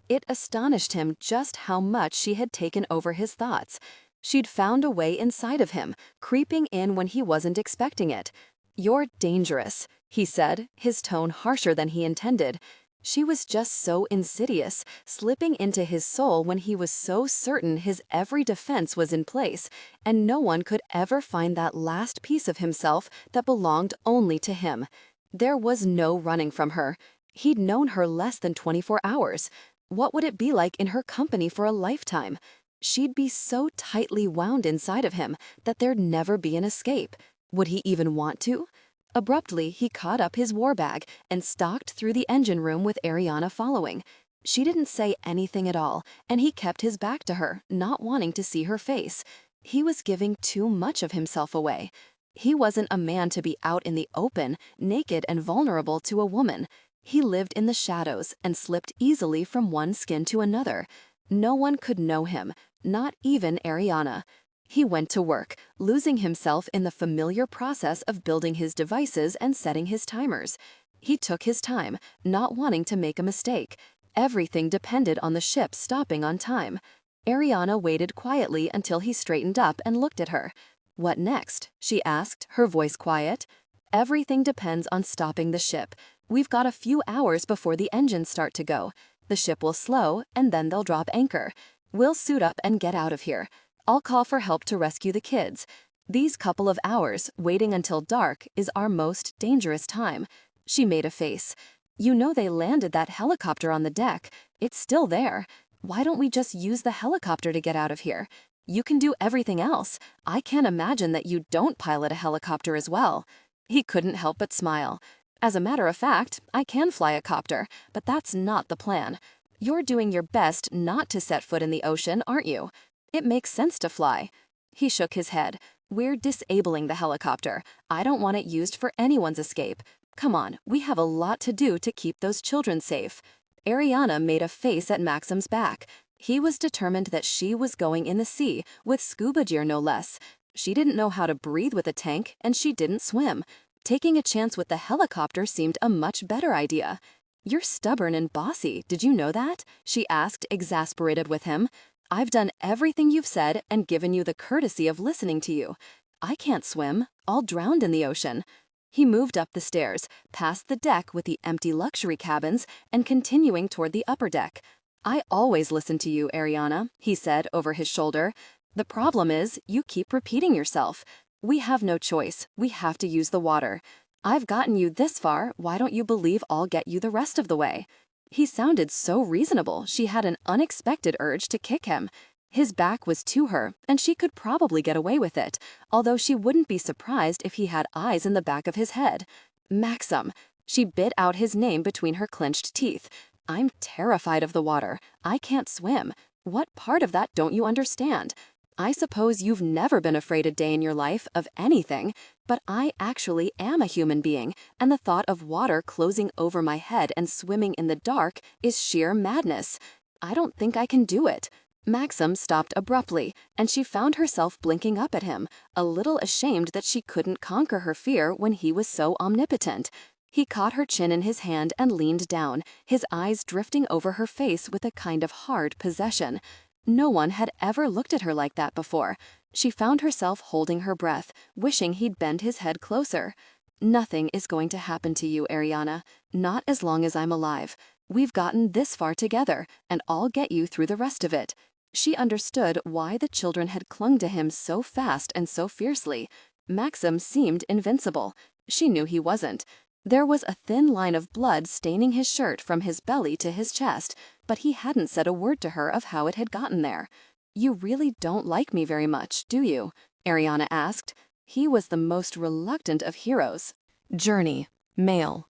It astonished him just how much she had taken over his thoughts. She'd found a way inside of him, creeping in when he wasn't expecting it. "You're dangerous," he said, his tone harsher than he intended. She was just so insidious, slipping into his soul when he was so certain his every defense was in place, and no one could ever find that last piece of himself that belonged only to him. There was no running from her. He'd known her less than 24 hours. What would it be like in her company for a lifetime? She'd be so tightly wound inside of him that there'd never be an escape. Would he even want to? Abruptly, he caught up his war bag and stalked through the engine room with Airiana following. She didn't say anything at all, and he kept his back to her, not wanting to see her face. He was giving too much of himself away. He wasn't a man to be out in the open, naked and vulnerable to a woman. He lived in the shadows and slipped easily from one skin to another. No one could know him, not even Airiana. He went to work, losing himself in the familiar process of building his devices and setting his timers. He took his time, not wanting to make a mistake. Everything depended on the ship stopping on time. Airiana waited quietly until he straightened up and looked at her. "What next?" she asked, her voice quiet. "Everything depends on stopping the ship. We've got a few hours before the engines start to go. The ship will slow, and then they'll drop anchor. We'll suit up and get out of here. I'll call for help to rescue the kids. These couple of hours, waiting until dark, is our most dangerous time." She made a face. "You know they landed that helicopter on the deck. It's still there. Why don't we just use the helicopter to get out of here? You can do everything else. I can't imagine that you don't pilot a helicopter as well." He couldn't help but smile. "As a matter of fact, I can fly a copter, but that's not the plan. You're doing your best not to set foot in the ocean, aren't you? It makes sense to fly." He shook his head. "We're disabling the helicopter. I don't want it used for anyone's escape. Come on, we have a lot to do to keep those children safe." Airiana made a face at Maxim's back. He was determined that she was going in the sea, with scuba gear no less. She didn't know how to breathe with a tank, and she didn't swim. Taking a chance with the helicopter seemed a much better idea. "You're stubborn and bossy, did you know that?" she asked, exasperated with him. "I've done everything you've said and given you the courtesy of listening to you. I can't swim. I'll drown in the ocean." He moved up the stairs, past the deck with the empty luxury cabins, and continuing toward the upper deck. "I always listen to you, Airiana," he said over his shoulder. "The problem is, you keep repeating yourself. We have no choice. We have to use the water. I've gotten you this far, why don't you believe I'll get you the rest of the way?" He sounded so reasonable, she had an unexpected urge to kick him. His back was to her, and she could probably get away with it, although she wouldn't be surprised if he had eyes in the back of his head. "Maxim." She bit out his name between her clenched teeth. "I'm terrified of the water. I can't swim. What part of that don't you understand? I suppose you've never been afraid a day in your life of anything, but I actually am a human being, and the thought of water closing over my head and swimming in the dark is sheer madness. I don't think I can do it." Maxim stopped abruptly, and she found herself blinking up at him, a little ashamed that she couldn't conquer her fear when he was so omnipotent. He caught her chin in his hand and leaned down, his eyes drifting over her face with a kind of hard possession. No one had ever looked at her like that before. She found herself holding her breath, wishing he'd bend his head closer. "Nothing is going to happen to you, Airiana. Not as long as I'm alive. We've gotten this far together, and I'll get you through the rest of it." She understood why the children had clung to him so fast and so fiercely. Maxim seemed invincible. She knew he wasn't. There was a thin line of blood staining his shirt from his belly to his chest, but he hadn't said a word to her of how it had gotten there. "You really don't like me very much, do you?" Airiana asked. He was the most reluctant of heroes. Journey, male.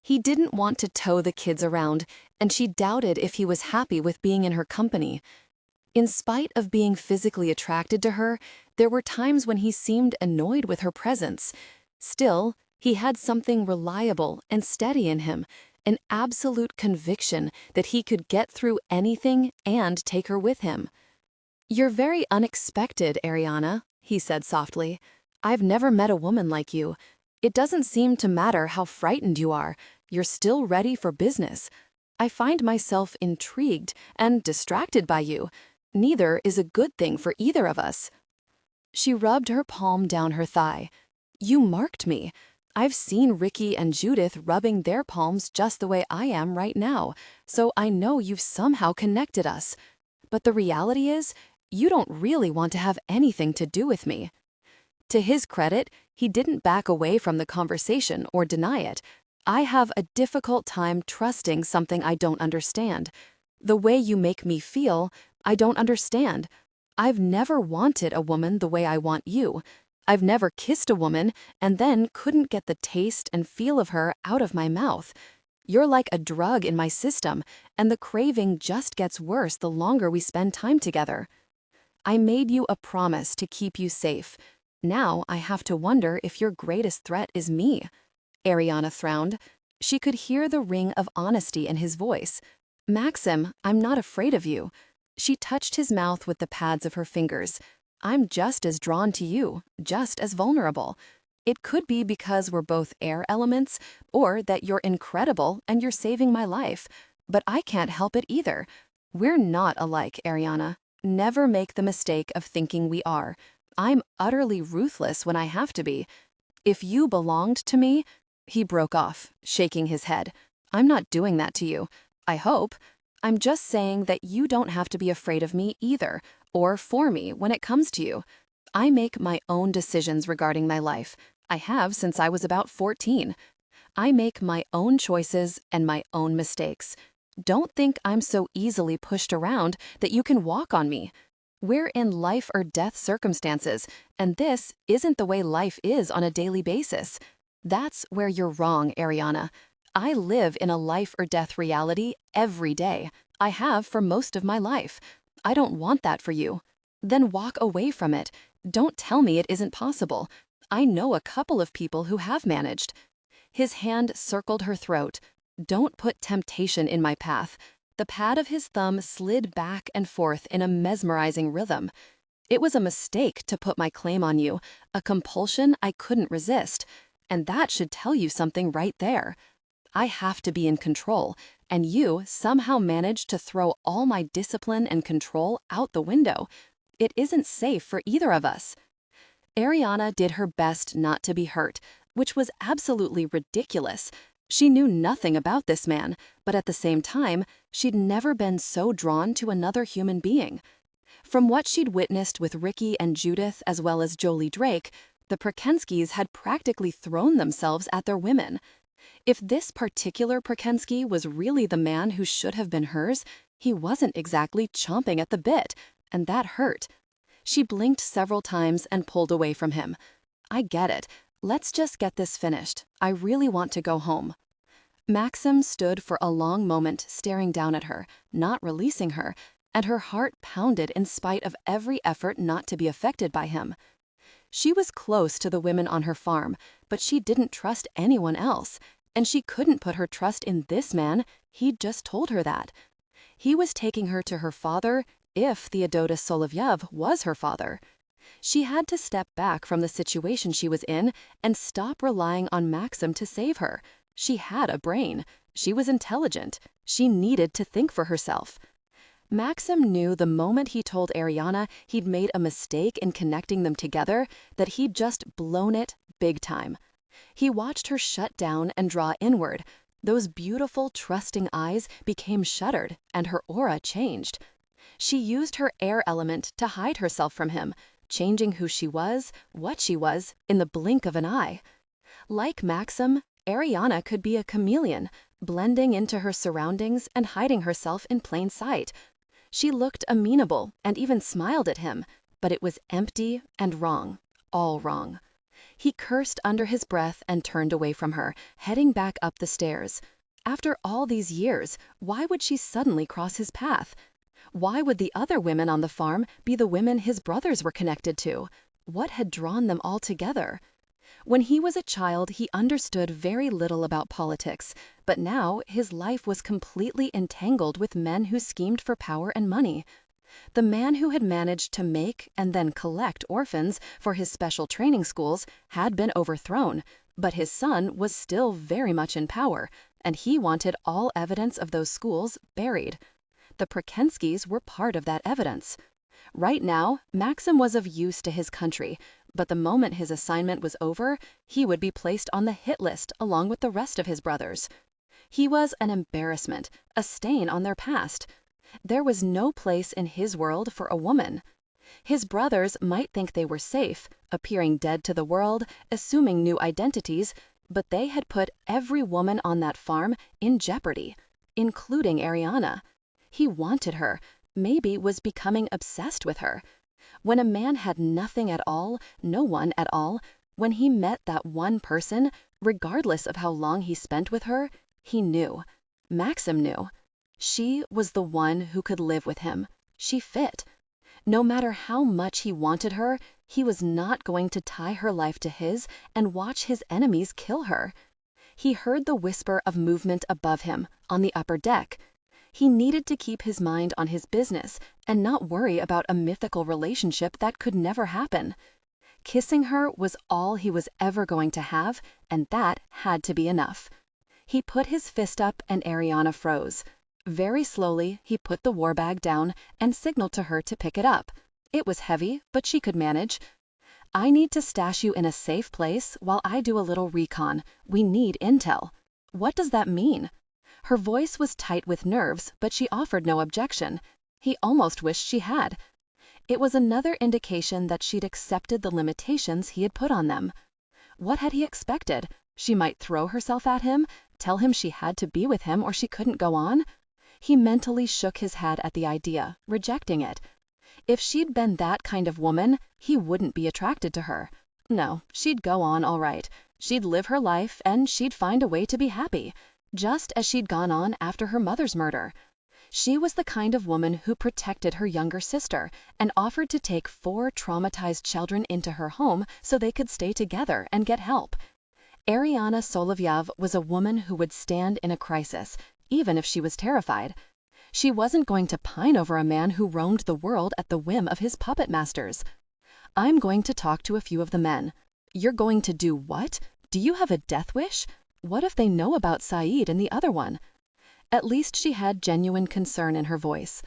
He didn't want to tow the kids around, and she doubted if he was happy with being in her company. In spite of being physically attracted to her, there were times when he seemed annoyed with her presence. Still, he had something reliable and steady in him, an absolute conviction that he could get through anything and take her with him. "You're very unexpected, Airiana," he said softly. I've never met a woman like you. It doesn't seem to matter how frightened you are, you're still ready for business. I find myself intrigued and distracted by you. Neither is a good thing for either of us." She rubbed her palm down her thigh. "You marked me. I've seen Ricky and Judith rubbing their palms just the way I am right now, so I know you've somehow connected us. But the reality is, you don't really want to have anything to do with me." To his credit, he didn't back away from the conversation or deny it. "I have a difficult time trusting something I don't understand. The way you make me feel, I don't understand. I've never wanted a woman the way I want you. I've never kissed a woman and then couldn't get the taste and feel of her out of my mouth. You're like a drug in my system, and the craving just gets worse the longer we spend time together. I made you a promise to keep you safe. Now I have to wonder if your greatest threat is me." Airiana frowned. She could hear the ring of honesty in his voice. "Maxim, I'm not afraid of you." She touched his mouth with the pads of her fingers. "I'm just as drawn to you, just as vulnerable. It could be because we're both air elements, or that you're incredible and you're saving my life. But I can't help it either. We're not alike, Airiana. Never make the mistake of thinking we are. I'm utterly ruthless when I have to be. If you belonged to me—" He broke off, shaking his head. "I'm not doing that to you. I hope. I'm just saying that you don't have to be afraid of me either, or for me when it comes to you. I make my own decisions regarding my life. I have since I was about 14. I make my own choices and my own mistakes. Don't think I'm so easily pushed around that you can walk on me. We're in life or death circumstances, and this isn't the way life is on a daily basis. That's where you're wrong, Airiana. I live in a life or death reality every day. I have for most of my life. I don't want that for you. Then walk away from it. Don't tell me it isn't possible. I know a couple of people who have managed." His hand circled her throat. "Don't put temptation in my path." The pad of his thumb slid back and forth in a mesmerizing rhythm. "It was a mistake to put my claim on you, a compulsion I couldn't resist. And that should tell you something right there. I have to be in control, and you somehow managed to throw all my discipline and control out the window. It isn't safe for either of us." Airiana did her best not to be hurt, which was absolutely ridiculous. She knew nothing about this man, but at the same time, she'd never been so drawn to another human being. From what she'd witnessed with Ricky and Judith as well as Jolie Drake, the Prakenskiis had practically thrown themselves at their women. If this particular Prakenskii was really the man who should have been hers, he wasn't exactly chomping at the bit, and that hurt. She blinked several times and pulled away from him. "I get it. Let's just get this finished. I really want to go home." Maxim stood for a long moment staring down at her, not releasing her, and her heart pounded in spite of every effort not to be affected by him. She was close to the women on her farm, but she didn't trust anyone else, and she couldn't put her trust in this man. He'd just told her that. He was taking her to her father, if Theodotus Solovyev was her father. She had to step back from the situation she was in and stop relying on Maxim to save her. She had a brain. She was intelligent. She needed to think for herself. Maxim knew the moment he told Airiana he'd made a mistake in connecting them together, that he'd just blown it big time. He watched her shut down and draw inward. Those beautiful, trusting eyes became shuttered, and her aura changed. She used her air element to hide herself from him, changing who she was, what she was, in the blink of an eye. Like Maxim, Airiana could be a chameleon, blending into her surroundings and hiding herself in plain sight. She looked amenable and even smiled at him, but it was empty and wrong, all wrong. He cursed under his breath and turned away from her, heading back up the stairs. After all these years, why would she suddenly cross his path? Why would the other women on the farm be the women his brothers were connected to? What had drawn them all together? When he was a child, he understood very little about politics, but now his life was completely entangled with men who schemed for power and money. The man who had managed to make and then collect orphans for his special training schools had been overthrown, but his son was still very much in power, and he wanted all evidence of those schools buried. The Prakenskiis were part of that evidence. Right now, Maxim was of use to his country, but the moment his assignment was over, he would be placed on the hit list along with the rest of his brothers. He was an embarrassment, a stain on their past. There was no place in his world for a woman. His brothers might think they were safe, appearing dead to the world, assuming new identities, but they had put every woman on that farm in jeopardy, including Airiana. He wanted her, maybe was becoming obsessed with her. When a man had nothing at all, no one at all, when he met that one person, regardless of how long he spent with her, he knew. Maxim knew. She was the one who could live with him. She fit. No matter how much he wanted her, he was not going to tie her life to his and watch his enemies kill her. He heard the whisper of movement above him, on the upper deck. He needed to keep his mind on his business and not worry about a mythical relationship that could never happen. Kissing her was all he was ever going to have, and that had to be enough. He put his fist up and Airiana froze. Very slowly, he put the war bag down and signaled to her to pick it up. It was heavy, but she could manage. I need to stash you in a safe place while I do a little recon. We need intel. What does that mean? Her voice was tight with nerves, but she offered no objection. He almost wished she had. It was another indication that she'd accepted the limitations he had put on them. What had he expected? She might throw herself at him, tell him she had to be with him or she couldn't go on? He mentally shook his head at the idea, rejecting it. If she'd been that kind of woman, he wouldn't be attracted to her. No, she'd go on all right. She'd live her life and she'd find a way to be happy, just as she'd gone on after her mother's murder. She was the kind of woman who protected her younger sister and offered to take 4 traumatized children into her home so they could stay together and get help. Airiana Solovyev was a woman who would stand in a crisis, even if she was terrified. She wasn't going to pine over a man who roamed the world at the whim of his puppet masters. I'm going to talk to a few of the men. You're going to do what? Do you have a death wish? What if they know about Saeed and the other one? At least she had genuine concern in her voice.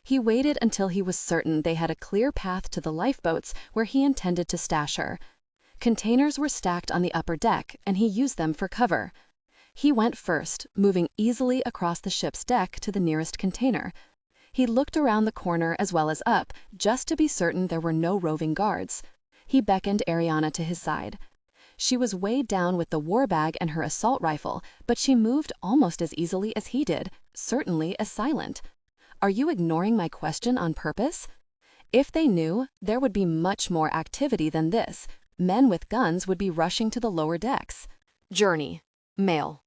He waited until he was certain they had a clear path to the lifeboats where he intended to stash her. Containers were stacked on the upper deck, and he used them for cover. He went first, moving easily across the ship's deck to the nearest container. He looked around the corner as well as up, just to be certain there were no roving guards. He beckoned Airiana to his side. She was weighed down with the war bag and her assault rifle, but she moved almost as easily as he did, certainly as silent. Are you ignoring my question on purpose? If they knew, there would be much more activity than this. Men with guns would be rushing to the lower decks. Journey. Mail.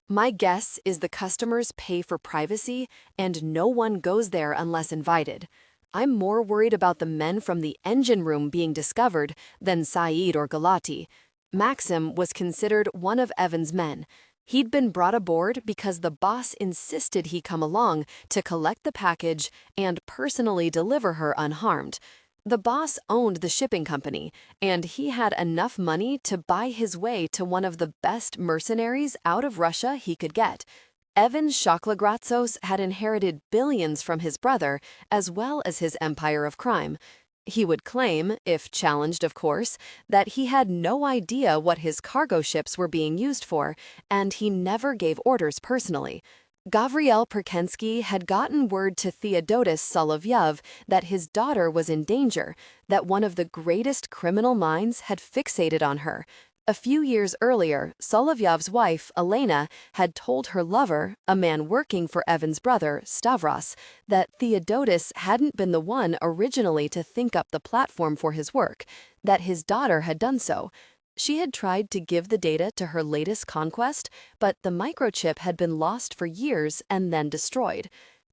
My guess is the customers pay for privacy and no one goes there unless invited. I'm more worried about the men from the engine room being discovered than Saeed or Galati. Maxim was considered one of Evan's men. He'd been brought aboard because the boss insisted he come along to collect the package and personally deliver her unharmed. The boss owned the shipping company, and he had enough money to buy his way to one of the best mercenaries out of Russia he could get. Evan Shaklagratsos had inherited billions from his brother, as well as his empire of crime. He would claim, if challenged of course, that he had no idea what his cargo ships were being used for, and he never gave orders personally. Gavril Prakenskii had gotten word to Theodotus Solovyev that his daughter was in danger, that one of the greatest criminal minds had fixated on her. A few years earlier, Solovyev's wife, Elena, had told her lover, a man working for Evan's brother, Stavros, that Theodotus hadn't been the one originally to think up the platform for his work, that his daughter had done so. She had tried to give the data to her latest conquest, but the microchip had been lost for years and then destroyed.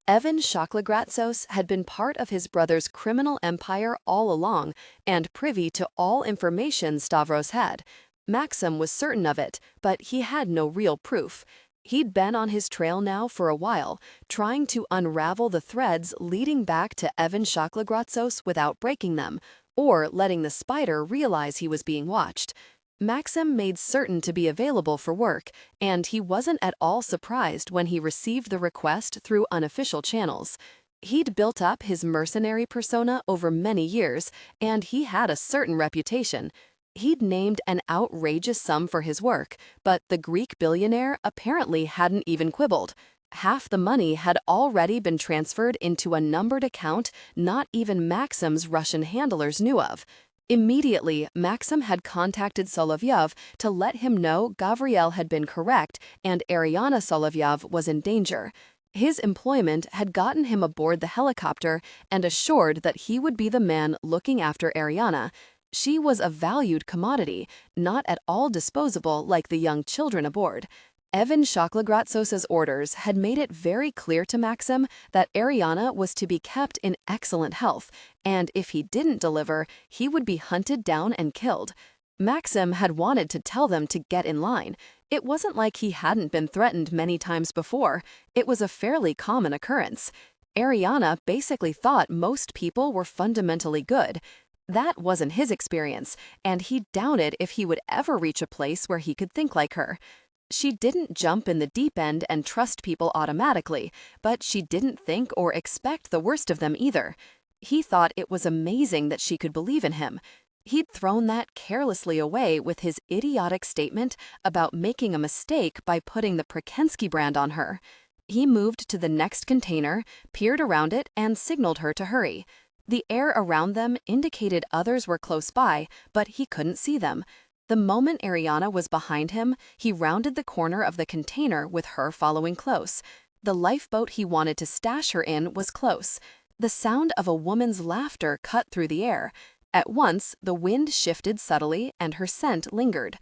Evan Shaklagratsos had been part of his brother's criminal empire all along and privy to all information Stavros had. Maxim was certain of it, but he had no real proof. He'd been on his trail now for a while, trying to unravel the threads leading back to Evan Shaklegratsos without breaking them, or letting the spider realize he was being watched. Maxim made certain to be available for work, and he wasn't at all surprised when he received the request through unofficial channels. He'd built up his mercenary persona over many years, and he had a certain reputation. He'd named an outrageous sum for his work, but the Greek billionaire apparently hadn't even quibbled. Half the money had already been transferred into a numbered account not even Maxim's Russian handlers knew of. Immediately, Maxim had contacted Solovyov to let him know Gavriel had been correct and Airiana Solovyov was in danger. His employment had gotten him aboard the helicopter and assured that he would be the man looking after Airiana. She was a valued commodity, not at all disposable like the young children aboard. Evan Shaklegratsos's orders had made it very clear to Maxim that Airiana was to be kept in excellent health, and if he didn't deliver, he would be hunted down and killed. Maxim had wanted to tell them to get in line. It wasn't like he hadn't been threatened many times before. It was a fairly common occurrence. Airiana basically thought most people were fundamentally good. That wasn't his experience, and he doubted if he would ever reach a place where he could think like her. She didn't jump in the deep end and trust people automatically, but she didn't think or expect the worst of them either. He thought it was amazing that she could believe in him. He'd thrown that carelessly away with his idiotic statement about making a mistake by putting the Prakenskii brand on her. He moved to the next container, peered around it, and signaled her to hurry. The air around them indicated others were close by, but he couldn't see them. The moment Airiana was behind him, he rounded the corner of the container with her following close. The lifeboat he wanted to stash her in was close. The sound of a woman's laughter cut through the air. At once, the wind shifted subtly and her scent lingered.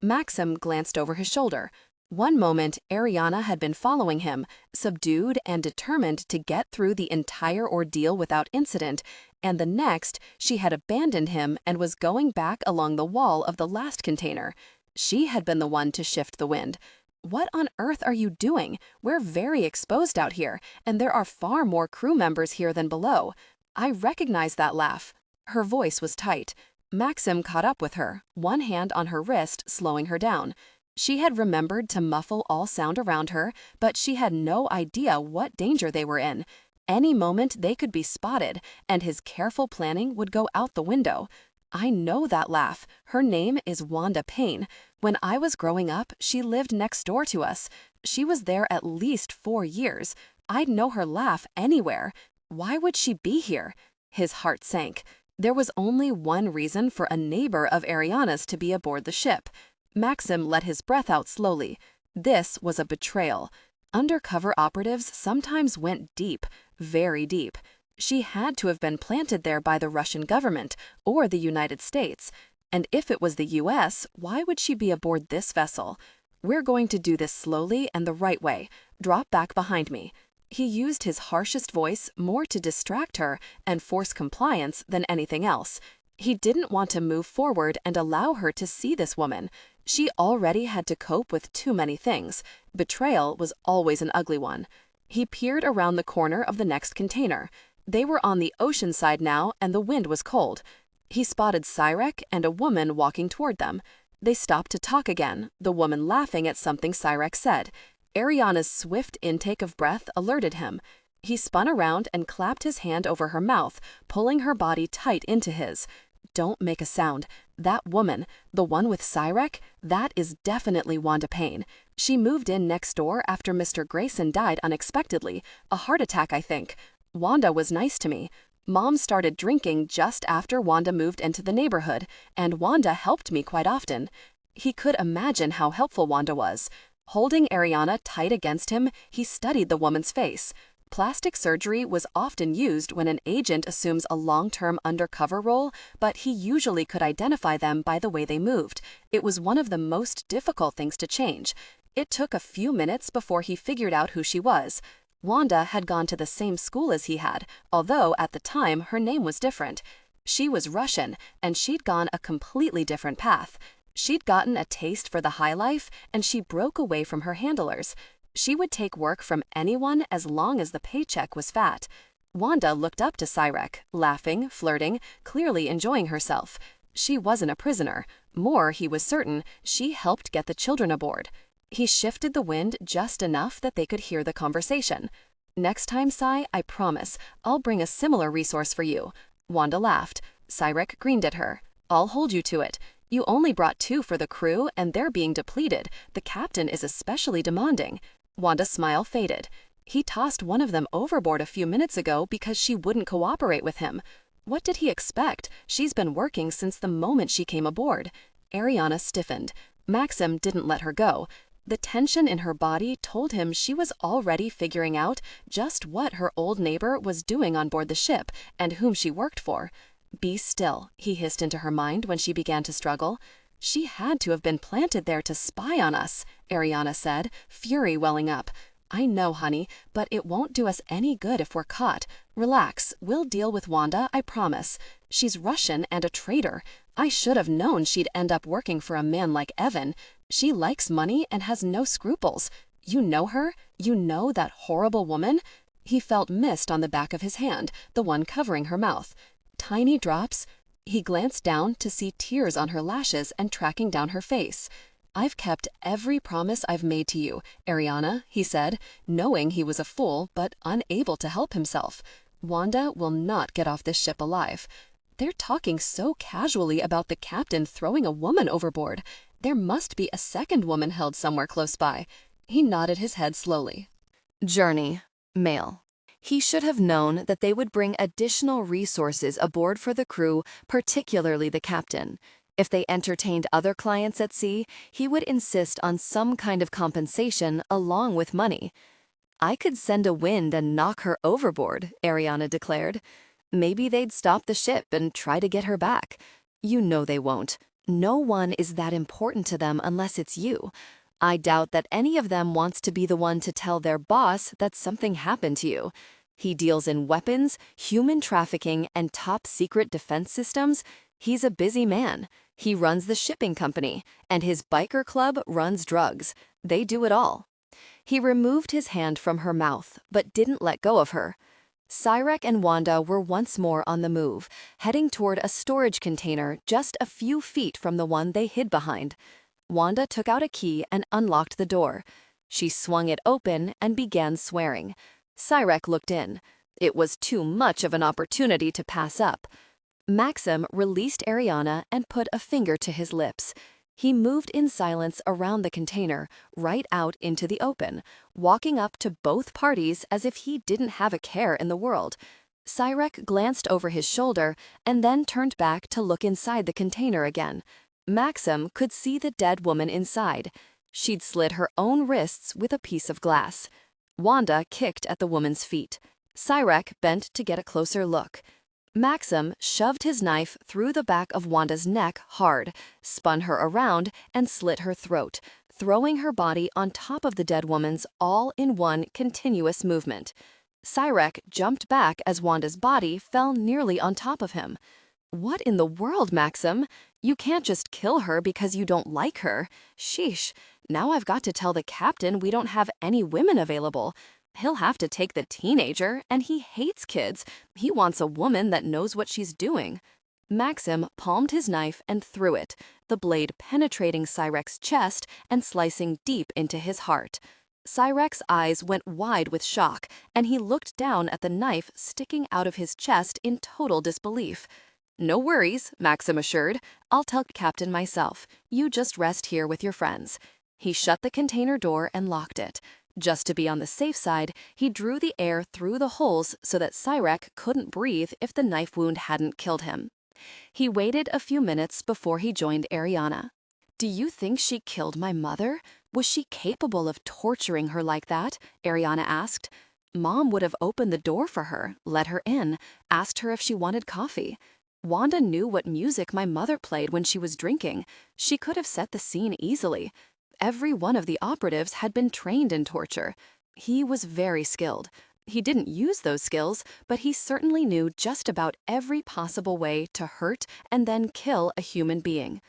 Maxim glanced over his shoulder. One moment, Airiana had been following him, subdued and determined to get through the entire ordeal without incident, and the next, she had abandoned him and was going back along the wall of the last container. She had been the one to shift the wind. "What on earth are you doing? We're very exposed out here, and there are far more crew members here than below." I recognize that laugh. Her voice was tight. Maxim caught up with her, one hand on her wrist, slowing her down. She had remembered to muffle all sound around her, but she had no idea what danger they were in. Any moment they could be spotted, and his careful planning would go out the window. I know that laugh. Her name is Wanda Payne. When I was growing up, she lived next door to us. She was there at least 4 years. I'd know her laugh anywhere. Why would she be here? His heart sank. There was only one reason for a neighbor of Airiana's to be aboard the ship. Maxim let his breath out slowly. This was a betrayal. Undercover operatives sometimes went deep, very deep. She had to have been planted there by the Russian government or the United States. And if it was the US, why would she be aboard this vessel? "We're going to do this slowly and the right way. Drop back behind me." He used his harshest voice more to distract her and force compliance than anything else. He didn't want to move forward and allow her to see this woman. She already had to cope with too many things. Betrayal was always an ugly one. He peered around the corner of the next container. They were on the ocean side now, and the wind was cold. He spotted Cyrek and a woman walking toward them. They stopped to talk again, the woman laughing at something Cyrek said. Airiana's swift intake of breath alerted him. He spun around and clapped his hand over her mouth, pulling her body tight into his. "Don't make a sound. That woman, the one with Cyrek, that is definitely Wanda Payne. She moved in next door after Mr. Grayson died unexpectedly. A heart attack, I think. Wanda was nice to me. Mom started drinking just after Wanda moved into the neighborhood, and Wanda helped me quite often." He could imagine how helpful Wanda was. Holding Airiana tight against him, he studied the woman's face. Plastic surgery was often used when an agent assumes a long-term undercover role, but he usually could identify them by the way they moved. It was one of the most difficult things to change. It took a few minutes before he figured out who she was. Wanda had gone to the same school as he had, although at the time her name was different. She was Russian, and she'd gone a completely different path. She'd gotten a taste for the high life, and she broke away from her handlers. She would take work from anyone as long as the paycheck was fat. Wanda looked up to Cyrek, laughing, flirting, clearly enjoying herself. She wasn't a prisoner. More, he was certain, she helped get the children aboard. He shifted the wind just enough that they could hear the conversation. "Next time, Cy, I promise, I'll bring a similar resource for you." Wanda laughed. Cyrek grinned at her. "I'll hold you to it. You only brought 2 for the crew, and they're being depleted. The captain is especially demanding." Wanda's smile faded. He tossed one of them overboard a few minutes ago because she wouldn't cooperate with him. What did he expect? She's been working since the moment she came aboard. Airiana stiffened. Maxim didn't let her go. The tension in her body told him she was already figuring out just what her old neighbor was doing on board the ship and whom she worked for. "Be still," he hissed into her mind when she began to struggle. "She had to have been planted there to spy on us," Airiana said, fury welling up. "I know, honey, but it won't do us any good if we're caught. Relax, we'll deal with Wanda, I promise. She's Russian and a traitor. I should have known she'd end up working for a man like Evan. She likes money and has no scruples. You know her? You know that horrible woman?" He felt mist on the back of his hand, the one covering her mouth. Tiny drops. He glanced down to see tears on her lashes and tracking down her face. "I've kept every promise I've made to you, Airiana," he said, knowing he was a fool but unable to help himself. "Wanda will not get off this ship alive." They're talking so casually about the captain throwing a woman overboard. There must be a second woman held somewhere close by. He nodded his head slowly. Journey, male. He should have known that they would bring additional resources aboard for the crew, particularly the captain. If they entertained other clients at sea, he would insist on some kind of compensation along with money. "I could send a wind and knock her overboard," Airiana declared. "Maybe they'd stop the ship and try to get her back. You know they won't. No one is that important to them unless it's you. I doubt that any of them wants to be the one to tell their boss that something happened to you. He deals in weapons, human trafficking, and top-secret defense systems. He's a busy man. He runs the shipping company, and his biker club runs drugs. They do it all." He removed his hand from her mouth, but didn't let go of her. Cyrek and Wanda were once more on the move, heading toward a storage container just a few feet from the one they hid behind. Wanda took out a key and unlocked the door. She swung it open and began swearing. Cyrek looked in. It was too much of an opportunity to pass up. Maxim released Airiana and put a finger to his lips. He moved in silence around the container, right out into the open, walking up to both parties as if he didn't have a care in the world. Cyrek glanced over his shoulder and then turned back to look inside the container again. Maxim could see the dead woman inside. She'd slit her own wrists with a piece of glass. Wanda kicked at the woman's feet. Cyrek bent to get a closer look. Maxim shoved his knife through the back of Wanda's neck hard, spun her around, and slit her throat, throwing her body on top of the dead woman's all in one continuous movement. Cyrek jumped back as Wanda's body fell nearly on top of him. "What in the world, Maxim? You can't just kill her because you don't like her. Sheesh, now I've got to tell the captain we don't have any women available. He'll have to take the teenager, and he hates kids. He wants a woman that knows what she's doing." Maxim palmed his knife and threw it, the blade penetrating Cyrek's chest and slicing deep into his heart. Cyrek's eyes went wide with shock, and he looked down at the knife sticking out of his chest in total disbelief. "No worries," Maxim assured. "I'll tell Captain myself. You just rest here with your friends." He shut the container door and locked it. Just to be on the safe side, he drew the air through the holes so that Cyrek couldn't breathe if the knife wound hadn't killed him. He waited a few minutes before he joined Airiana. "Do you think she killed my mother? Was she capable of torturing her like that?" Airiana asked. "Mom would have opened the door for her, let her in, asked her if she wanted coffee. Wanda knew what music my mother played when she was drinking. She could have set the scene easily. Every one of the operatives had been trained in torture. He was very skilled. He didn't use those skills, but he certainly knew just about every possible way to hurt and then kill a human being.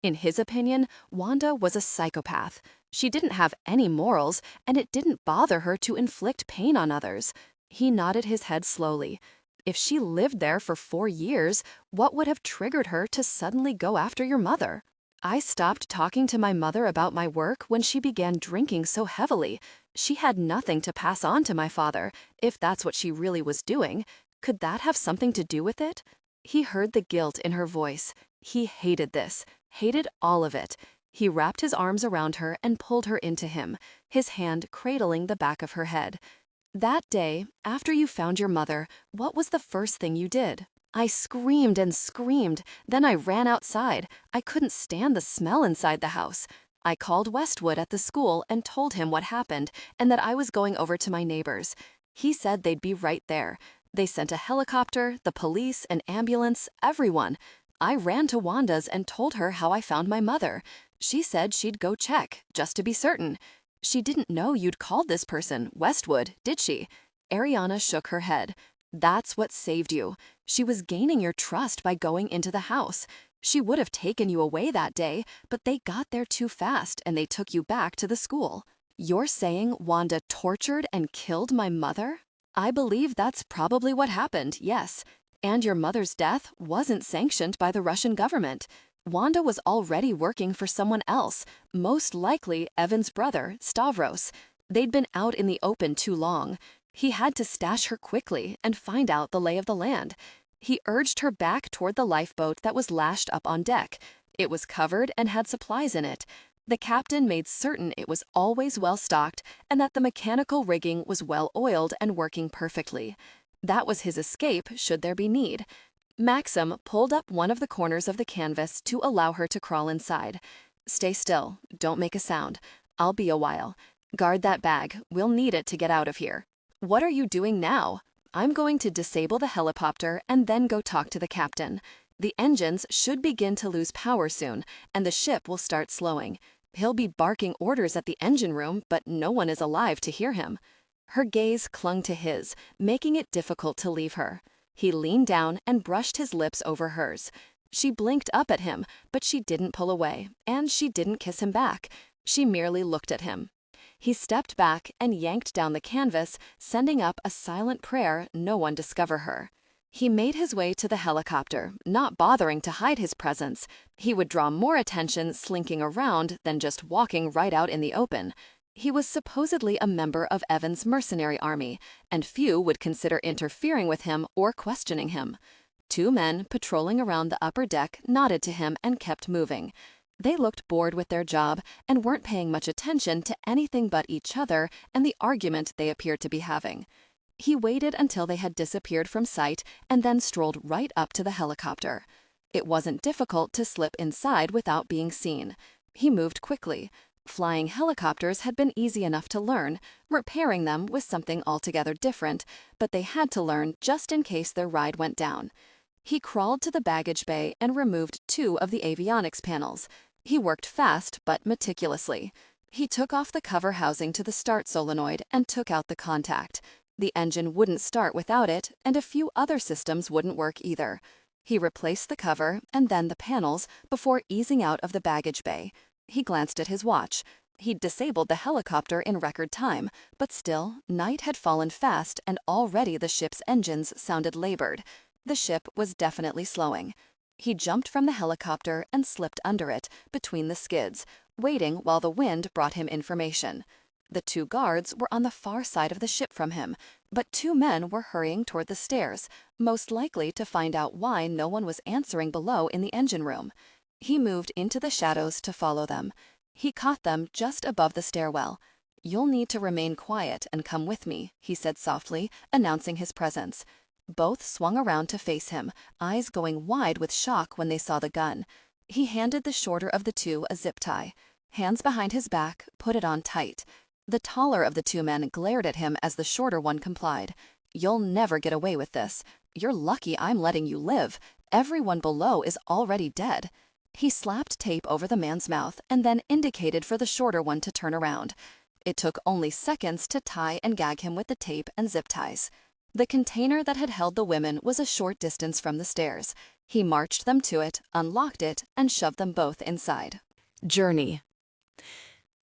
In his opinion, Wanda was a psychopath. She didn't have any morals, and it didn't bother her to inflict pain on others. He nodded his head slowly. If she lived there for 4 years, what would have triggered her to suddenly go after your mother? I stopped talking to my mother about my work when she began drinking so heavily. She had nothing to pass on to my father, if that's what she really was doing. Could that have something to do with it? He heard the guilt in her voice. He hated this, hated all of it. He wrapped his arms around her and pulled her into him, his hand cradling the back of her head. That day, after you found your mother, what was the first thing you did? I screamed and screamed. Then I ran outside. I couldn't stand the smell inside the house. I called Westwood at the school and told him what happened and that I was going over to my neighbors. He said they'd be right there. They sent a helicopter, the police, an ambulance, everyone. I ran to Wanda's and told her how I found my mother. She said she'd go check, just to be certain. She didn't know you'd called this person, Westwood, did she? Airiana shook her head. That's what saved you. She was gaining your trust by going into the house. She would have taken you away that day, but they got there too fast and they took you back to the school. You're saying Wanda tortured and killed my mother? I believe that's probably what happened, yes. And your mother's death wasn't sanctioned by the Russian government. Wanda was already working for someone else, most likely Evan's brother, Stavros. They'd been out in the open too long. He had to stash her quickly and find out the lay of the land. He urged her back toward the lifeboat that was lashed up on deck. It was covered and had supplies in it. The captain made certain it was always well stocked and that the mechanical rigging was well oiled and working perfectly. That was his escape should there be need. Maxim pulled up one of the corners of the canvas to allow her to crawl inside. Stay still. Don't make a sound. I'll be a while. Guard that bag. We'll need it to get out of here. What are you doing now? I'm going to disable the helicopter and then go talk to the captain. The engines should begin to lose power soon, and the ship will start slowing. He'll be barking orders at the engine room, but no one is alive to hear him. Her gaze clung to his, making it difficult to leave her. He leaned down and brushed his lips over hers. She blinked up at him, but she didn't pull away, and she didn't kiss him back. She merely looked at him. He stepped back and yanked down the canvas, sending up a silent prayer no one discover her. He made his way to the helicopter, not bothering to hide his presence. He would draw more attention slinking around than just walking right out in the open. He was supposedly a member of Evan's mercenary army, and few would consider interfering with him or questioning him. 2 men patrolling around the upper deck nodded to him and kept moving. They looked bored with their job and weren't paying much attention to anything but each other and the argument they appeared to be having. He waited until they had disappeared from sight and then strolled right up to the helicopter. It wasn't difficult to slip inside without being seen. He moved quickly. Flying helicopters had been easy enough to learn. Repairing them was something altogether different, but they had to learn just in case their ride went down. He crawled to the baggage bay and removed 2 of the avionics panels. He worked fast but meticulously. He took off the cover housing to the start solenoid and took out the contact. The engine wouldn't start without it, and a few other systems wouldn't work either. He replaced the cover and then the panels before easing out of the baggage bay. He glanced at his watch. He'd disabled the helicopter in record time, but still, night had fallen fast and already the ship's engines sounded labored. The ship was definitely slowing. He jumped from the helicopter and slipped under it, between the skids, waiting while the wind brought him information. The 2 guards were on the far side of the ship from him, but 2 men were hurrying toward the stairs, most likely to find out why no one was answering below in the engine room. He moved into the shadows to follow them. He caught them just above the stairwell. "You'll need to remain quiet and come with me," he said softly, announcing his presence. Both swung around to face him, eyes going wide with shock when they saw the gun. He handed the shorter of the 2 a zip tie. Hands behind his back, put it on tight. The taller of the 2 men glared at him as the shorter one complied. "You'll never get away with this. You're lucky I'm letting you live. Everyone below is already dead." He slapped tape over the man's mouth and then indicated for the shorter one to turn around. It took only seconds to tie and gag him with the tape and zip ties. The container that had held the women was a short distance from the stairs. He marched them to it, unlocked it, and shoved them both inside. Journey.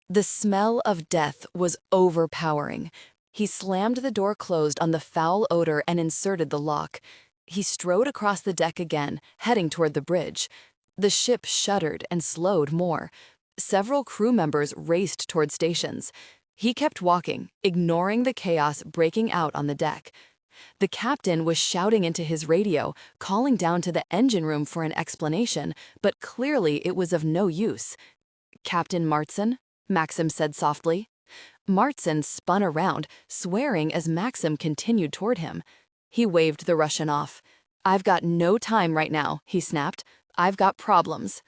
The smell of death was overpowering. He slammed the door closed on the foul odor and inserted the lock. He strode across the deck again, heading toward the bridge. The ship shuddered and slowed more. Several crew members raced toward stations. He kept walking, ignoring the chaos breaking out on the deck. The captain was shouting into his radio, calling down to the engine room for an explanation, but clearly it was of no use. "Captain Martson?" Maxim said softly. Martson spun around, swearing as Maxim continued toward him. He waved the Russian off. "I've got no time right now," he snapped. "I've got problems."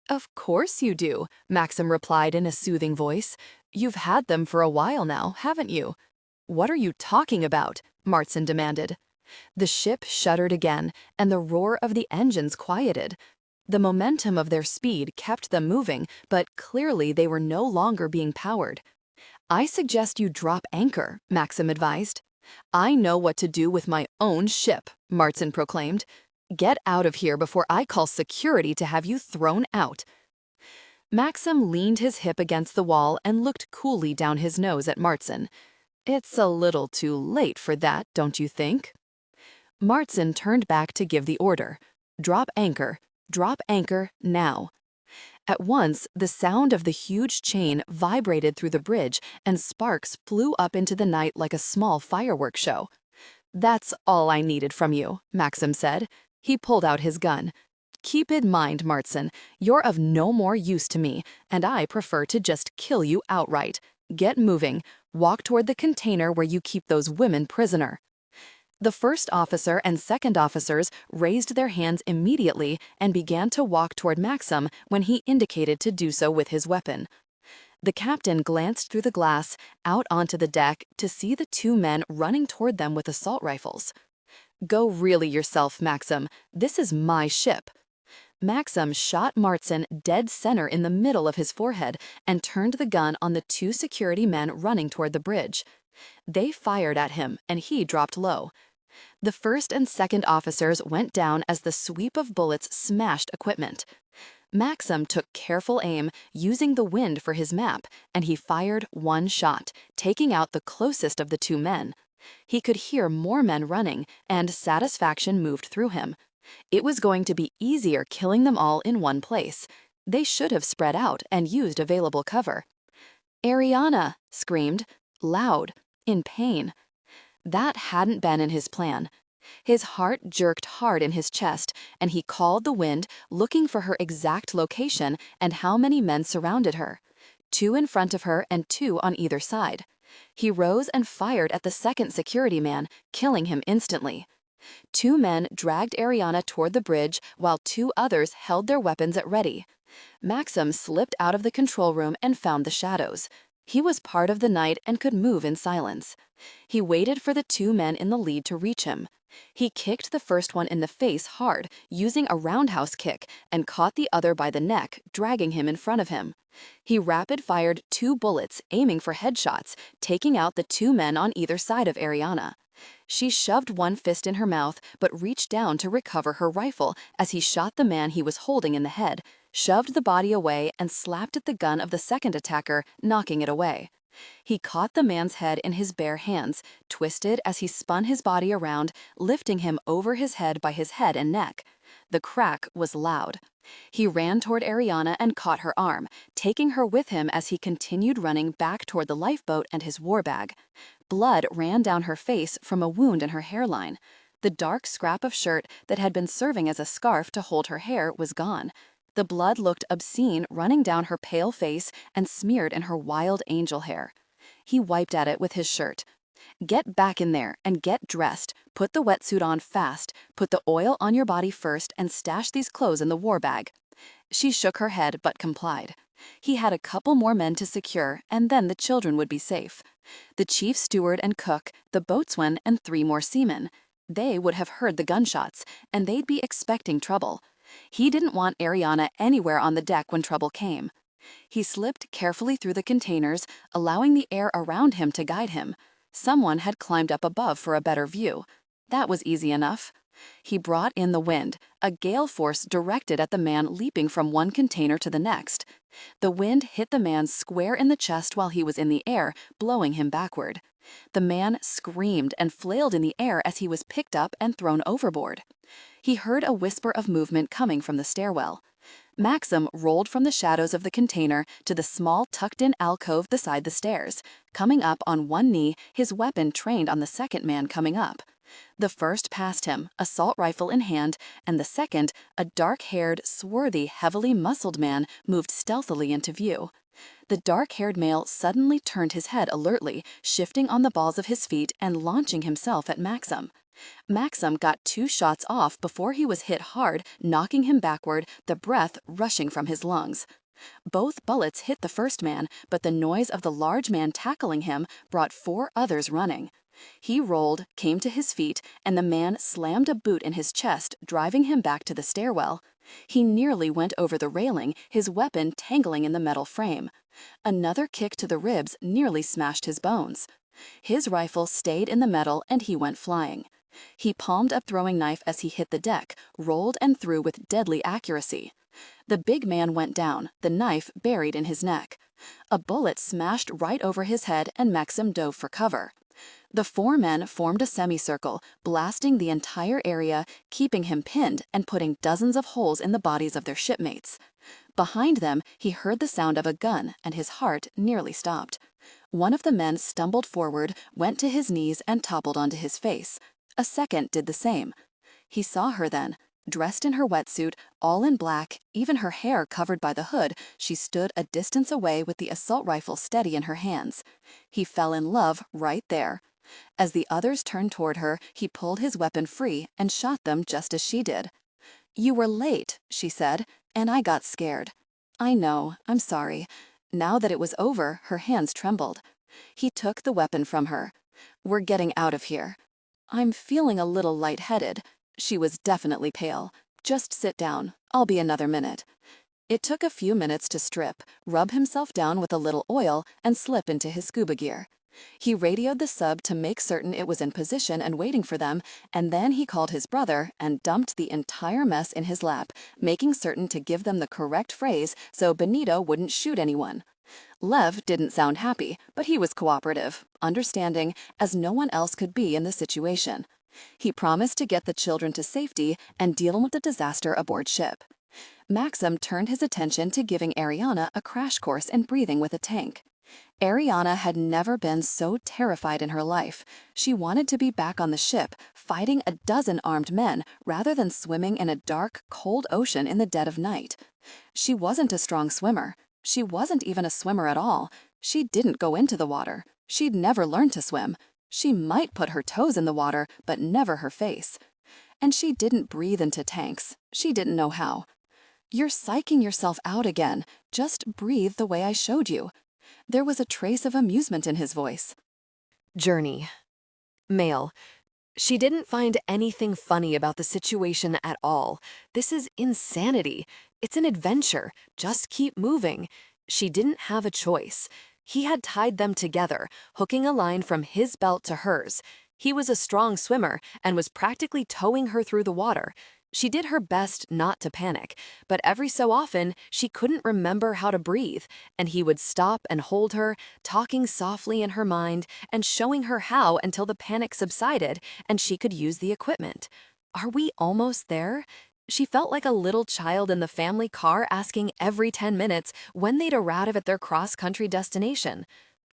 "Of course you do," Maxim replied in a soothing voice. "You've had them for a while now, haven't you?" "What are you talking about?" Martson demanded. The ship shuddered again, and the roar of the engines quieted. The momentum of their speed kept them moving, but clearly they were no longer being powered. "I suggest you drop anchor," Maxim advised. "I know what to do with my own ship," Martson proclaimed. "Get out of here before I call security to have you thrown out." Maxim leaned his hip against the wall and looked coolly down his nose at Martson. "It's a little too late for that, don't you think?" Martson turned back to give the order. Drop anchor now." At once, the sound of the huge chain vibrated through the bridge and sparks flew up into the night like a small fireworks show. "That's all I needed from you," Maxim said. He pulled out his gun. "Keep in mind, Martson, you're of no more use to me, and I prefer to just kill you outright. Get moving. Walk toward the container where you keep those women prisoner." The first officer and second officers raised their hands immediately and began to walk toward Maxim when he indicated to do so with his weapon. The captain glanced through the glass, out onto the deck, to see the two men running toward them with assault rifles. "Go reel yourself, Maxim. This is my ship." Maxim shot Martson dead center in the middle of his forehead and turned the gun on the two security men running toward the bridge. They fired at him, and he dropped low. The first and second officers went down as the sweep of bullets smashed equipment. Maxim took careful aim, using the wind for his map, and he fired one shot, taking out the closest of the two men. He could hear more men running, and satisfaction moved through him. It was going to be easier killing them all in one place. They should have spread out and used available cover. "Airiana!" screamed, loud, in pain. That hadn't been in his plan. His heart jerked hard in his chest, and he called the wind, looking for her exact location and how many men surrounded her. 2 in front of her and 2 on either side. He rose and fired at the second security man, killing him instantly. 2 men dragged Airiana toward the bridge while 2 others held their weapons at ready. Maxim slipped out of the control room and found the shadows. He was part of the night and could move in silence. He waited for the 2 men in the lead to reach him. He kicked the first one in the face hard, using a roundhouse kick, and caught the other by the neck, dragging him in front of him. He rapid-fired 2 bullets, aiming for headshots, taking out the 2 men on either side of Airiana. She shoved one fist in her mouth, but reached down to recover her rifle as he shot the man he was holding in the head, shoved the body away, and slapped at the gun of the second attacker, knocking it away. He caught the man's head in his bare hands, twisted as he spun his body around, lifting him over his head by his head and neck. The crack was loud. He ran toward Airiana and caught her arm, taking her with him as he continued running back toward the lifeboat and his war bag. Blood ran down her face from a wound in her hairline. The dark scrap of shirt that had been serving as a scarf to hold her hair was gone. The blood looked obscene running down her pale face and smeared in her wild angel hair. He wiped at it with his shirt. "Get back in there and get dressed. Put the wetsuit on fast. Put the oil on your body first and stash these clothes in the war bag." She shook her head but complied. He had a couple more men to secure, and then the children would be safe. The chief steward and cook, the boatswain, and 3 more seamen. They would have heard the gunshots, and they'd be expecting trouble. He didn't want Airiana anywhere on the deck when trouble came. He slipped carefully through the containers, allowing the air around him to guide him. Someone had climbed up above for a better view. That was easy enough. He brought in the wind, a gale force directed at the man leaping from one container to the next. The wind hit the man square in the chest while he was in the air, blowing him backward. The man screamed and flailed in the air as he was picked up and thrown overboard. He heard a whisper of movement coming from the stairwell. Maxim rolled from the shadows of the container to the small tucked-in alcove beside the stairs, coming up on one knee, his weapon trained on the second man coming up. The first passed him, assault rifle in hand, and the second, a dark-haired, swarthy, heavily muscled man, moved stealthily into view. The dark-haired male suddenly turned his head alertly, shifting on the balls of his feet and launching himself at Maxim. Maxim got 2 shots off before he was hit hard, knocking him backward, the breath rushing from his lungs. Both bullets hit the first man, but the noise of the large man tackling him brought 4 others running. He rolled, came to his feet, and the man slammed a boot in his chest, driving him back to the stairwell. He nearly went over the railing, his weapon tangling in the metal frame. Another kick to the ribs nearly smashed his bones. His rifle stayed in the metal and he went flying. He palmed a throwing knife as he hit the deck, rolled and threw with deadly accuracy. The big man went down, the knife buried in his neck. A bullet smashed right over his head and Maxim dove for cover. The 4 men formed a semicircle, blasting the entire area, keeping him pinned and putting dozens of holes in the bodies of their shipmates. Behind them, he heard the sound of a gun and his heart nearly stopped. One of the men stumbled forward, went to his knees and toppled onto his face. A second did the same. He saw her then. Dressed in her wetsuit, all in black, even her hair covered by the hood, she stood a distance away with the assault rifle steady in her hands. He fell in love right there. As the others turned toward her, he pulled his weapon free and shot them just as she did. "You were late," she said, "and I got scared." "I know, I'm sorry." Now that it was over, her hands trembled. He took the weapon from her. "We're getting out of here." "I'm feeling a little lightheaded." She was definitely pale. "Just sit down. I'll be another minute." It took a few minutes to strip, rub himself down with a little oil, and slip into his scuba gear. He radioed the sub to make certain it was in position and waiting for them, and then he called his brother and dumped the entire mess in his lap, making certain to give them the correct phrase so Benito wouldn't shoot anyone. Lev didn't sound happy, but he was cooperative, understanding, as no one else could be in the situation. He promised to get the children to safety and deal with the disaster aboard ship. Maxim turned his attention to giving Airiana a crash course in breathing with a tank. Airiana had never been so terrified in her life. She wanted to be back on the ship, fighting a dozen armed men, rather than swimming in a dark, cold ocean in the dead of night. She wasn't a strong swimmer. She wasn't even a swimmer at all. She didn't go into the water. She'd never learned to swim. She might put her toes in the water, but never her face. And she didn't breathe into tanks. She didn't know how. "You're psyching yourself out again. Just breathe the way I showed you." There was a trace of amusement in his voice. Journey. Male. She didn't find anything funny about the situation at all. This is insanity. It's an adventure. Just keep moving. She didn't have a choice. He had tied them together, hooking a line from his belt to hers. He was a strong swimmer and was practically towing her through the water. She did her best not to panic, but every so often she couldn't remember how to breathe, and he would stop and hold her, talking softly in her mind and showing her how until the panic subsided and she could use the equipment. Are we almost there? She felt like a little child in the family car asking every 10 minutes when they'd arrive at their cross-country destination.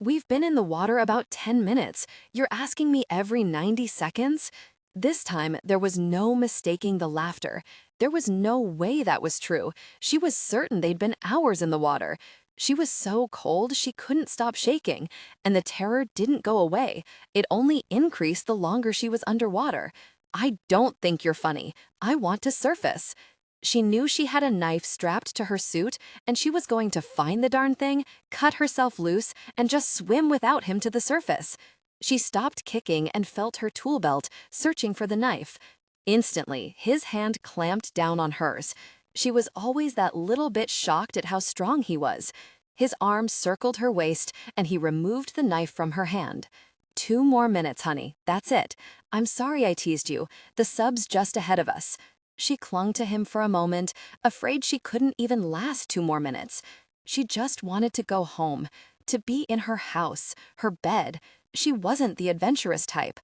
"We've been in the water about 10 minutes. You're asking me every 90 seconds? This time, there was no mistaking the laughter. There was no way that was true. She was certain they'd been hours in the water. She was so cold she couldn't stop shaking, and the terror didn't go away. It only increased the longer she was underwater. "I don't think you're funny. I want to surface." She knew she had a knife strapped to her suit, and she was going to find the darn thing, cut herself loose, and just swim without him to the surface. She stopped kicking and felt her tool belt, searching for the knife. Instantly, his hand clamped down on hers. She was always that little bit shocked at how strong he was. His arm circled her waist, and he removed the knife from her hand. 2 more minutes, honey. That's it. I'm sorry I teased you. The sub's just ahead of us. She clung to him for a moment, afraid she couldn't even last 2 more minutes. She just wanted to go home, to be in her house, her bed. She wasn't the adventurous type.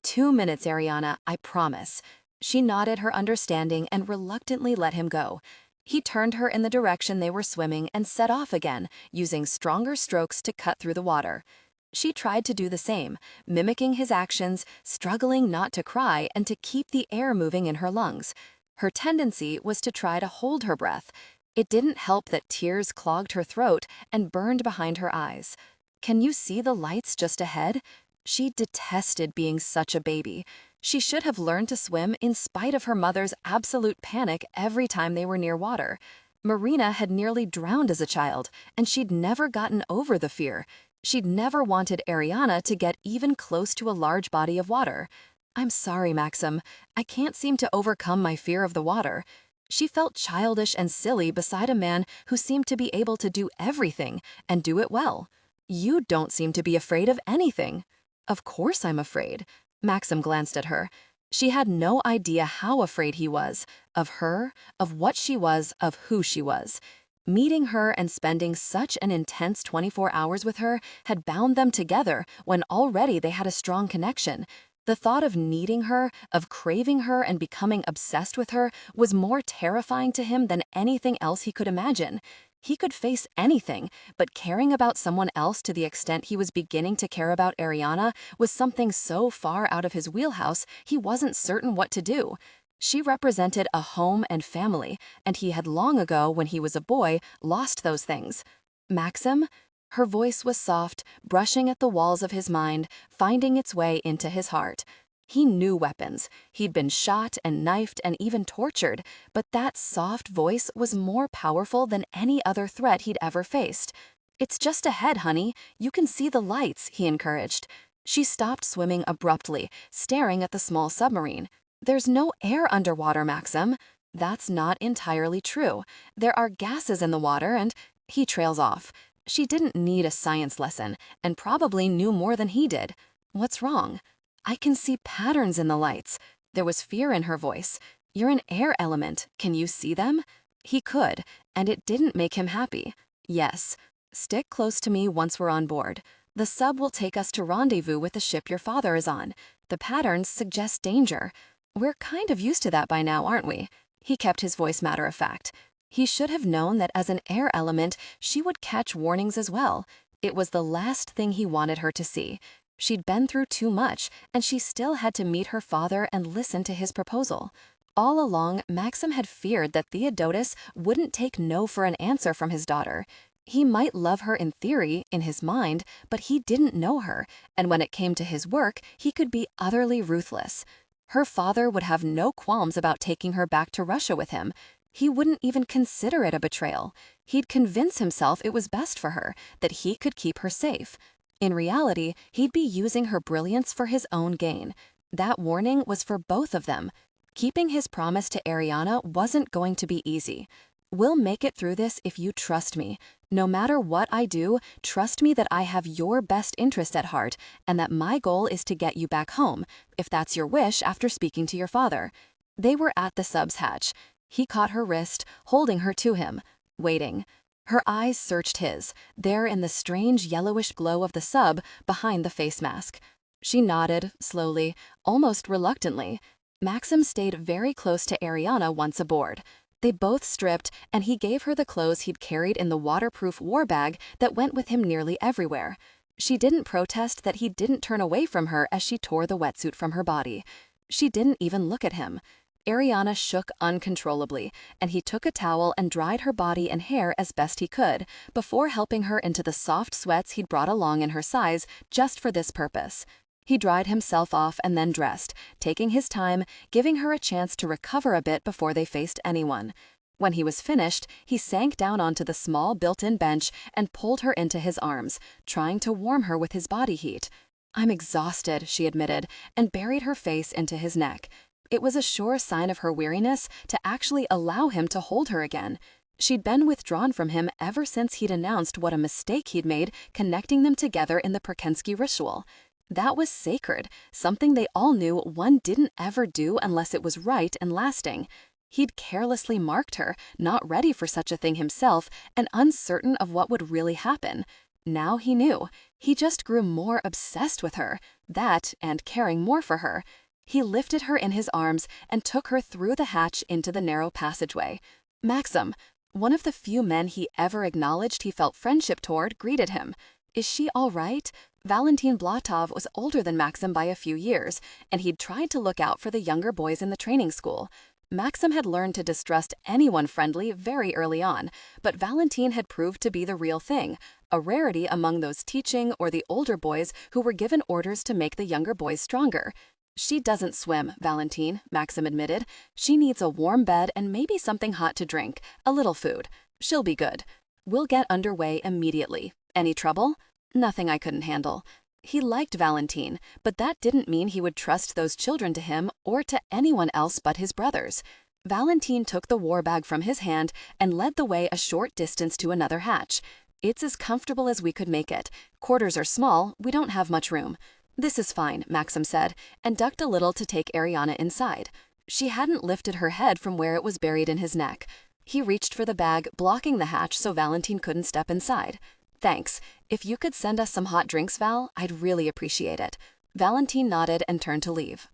2 minutes, Airiana, I promise. She nodded her understanding and reluctantly let him go. He turned her in the direction they were swimming and set off again, using stronger strokes to cut through the water. She tried to do the same, mimicking his actions, struggling not to cry and to keep the air moving in her lungs. Her tendency was to try to hold her breath. It didn't help that tears clogged her throat and burned behind her eyes. Can you see the lights just ahead? She detested being such a baby. She should have learned to swim in spite of her mother's absolute panic every time they were near water. Marina had nearly drowned as a child, and she'd never gotten over the fear. She'd never wanted Airiana to get even close to a large body of water. I'm sorry, Maxim. I can't seem to overcome my fear of the water. She felt childish and silly beside a man who seemed to be able to do everything and do it well. You don't seem to be afraid of anything. Of course I'm afraid. Maxim glanced at her. She had no idea how afraid he was, of her, of what she was, of who she was. Meeting her and spending such an intense 24 hours with her had bound them together when already they had a strong connection. The thought of needing her, of craving her and becoming obsessed with her was more terrifying to him than anything else he could imagine. He could face anything, but caring about someone else to the extent he was beginning to care about Airiana was something so far out of his wheelhouse he wasn't certain what to do. She represented a home and family, and he had long ago, when he was a boy, lost those things. Maxim? Her voice was soft, brushing at the walls of his mind, finding its way into his heart. He knew weapons. He'd been shot and knifed and even tortured, but that soft voice was more powerful than any other threat he'd ever faced. It's just ahead, honey. You can see the lights, he encouraged. She stopped swimming abruptly, staring at the small submarine. There's no air underwater, Maxim. That's not entirely true. There are gases in the water and... He trails off. She didn't need a science lesson and probably knew more than he did. What's wrong? I can see patterns in the lights. There was fear in her voice. You're an air element. Can you see them? He could, and it didn't make him happy. Yes. Stick close to me once we're on board. The sub will take us to rendezvous with the ship your father is on. The patterns suggest danger. We're kind of used to that by now, aren't we? He kept his voice matter-of-fact. He should have known that as an air element, she would catch warnings as well. It was the last thing he wanted her to see. She'd been through too much, and she still had to meet her father and listen to his proposal. All along, Maxim had feared that Theodotus wouldn't take no for an answer from his daughter. He might love her in theory, in his mind, but he didn't know her, and when it came to his work, he could be utterly ruthless. Her father would have no qualms about taking her back to Russia with him. He wouldn't even consider it a betrayal. He'd convince himself it was best for her, that he could keep her safe. In reality, he'd be using her brilliance for his own gain. That warning was for both of them. Keeping his promise to Airiana wasn't going to be easy. We'll make it through this if you trust me. No matter what I do, trust me that I have your best interest at heart and that my goal is to get you back home, if that's your wish after speaking to your father. They were at the sub's hatch. He caught her wrist, holding her to him, waiting. Her eyes searched his, there in the strange yellowish glow of the sub behind the face mask. She nodded, slowly, almost reluctantly. Maxim stayed very close to Airiana once aboard. They both stripped, and he gave her the clothes he'd carried in the waterproof war bag that went with him nearly everywhere. She didn't protest that he didn't turn away from her as she tore the wetsuit from her body. She didn't even look at him. Airiana shook uncontrollably, and he took a towel and dried her body and hair as best he could, before helping her into the soft sweats he'd brought along in her size just for this purpose. He dried himself off and then dressed, taking his time, giving her a chance to recover a bit before they faced anyone. When he was finished, he sank down onto the small built-in bench and pulled her into his arms, trying to warm her with his body heat. "I'm exhausted," she admitted, and buried her face into his neck. It was a sure sign of her weariness to actually allow him to hold her again. She'd been withdrawn from him ever since he'd announced what a mistake he'd made connecting them together in the Prakenskii ritual. That was sacred, something they all knew one didn't ever do unless it was right and lasting. He'd carelessly marked her, not ready for such a thing himself, and uncertain of what would really happen. Now he knew. He just grew more obsessed with her, that and caring more for her. He lifted her in his arms and took her through the hatch into the narrow passageway. Maxim, one of the few men he ever acknowledged he felt friendship toward, greeted him. Is she all right? Valentin Blatov was older than Maxim by a few years, and he'd tried to look out for the younger boys in the training school. Maxim had learned to distrust anyone friendly very early on, but Valentin had proved to be the real thing, a rarity among those teaching or the older boys who were given orders to make the younger boys stronger. She doesn't swim, Valentin, Maxim admitted. She needs a warm bed and maybe something hot to drink, a little food. She'll be good. We'll get underway immediately. Any trouble? Nothing I couldn't handle. He liked Valentin, but that didn't mean he would trust those children to him or to anyone else but his brothers. Valentin took the war bag from his hand and led the way a short distance to another hatch. It's as comfortable as we could make it. Quarters are small, we don't have much room. This is fine, Maxim said, and ducked a little to take Airiana inside. She hadn't lifted her head from where it was buried in his neck. He reached for the bag, blocking the hatch so Valentin couldn't step inside. Thanks. If you could send us some hot drinks, Val, I'd really appreciate it. Valentin nodded and turned to leave.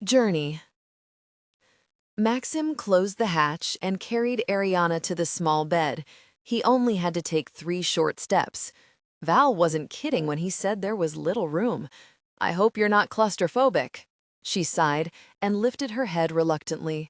Journey. Maxim closed the hatch and carried Airiana to the small bed. He only had to take 3 short steps. Val wasn't kidding when he said there was little room. I hope you're not claustrophobic. She sighed and lifted her head reluctantly.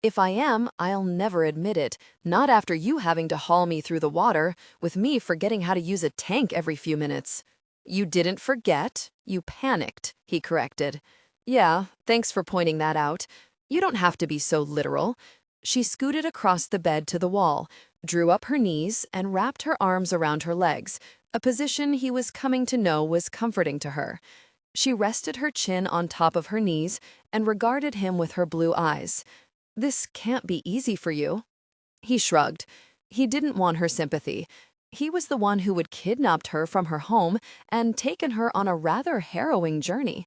If I am, I'll never admit it, not after you having to haul me through the water, with me forgetting how to use a tank every few minutes. You didn't forget, you panicked, he corrected. Yeah, thanks for pointing that out. You don't have to be so literal. She scooted across the bed to the wall, drew up her knees, and wrapped her arms around her legs, a position he was coming to know was comforting to her. She rested her chin on top of her knees and regarded him with her blue eyes. This can't be easy for you. He shrugged. He didn't want her sympathy. He was the one who had kidnapped her from her home and taken her on a rather harrowing journey.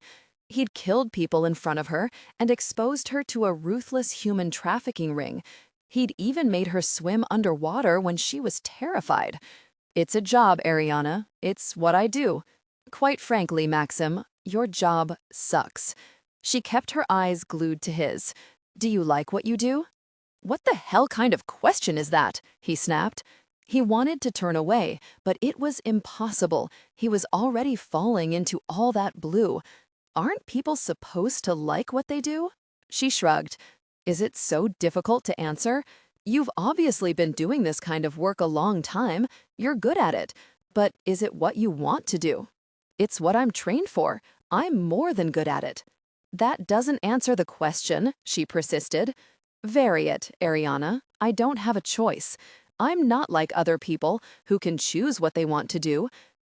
He'd killed people in front of her and exposed her to a ruthless human trafficking ring. He'd even made her swim underwater when she was terrified. It's a job, Airiana. It's what I do. Quite frankly, Maxim, your job sucks. She kept her eyes glued to his. Do you like what you do? What the hell kind of question is that? He snapped. He wanted to turn away, but it was impossible. He was already falling into all that blue. Aren't people supposed to like what they do? She shrugged. Is it so difficult to answer? You've obviously been doing this kind of work a long time. You're good at it. But is it what you want to do? It's what I'm trained for. I'm more than good at it. That doesn't answer the question, she persisted. Vary it, Airiana. I don't have a choice. I'm not like other people who can choose what they want to do.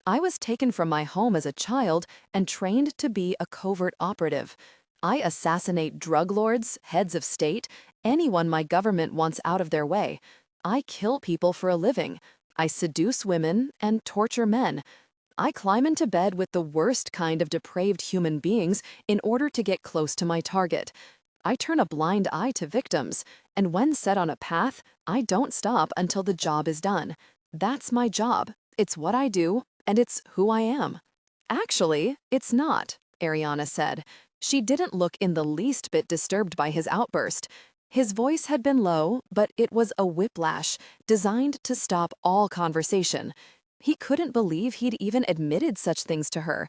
I was taken from my home as a child and trained to be a covert operative. I assassinate drug lords, heads of state, anyone my government wants out of their way. I kill people for a living. I seduce women and torture men. I climb into bed with the worst kind of depraved human beings in order to get close to my target. I turn a blind eye to victims, and when set on a path, I don't stop until the job is done. That's my job. It's what I do, and it's who I am. Actually, it's not, Airiana said. She didn't look in the least bit disturbed by his outburst. His voice had been low, but it was a whiplash, designed to stop all conversation. He couldn't believe he'd even admitted such things to her.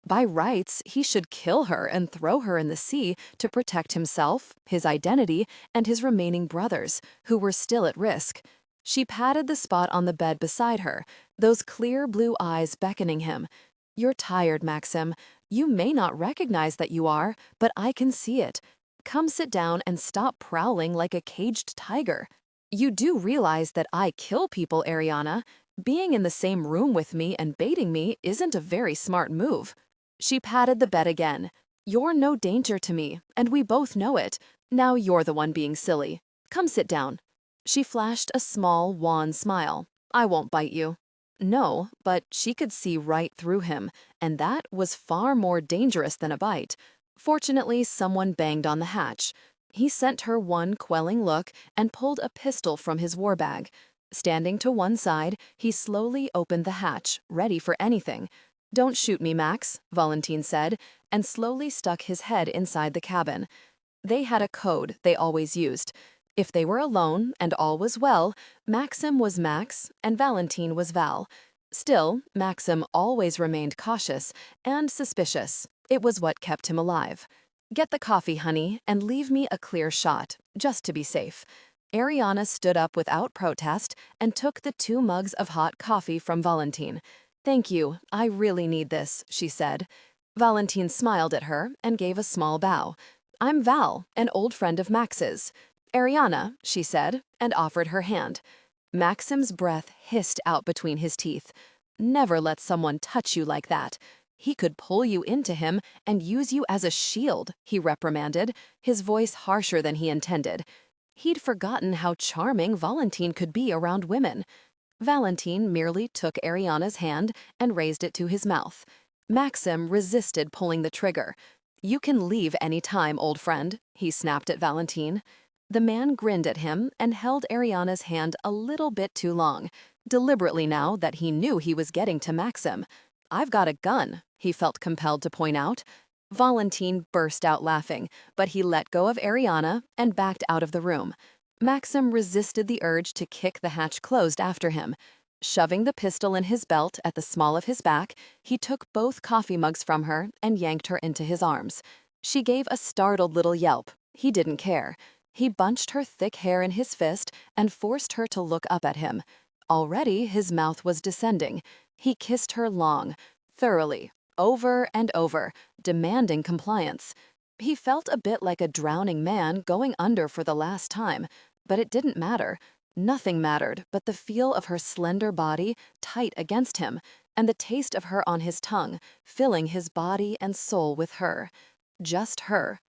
By rights, he should kill her and throw her in the sea to protect himself, his identity, and his remaining brothers, who were still at risk. She patted the spot on the bed beside her, those clear blue eyes beckoning him. You're tired, Maxim. You may not recognize that you are, but I can see it. Come sit down and stop prowling like a caged tiger. You do realize that I kill people, Airiana. Being in the same room with me and baiting me isn't a very smart move. She patted the bed again. You're no danger to me, and we both know it. Now you're the one being silly. Come sit down. She flashed a small, wan smile. I won't bite you. No, but she could see right through him, and that was far more dangerous than a bite. Fortunately, someone banged on the hatch. He sent her one quelling look and pulled a pistol from his war bag. Standing to one side, he slowly opened the hatch, ready for anything. "Don't shoot me, Max," Valentine said, and slowly stuck his head inside the cabin. They had a code they always used. If they were alone and all was well, Maxim was Max and Valentine was Val. Still, Maxim always remained cautious and suspicious. It was what kept him alive. "Get the coffee, honey, and leave me a clear shot, just to be safe." Airiana stood up without protest and took the 2 mugs of hot coffee from Valentine. "Thank you, I really need this," she said. Valentine smiled at her and gave a small bow. "I'm Val, an old friend of Max's." "Airiana," she said, and offered her hand. Maxim's breath hissed out between his teeth. "Never let someone touch you like that. He could pull you into him and use you as a shield," he reprimanded, his voice harsher than he intended. He'd forgotten how charming Valentine could be around women. Valentine merely took Airiana's hand and raised it to his mouth. Maxim resisted pulling the trigger. "You can leave any time, old friend," he snapped at Valentine. The man grinned at him and held Airiana's hand a little bit too long, deliberately now that he knew he was getting to Maxim. "I've got a gun," he felt compelled to point out. Valentine burst out laughing, but he let go of Airiana and backed out of the room. Maxim resisted the urge to kick the hatch closed after him. Shoving the pistol in his belt at the small of his back, he took both coffee mugs from her and yanked her into his arms. She gave a startled little yelp. He didn't care. He bunched her thick hair in his fist and forced her to look up at him. Already his mouth was descending. He kissed her long, thoroughly, over and over, demanding compliance. He felt a bit like a drowning man going under for the last time, but it didn't matter. Nothing mattered but the feel of her slender body tight against him, and the taste of her on his tongue, filling his body and soul with her. Just her.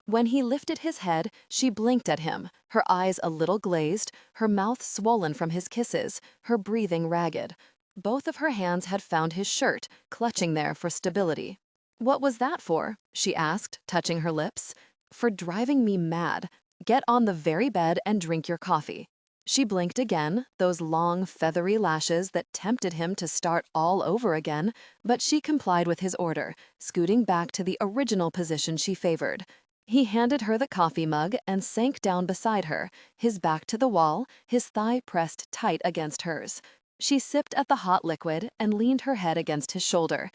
When he lifted his head, she blinked at him, her eyes a little glazed, her mouth swollen from his kisses, her breathing ragged. Both of her hands had found his shirt, clutching there for stability. "What was that for?" she asked, touching her lips. "For driving me mad. Get on the very bed and drink your coffee." She blinked again, those long, feathery lashes that tempted him to start all over again, but she complied with his order, scooting back to the original position she favored. He handed her the coffee mug and sank down beside her, his back to the wall, his thigh pressed tight against hers. She sipped at the hot liquid and leaned her head against his shoulder.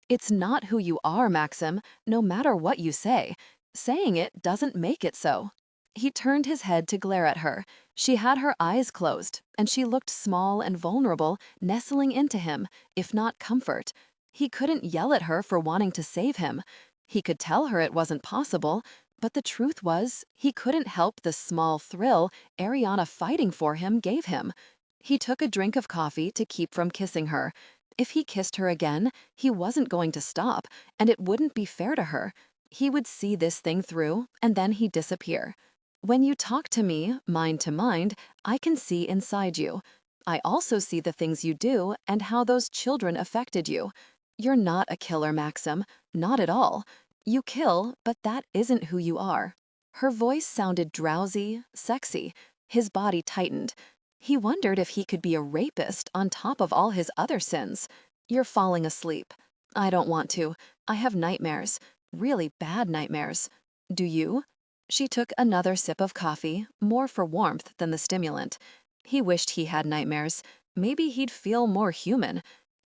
"It's not who you are, Maxim, no matter what you say. Saying it doesn't make it so." He turned his head to glare at her. She had her eyes closed, and she looked small and vulnerable, nestling into him, if not comfort. He couldn't yell at her for wanting to save him. He could tell her it wasn't possible, but the truth was, he couldn't help the small thrill Airiana fighting for him gave him. He took a drink of coffee to keep from kissing her. If he kissed her again, he wasn't going to stop, and it wouldn't be fair to her. He would see this thing through, and then he'd disappear. "When you talk to me, mind to mind, I can see inside you. I also see the things you do and how those children affected you. You're not a killer, Maxim, not at all. You kill, but that isn't who you are." Her voice sounded drowsy, sexy. His body tightened. He wondered if he could be a rapist on top of all his other sins. "You're falling asleep." "I don't want to. I have nightmares. Really bad nightmares." "Do you?" She took another sip of coffee, more for warmth than the stimulant. He wished he had nightmares. Maybe he'd feel more human.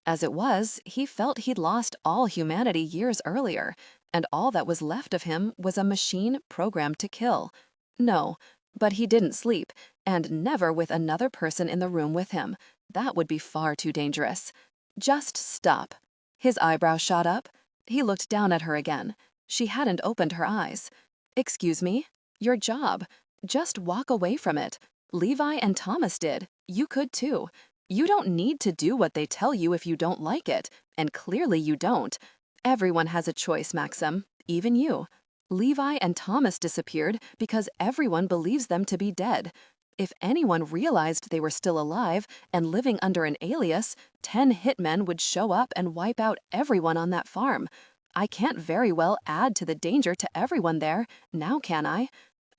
As it was, he felt he'd lost all humanity years earlier, and all that was left of him was a machine programmed to kill. No, but he didn't sleep, and never with another person in the room with him. That would be far too dangerous. "Just stop." His eyebrows shot up. He looked down at her again. She hadn't opened her eyes. "Excuse me? Your job. Just walk away from it. Levi and Thomas did. You could too. You don't need to do what they tell you if you don't like it, and clearly you don't. Everyone has a choice, Maxim, even you. Levi and Thomas disappeared because everyone believes them to be dead. If anyone realized they were still alive and living under an alias, 10 hitmen would show up and wipe out everyone on that farm. I can't very well add to the danger to everyone there, now can I?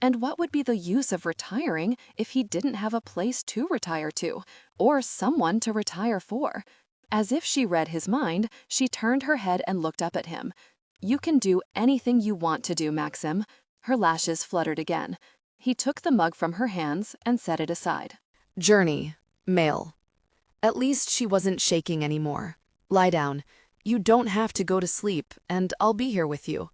And what would be the use of retiring if he didn't have a place to retire to, or someone to retire for? As if she read his mind, she turned her head and looked up at him. You can do anything you want to do, Maxim. Her lashes fluttered again. He took the mug from her hands and set it aside. Journey, male. At least she wasn't shaking anymore. Lie down. You don't have to go to sleep, and I'll be here with you.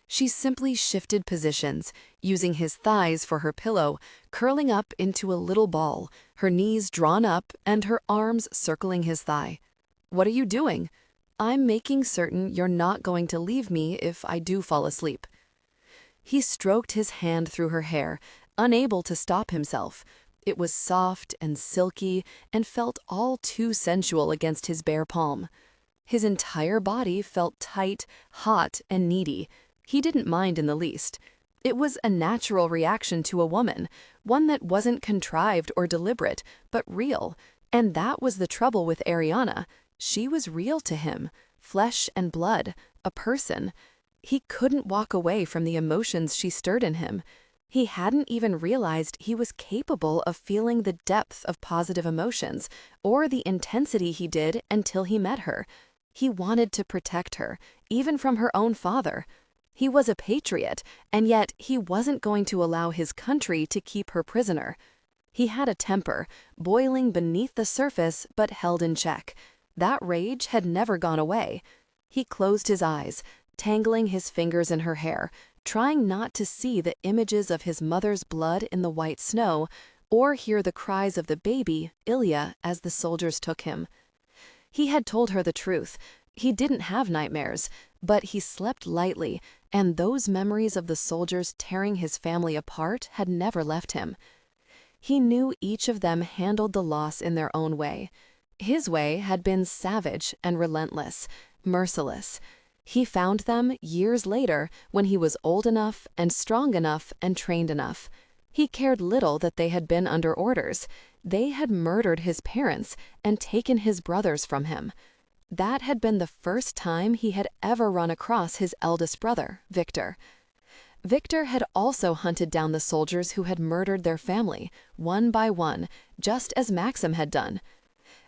She simply shifted positions, using his thighs for her pillow, curling up into a little ball, her knees drawn up and her arms circling his thigh. What are you doing? I'm making certain you're not going to leave me if I do fall asleep. He stroked his hand through her hair, unable to stop himself. It was soft and silky and felt all too sensual against his bare palm. His entire body felt tight, hot, and needy. He didn't mind in the least. It was a natural reaction to a woman, one that wasn't contrived or deliberate, but real. And that was the trouble with Airiana. She was real to him, flesh and blood, a person. He couldn't walk away from the emotions she stirred in him. He hadn't even realized he was capable of feeling the depth of positive emotions, or the intensity he did until he met her. He wanted to protect her, even from her own father. He was a patriot, and yet he wasn't going to allow his country to keep her prisoner. He had a temper, boiling beneath the surface but held in check. That rage had never gone away. He closed his eyes, tangling his fingers in her hair, trying not to see the images of his mother's blood in the white snow, or hear the cries of the baby, Ilya, as the soldiers took him. He had told her the truth. He didn't have nightmares, but he slept lightly, and those memories of the soldiers tearing his family apart had never left him. He knew each of them handled the loss in their own way. His way had been savage and relentless, merciless. He found them years later when he was old enough and strong enough and trained enough. He cared little that they had been under orders. They had murdered his parents and taken his brothers from him. That had been the first time he had ever run across his eldest brother, Victor. Victor had also hunted down the soldiers who had murdered their family, one by one, just as Maxim had done.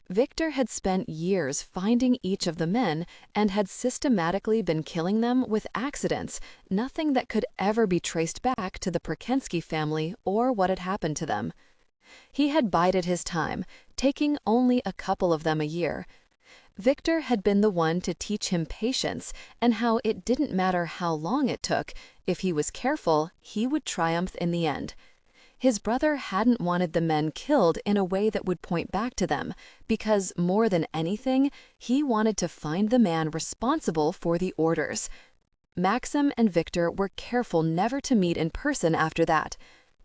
Victor had spent years finding each of the men and had systematically been killing them with accidents, nothing that could ever be traced back to the Prakenskii family or what had happened to them. He had bided his time, taking only a couple of them a year. Victor had been the one to teach him patience and how it didn't matter how long it took, if he was careful, he would triumph in the end. His brother hadn't wanted the men killed in a way that would point back to them, because more than anything, he wanted to find the man responsible for the orders. Maxim and Victor were careful never to meet in person after that.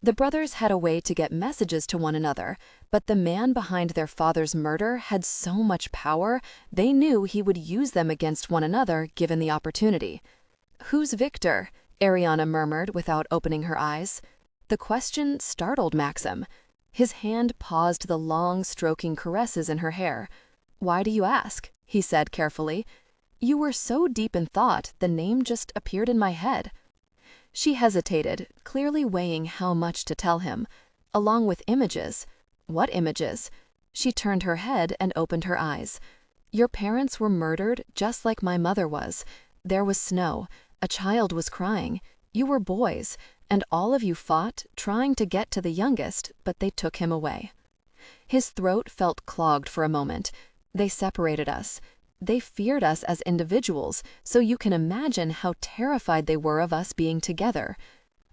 The brothers had a way to get messages to one another, but the man behind their father's murder had so much power, they knew he would use them against one another given the opportunity. "Who's Victor?" Airiana murmured without opening her eyes. The question startled Maxim. His hand paused the long, stroking caresses in her hair. "Why do you ask?" he said carefully. "You were so deep in thought, the name just appeared in my head." She hesitated, clearly weighing how much to tell him, along with images. What images? She turned her head and opened her eyes. "Your parents were murdered just like my mother was. There was snow. A child was crying. You were boys, and all of you fought, trying to get to the youngest, but they took him away." His throat felt clogged for a moment. "They separated us. They feared us as individuals, so you can imagine how terrified they were of us being together.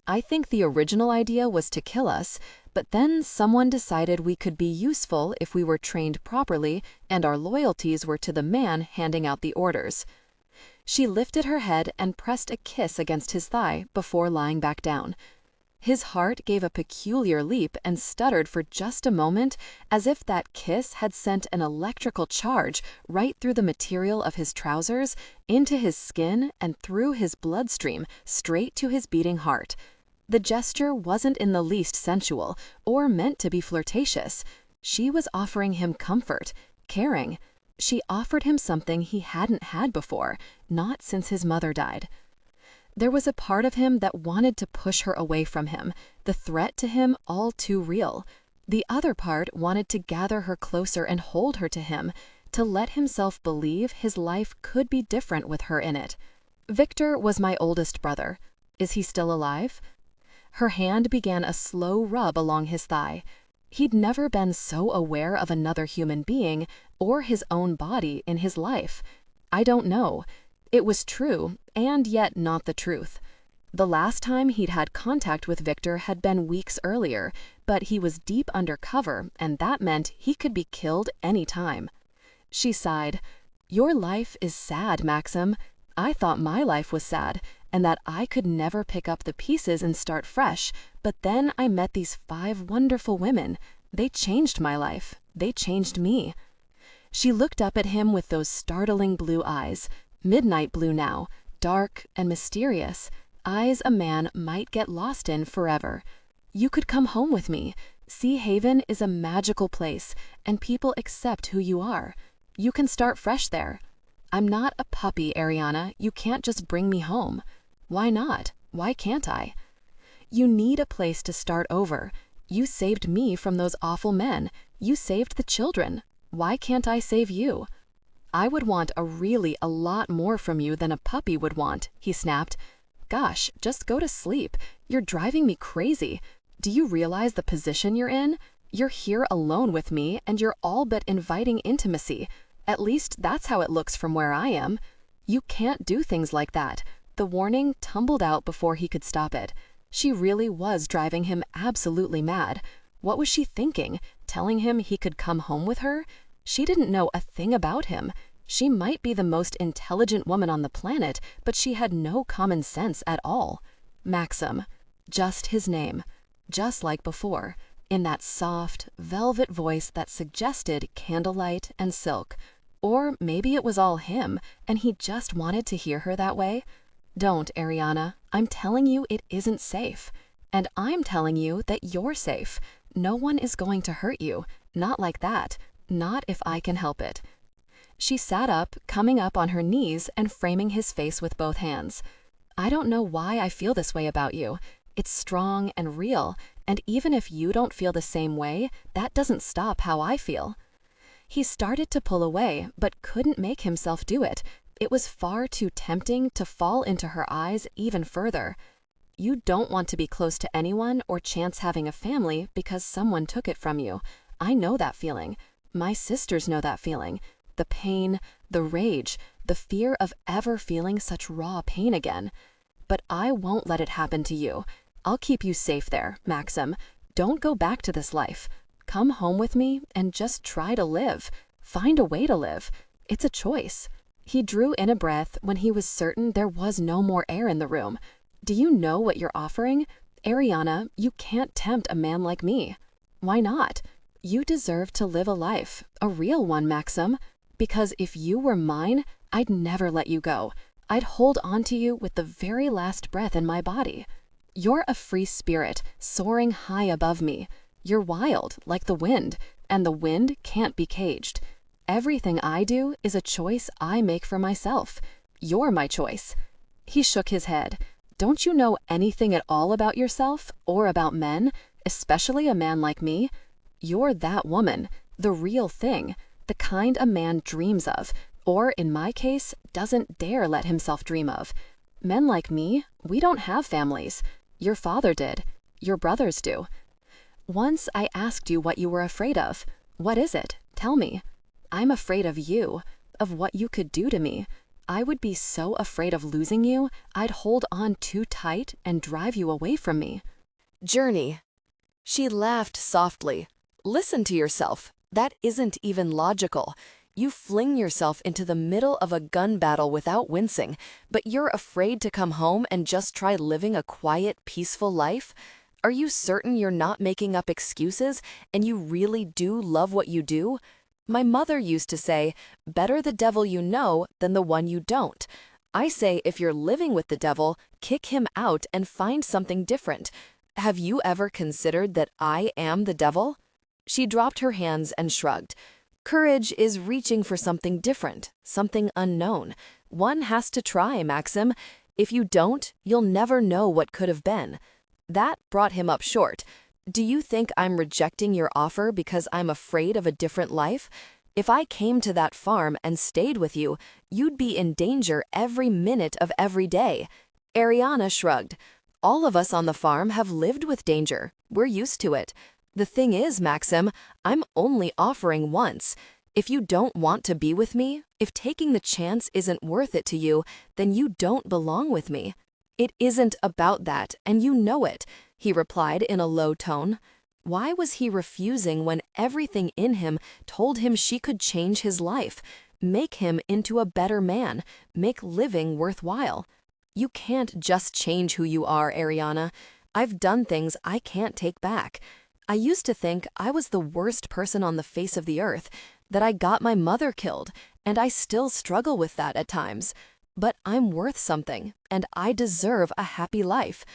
I think the original idea was to kill us, but then someone decided we could be useful if we were trained properly and our loyalties were to the man handing out the orders." She lifted her head and pressed a kiss against his thigh before lying back down. His heart gave a peculiar leap and stuttered for just a moment, as if that kiss had sent an electrical charge right through the material of his trousers, into his skin, and through his bloodstream, straight to his beating heart. The gesture wasn't in the least sensual or meant to be flirtatious. She was offering him comfort, caring. She offered him something he hadn't had before, not since his mother died. There was a part of him that wanted to push her away from him, the threat to him all too real. The other part wanted to gather her closer and hold her to him, to let himself believe his life could be different with her in it. Victor was my oldest brother. Is he still alive? Her hand began a slow rub along his thigh. He'd never been so aware of another human being or his own body in his life. I don't know. It was true, and yet not the truth. The last time he'd had contact with Victor had been weeks earlier, but he was deep undercover, and that meant he could be killed any time. She sighed. "Your life is sad, Maxim. I thought my life was sad, and that I could never pick up the pieces and start fresh, but then I met these 5 wonderful women. They changed my life. They changed me." She looked up at him with those startling blue eyes, midnight blue now, dark and mysterious, eyes a man might get lost in forever. "You could come home with me. Sea Haven is a magical place, and people accept who you are. You can start fresh there. I'm not a puppy, Airiana. You can't just bring me home." "Why not? Why can't I?" "You need a place to start over. You saved me from those awful men. You saved the children. Why can't I save you?" "I would want a lot more from you than a puppy would want," he snapped. "Gosh, just go to sleep. You're driving me crazy. Do you realize the position you're in? You're here alone with me, and you're all but inviting intimacy. At least that's how it looks from where I am. You can't do things like that." The warning tumbled out before he could stop it. She really was driving him absolutely mad. What was she thinking? Telling him he could come home with her? She didn't know a thing about him. She might be the most intelligent woman on the planet, but she had no common sense at all. Maxim. Just his name. Just like before, in that soft, velvet voice that suggested candlelight and silk. Or maybe it was all him, and he just wanted to hear her that way. Don't, Airiana. I'm telling you it isn't safe. And I'm telling you that you're safe. No one is going to hurt you. Not like that. Not if I can help it. She sat up, coming up on her knees and framing his face with both hands. "I don't know why I feel this way about you. It's strong and real, and even if you don't feel the same way, that doesn't stop how I feel." He started to pull away, but couldn't make himself do it. It was far too tempting to fall into her eyes even further. "You don't want to be close to anyone or chance having a family because someone took it from you. I know that feeling. My sisters know that feeling. The pain, the rage, the fear of ever feeling such raw pain again. But I won't let it happen to you. I'll keep you safe there, Maxim. Don't go back to this life. Come home with me and just try to live. Find a way to live. It's a choice." He drew in a breath when he was certain there was no more air in the room. "Do you know what you're offering? Airiana, you can't tempt a man like me." "Why not? You deserve to live a life, a real one, Maxim. Because if you were mine, I'd never let you go. I'd hold on to you with the very last breath in my body. You're a free spirit, soaring high above me. You're wild, like the wind, and the wind can't be caged. Everything I do is a choice I make for myself. You're my choice." He shook his head. "Don't you know anything at all about yourself or about men, especially a man like me? You're that woman, the real thing, the kind a man dreams of, or in my case, doesn't dare let himself dream of. Men like me, we don't have families. Your father did. Your brothers do. Once I asked you what you were afraid of. What is it? Tell me. I'm afraid of you, of what you could do to me. I would be so afraid of losing you, I'd hold on too tight and drive you away from me." Journey. She laughed softly. "Listen to yourself. That isn't even logical. You fling yourself into the middle of a gun battle without wincing, but you're afraid to come home and just try living a quiet, peaceful life? Are you certain you're not making up excuses and you really do love what you do? My mother used to say, better the devil you know than the one you don't. I say if you're living with the devil, kick him out and find something different. Have you ever considered that I am the devil?" She dropped her hands and shrugged. Courage is reaching for something different, something unknown. One has to try, Maxim. If you don't, you'll never know what could have been. That brought him up short. Do you think I'm rejecting your offer because I'm afraid of a different life? If I came to that farm and stayed with you, you'd be in danger every minute of every day. Airiana shrugged. All of us on the farm have lived with danger. We're used to it. The thing is, Maxim, I'm only offering once. If you don't want to be with me, if taking the chance isn't worth it to you, then you don't belong with me. It isn't about that, and you know it, he replied in a low tone. Why was he refusing when everything in him told him she could change his life, make him into a better man, make living worthwhile? You can't just change who you are, Airiana. I've done things I can't take back. I used to think I was the worst person on the face of the earth, that I got my mother killed, and I still struggle with that at times. But I'm worth something, and I deserve a happy life.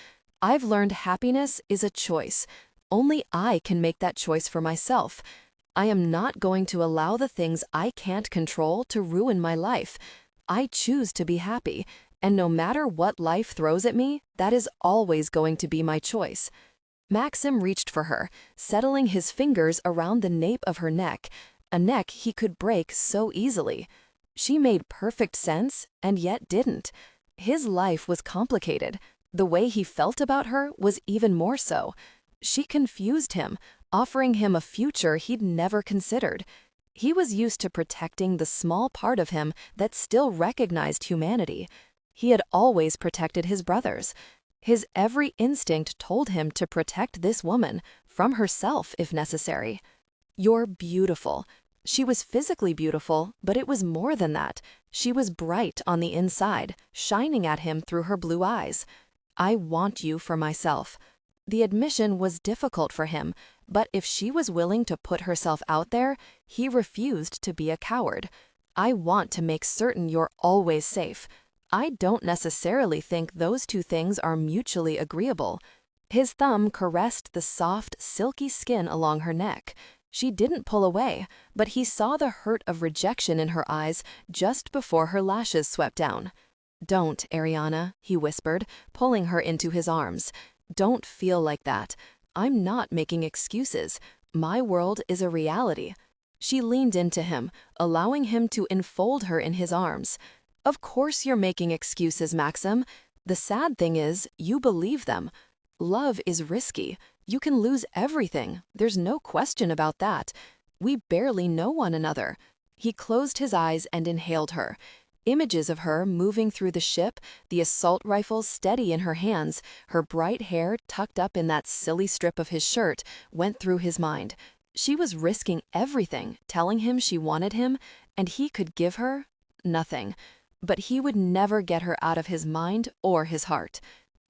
I've learned happiness is a choice. Only I can make that choice for myself. I am not going to allow the things I can't control to ruin my life. I choose to be happy, and no matter what life throws at me, that is always going to be my choice. Maxim reached for her, settling his fingers around the nape of her neck, a neck he could break so easily. She made perfect sense, and yet didn't. His life was complicated. The way he felt about her was even more so. She confused him, offering him a future he'd never considered. He was used to protecting the small part of him that still recognized humanity. He had always protected his brothers. His every instinct told him to protect this woman, from herself if necessary. You're beautiful. She was physically beautiful, but it was more than that. She was bright on the inside, shining at him through her blue eyes. I want you for myself. The admission was difficult for him, but if she was willing to put herself out there, he refused to be a coward. I want to make certain you're always safe. I don't necessarily think those two things are mutually agreeable. His thumb caressed the soft, silky skin along her neck. She didn't pull away, but he saw the hurt of rejection in her eyes just before her lashes swept down. Don't, Airiana, he whispered, pulling her into his arms. Don't feel like that. I'm not making excuses. My world is a reality. She leaned into him, allowing him to enfold her in his arms. Of course you're making excuses, Maxim. The sad thing is, you believe them. Love is risky. You can lose everything. There's no question about that. We barely know one another. He closed his eyes and inhaled her. Images of her moving through the ship, the assault rifle steady in her hands, her bright hair tucked up in that silly strip of his shirt, went through his mind. She was risking everything, telling him she wanted him, and he could give her nothing. But he would never get her out of his mind or his heart.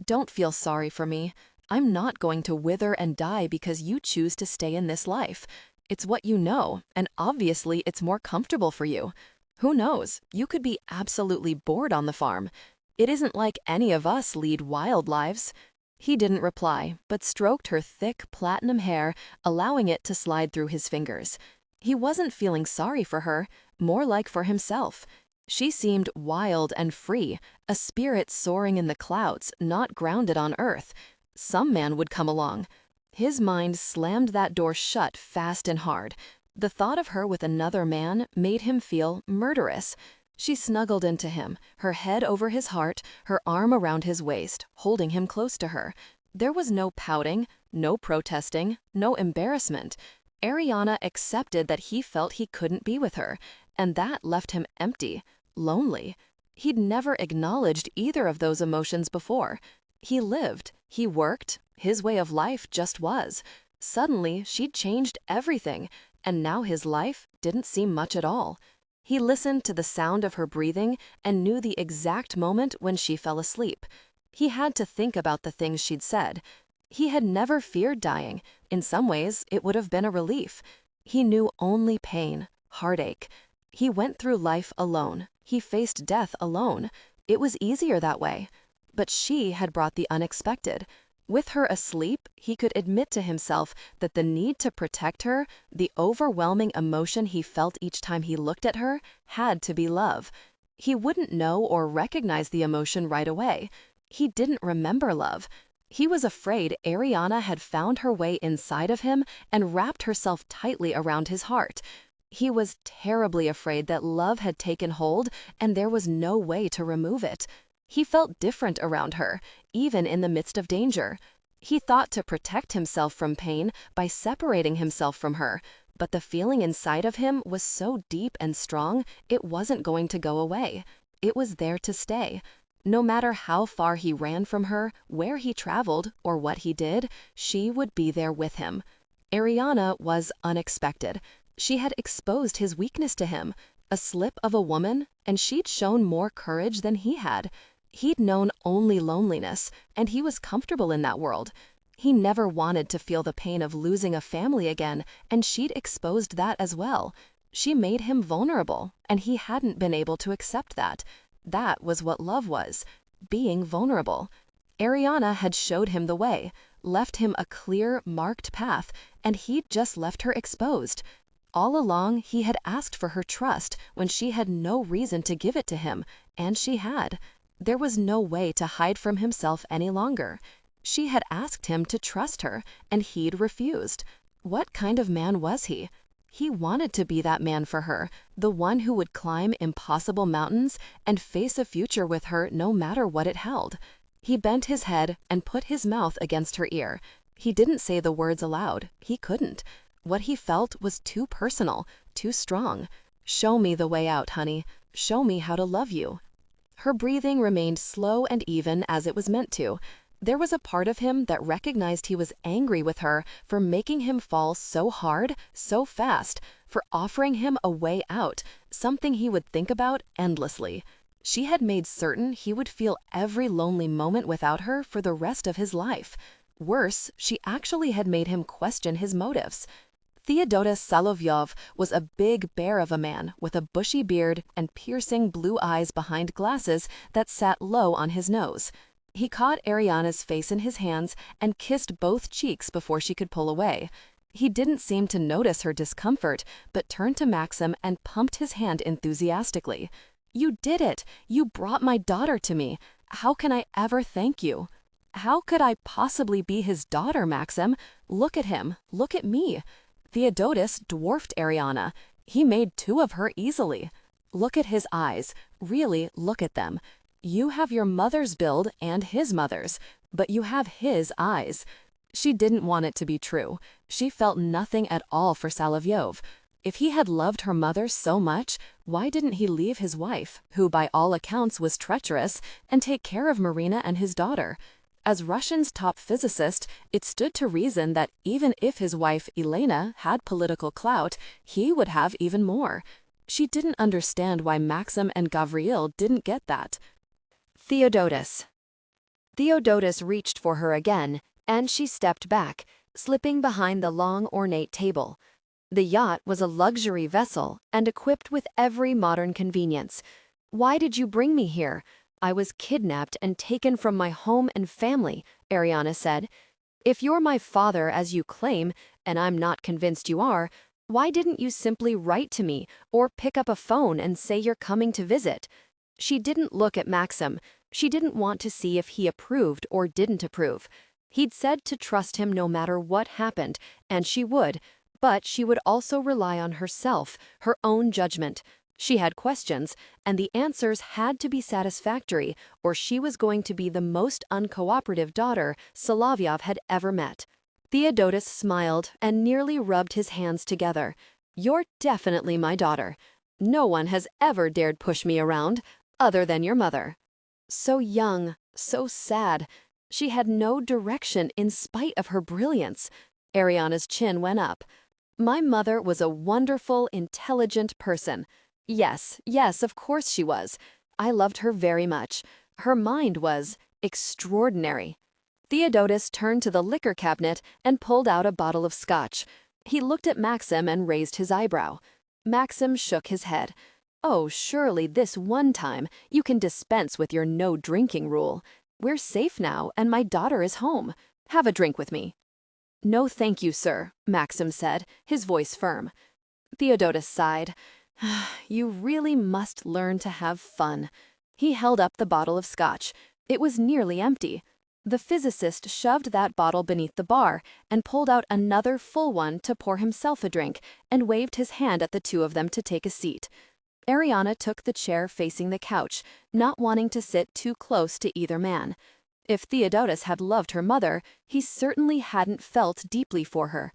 Don't feel sorry for me. I'm not going to wither and die because you choose to stay in this life. It's what you know, and obviously it's more comfortable for you. Who knows? You could be absolutely bored on the farm. It isn't like any of us lead wild lives. He didn't reply, but stroked her thick platinum hair, allowing it to slide through his fingers. He wasn't feeling sorry for her, more like for himself. She seemed wild and free, a spirit soaring in the clouds, not grounded on earth. Some man would come along. His mind slammed that door shut fast and hard. The thought of her with another man made him feel murderous. She snuggled into him, her head over his heart, her arm around his waist, holding him close to her. There was no pouting, no protesting, no embarrassment. Airiana accepted that he felt he couldn't be with her, and that left him empty, lonely. He'd never acknowledged either of those emotions before. He lived, he worked, his way of life just was. Suddenly, she'd changed everything, and now his life didn't seem much at all. He listened to the sound of her breathing and knew the exact moment when she fell asleep. He had to think about the things she'd said. He had never feared dying. In some ways, it would have been a relief. He knew only pain, heartache. He went through life alone. He faced death alone. It was easier that way. But she had brought the unexpected. With her asleep, he could admit to himself that the need to protect her, the overwhelming emotion he felt each time he looked at her, had to be love. He wouldn't know or recognize the emotion right away. He didn't remember love. He was afraid Airiana had found her way inside of him and wrapped herself tightly around his heart. He was terribly afraid that love had taken hold and there was no way to remove it. He felt different around her, even in the midst of danger. He thought to protect himself from pain by separating himself from her, but the feeling inside of him was so deep and strong, it wasn't going to go away. It was there to stay. No matter how far he ran from her, where he traveled, or what he did, she would be there with him. Airiana was unexpected. She had exposed his weakness to him, a slip of a woman, and she'd shown more courage than he had. He'd known only loneliness, and he was comfortable in that world. He never wanted to feel the pain of losing a family again, and she'd exposed that as well. She made him vulnerable, and he hadn't been able to accept that. That was what love was, being vulnerable. Airiana had showed him the way, left him a clear, marked path, and he'd just left her exposed. All along, he had asked for her trust when she had no reason to give it to him, and she had. There was no way to hide from himself any longer. She had asked him to trust her, and he'd refused. What kind of man was he? He wanted to be that man for her, the one who would climb impossible mountains and face a future with her no matter what it held. He bent his head and put his mouth against her ear. He didn't say the words aloud. He couldn't. What he felt was too personal, too strong. Show me the way out, honey. Show me how to love you. Her breathing remained slow and even as it was meant to. There was a part of him that recognized he was angry with her for making him fall so hard, so fast, for offering him a way out, something he would think about endlessly. She had made certain he would feel every lonely moment without her for the rest of his life. Worse, she actually had made him question his motives. Theodotos Solovyov was a big bear of a man with a bushy beard and piercing blue eyes behind glasses that sat low on his nose. He caught Airiana's face in his hands and kissed both cheeks before she could pull away. He didn't seem to notice her discomfort, but turned to Maxim and pumped his hand enthusiastically. "You did it! You brought my daughter to me! How can I ever thank you?" "How could I possibly be his daughter, Maxim? Look at him. Look at me." Theodotos dwarfed Airiana. He made two of her easily. Look at his eyes. Really look at them. You have your mother's build and his mother's, but you have his eyes. She didn't want it to be true. She felt nothing at all for Solovyov. If he had loved her mother so much, why didn't he leave his wife, who by all accounts was treacherous, and take care of Marina and his daughter? As Russia's top physicist, it stood to reason that even if his wife Elena had political clout, he would have even more. She didn't understand why Maxim and Gavril didn't get that. Theodotos. Theodotos reached for her again, and she stepped back, slipping behind the long ornate table. The yacht was a luxury vessel and equipped with every modern convenience. "Why did you bring me here? I was kidnapped and taken from my home and family," Airiana said. "If you're my father as you claim, and I'm not convinced you are, why didn't you simply write to me or pick up a phone and say you're coming to visit?" She didn't look at Maxim. She didn't want to see if he approved or didn't approve. He'd said to trust him no matter what happened, and she would, but she would also rely on herself, her own judgment. She had questions, and the answers had to be satisfactory, or she was going to be the most uncooperative daughter Solovyov had ever met. Theodotos smiled and nearly rubbed his hands together. "You're definitely my daughter. No one has ever dared push me around, other than your mother." So young, so sad. She had no direction in spite of her brilliance. Airiana's chin went up. "My mother was a wonderful, intelligent person. Yes, of course she was. I loved her very much. Her mind was extraordinary." Theodotos turned to the liquor cabinet and pulled out a bottle of scotch. He looked at Maxim and raised his eyebrow. Maxim shook his head. Oh, surely this one time you can dispense with your no drinking rule. We're safe now, and my daughter is home. Have a drink with me." "No, thank you, sir," Maxim said, his voice firm. Theodotus sighed. "You really must learn to have fun." He held up the bottle of scotch. It was nearly empty. The physicist shoved that bottle beneath the bar and pulled out another full one to pour himself a drink and waved his hand at the two of them to take a seat. Airiana took the chair facing the couch, not wanting to sit too close to either man. If Theodotus had loved her mother, he certainly hadn't felt deeply for her.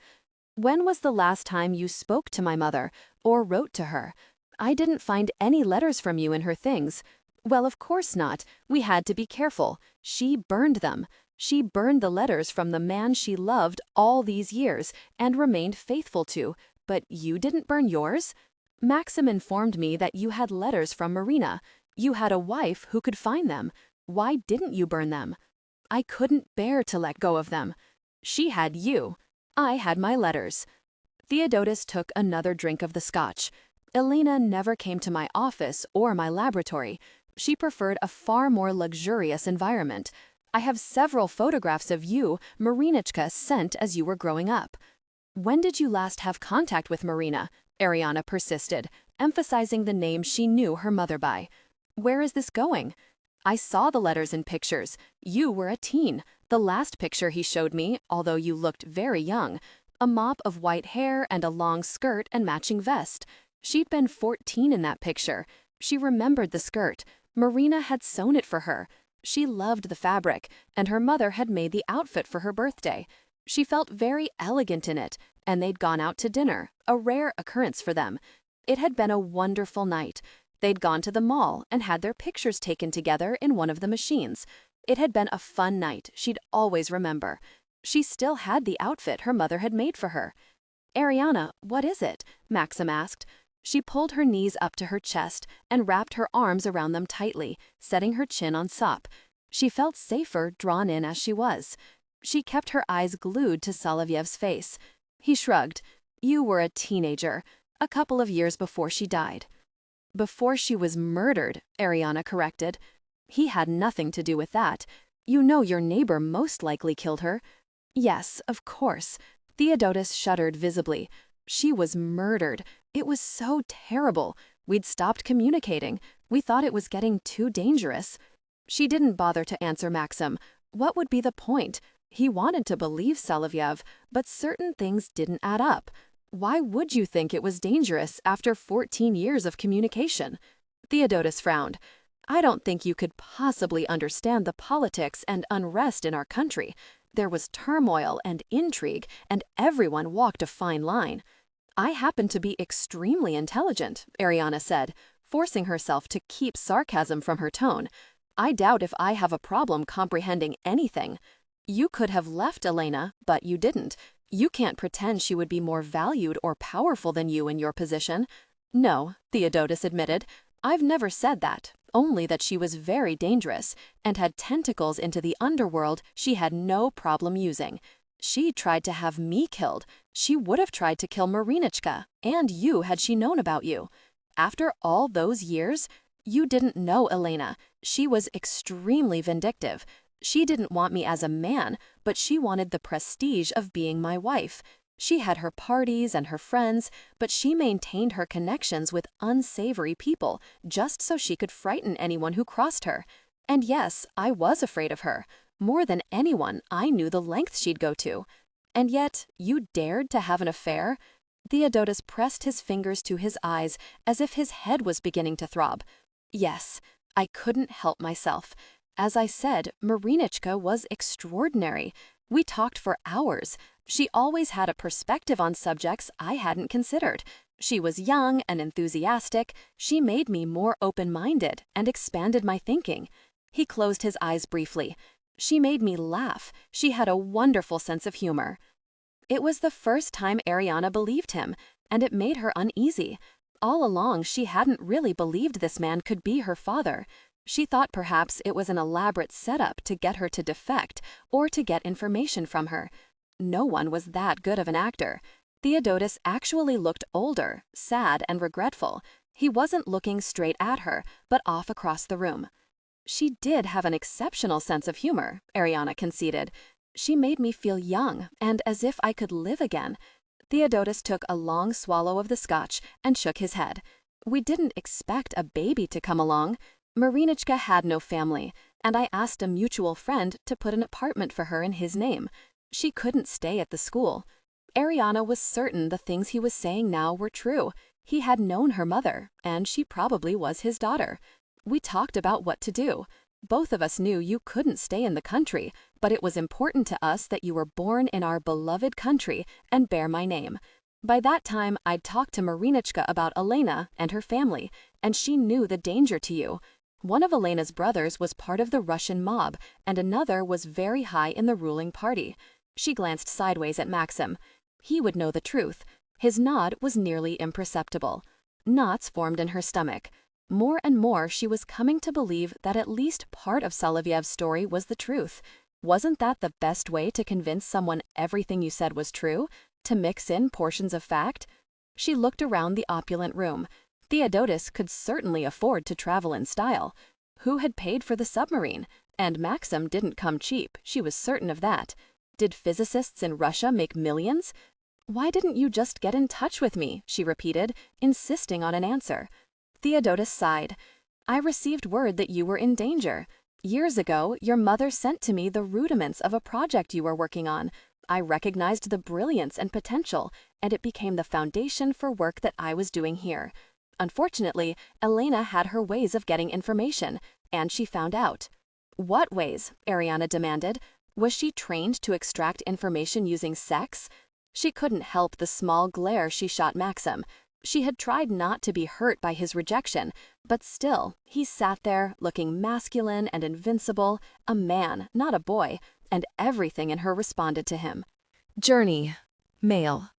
"When was the last time you spoke to my mother, or wrote to her? I didn't find any letters from you in her things." "Well, of course not. We had to be careful. She burned them. She burned the letters from the man she loved all these years and remained faithful to, but you didn't burn yours?" "Maxim informed me that you had letters from Marina. You had a wife who could find them. Why didn't you burn them?" "I couldn't bear to let go of them." "She had you. I had my letters." Theodotus took another drink of the scotch. "Elena never came to my office or my laboratory. She preferred a far more luxurious environment. I have several photographs of you Marinichka sent as you were growing up." "When did you last have contact with Marina?" Airiana persisted, emphasizing the name she knew her mother by. "Where is this going?" "I saw the letters and pictures. You were a teen. The last picture he showed me, although you looked very young. A mop of white hair and a long skirt and matching vest. She'd been 14 in that picture. She remembered the skirt. Marina had sewn it for her. She loved the fabric, and her mother had made the outfit for her birthday. She felt very elegant in it, and they'd gone out to dinner, a rare occurrence for them. It had been a wonderful night. They'd gone to the mall and had their pictures taken together in one of the machines. It had been a fun night she'd always remember. She still had the outfit her mother had made for her. "Airiana, what is it?" Maxim asked. She pulled her knees up to her chest and wrapped her arms around them tightly, setting her chin on top. She felt safer drawn in as she was. She kept her eyes glued to Solovyev's face. He shrugged. "You were a teenager, a couple of years before she died." "Before she was murdered," Airiana corrected. "He had nothing to do with that. You know your neighbor most likely killed her." "Yes, of course." Theodotus shuddered visibly. "She was murdered. It was so terrible. We'd stopped communicating. We thought it was getting too dangerous." She didn't bother to answer Maxim. What would be the point? He wanted to believe Solovyev, but certain things didn't add up. Why would you think it was dangerous after 14 years of communication? Theodotus frowned. "I don't think you could possibly understand the politics and unrest in our country. There was turmoil and intrigue, and everyone walked a fine line." "I happen to be extremely intelligent," Airiana said, forcing herself to keep sarcasm from her tone. "I doubt if I have a problem comprehending anything. You could have left Elena, but you didn't. You can't pretend she would be more valued or powerful than you in your position." "No," Theodotus admitted. "I've never said that, only that she was very dangerous and had tentacles into the underworld she had no problem using. She tried to have me killed. She would have tried to kill Marinichka and you had she known about you. After all those years, you didn't know Elena. She was extremely vindictive. She didn't want me as a man, but she wanted the prestige of being my wife. She had her parties and her friends, but she maintained her connections with unsavory people just so she could frighten anyone who crossed her. And yes, I was afraid of her. More than anyone, I knew the lengths she'd go to. And yet, you dared to have an affair?" Theodotus pressed his fingers to his eyes as if his head was beginning to throb. "Yes, I couldn't help myself. As I said, Marinichka was extraordinary. We talked for hours. She always had a perspective on subjects I hadn't considered. She was young and enthusiastic. She made me more open-minded and expanded my thinking." He closed his eyes briefly. "She made me laugh. She had a wonderful sense of humor." It was the first time Airiana believed him, and it made her uneasy. All along, she hadn't really believed this man could be her father. She thought perhaps it was an elaborate setup to get her to defect or to get information from her. No one was that good of an actor. Theodotus actually looked older, sad and regretful. He wasn't looking straight at her, but off across the room. She did have an exceptional sense of humor, Airiana conceded. She made me feel young and as if I could live again. Theodotus took a long swallow of the scotch and shook his head. We didn't expect a baby to come along. Marinichka had no family, and I asked a mutual friend to put an apartment for her in his name. She couldn't stay at the school. Airiana was certain the things he was saying now were true. He had known her mother, and she probably was his daughter. We talked about what to do. Both of us knew you couldn't stay in the country, but it was important to us that you were born in our beloved country and bear my name. By that time, I'd talked to Marinichka about Elena and her family, and she knew the danger to you. One of Elena's brothers was part of the Russian mob, and another was very high in the ruling party. She glanced sideways at Maxim. He would know the truth. His nod was nearly imperceptible. Knots formed in her stomach. More and more she was coming to believe that at least part of Solovyev's story was the truth. Wasn't that the best way to convince someone everything you said was true? To mix in portions of fact? She looked around the opulent room. Theodotus could certainly afford to travel in style. Who had paid for the submarine? And Maxim didn't come cheap, she was certain of that. Did physicists in Russia make millions? Why didn't you just get in touch with me? She repeated, insisting on an answer. Theodotus sighed. I received word that you were in danger. Years ago, your mother sent to me the rudiments of a project you were working on. I recognized the brilliance and potential, and it became the foundation for work that I was doing here. Unfortunately, Elena had her ways of getting information, and she found out. What ways? Airiana demanded. Was she trained to extract information using sex? She couldn't help the small glare she shot Maxim. She had tried not to be hurt by his rejection, but still, he sat there, looking masculine and invincible, a man, not a boy, and everything in her responded to him. Journey. Male.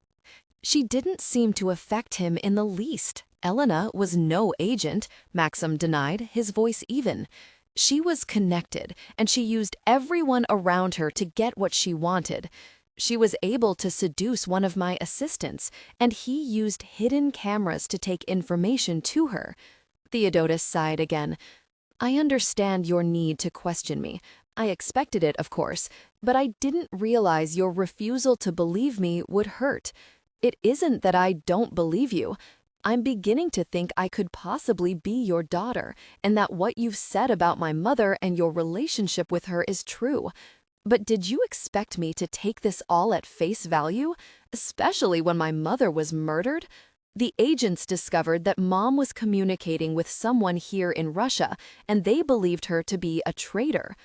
She didn't seem to affect him in the least. Elena was no agent, Maxim denied, his voice even. She was connected, and she used everyone around her to get what she wanted. She was able to seduce one of my assistants, and he used hidden cameras to take information to her. Theodotus sighed again. I understand your need to question me. I expected it, of course, but I didn't realize your refusal to believe me would hurt. It isn't that I don't believe you. I'm beginning to think I could possibly be your daughter, and that what you've said about my mother and your relationship with her is true. But did you expect me to take this all at face value, especially when my mother was murdered? The agents discovered that Mom was communicating with someone here in Russia, and they believed her to be a traitor.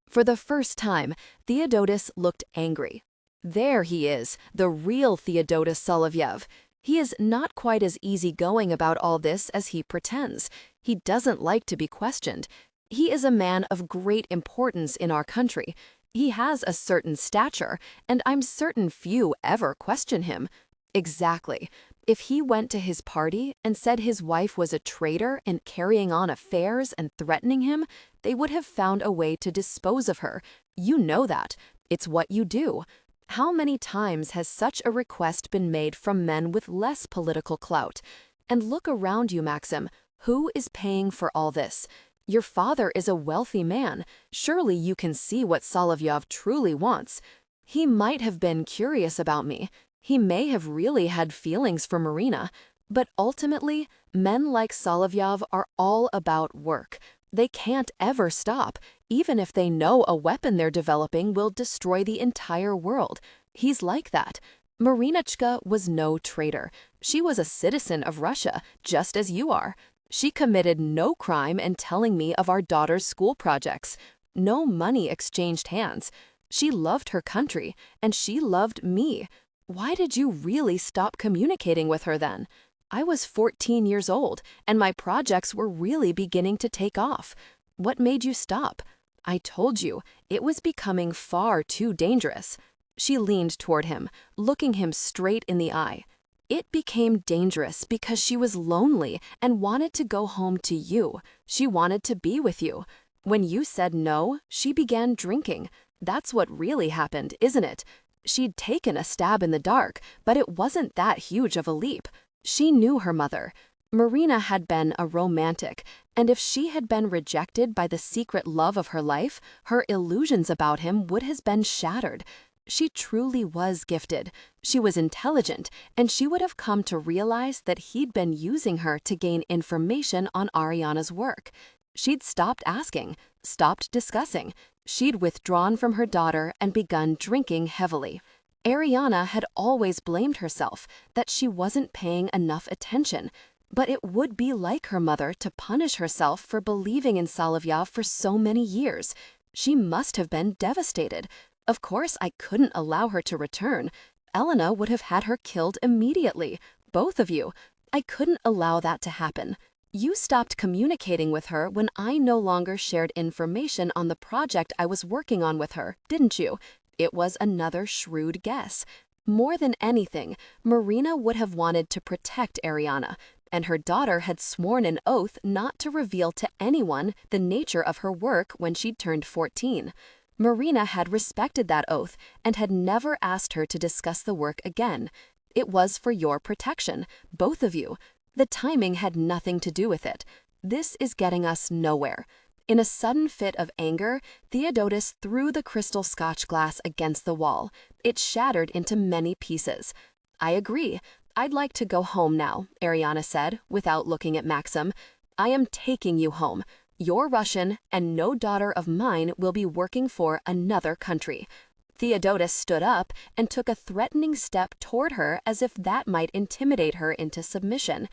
For the first time, Theodotus looked angry. There he is, the real Theodotus Solovyev. He is not quite as easygoing about all this as he pretends. He doesn't like to be questioned. He is a man of great importance in our country. He has a certain stature, and I'm certain few ever question him. Exactly. If he went to his party and said his wife was a traitor and carrying on affairs and threatening him, they would have found a way to dispose of her. You know that. It's what you do. How many times has such a request been made from men with less political clout? And look around you, Maxim. Who is paying for all this? Your father is a wealthy man. Surely you can see what Solovyev truly wants. He might have been curious about me. He may have really had feelings for Marina. But ultimately, men like Solovyev are all about work. They can't ever stop, even if they know a weapon they're developing will destroy the entire world. He's like that. Marinichka was no traitor. She was a citizen of Russia, just as you are. She committed no crime in telling me of our daughter's school projects. No money exchanged hands. She loved her country, and she loved me. Why did you really stop communicating with her then? I was 14 years old, and my projects were really beginning to take off. What made you stop? I told you, it was becoming far too dangerous. She leaned toward him, looking him straight in the eye. It became dangerous because she was lonely and wanted to go home to you. She wanted to be with you. When you said no, she began drinking. That's what really happened, isn't it? She'd taken a stab in the dark, but it wasn't that huge of a leap. She knew her mother. Marina had been a romantic, and if she had been rejected by the secret love of her life, her illusions about him would have been shattered. She truly was gifted. She was intelligent, and she would have come to realize that he'd been using her to gain information on Airiana's work. She'd stopped asking, stopped discussing. She'd withdrawn from her daughter and begun drinking heavily. Airiana had always blamed herself that she wasn't paying enough attention. But it would be like her mother to punish herself for believing in Solovyev for so many years. She must have been devastated. Of course, I couldn't allow her to return. Elena would have had her killed immediately. Both of you. I couldn't allow that to happen. You stopped communicating with her when I no longer shared information on the project I was working on with her, didn't you? It was another shrewd guess. More than anything, Marina would have wanted to protect Airiana, and her daughter had sworn an oath not to reveal to anyone the nature of her work when she'd turned 14. Marina had respected that oath and had never asked her to discuss the work again. It was for your protection, both of you. The timing had nothing to do with it. This is getting us nowhere. In a sudden fit of anger, Theodotus threw the crystal scotch glass against the wall. It shattered into many pieces. I agree. I'd like to go home now, Airiana said, without looking at Maxim. I am taking you home. You're Russian, and no daughter of mine will be working for another country. Theodotus stood up and took a threatening step toward her as if that might intimidate her into submission.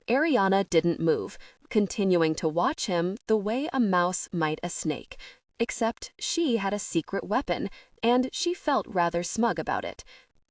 Airiana didn't move, continuing to watch him the way a mouse might a snake. Except she had a secret weapon, and she felt rather smug about it.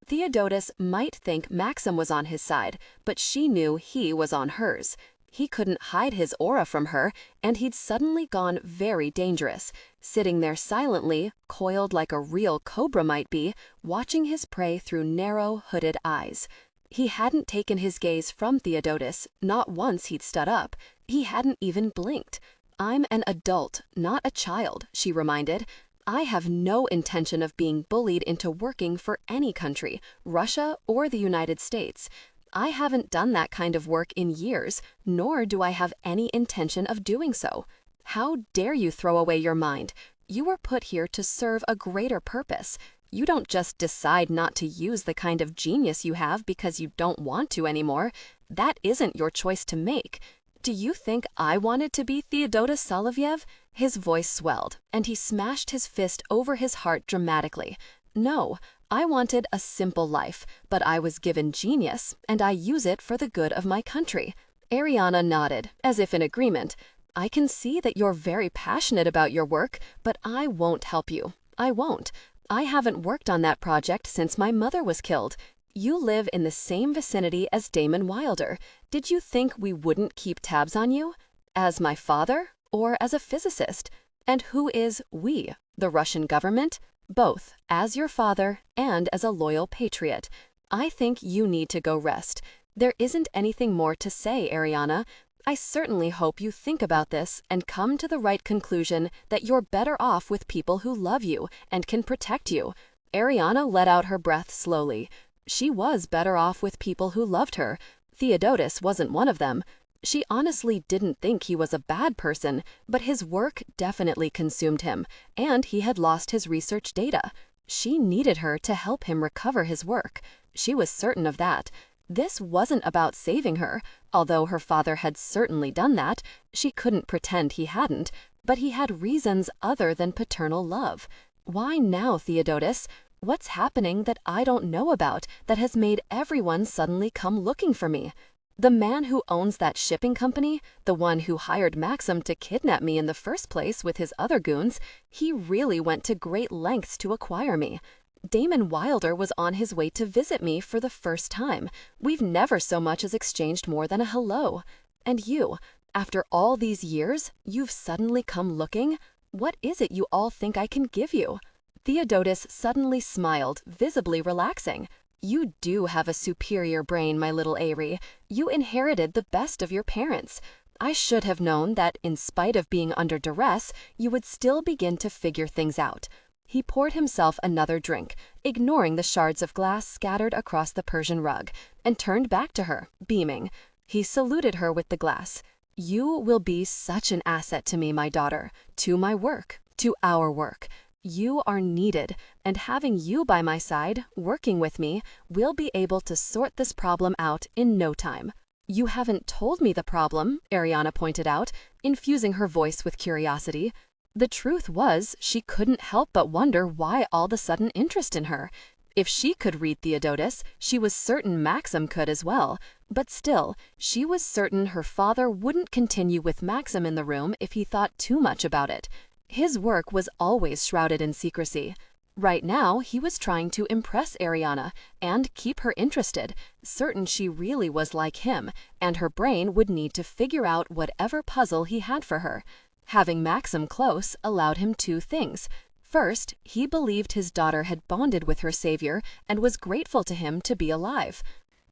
Theodotus might think Maxim was on his side, but she knew he was on hers. He couldn't hide his aura from her, and he'd suddenly gone very dangerous, sitting there silently, coiled like a real cobra might be, watching his prey through narrow, hooded eyes. He hadn't taken his gaze from Theodotus, not once he'd stood up. He hadn't even blinked. I'm an adult, not a child, she reminded. I have no intention of being bullied into working for any country, Russia or the United States. I haven't done that kind of work in years, nor do I have any intention of doing so. How dare you throw away your mind? You were put here to serve a greater purpose. You don't just decide not to use the kind of genius you have because you don't want to anymore. That isn't your choice to make. Do you think I wanted to be Theodotus Solovyev? His voice swelled, and he smashed his fist over his heart dramatically. No, I wanted a simple life, but I was given genius, and I use it for the good of my country. Airiana nodded, as if in agreement. I can see that you're very passionate about your work, but I won't help you. I won't. I haven't worked on that project since my mother was killed. You live in the same vicinity as Damon Wilder. Did you think we wouldn't keep tabs on you? As my father, or as a physicist? And who is we? The Russian government? Both, as your father and as a loyal patriot. I think you need to go rest. There isn't anything more to say, Airiana. I certainly hope you think about this and come to the right conclusion that you're better off with people who love you and can protect you. Airiana let out her breath slowly. She was better off with people who loved her. Theodotus wasn't one of them. She honestly didn't think he was a bad person, but his work definitely consumed him, and he had lost his research data. She needed her to help him recover his work. She was certain of that. This wasn't about saving her. Although her father had certainly done that, she couldn't pretend he hadn't, but he had reasons other than paternal love. Why now, Theodotus? What's happening that I don't know about that has made everyone suddenly come looking for me? The man who owns that shipping company, the one who hired Maxim to kidnap me in the first place with his other goons, he really went to great lengths to acquire me. Damon Wilder was on his way to visit me for the first time. We've never so much as exchanged more than a hello. And you, after all these years, you've suddenly come looking? What is it you all think I can give you? Theodotus suddenly smiled, visibly relaxing. You do have a superior brain, my little Airi. You inherited the best of your parents. I should have known that, in spite of being under duress, you would still begin to figure things out. He poured himself another drink, ignoring the shards of glass scattered across the Persian rug, and turned back to her, beaming. He saluted her with the glass. "You will be such an asset to me, my daughter, to my work, to our work. You are needed, and having you by my side, working with me, we'll be able to sort this problem out in no time." "You haven't told me the problem," Airiana pointed out, infusing her voice with curiosity. The truth was, she couldn't help but wonder why all the sudden interest in her. If she could read Theodotus, she was certain Maxim could as well. But still, she was certain her father wouldn't continue with Maxim in the room if he thought too much about it. His work was always shrouded in secrecy. Right now, he was trying to impress Airiana and keep her interested, certain she really was like him, and her brain would need to figure out whatever puzzle he had for her. Having Maxim close allowed him two things. First, he believed his daughter had bonded with her savior and was grateful to him to be alive.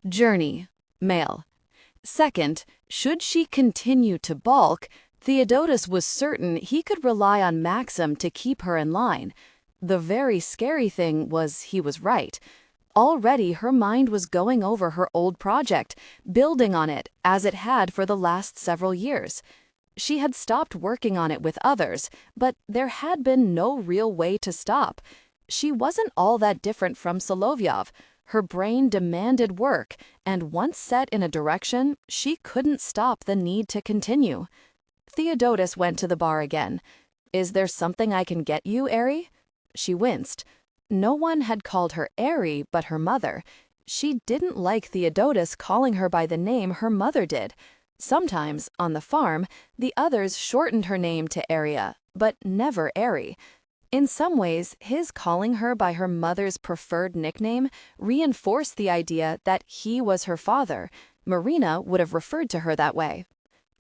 Journey, male. Second, should she continue to balk, Theodotus was certain he could rely on Maxim to keep her in line. The very scary thing was he was right. Already her mind was going over her old project, building on it as it had for the last several years. She had stopped working on it with others, but there had been no real way to stop. She wasn't all that different from Solovyov. Her brain demanded work, and once set in a direction, she couldn't stop the need to continue. Theodotus went to the bar again. "Is there something I can get you, Airi?" She winced. No one had called her Airi but her mother. She didn't like Theodotus calling her by the name her mother did. Sometimes, on the farm, the others shortened her name to Airia, but never Airi. In some ways, his calling her by her mother's preferred nickname reinforced the idea that he was her father. Marina would have referred to her that way.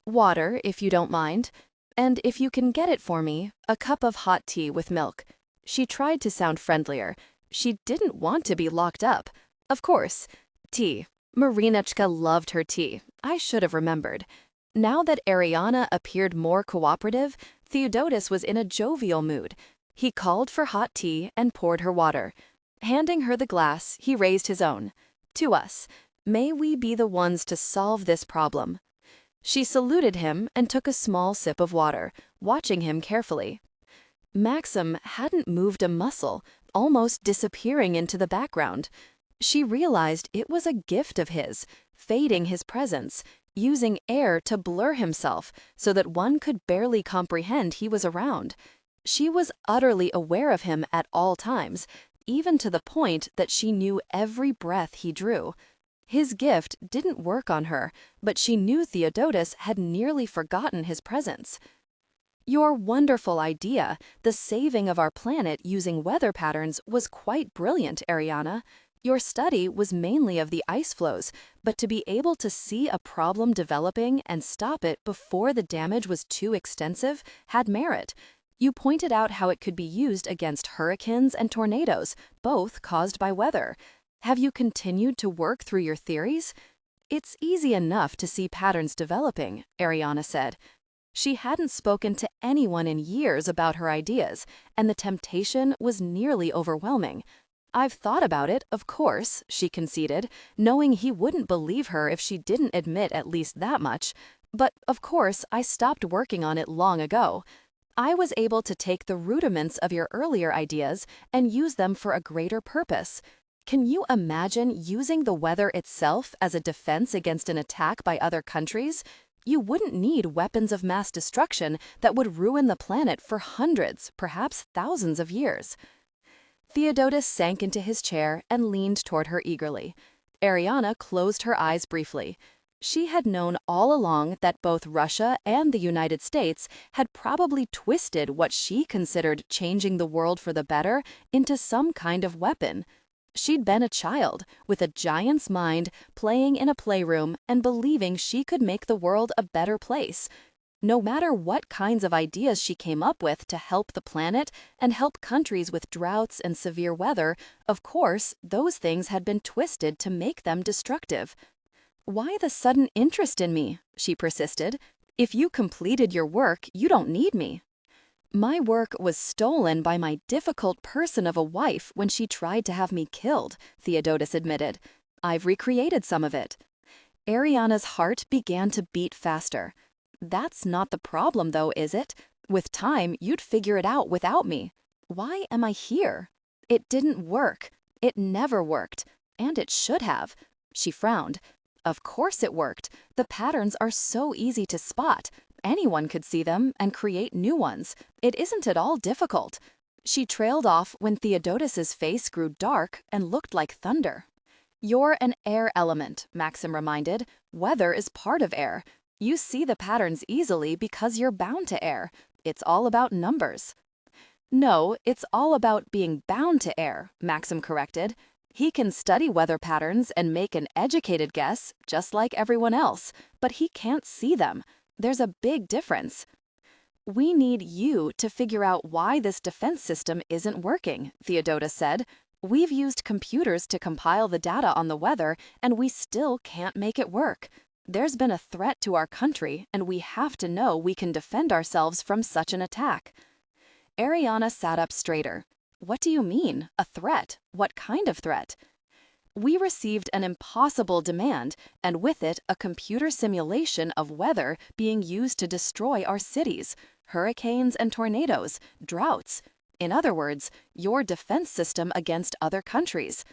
"Water, if you don't mind. And if you can get it for me, a cup of hot tea with milk." She tried to sound friendlier. She didn't want to be locked up. Of course. Tea. Marinachka loved her tea. I should have remembered. Now that Airiana appeared more cooperative, Theodotus was in a jovial mood. He called for hot tea and poured her water. Handing her the glass, he raised his own. "To us. May we be the ones to solve this problem." She saluted him and took a small sip of water, watching him carefully. Maxim hadn't moved a muscle, almost disappearing into the background. She realized it was a gift of his, fading his presence, using air to blur himself so that one could barely comprehend he was around. She was utterly aware of him at all times, even to the point that she knew every breath he drew. His gift didn't work on her, but she knew Theodotus had nearly forgotten his presence. "Your wonderful idea, the saving of our planet using weather patterns, was quite brilliant, Airiana. Your study was mainly of the ice flows, but to be able to see a problem developing and stop it before the damage was too extensive had merit. You pointed out how it could be used against hurricanes and tornadoes, both caused by weather. Have you continued to work through your theories?" "It's easy enough to see patterns developing," Airiana said. She hadn't spoken to anyone in years about her ideas, and the temptation was nearly overwhelming. "I've thought about it, of course," she conceded, knowing he wouldn't believe her if she didn't admit at least that much. "But, of course, I stopped working on it long ago. I was able to take the rudiments of your earlier ideas and use them for a greater purpose. Can you imagine using the weather itself as a defense against an attack by other countries? You wouldn't need weapons of mass destruction that would ruin the planet for hundreds, perhaps thousands of years." Theodotus sank into his chair and leaned toward her eagerly. Airiana closed her eyes briefly. She had known all along that both Russia and the United States had probably twisted what she considered changing the world for the better into some kind of weapon. She'd been a child, with a giant's mind, playing in a playroom and believing she could make the world a better place. No matter what kinds of ideas she came up with to help the planet and help countries with droughts and severe weather, of course, those things had been twisted to make them destructive. "Why the sudden interest in me?" she persisted. "If you completed your work, you don't need me." "My work was stolen by my difficult person of a wife when she tried to have me killed," Theodotus admitted. "I've recreated some of it." Airiana's heart began to beat faster. That's not the problem, though, is it? With time, you'd figure it out without me. Why am I here? It didn't work. It never worked. And it should have. She frowned. Of course it worked. The patterns are so easy to spot. Anyone could see them and create new ones. It isn't at all difficult. She trailed off when Theodotus's face grew dark and looked like thunder. You're an air element, Maxim reminded. Weather is part of air. You see the patterns easily because you're bound to air. It's all about numbers. No, it's all about being bound to air, Maxim corrected. He can study weather patterns and make an educated guess, just like everyone else, but he can't see them. There's a big difference. We need you to figure out why this defense system isn't working, Theodotus said. We've used computers to compile the data on the weather, and we still can't make it work. There's been a threat to our country, and we have to know we can defend ourselves from such an attack. Airiana sat up straighter. What do you mean, a threat? What kind of threat? We received an impossible demand, and with it, a computer simulation of weather being used to destroy our cities, hurricanes and tornadoes, droughts. In other words, your defense system against other countries.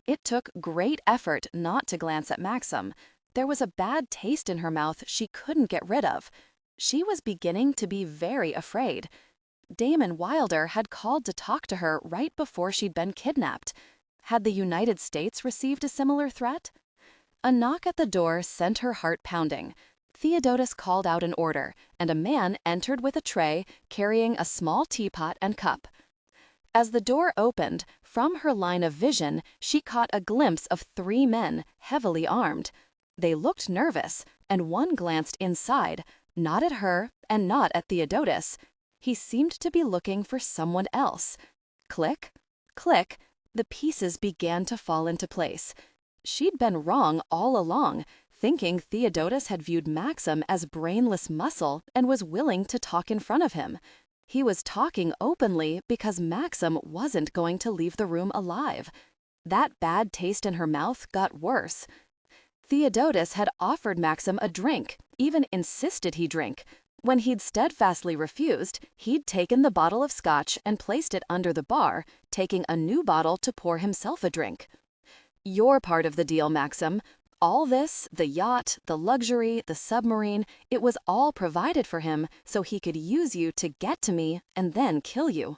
It took great effort not to glance at Maxim. There was a bad taste in her mouth she couldn't get rid of. She was beginning to be very afraid. Damon Wilder had called to talk to her right before she'd been kidnapped. Had the United States received a similar threat? A knock at the door sent her heart pounding. Theodotus called out an order, and a man entered with a tray carrying a small teapot and cup. As the door opened, from her line of vision, she caught a glimpse of 3 men, heavily armed. They looked nervous, and one glanced inside, not at her and not at Theodotus. He seemed to be looking for someone else. Click, click, the pieces began to fall into place. She'd been wrong all along, thinking Theodotus had viewed Maxim as brainless muscle and was willing to talk in front of him. He was talking openly because Maxim wasn't going to leave the room alive. That bad taste in her mouth got worse. Theodotus had offered Maxim a drink, even insisted he drink. When he'd steadfastly refused, he'd taken the bottle of scotch and placed it under the bar, taking a new bottle to pour himself a drink. You're part of the deal, Maxim. All this, the yacht, the luxury, the submarine, it was all provided for him so he could use you to get to me and then kill you.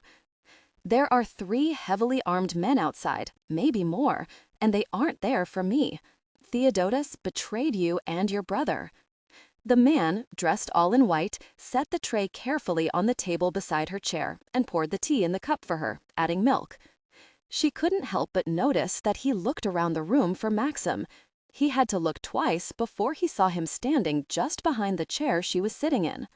There are 3 heavily armed men outside, maybe more, and they aren't there for me. Theodotus betrayed you and your brother. The man, dressed all in white, set the tray carefully on the table beside her chair and poured the tea in the cup for her, adding milk. She couldn't help but notice that he looked around the room for Maxim. He had to look twice before he saw him standing just behind the chair she was sitting in.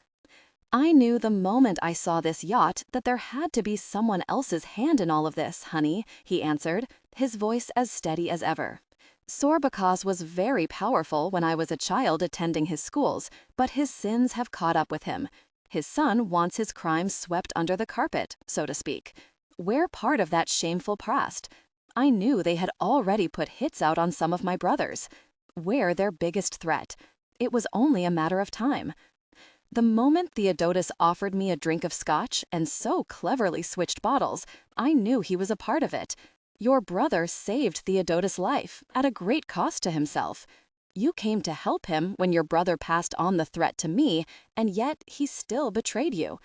I knew the moment I saw this yacht that there had to be someone else's hand in all of this, honey, he answered, his voice as steady as ever. Sorbacaz was very powerful when I was a child attending his schools, but his sins have caught up with him. His son wants his crimes swept under the carpet, so to speak. We're part of that shameful past. I knew they had already put hits out on some of my brothers. We're their biggest threat. It was only a matter of time. The moment Theodotus offered me a drink of scotch and so cleverly switched bottles, I knew he was a part of it. Your brother saved Theodotus' life at a great cost to himself. You came to help him when your brother passed on the threat to me, and yet he still betrayed you.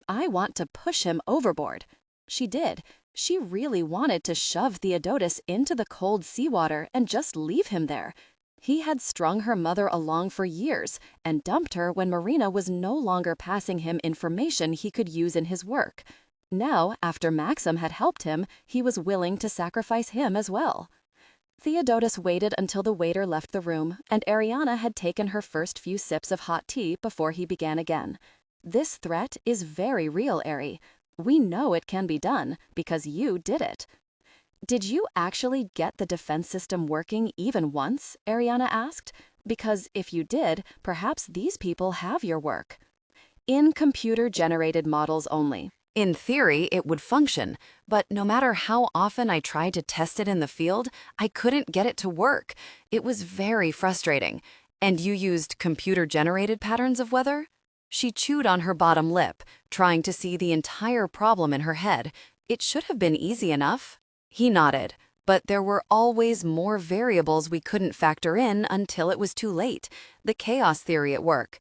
I want to push him overboard. She did. She really wanted to shove Theodotus into the cold seawater and just leave him there. He had strung her mother along for years and dumped her when Marina was no longer passing him information he could use in his work. Now, after Maxim had helped him, he was willing to sacrifice him as well. Theodotus waited until the waiter left the room, and Airiana had taken her first few sips of hot tea before he began again. This threat is very real, Airi. We know it can be done, because you did it. Did you actually get the defense system working even once? Airiana asked. Because if you did, perhaps these people have your work. In computer-generated models only. In theory, it would function, but no matter how often I tried to test it in the field, I couldn't get it to work. It was very frustrating. And you used computer-generated patterns of weather? She chewed on her bottom lip, trying to see the entire problem in her head. It should have been easy enough. He nodded, but there were always more variables we couldn't factor in until it was too late. The chaos theory at work.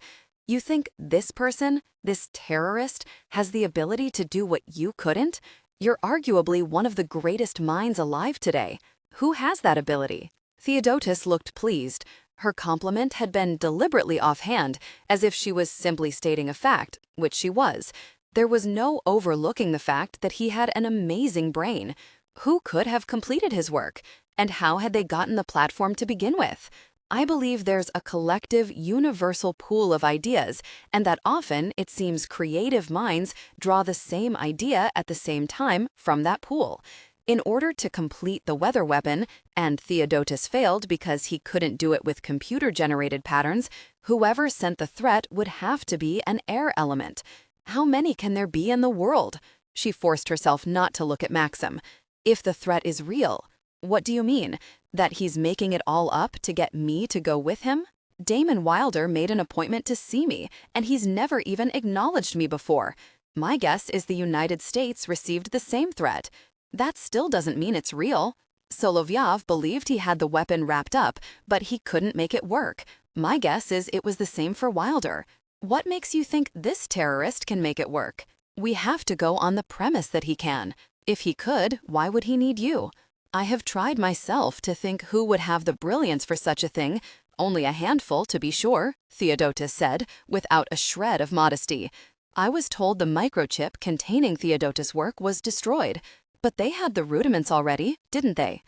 You think this person, this terrorist, has the ability to do what you couldn't? You're arguably one of the greatest minds alive today. Who has that ability? Theodotus looked pleased. Her compliment had been deliberately offhand, as if she was simply stating a fact, which she was. There was no overlooking the fact that he had an amazing brain. Who could have completed his work? And how had they gotten the platform to begin with? I believe there's a collective, universal pool of ideas, and that often it seems creative minds draw the same idea at the same time from that pool. In order to complete the weather weapon, and Theodotus failed because he couldn't do it with computer-generated patterns, whoever sent the threat would have to be an air element. How many can there be in the world? She forced herself not to look at Maxim. If the threat is real, what do you mean? That he's making it all up to get me to go with him? Damon Wilder made an appointment to see me, and he's never even acknowledged me before. My guess is the United States received the same threat. That still doesn't mean it's real. Solovyev believed he had the weapon wrapped up, but he couldn't make it work. My guess is it was the same for Wilder. What makes you think this terrorist can make it work? We have to go on the premise that he can. If he could, why would he need you? I have tried myself to think who would have the brilliance for such a thing. Only a handful, to be sure, Theodotus said, without a shred of modesty. I was told the microchip containing Theodotus' work was destroyed. But they had the rudiments already, didn't they?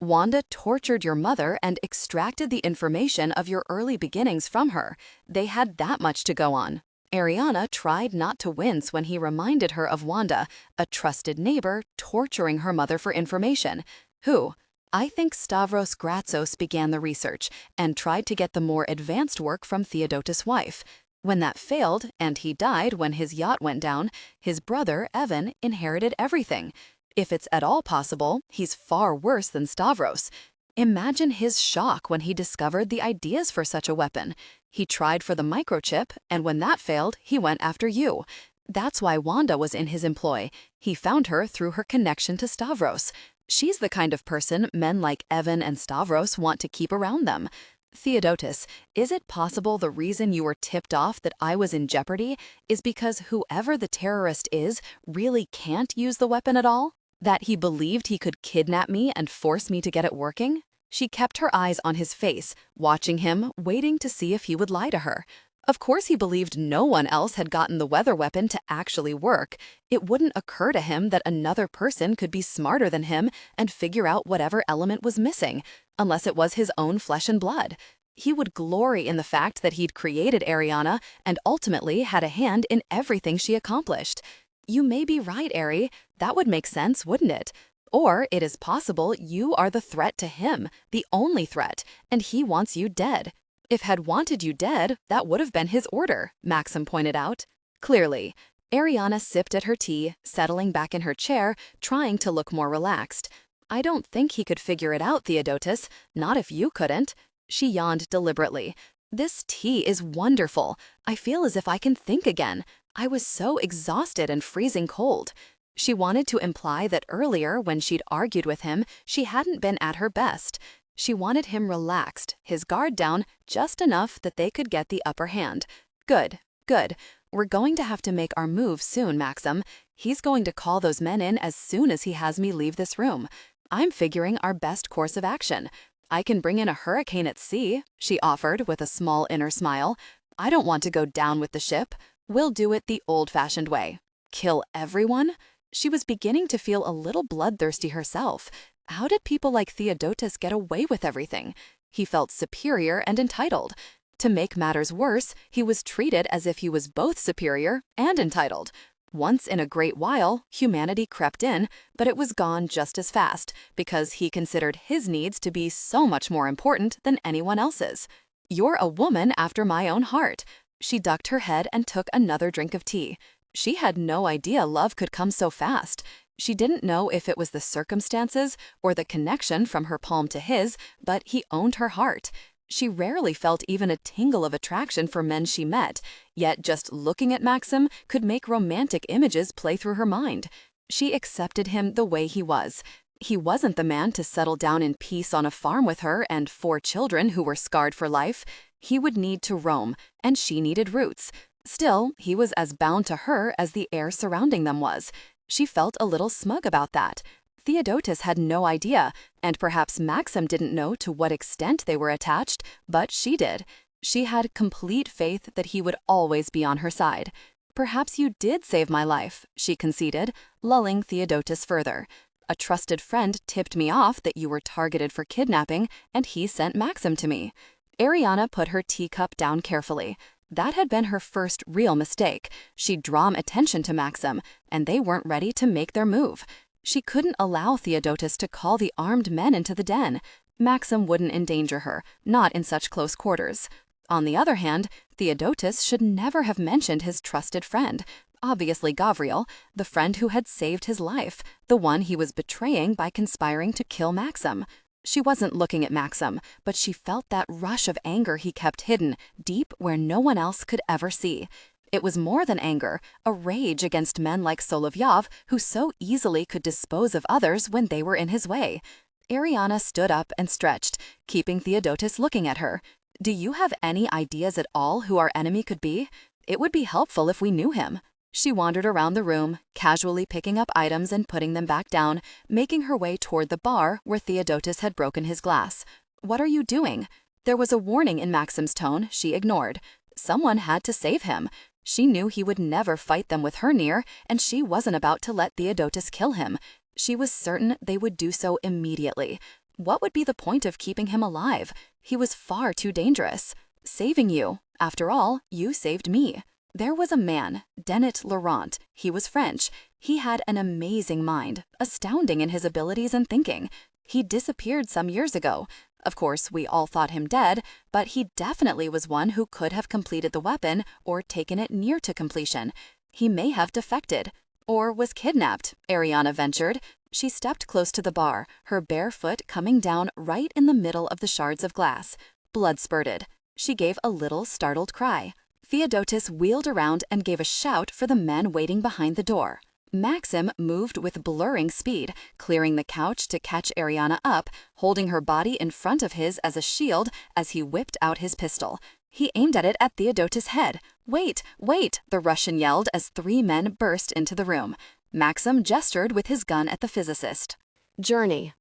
Wanda tortured your mother and extracted the information of your early beginnings from her. They had that much to go on. Airiana tried not to wince when he reminded her of Wanda, a trusted neighbor, torturing her mother for information. Who? I think Stavros Gratsos began the research and tried to get the more advanced work from Theodotus' wife. When that failed, and he died when his yacht went down, his brother, Evan, inherited everything. If it's at all possible, he's far worse than Stavros. Imagine his shock when he discovered the ideas for such a weapon. He tried for the microchip, and when that failed, he went after you. That's why Wanda was in his employ. He found her through her connection to Stavros. She's the kind of person men like Evan and Stavros want to keep around them. Theodotus, is it possible the reason you were tipped off that I was in jeopardy is because whoever the terrorist is really can't use the weapon at all? That he believed he could kidnap me and force me to get it working? She kept her eyes on his face, watching him, waiting to see if he would lie to her. Of course he believed no one else had gotten the weather weapon to actually work. It wouldn't occur to him that another person could be smarter than him and figure out whatever element was missing, unless it was his own flesh and blood. He would glory in the fact that he'd created Airiana and ultimately had a hand in everything she accomplished. You may be right, Airi. That would make sense, wouldn't it? Or it is possible you are the threat to him, the only threat, and he wants you dead. If had wanted you dead, that would have been his order, Maxim pointed out. Clearly. Airiana sipped at her tea, settling back in her chair, trying to look more relaxed. I don't think he could figure it out, Theodotus, not if you couldn't. She yawned deliberately. This tea is wonderful. I feel as if I can think again. I was so exhausted and freezing cold. She wanted to imply that earlier, when she'd argued with him, she hadn't been at her best. She wanted him relaxed, his guard down, just enough that they could get the upper hand. Good, good. We're going to have to make our move soon, Maxim. He's going to call those men in as soon as he has me leave this room. I'm figuring our best course of action. I can bring in a hurricane at sea, she offered with a small inner smile. I don't want to go down with the ship. We'll do it the old-fashioned way. Kill everyone? She was beginning to feel a little bloodthirsty herself. How did people like Theodotus get away with everything? He felt superior and entitled. To make matters worse, he was treated as if he was both superior and entitled. Once in a great while, humanity crept in, but it was gone just as fast because he considered his needs to be so much more important than anyone else's. You're a woman after my own heart. She ducked her head and took another drink of tea. She had no idea love could come so fast. She didn't know if it was the circumstances or the connection from her palm to his, but he owned her heart. She rarely felt even a tingle of attraction for men she met, yet just looking at Maxim could make romantic images play through her mind. She accepted him the way he was. He wasn't the man to settle down in peace on a farm with her and 4 children who were scarred for life. He would need to roam, and she needed roots. Still, he was as bound to her as the air surrounding them was. She felt a little smug about that. Theodotus had no idea, and perhaps Maxim didn't know to what extent they were attached, but she did. She had complete faith that he would always be on her side. "Perhaps you did save my life," she conceded, lulling Theodotus further. "A trusted friend tipped me off that you were targeted for kidnapping, and he sent Maxim to me." Airiana put her teacup down carefully. That had been her first real mistake. She'd drawn attention to Maxim, and they weren't ready to make their move. She couldn't allow Theodotus to call the armed men into the den. Maxim wouldn't endanger her, not in such close quarters. On the other hand, Theodotus should never have mentioned his trusted friend, obviously Gavriel, the friend who had saved his life, the one he was betraying by conspiring to kill Maxim. She wasn't looking at Maxim, but she felt that rush of anger he kept hidden, deep where no one else could ever see. It was more than anger, a rage against men like Solovyov, who so easily could dispose of others when they were in his way. Airiana stood up and stretched, keeping Theodotus looking at her. "Do you have any ideas at all who our enemy could be? It would be helpful if we knew him." She wandered around the room, casually picking up items and putting them back down, making her way toward the bar where Theodotus had broken his glass. "What are you doing?" There was a warning in Maxim's tone she ignored. Someone had to save him. She knew he would never fight them with her near, and she wasn't about to let Theodotus kill him. She was certain they would do so immediately. What would be the point of keeping him alive? He was far too dangerous. "Saving you. After all, you saved me." There was a man, Denet Laurent. He was French. He had an amazing mind, astounding in his abilities and thinking. He disappeared some years ago. Of course, we all thought him dead, but he definitely was one who could have completed the weapon or taken it near to completion. He may have defected. Or was kidnapped, Airiana ventured. She stepped close to the bar, her bare foot coming down right in the middle of the shards of glass. Blood spurted. She gave a little startled cry. Theodotus wheeled around and gave a shout for the men waiting behind the door. Maxim moved with blurring speed, clearing the couch to catch Airiana up, holding her body in front of his as a shield as he whipped out his pistol. He aimed at it at Theodotus' head. "Wait, wait!" the Russian yelled as 3 men burst into the room. Maxim gestured with his gun at the physicist. Journey.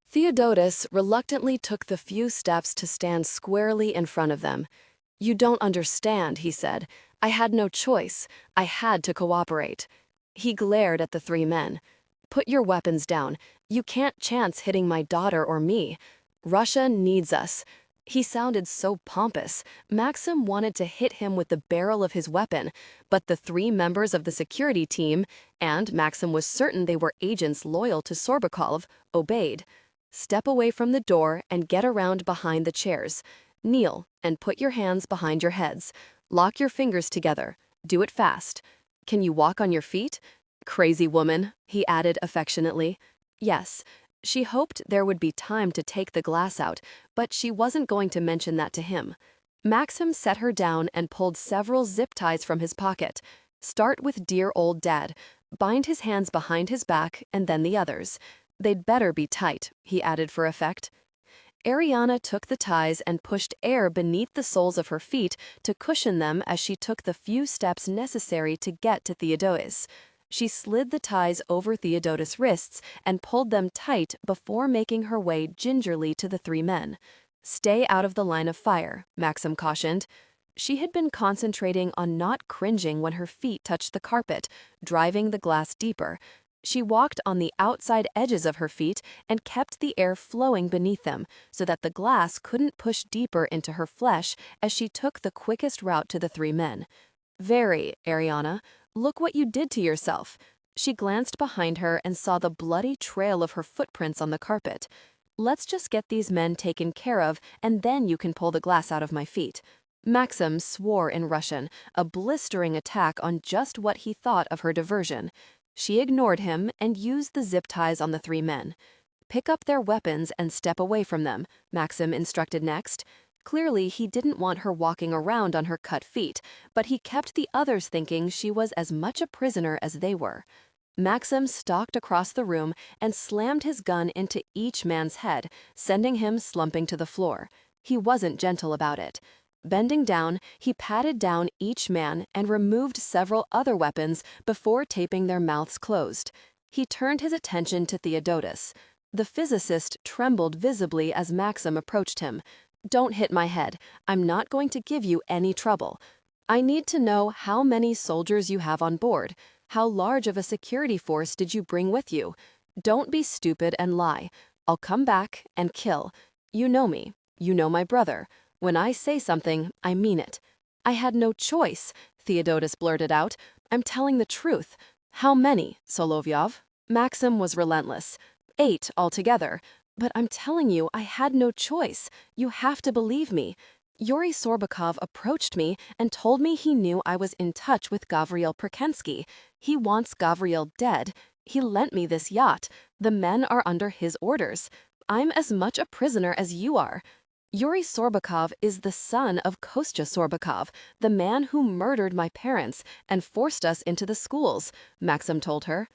Theodotus reluctantly took the few steps to stand squarely in front of them. "You don't understand," he said. "I had no choice. I had to cooperate." He glared at the 3 men. "Put your weapons down. You can't chance hitting my daughter or me. Russia needs us." He sounded so pompous. Maxim wanted to hit him with the barrel of his weapon, but the 3 members of the security team, and Maxim was certain they were agents loyal to Sorbakov, obeyed. "Step away from the door and get around behind the chairs. Kneel and put your hands behind your heads. Lock your fingers together. Do it fast. Can you walk on your feet?" "Crazy woman," he added affectionately. Yes. She hoped there would be time to take the glass out, but she wasn't going to mention that to him. Maxim set her down and pulled several zip ties from his pocket. "Start with dear old Dad. Bind his hands behind his back and then the others. They'd better be tight," he added for effect. Airiana took the ties and pushed air beneath the soles of her feet to cushion them as she took the few steps necessary to get to Theodotus. She slid the ties over Theodotus' wrists and pulled them tight before making her way gingerly to the 3 men. "Stay out of the line of fire," Maxim cautioned. She had been concentrating on not cringing when her feet touched the carpet, driving the glass deeper. She walked on the outside edges of her feet and kept the air flowing beneath them so that the glass couldn't push deeper into her flesh as she took the quickest route to the 3 men. "Very, Airiana. Look what you did to yourself." She glanced behind her and saw the bloody trail of her footprints on the carpet. "Let's just get these men taken care of, and then you can pull the glass out of my feet." Maxim swore in Russian, a blistering attack on just what he thought of her diversion. She ignored him and used the zip ties on the 3 men. Pick up their weapons and step away from them, Maxim instructed next. Clearly, he didn't want her walking around on her cut feet, but he kept the others thinking she was as much a prisoner as they were. Maxim stalked across the room and slammed his gun into each man's head, sending him slumping to the floor. He wasn't gentle about it. Bending down, he patted down each man and removed several other weapons before taping their mouths closed. He turned his attention to Theodotus. The physicist trembled visibly as Maxim approached him. "Don't hit my head. I'm not going to give you any trouble. I need to know how many soldiers you have on board. How large of a security force did you bring with you? Don't be stupid and lie. I'll come back and kill. You know me. You know my brother. When I say something, I mean it." "I had no choice," Theodotus blurted out. "I'm telling the truth." "How many, Solovyov?" Maxim was relentless. "8 altogether. But I'm telling you, I had no choice. You have to believe me. Yuri Sorbakov approached me and told me he knew I was in touch with Gavril Prakenskii. He wants Gavril dead. He lent me this yacht. The men are under his orders. I'm as much a prisoner as you are. Yuri Sorbakov is the son of Kostya Sorbakov, the man who murdered my parents and forced us into the schools," Maxim told her.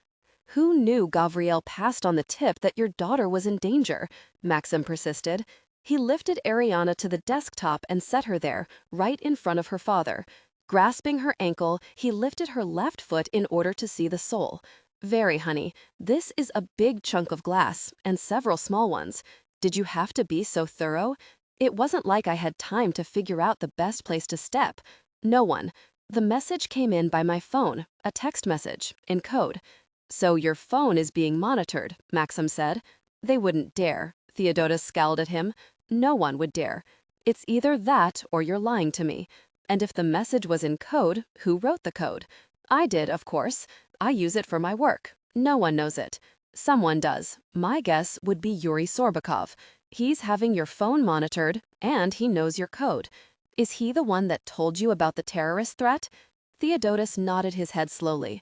"Who knew Gavril passed on the tip that your daughter was in danger?" Maxim persisted. He lifted Airiana to the desktop and set her there, right in front of her father. Grasping her ankle, he lifted her left foot in order to see the sole. "Very, honey. This is a big chunk of glass, and several small ones. Did you have to be so thorough? It wasn't like I had time to figure out the best place to step. No one. The message came in by my phone, a text message, in code." "So your phone is being monitored," Maxim said. "They wouldn't dare." Theodotus scowled at him. "No one would dare. It's either that or you're lying to me. And if the message was in code, who wrote the code? I did, of course. I use it for my work. No one knows it. Someone does. My guess would be Yuri Sorbakov. He's having your phone monitored, and he knows your code. Is he the one that told you about the terrorist threat?" Theodotus nodded his head slowly.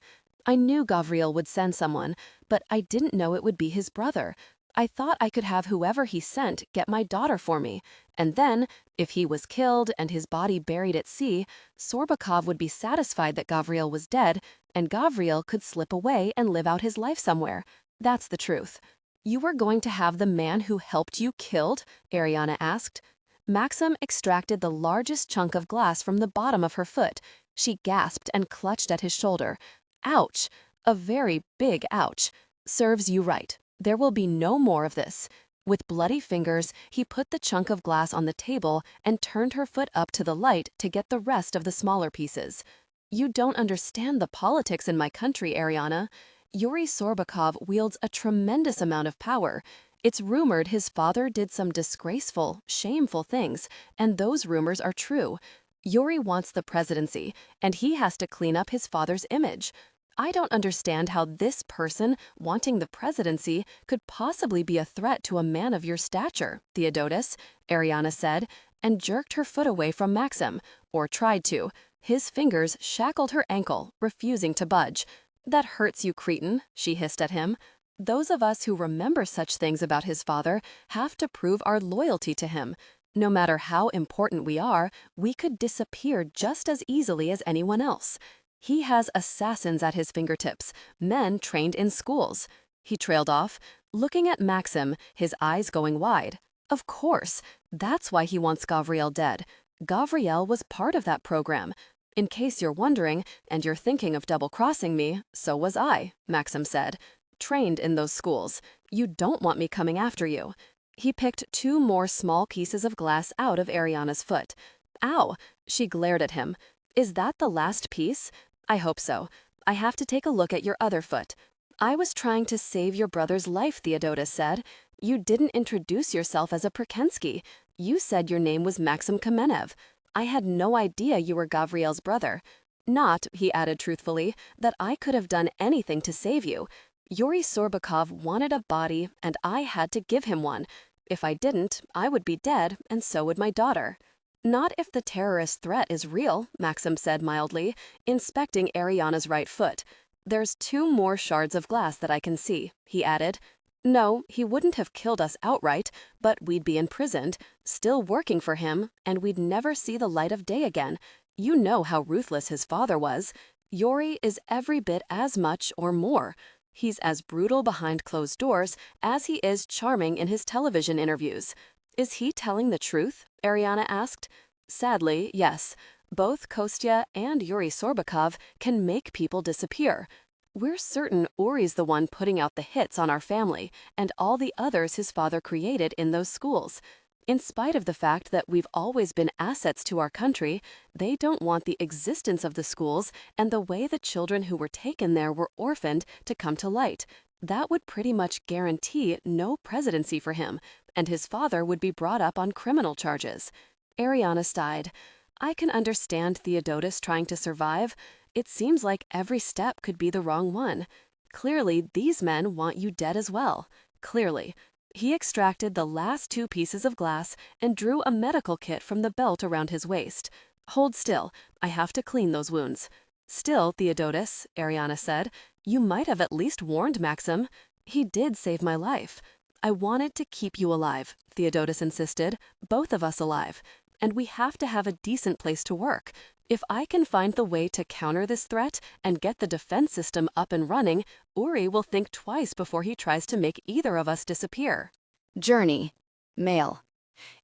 "I knew Gavril would send someone, but I didn't know it would be his brother. I thought I could have whoever he sent get my daughter for me. And then, if he was killed and his body buried at sea, Sorbakov would be satisfied that Gavril was dead, and Gavril could slip away and live out his life somewhere. That's the truth." "You were going to have the man who helped you killed?" Airiana asked. Maxim extracted the largest chunk of glass from the bottom of her foot. She gasped and clutched at his shoulder. "Ouch! A very big ouch. Serves you right. There will be no more of this." With bloody fingers, he put the chunk of glass on the table and turned her foot up to the light to get the rest of the smaller pieces. "You don't understand the politics in my country, Airiana. Yuri Sorbakov wields a tremendous amount of power. It's rumored his father did some disgraceful, shameful things, and those rumors are true. Yuri wants the presidency, and he has to clean up his father's image. I don't understand how this person wanting the presidency could possibly be a threat to a man of your stature, Theodotus," Airiana said, and jerked her foot away from Maxim, or tried to. His fingers shackled her ankle, refusing to budge. "That hurts you, cretin," she hissed at him. "Those of us who remember such things about his father have to prove our loyalty to him. No matter how important we are, we could disappear just as easily as anyone else. He has assassins at his fingertips, men trained in schools." He trailed off, looking at Maxim, his eyes going wide. "Of course, that's why he wants Gavril dead. Gavril was part of that program. In case you're wondering, and you're thinking of double-crossing me, so was I," Maxim said. "Trained in those schools. You don't want me coming after you." He picked 2 more small pieces of glass out of Airiana's foot. "Ow!" She glared at him. "Is that the last piece? I hope so. I have to take a look at your other foot." "I was trying to save your brother's life," Theodotus said. "You didn't introduce yourself as a Prakenskii. You said your name was Maxim Kamenev. I had no idea you were Gavriel's brother. Not," he added truthfully, "that I could have done anything to save you. Yuri Sorbakov wanted a body, and I had to give him one. If I didn't, I would be dead, and so would my daughter." "Not if the terrorist threat is real," Maxim said mildly, inspecting Airiana's right foot. "There's 2 more shards of glass that I can see," he added. No, he wouldn't have killed us outright, but we'd be imprisoned, still working for him, and we'd never see the light of day again. You know how ruthless his father was. Yuri is every bit as much or more. He's as brutal behind closed doors as he is charming in his television interviews. Is he telling the truth? Airiana asked. Sadly, yes. Both Kostya and Yuri Sorbakov can make people disappear. We're certain Uri's the one putting out the hits on our family and all the others his father created in those schools. In spite of the fact that we've always been assets to our country, they don't want the existence of the schools and the way the children who were taken there were orphaned to come to light. That would pretty much guarantee no presidency for him, and his father would be brought up on criminal charges. Airiana sighed. I can understand Theodotus trying to survive. It seems like every step could be the wrong one. Clearly, these men want you dead as well. Clearly. He extracted the last 2 pieces of glass and drew a medical kit from the belt around his waist. Hold still. I have to clean those wounds. Still, Theodotus, Airiana said, you might have at least warned Maxim. He did save my life. I wanted to keep you alive, Theodotus insisted, both of us alive. And we have to have a decent place to work. If I can find the way to counter this threat and get the defense system up and running, Uri will think twice before he tries to make either of us disappear. Journey. Male.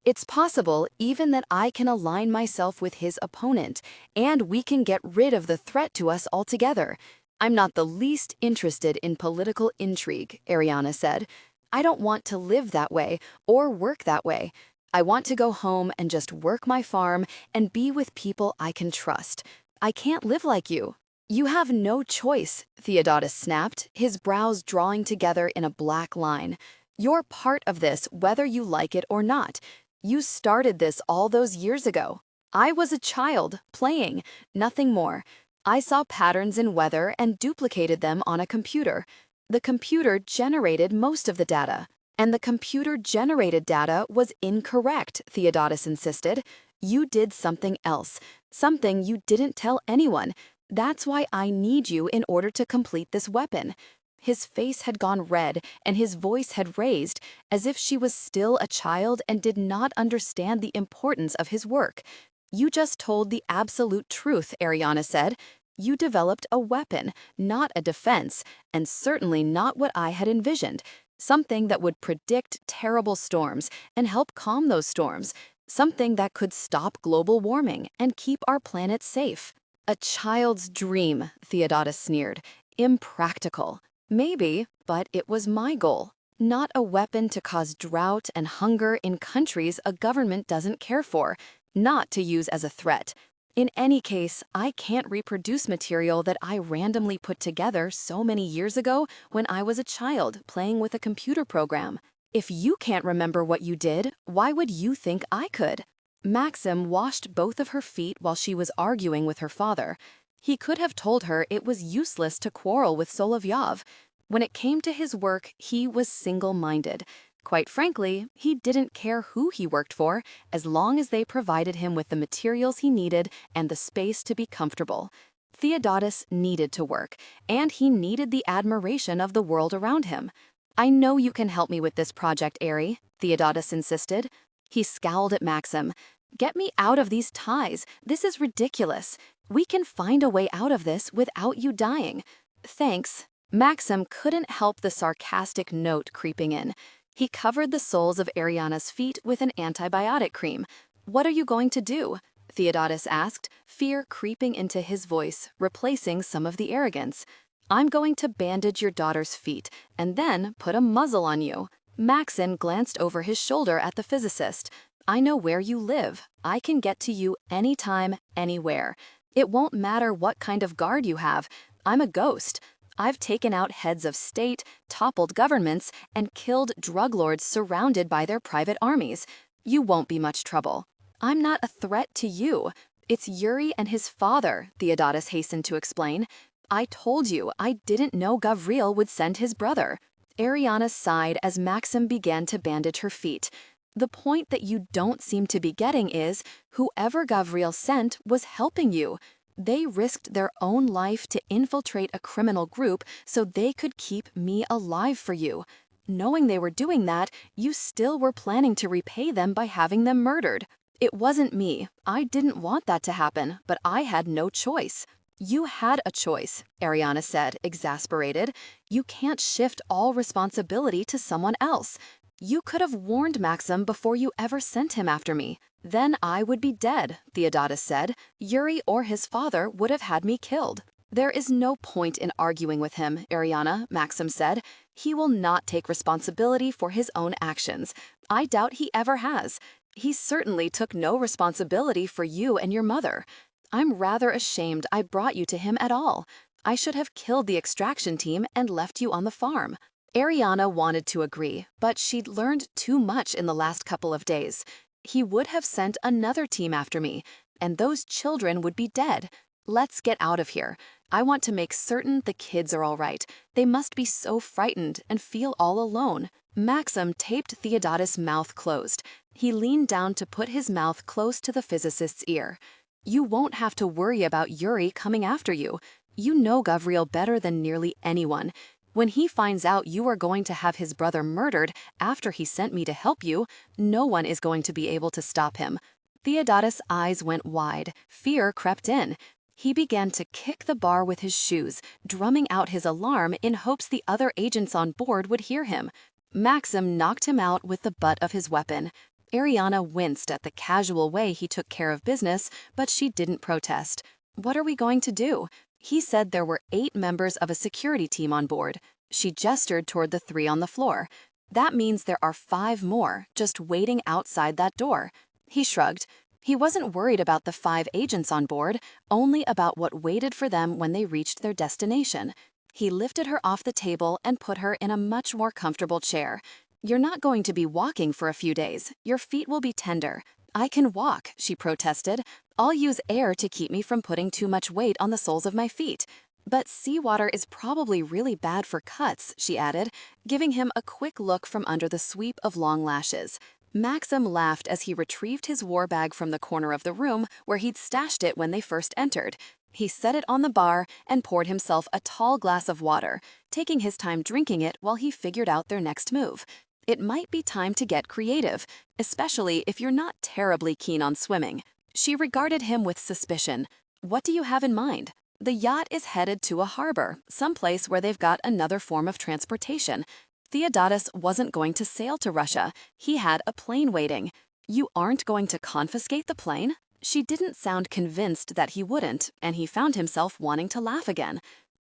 It's possible even that I can align myself with his opponent, and we can get rid of the threat to us altogether. I'm not the least interested in political intrigue, Airiana said. I don't want to live that way or work that way. I want to go home and just work my farm and be with people I can trust. I can't live like you. You have no choice, Theodotus snapped, his brows drawing together in a black line. You're part of this whether you like it or not. You started this all those years ago. I was a child, playing, nothing more. I saw patterns in weather and duplicated them on a computer. The computer generated most of the data. And the computer-generated data was incorrect, Theodotus insisted. You did something else, something you didn't tell anyone. That's why I need you in order to complete this weapon. His face had gone red, and his voice had raised, as if she was still a child and did not understand the importance of his work. You just told the absolute truth, Airiana said. You developed a weapon, not a defense, and certainly not what I had envisioned. Something that would predict terrible storms and help calm those storms. Something that could stop global warming and keep our planet safe. A child's dream, Theodotus sneered. Impractical. Maybe, but it was my goal. Not a weapon to cause drought and hunger in countries a government doesn't care for. Not to use as a threat. In any case, I can't reproduce material that I randomly put together so many years ago when I was a child playing with a computer program. If you can't remember what you did, why would you think I could? Maxim washed both of her feet while she was arguing with her father. He could have told her it was useless to quarrel with Solovyov. When it came to his work, he was single-minded. Quite frankly, he didn't care who he worked for, as long as they provided him with the materials he needed and the space to be comfortable. Theodotus needed to work, and he needed the admiration of the world around him. I know you can help me with this project, Airi, Theodotus insisted. He scowled at Maxim. Get me out of these ties. This is ridiculous. We can find a way out of this without you dying. Thanks. Maxim couldn't help the sarcastic note creeping in. He covered the soles of Airiana's feet with an antibiotic cream. What are you going to do? Theodotus asked, fear creeping into his voice, replacing some of the arrogance. I'm going to bandage your daughter's feet, and then put a muzzle on you. Maxim glanced over his shoulder at the physicist. I know where you live. I can get to you anytime, anywhere. It won't matter what kind of guard you have. I'm a ghost. I've taken out heads of state, toppled governments, and killed drug lords surrounded by their private armies. You won't be much trouble. I'm not a threat to you. It's Yuri and his father, Theodotus hastened to explain. I told you I didn't know Gavriil would send his brother. Airiana sighed as Maxim began to bandage her feet. The point that you don't seem to be getting is, whoever Gavriil sent was helping you. They risked their own life to infiltrate a criminal group so they could keep me alive for you. Knowing they were doing that, you still were planning to repay them by having them murdered. It wasn't me. I didn't want that to happen, but I had no choice. You had a choice, Airiana said, exasperated. You can't shift all responsibility to someone else. You could have warned Maxim before you ever sent him after me. Then I would be dead, Theodotus said. Yuri or his father would have had me killed. There is no point in arguing with him, Airiana, Maxim said. He will not take responsibility for his own actions. I doubt he ever has. He certainly took no responsibility for you and your mother. I'm rather ashamed I brought you to him at all. I should have killed the extraction team and left you on the farm. Airiana wanted to agree, but she'd learned too much in the last couple of days. He would have sent another team after me, and those children would be dead. Let's get out of here. I want to make certain the kids are all right. They must be so frightened and feel all alone. Maxim taped Theodotus' mouth closed. He leaned down to put his mouth close to the physicist's ear. You won't have to worry about Yuri coming after you. You know Gavriel better than nearly anyone. When he finds out you are going to have his brother murdered after he sent me to help you, no one is going to be able to stop him. Theodotus' eyes went wide. Fear crept in. He began to kick the bar with his shoes, drumming out his alarm in hopes the other agents on board would hear him. Maxim knocked him out with the butt of his weapon. Airiana winced at the casual way he took care of business, but she didn't protest. What are we going to do? He said there were 8 members of a security team on board. She gestured toward the 3 on the floor. That means there are 5 more, just waiting outside that door. He shrugged. He wasn't worried about the 5 agents on board, only about what waited for them when they reached their destination. He lifted her off the table and put her in a much more comfortable chair. You're not going to be walking for a few days. Your feet will be tender. I can walk, she protested. I'll use air to keep me from putting too much weight on the soles of my feet. But seawater is probably really bad for cuts, she added, giving him a quick look from under the sweep of long lashes. Maxim laughed as he retrieved his war bag from the corner of the room where he'd stashed it when they first entered. He set it on the bar and poured himself a tall glass of water, taking his time drinking it while he figured out their next move. It might be time to get creative, especially if you're not terribly keen on swimming. She regarded him with suspicion. What do you have in mind? The yacht is headed to a harbor, someplace where they've got another form of transportation. Theodotus wasn't going to sail to Russia. He had a plane waiting. You aren't going to confiscate the plane? She didn't sound convinced that he wouldn't, and he found himself wanting to laugh again.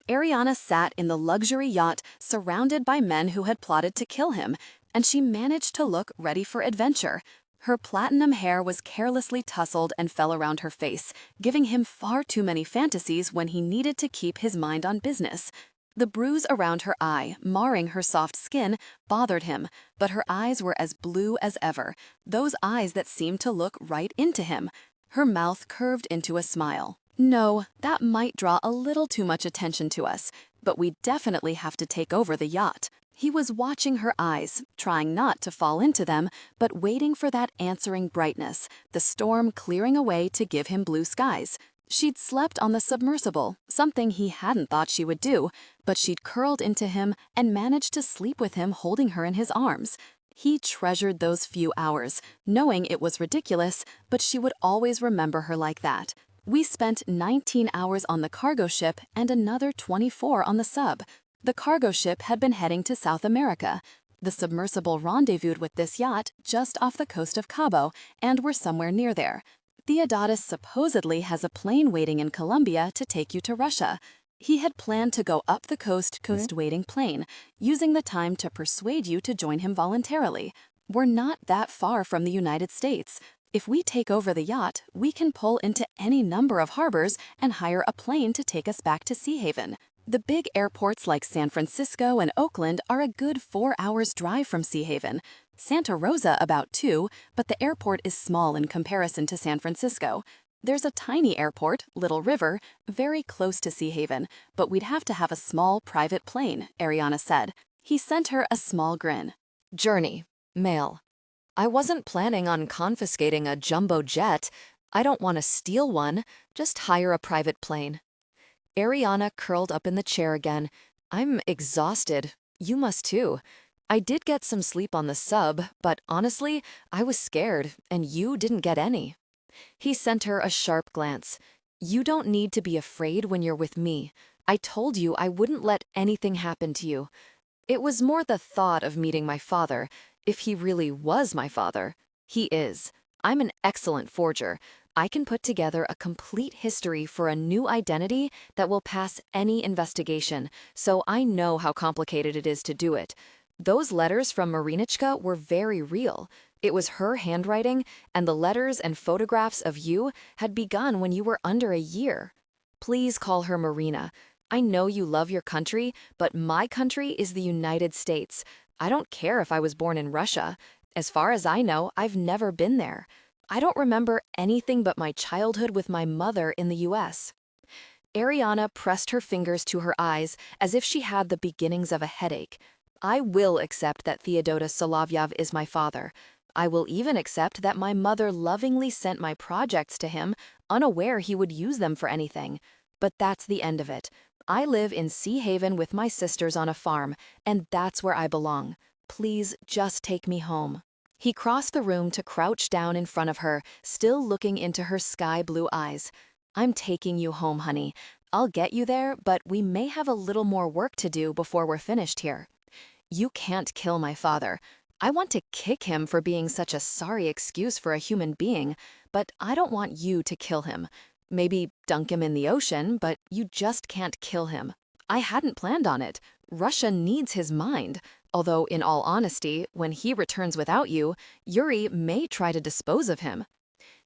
Airiana sat in the luxury yacht, surrounded by men who had plotted to kill him, and she managed to look ready for adventure. Her platinum hair was carelessly tousled and fell around her face, giving him far too many fantasies when he needed to keep his mind on business. The bruise around her eye, marring her soft skin, bothered him, but her eyes were as blue as ever, those eyes that seemed to look right into him. Her mouth curved into a smile. No, that might draw a little too much attention to us, but we definitely have to take over the yacht. He was watching her eyes, trying not to fall into them, but waiting for that answering brightness, the storm clearing away to give him blue skies. She'd slept on the submersible, something he hadn't thought she would do, but she'd curled into him and managed to sleep with him holding her in his arms. He treasured those few hours, knowing it was ridiculous, but she would always remember her like that. We spent 19 hours on the cargo ship and another 24 on the sub. The cargo ship had been heading to South America. The submersible rendezvoused with this yacht just off the coast of Cabo, and were somewhere near there. Theodotus supposedly has a plane waiting in Colombia to take you to Russia. He had planned to go up the coast waiting plane, using the time to persuade you to join him voluntarily. We're not that far from the United States. If we take over the yacht, we can pull into any number of harbors and hire a plane to take us back to Sea Haven. The big airports like San Francisco and Oakland are a good 4 hours drive from Sea Haven. Santa Rosa about 2, but the airport is small in comparison to San Francisco. There's a tiny airport, Little River, very close to Sea Haven, but we'd have to have a small private plane, Airiana said. He sent her a small grin. Journey. Mail. I wasn't planning on confiscating a jumbo jet. I don't want to steal one, just hire a private plane. Airiana curled up in the chair again. I'm exhausted. You must too. I did get some sleep on the sub, but honestly, I was scared, and you didn't get any. He sent her a sharp glance. You don't need to be afraid when you're with me. I told you I wouldn't let anything happen to you. It was more the thought of meeting my father, if he really was my father. He is. I'm an excellent forger. I can put together a complete history for a new identity that will pass any investigation, so I know how complicated it is to do it. Those letters from Marinichka were very real. It was her handwriting, and the letters and photographs of you had begun when you were under a year. Please call her Marina. I know you love your country, but my country is the United States. I don't care if I was born in Russia. As far as I know, I've never been there. I don't remember anything but my childhood with my mother in the US. Airiana pressed her fingers to her eyes as if she had the beginnings of a headache. I will accept that Theodotos Solovyov is my father. I will even accept that my mother lovingly sent my projects to him, unaware he would use them for anything. But that's the end of it. I live in Sea Haven with my sisters on a farm, and that's where I belong. Please just take me home. He crossed the room to crouch down in front of her, still looking into her sky-blue eyes. I'm taking you home, honey. I'll get you there, but we may have a little more work to do before we're finished here. You can't kill my father. I want to kick him for being such a sorry excuse for a human being, but I don't want you to kill him. Maybe dunk him in the ocean, but you just can't kill him. I hadn't planned on it. Russia needs his mind. Although, in all honesty, when he returns without you, Yuri may try to dispose of him.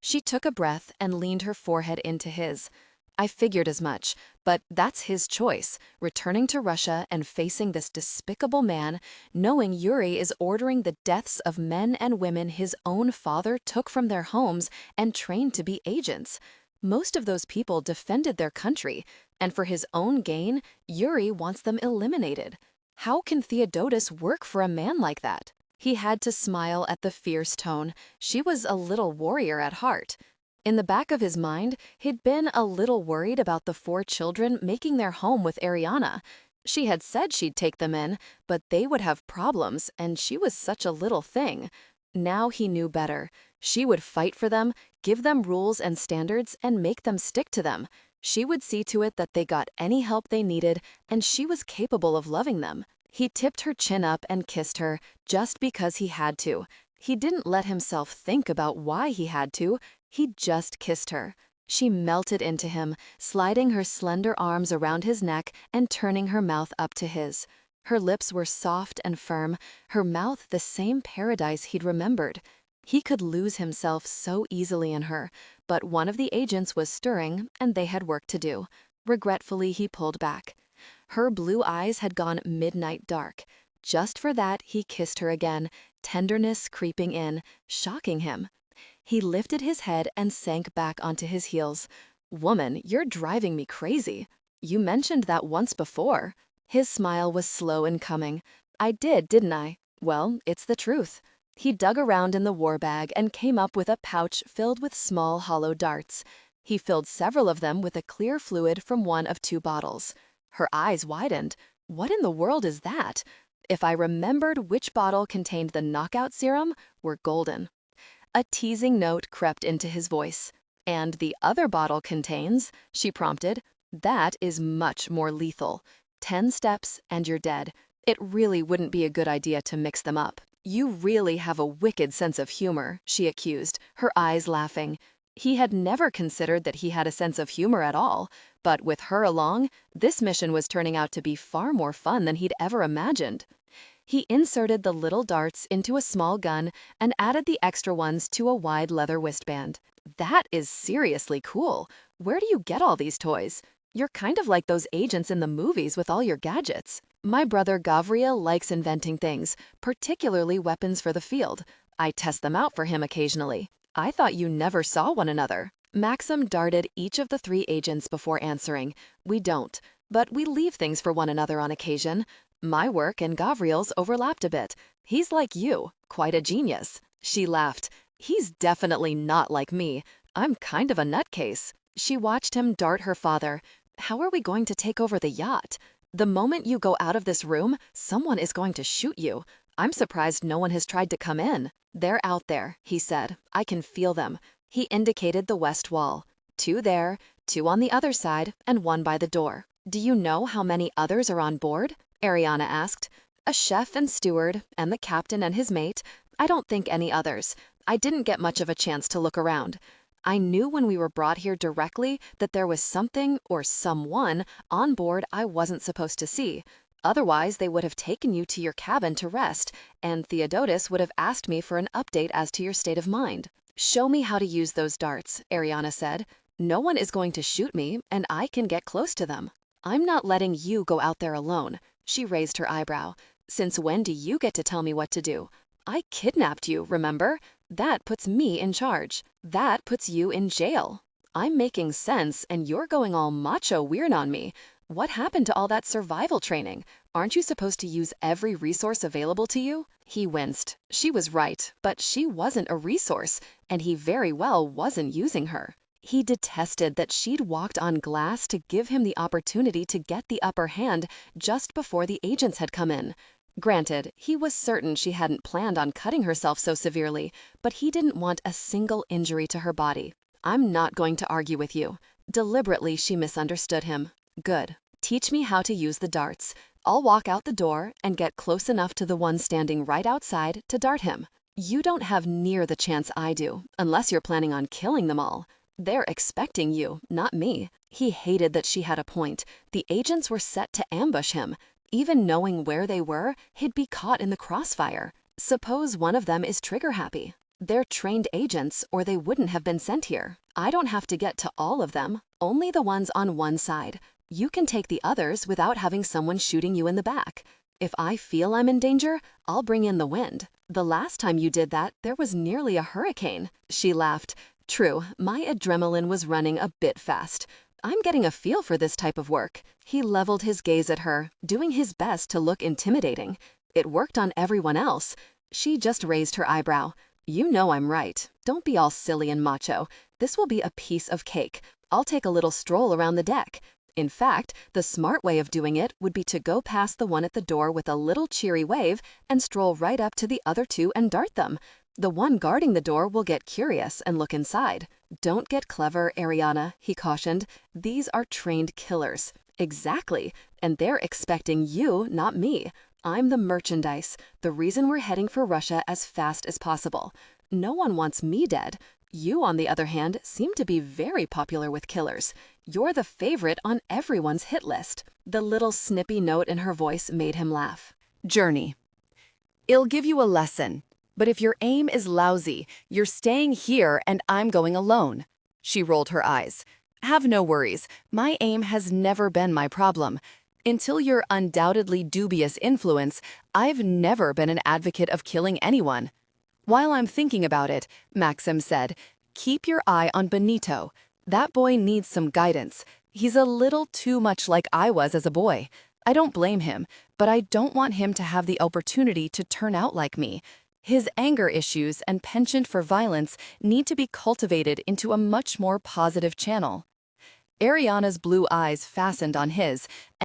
She took a breath and leaned her forehead into his. I figured as much, but that's his choice, returning to Russia and facing this despicable man, knowing Yuri is ordering the deaths of men and women his own father took from their homes and trained to be agents. Most of those people defended their country, and for his own gain, Yuri wants them eliminated. How can Theodotos work for a man like that? He had to smile at the fierce tone. She was a little warrior at heart. In the back of his mind, he'd been a little worried about the 4 children making their home with Airiana. She had said she'd take them in, but they would have problems, and she was such a little thing. Now he knew better. She would fight for them, give them rules and standards, and make them stick to them. She would see to it that they got any help they needed, and she was capable of loving them. He tipped her chin up and kissed her, just because he had to. He didn't let himself think about why he had to. He just kissed her. She melted into him, sliding her slender arms around his neck and turning her mouth up to his. Her lips were soft and firm, her mouth the same paradise he'd remembered. He could lose himself so easily in her, but one of the agents was stirring, and they had work to do. Regretfully, he pulled back. Her blue eyes had gone midnight dark. Just for that, he kissed her again, tenderness creeping in, shocking him. He lifted his head and sank back onto his heels. Woman, you're driving me crazy. You mentioned that once before. His smile was slow in coming. I did, didn't I? Well, it's the truth. He dug around in the war bag and came up with a pouch filled with small hollow darts. He filled several of them with a clear fluid from one of 2 bottles. Her eyes widened. What in the world is that? If I remembered which bottle contained the knockout serum, we're golden. A teasing note crept into his voice. And the other bottle contains, she prompted, that is much more lethal. 10 steps and you're dead. It really wouldn't be a good idea to mix them up. You really have a wicked sense of humor, she accused, her eyes laughing. He had never considered that he had a sense of humor at all, but with her along, this mission was turning out to be far more fun than he'd ever imagined. He inserted the little darts into a small gun and added the extra ones to a wide leather wristband. That is seriously cool. Where do you get all these toys? You're kind of like those agents in the movies with all your gadgets. My brother Gavriel likes inventing things, particularly weapons for the field. I test them out for him occasionally. I thought you never saw one another. Maxim darted each of the 3 agents before answering. We don't, but we leave things for one another on occasion. My work and Gavriel's overlapped a bit. He's like you, quite a genius. She laughed. He's definitely not like me. I'm kind of a nutcase. She watched him dart her father. How are we going to take over the yacht? The moment you go out of this room, someone is going to shoot you. I'm surprised no one has tried to come in. They're out there, he said. I can feel them. He indicated the west wall. 2 there, 2 on the other side, and 1 by the door. Do you know how many others are on board? Airiana asked. A chef and steward, and the captain and his mate. I don't think any others. I didn't get much of a chance to look around. I knew when we were brought here directly that there was something or someone on board I wasn't supposed to see. Otherwise, they would have taken you to your cabin to rest, and Theodotus would have asked me for an update as to your state of mind. Show me how to use those darts, Airiana said. No one is going to shoot me, and I can get close to them. I'm not letting you go out there alone. She raised her eyebrow. Since when do you get to tell me what to do? I kidnapped you, remember? That puts me in charge. That puts you in jail. I'm making sense, and you're going all macho weird on me. What happened to all that survival training? Aren't you supposed to use every resource available to you? He winced. She was right, but she wasn't a resource, and he very well wasn't using her. He detested that she'd walked on glass to give him the opportunity to get the upper hand just before the agents had come in. Granted, he was certain she hadn't planned on cutting herself so severely, but he didn't want a single injury to her body. I'm not going to argue with you. Deliberately, she misunderstood him. Good. Teach me how to use the darts. I'll walk out the door and get close enough to the one standing right outside to dart him. You don't have near the chance I do, unless you're planning on killing them all. They're expecting you, not me. He hated that she had a point. The agents were set to ambush him. Even knowing where they were, he'd be caught in the crossfire. Suppose one of them is trigger-happy. They're trained agents, or they wouldn't have been sent here. I don't have to get to all of them, only the ones on one side. You can take the others without having someone shooting you in the back. If I feel I'm in danger, I'll bring in the wind. The last time you did that, there was nearly a hurricane. She laughed. True, my adrenaline was running a bit fast. I'm getting a feel for this type of work. He leveled his gaze at her, doing his best to look intimidating. It worked on everyone else. She just raised her eyebrow. You know I'm right. Don't be all silly and macho. This will be a piece of cake. I'll take a little stroll around the deck. In fact, the smart way of doing it would be to go past the one at the door with a little cheery wave and stroll right up to the other 2 and dart them. The one guarding the door will get curious and look inside. Don't get clever, Airiana, he cautioned. These are trained killers. Exactly. And they're expecting you, not me. I'm the merchandise, the reason we're heading for Russia as fast as possible. No one wants me dead. You, on the other hand, seem to be very popular with killers. You're the favorite on everyone's hit list. The little snippy note in her voice made him laugh. Journey. It'll give you a lesson. But if your aim is lousy, you're staying here and I'm going alone. She rolled her eyes. Have no worries. My aim has never been my problem. Until your undoubtedly dubious influence, I've never been an advocate of killing anyone. While I'm thinking about it, Maxim said, keep your eye on Benito. That boy needs some guidance. He's a little too much like I was as a boy. I don't blame him, but I don't want him to have the opportunity to turn out like me. His anger issues and penchant for violence need to be cultivated into a much more positive channel. Airiana's blue eyes fastened on his,